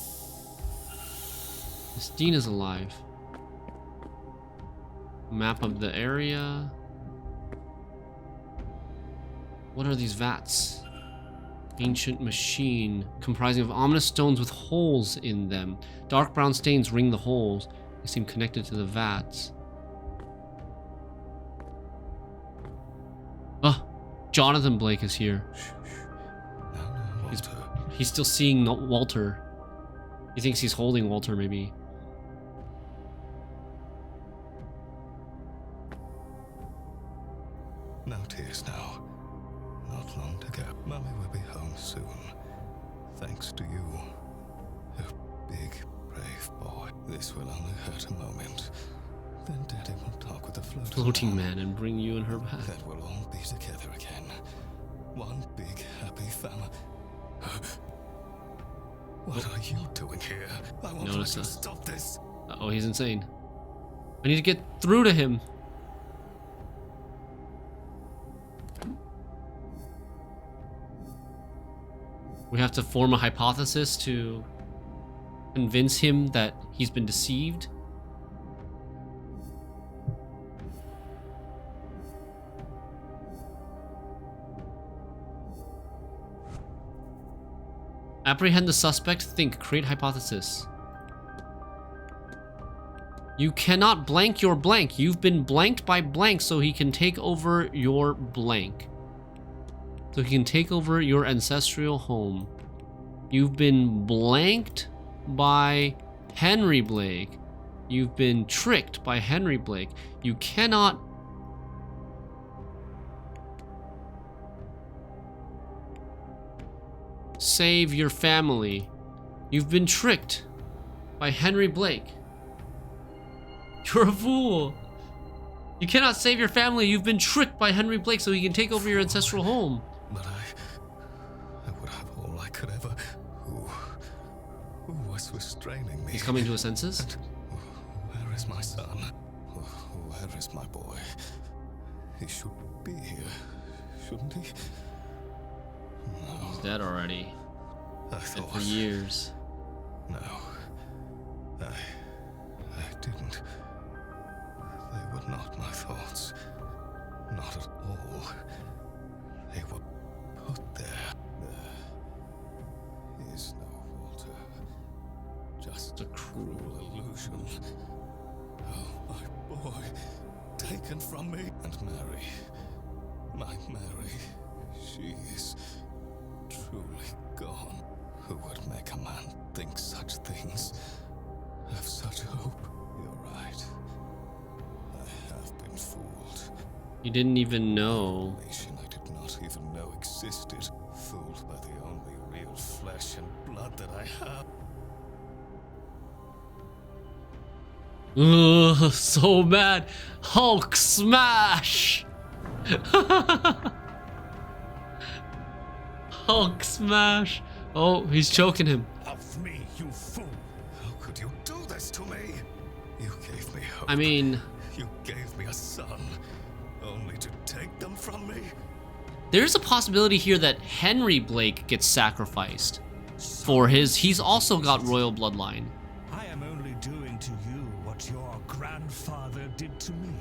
Miss Dean is alive. Map of the area. What are these vats? Ancient machine comprising of ominous stones with holes in them. Dark brown stains ring the holes. They seem connected to the vats. Oh, Jonathan Blake is here. He's still seeing Walter. He thinks he's holding Walter, maybe. No tears now. Not long to go. Mummy will be home soon. Thanks to you. You big, brave boy. This will only hurt a moment. Then Daddy will talk with the floating man and bring you and her back. Then we'll all be together again. One big, happy family. What are you doing here? I won't let you stop this. Uh-oh, he's insane. I need to get through to him. We have to form a hypothesis to convince him that he's been deceived. Apprehend the suspect. Think. Create hypothesis. You cannot blank your blank. You've been blanked by blank, so he can take over your blank. So he can take over your ancestral home. You've been blanked by Henry Blake. You've been tricked by Henry Blake. You cannot... save your family. You've been tricked by Henry Blake. You're a fool. You cannot save your family. You've been tricked by Henry Blake so he can take over your ancestral home. But I would have all I could ever. Who was restraining me? He's coming to his senses. And where is my son? Where is my boy? He should be here, shouldn't he? No. He's dead already. I thought for years. No. I didn't. They were not my thoughts. Not at all. They were put there. There is no Walter. Just a cruel illusion. Oh, my boy. Taken from me. And Mary. My Mary. She is truly gone. Who would make a man think such things? Have such hope? You didn't even know. Information I did not even know existed. Fooled by the only real flesh and blood that I have. Ugh, so mad. Hulk smash! Hulk smash! Oh, he's choking him. Of me, you fool! How could you do this to me? You gave me hope. I mean, you gave me a son, only to take them from me. There's a possibility here that Henry Blake gets sacrificed for his. He's also got royal bloodline. I am only doing to you what your grandfather did to me.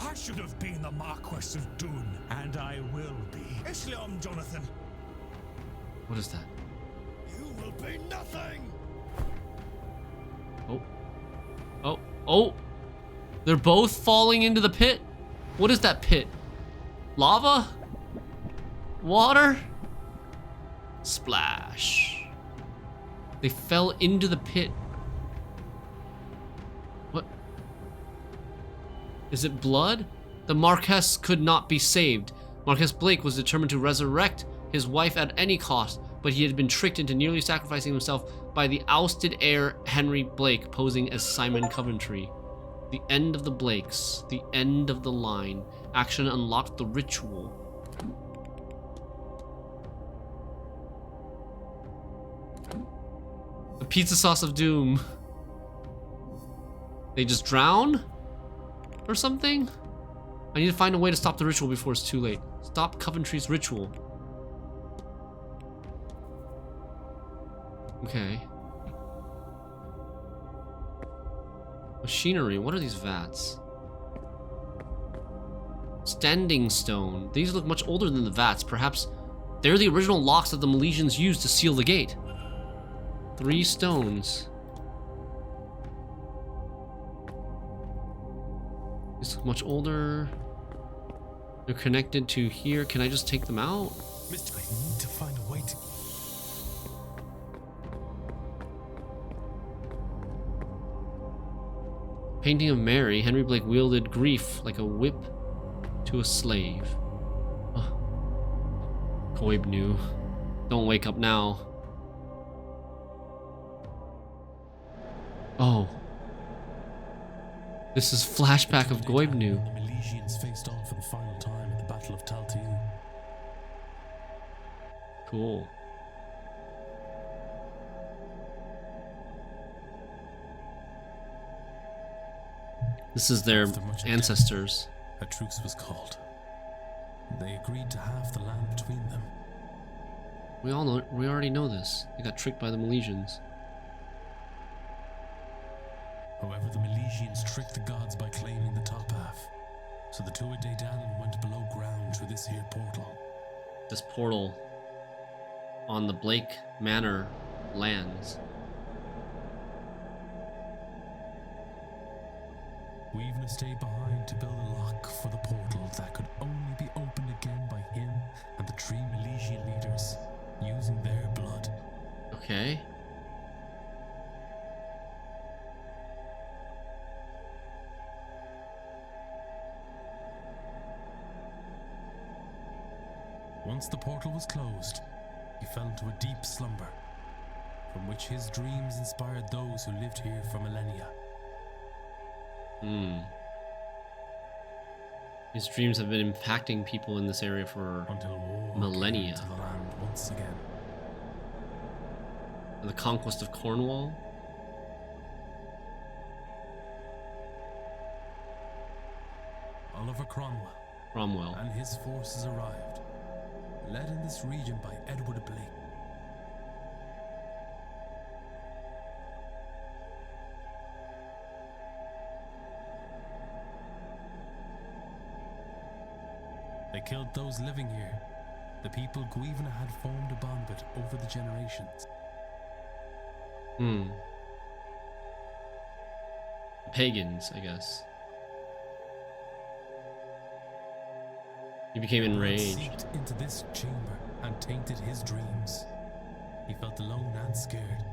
I should have been the Marquess of Doon, and I will be. Islam, Jonathan. What is that? You will be nothing. Oh. Oh. Oh. They're both falling into the pit. What is that pit? Lava? Water? Splash. They fell into the pit. What? Is it blood? The Marquess could not be saved. Marquess Blake was determined to resurrect his wife at any cost, but he had been tricked into nearly sacrificing himself by the ousted heir Henry Blake, posing as Simon Coventry. The end of the Blakes, the end of the line. Action unlocked the ritual. The pizza sauce of doom. They just drown? Or something? I need to find a way to stop the ritual before it's too late. Stop Coventry's ritual. Okay. Machinery. What are these vats? Standing stone. These look much older than the vats. Perhaps they're the original locks that the Milesians used to seal the gate. 3 stones. These look much older. They're connected to here. Can I just take them out? Mister, I need to find a way to... Painting of Mary. Henry Blake wielded grief like a whip to a slave. Oh. Goib knew. Don't wake up now. Oh. This is flashback of Goibnu. The Milesians faced off for the final time at the Battle of Tal'Teum. Cool. This is their ancestors. A truce was called. They agreed to halve the land between them. We already know this. They got tricked by the Milesians. However, the Milesians tricked the gods by claiming the top half. So the Tuatha Dé Danann went below ground through this here portal. This portal on the Blake Manor lands. We've stayed behind to build a lock for the portal that could only be opened again by him and the 3 Milesian leaders, using their blood. Okay. Once the portal was closed, he fell into a deep slumber, from which his dreams inspired those who lived here for millennia. His dreams have been impacting people in this area for millennia. To the land once again. And the conquest of Cornwall. Oliver Cromwell and his forces arrived, led in this region by Edward Blake. They killed those living here, the people Guivna had formed a bond with over the generations. Pagans, I guess. He became enraged. Seeped into this chamber and tainted his dreams. He felt alone and scared.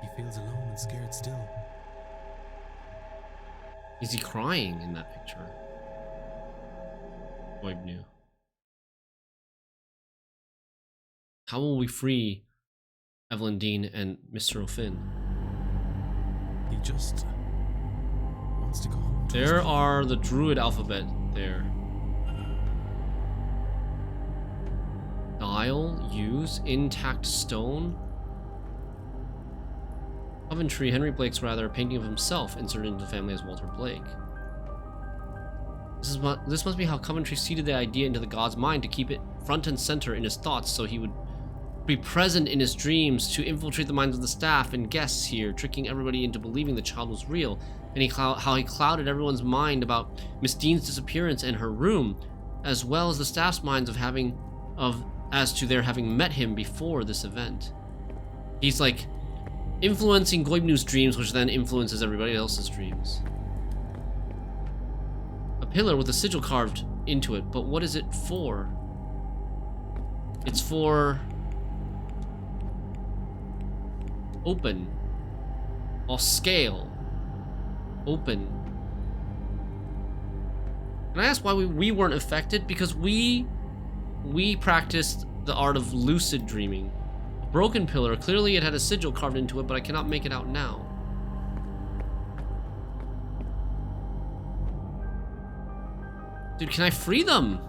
He feels alone and scared still. Is he crying in that picture? Goibnu. How will we free Evelyn Dean and Mr. O'Finn? He just wants to go home. There are the druid alphabet there. Dial, use, intact stone. Coventry, Henry Blake's rather, a painting of himself inserted into the family as Walter Blake. This must be how Coventry seeded the idea into the god's mind to keep it front and center in his thoughts so he would be present in his dreams to infiltrate the minds of the staff and guests here, tricking everybody into believing the child was real, and how he clouded everyone's mind about Miss Dean's disappearance and her room, as well as the staff's minds as to their having met him before this event. He's like influencing Goibnu's dreams, which then influences everybody else's dreams. A pillar with a sigil carved into it, but what is it for? It's for open. Or scale. Open. Can I ask why we weren't affected? Because we practiced the art of lucid dreaming. A broken pillar, clearly it had a sigil carved into it, but I cannot make it out now. Dude, can I free them?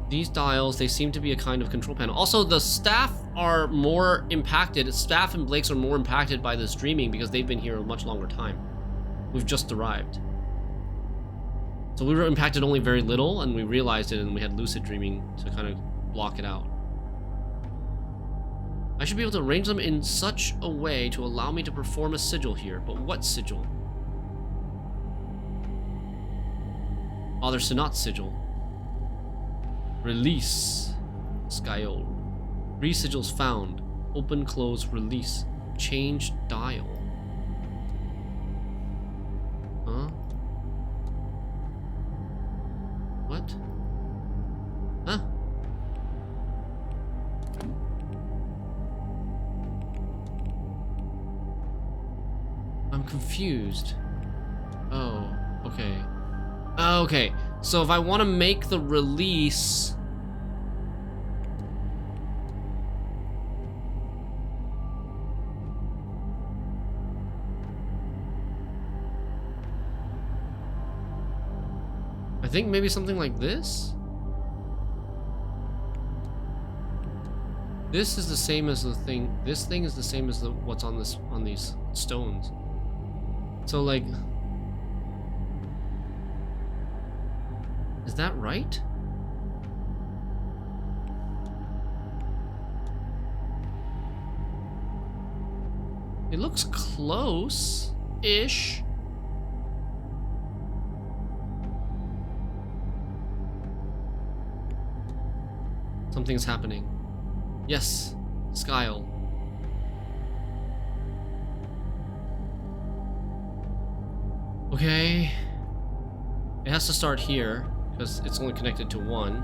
These dials, they seem to be a kind of control panel. Also, the staff are more impacted. Staff and Blake's are more impacted by this dreaming because they've been here a much longer time. We've just arrived. So we were impacted only very little, and we realized it, and we had lucid dreaming to kind of block it out. I should be able to arrange them in such a way to allow me to perform a sigil here, but what sigil? Father Sinat's sigil. Release. Skyol. 3 sigils found. Open, close, release. Change dial. Huh? What? Huh? I'm confused. Oh, okay. Okay, so if I want to make the release... I think maybe something like this? This is the same as the thing. This thing is the same as what's on these stones. So like, is that right? It looks close-ish. Something's happening. Yes, Skyle. Okay. It has to start here, because it's only connected to one.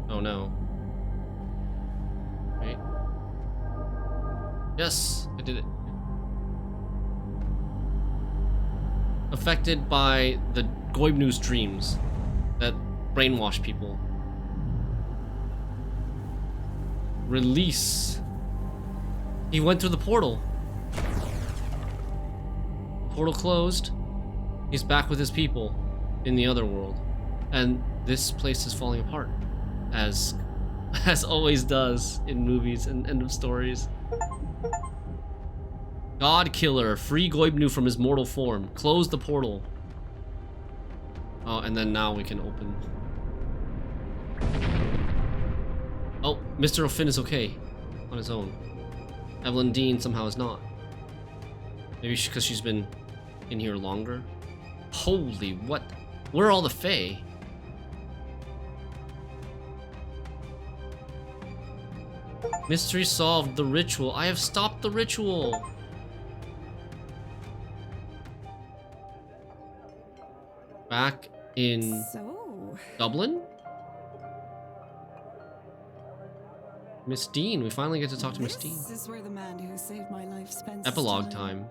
Oh no. Wait. Yes, I did it. Affected by the Goibnu's dreams that brainwash people. Release. He went through the portal. The portal closed. He's back with his people in the other world. And this place is falling apart. As always does in movies and end of stories. God Killer, free Goibnu from his mortal form. Close the portal. Oh, and then now we can open. Oh, Mr. O'Finn is okay on his own. Evelyn Dean somehow is not. Maybe because she's been in here longer. Holy, what? Where are all the Fae? Mystery solved. The ritual. I have stopped the ritual. Back in Dublin? Miss Dean. We finally get to talk to Miss Dean. This is where the man who saved my life spends Epilogue his time.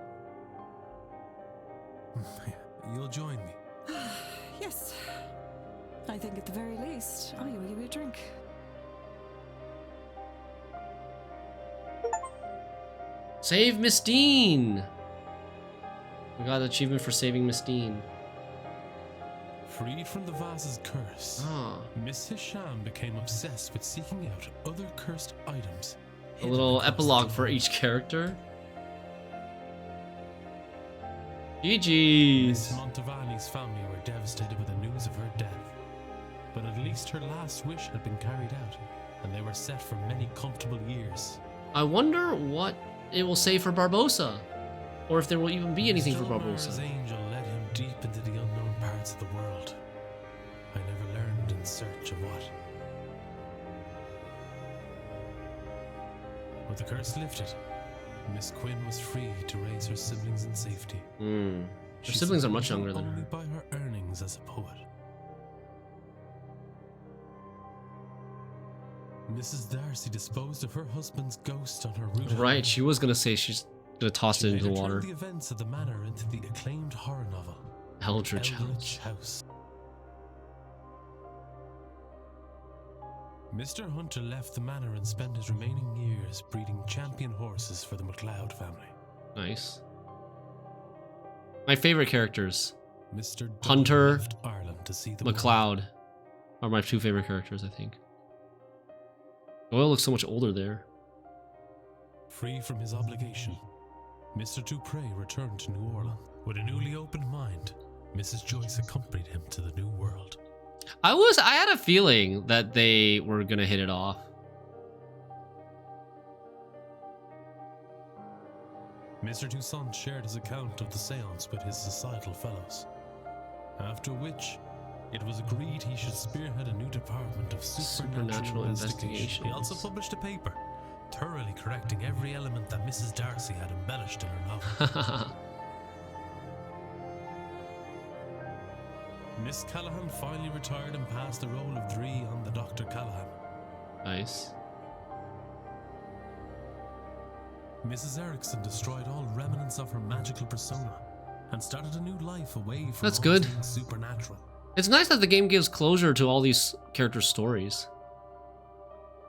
You'll join me. Yes. I think at the very least, I will give you a drink. Save Miss Dean! We got an achievement for saving Miss Dean. Freed from the vase's curse, Miss Hisham became obsessed with seeking out other cursed items. A little epilogue for each character. GG's. Miss Montevani's family were devastated with the news of her death. But at least her last wish had been carried out, and they were set for many comfortable years. I wonder what it will say for Barbossa, or if there will even be anything for Barbossa. His angel led him deep into the unknown parts of the world. I never learned in search of what. With the curse lifted, Miss Quinn was free to raise her siblings in safety. Her siblings are much younger than only her. by her earnings as a poet. Mrs. Darcy disposed of her husband's ghost on her route. Right, she was gonna say she's gonna toss it into the water. The events of the manor into the acclaimed horror novel, Eldritch House. Mr. Hunter left the manor and spent his remaining years breeding champion horses for the MacLeod family. Nice. My favorite characters, Mr. Hunter, left Ireland to see the MacLeod, are my two favorite characters, I think. Doyle looks so much older there. Free from his obligation, Mr. Dupre returned to New Orleans. With a newly opened mind, Mrs. Joyce accompanied him to the new world. I had a feeling that they were gonna hit it off. Mr. Toussaint shared his account of the seance with his societal fellows, after which it was agreed he should spearhead a new department of supernatural investigation. He also published a paper, thoroughly correcting every element that Mrs. Darcy had embellished in her novel. Miss Callahan finally retired and passed the role of Dree on the Dr. Callahan. Nice. Mrs. Erickson destroyed all remnants of her magical persona and started a new life away from That's all good. things supernatural. It's nice that the game gives closure to all these characters' stories.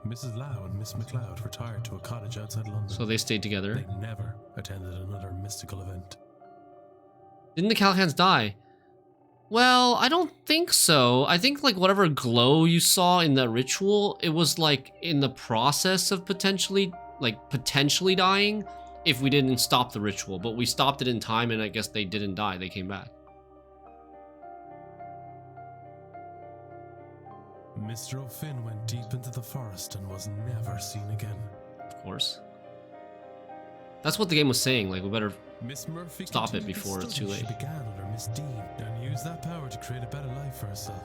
Mrs. Lau and Miss MacLeod retired to a cottage outside London. So they stayed together. They never attended another mystical event. Didn't the Callahans die? Well, I don't think so. I think like whatever glow you saw in the ritual, it was like in the process of potentially dying if we didn't stop the ritual. But we stopped it in time and I guess they didn't die. They came back. Mr. O'Finn went deep into the forest and was never seen again. Of course. That's what the game was saying. Like, we better Miss Murphy stop it before it's too late. She began under Miss Dean and used that power to create a better life for herself.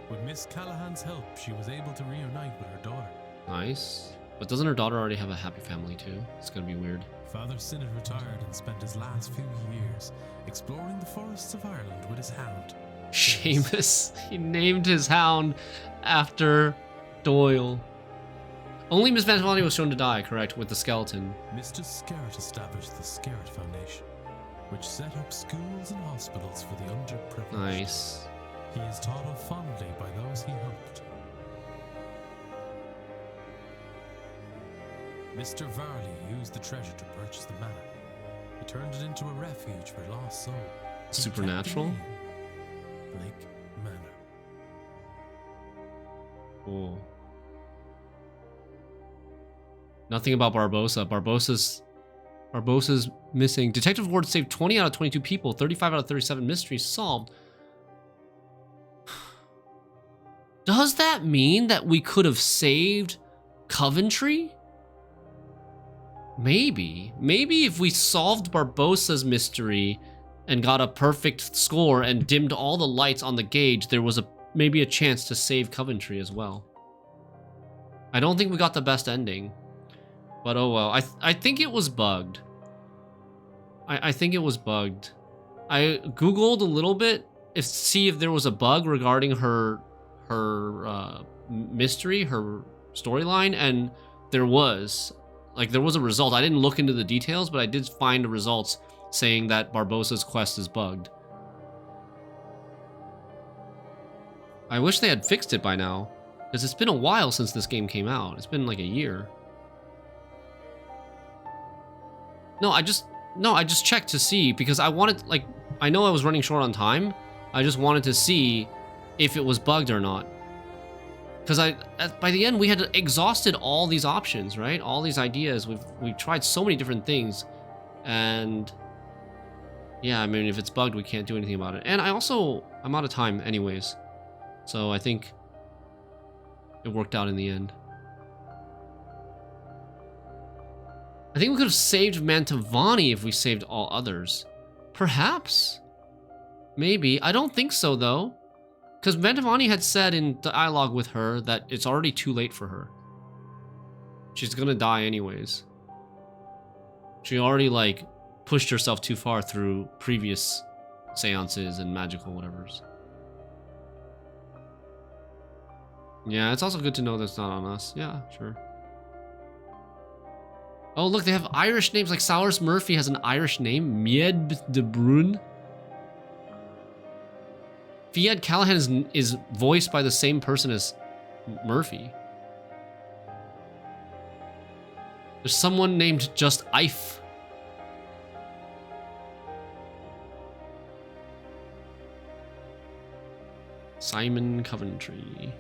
With Miss Callahan's help, she was able to reunite with her daughter. Nice. But doesn't her daughter already have a happy family too? It's gonna be weird. Father Sinnott retired and spent his last few years exploring the forests of Ireland with his hound. Seamus. He named his hound after Doyle. Only Miss Mantovani was shown to die, correct, with the skeleton. Mr. Skerritt established the Skerritt Foundation, which set up schools and hospitals for the underprivileged. Nice. He is thought of fondly by those he helped. Mr. Varley used the treasure to purchase the manor. He turned it into a refuge for lost souls. Supernatural? Lake Manor. Cool. Nothing about Barbossa. Barbossa's missing. Detective Ward saved 20 out of 22 people. 35 out of 37 mysteries solved. Does that mean that we could have saved Coventry? Maybe. Maybe if we solved Barbossa's mystery and got a perfect score and dimmed all the lights on the gauge, there was maybe a chance to save Coventry as well. I don't think we got the best ending. But oh well. I think it was bugged. I think it was bugged. I googled a little bit to see if there was a bug regarding her mystery, her storyline, and there was a result. I didn't look into the details, but I did find the results saying that Barbossa's quest is bugged. I wish they had fixed it by now, because it's been a while since this game came out. It's been like a year. No, I just checked to see, because I wanted, like, I know I was running short on time. I just wanted to see if it was bugged or not. Because by the end, we had exhausted all these options, right? All these ideas. We've tried so many different things. And yeah, I mean, if it's bugged, we can't do anything about it. And I'm out of time anyways. So I think it worked out in the end. I think we could have saved Mantovani if we saved all others. Perhaps. Maybe. I don't think so, though. Because Mantovani had said in dialogue with her that it's already too late for her. She's gonna die anyways. She already, like, pushed herself too far through previous seances and magical whatevers. Yeah, it's also good to know that's not on us. Yeah, sure. Oh, look, they have Irish names. Like Sowers Murphy has an Irish name. Mied de Bruyne. Fiad Callahan is voiced by the same person as Murphy. There's someone named just Ife. Simon Coventry.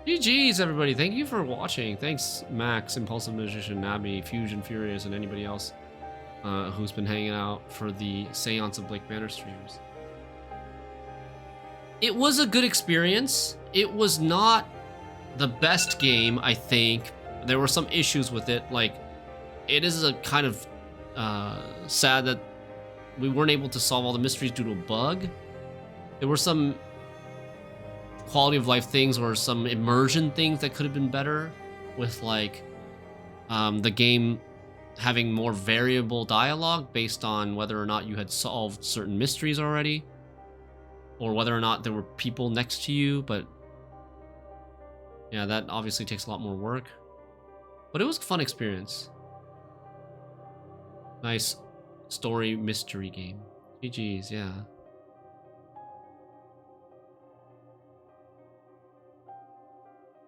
GG's, everybody. Thank you for watching. Thanks, Max, Impulsive Magician, Nabby, Fusion Furious, and anybody else who's been hanging out for the Seance of Blake Manor streams. It was a good experience. It was not the best game, I think. There were some issues with it. Like, it is a kind of sad that we weren't able to solve all the mysteries due to a bug. There were some quality of life things or some immersion things that could have been better with, like, the game having more variable dialogue based on whether or not you had solved certain mysteries already or whether or not there were people next to you. But yeah, that obviously takes a lot more work, but it was a fun experience. Nice story mystery game. GG's, yeah.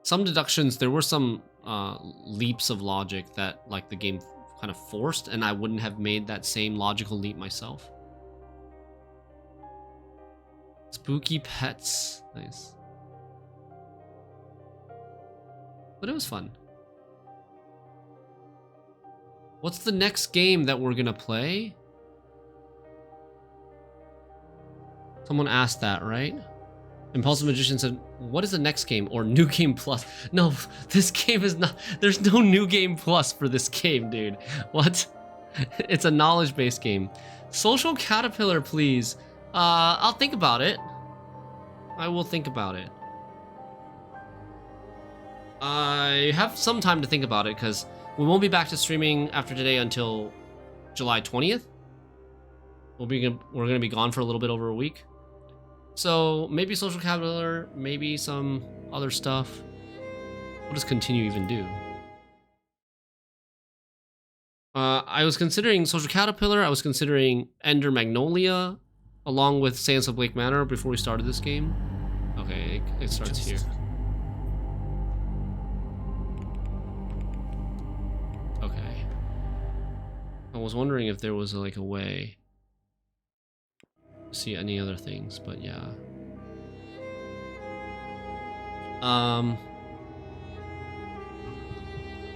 Some deductions, there were some leaps of logic that, like, the game kind of forced, and I wouldn't have made that same logical leap myself. Spooky pets. Nice. But it was fun. What's the next game that we're gonna play? Someone asked that, right? Impulsive Magician said, what is the next game? Or New Game Plus? No, this game is not... There's no New Game Plus for this game, dude. What? It's a knowledge-based game. Social Caterpillar, please. I'll think about it. I will think about it. I have some time to think about it, because we won't be back to streaming after today until July 20th. We're gonna be gone for a little bit over a week. So maybe Social Caterpillar, maybe some other stuff. What does continue even do? I was considering Social Caterpillar. I was considering Ender Magnolia, along with Seance of Blake Manor before we started this game. Okay, it starts here. Okay. I was wondering if there was like a way to see any other things, but yeah.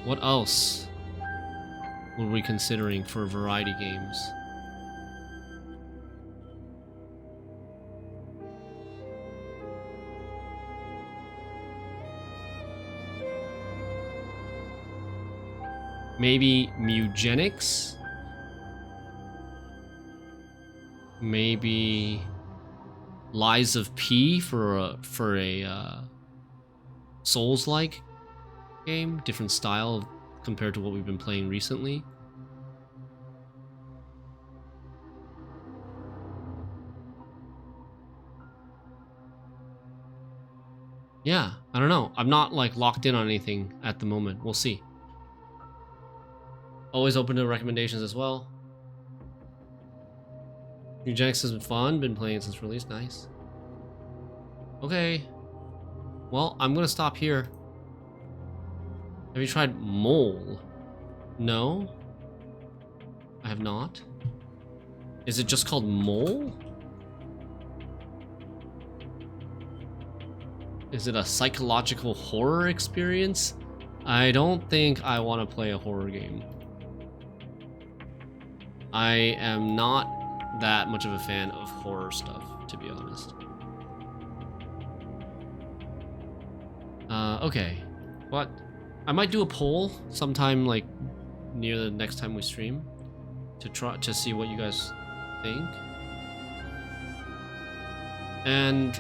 What else were we considering for variety games? Maybe Mugenics? Maybe Lies of P for a Souls-like game, different style compared to what we've been playing recently. Yeah, I don't know. I'm not like locked in on anything at the moment. We'll see. Always open to recommendations as well. Eugenics has been fun. Been playing it since release. Nice. Okay. Well, I'm gonna stop here. Have you tried Mole? No. I have not. Is it just called Mole? Is it a psychological horror experience? I don't think I want to play a horror game. I am not that much of a fan of horror stuff, to be honest. Okay. But I might do a poll sometime like near the next time we stream to try to see what you guys think. And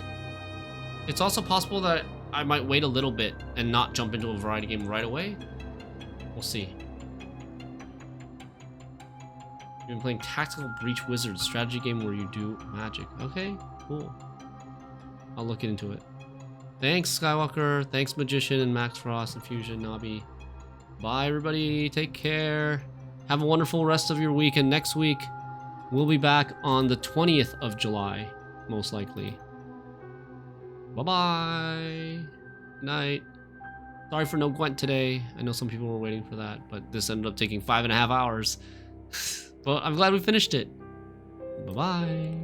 it's also possible that I might wait a little bit and not jump into a variety game right away. We'll see. You've been playing Tactical Breach Wizards, strategy game where you do magic. Okay, cool. I'll look into it. Thanks, Skywalker. Thanks, Magician and Max Frost and Fusion Nobby. Bye, everybody. Take care. Have a wonderful rest of your week. And next week, we'll be back on the 20th of July, most likely. Bye-bye. Night. Sorry for no Gwent today. I know some people were waiting for that, but this ended up taking 5.5 hours. But I'm glad we finished it. Bye-bye.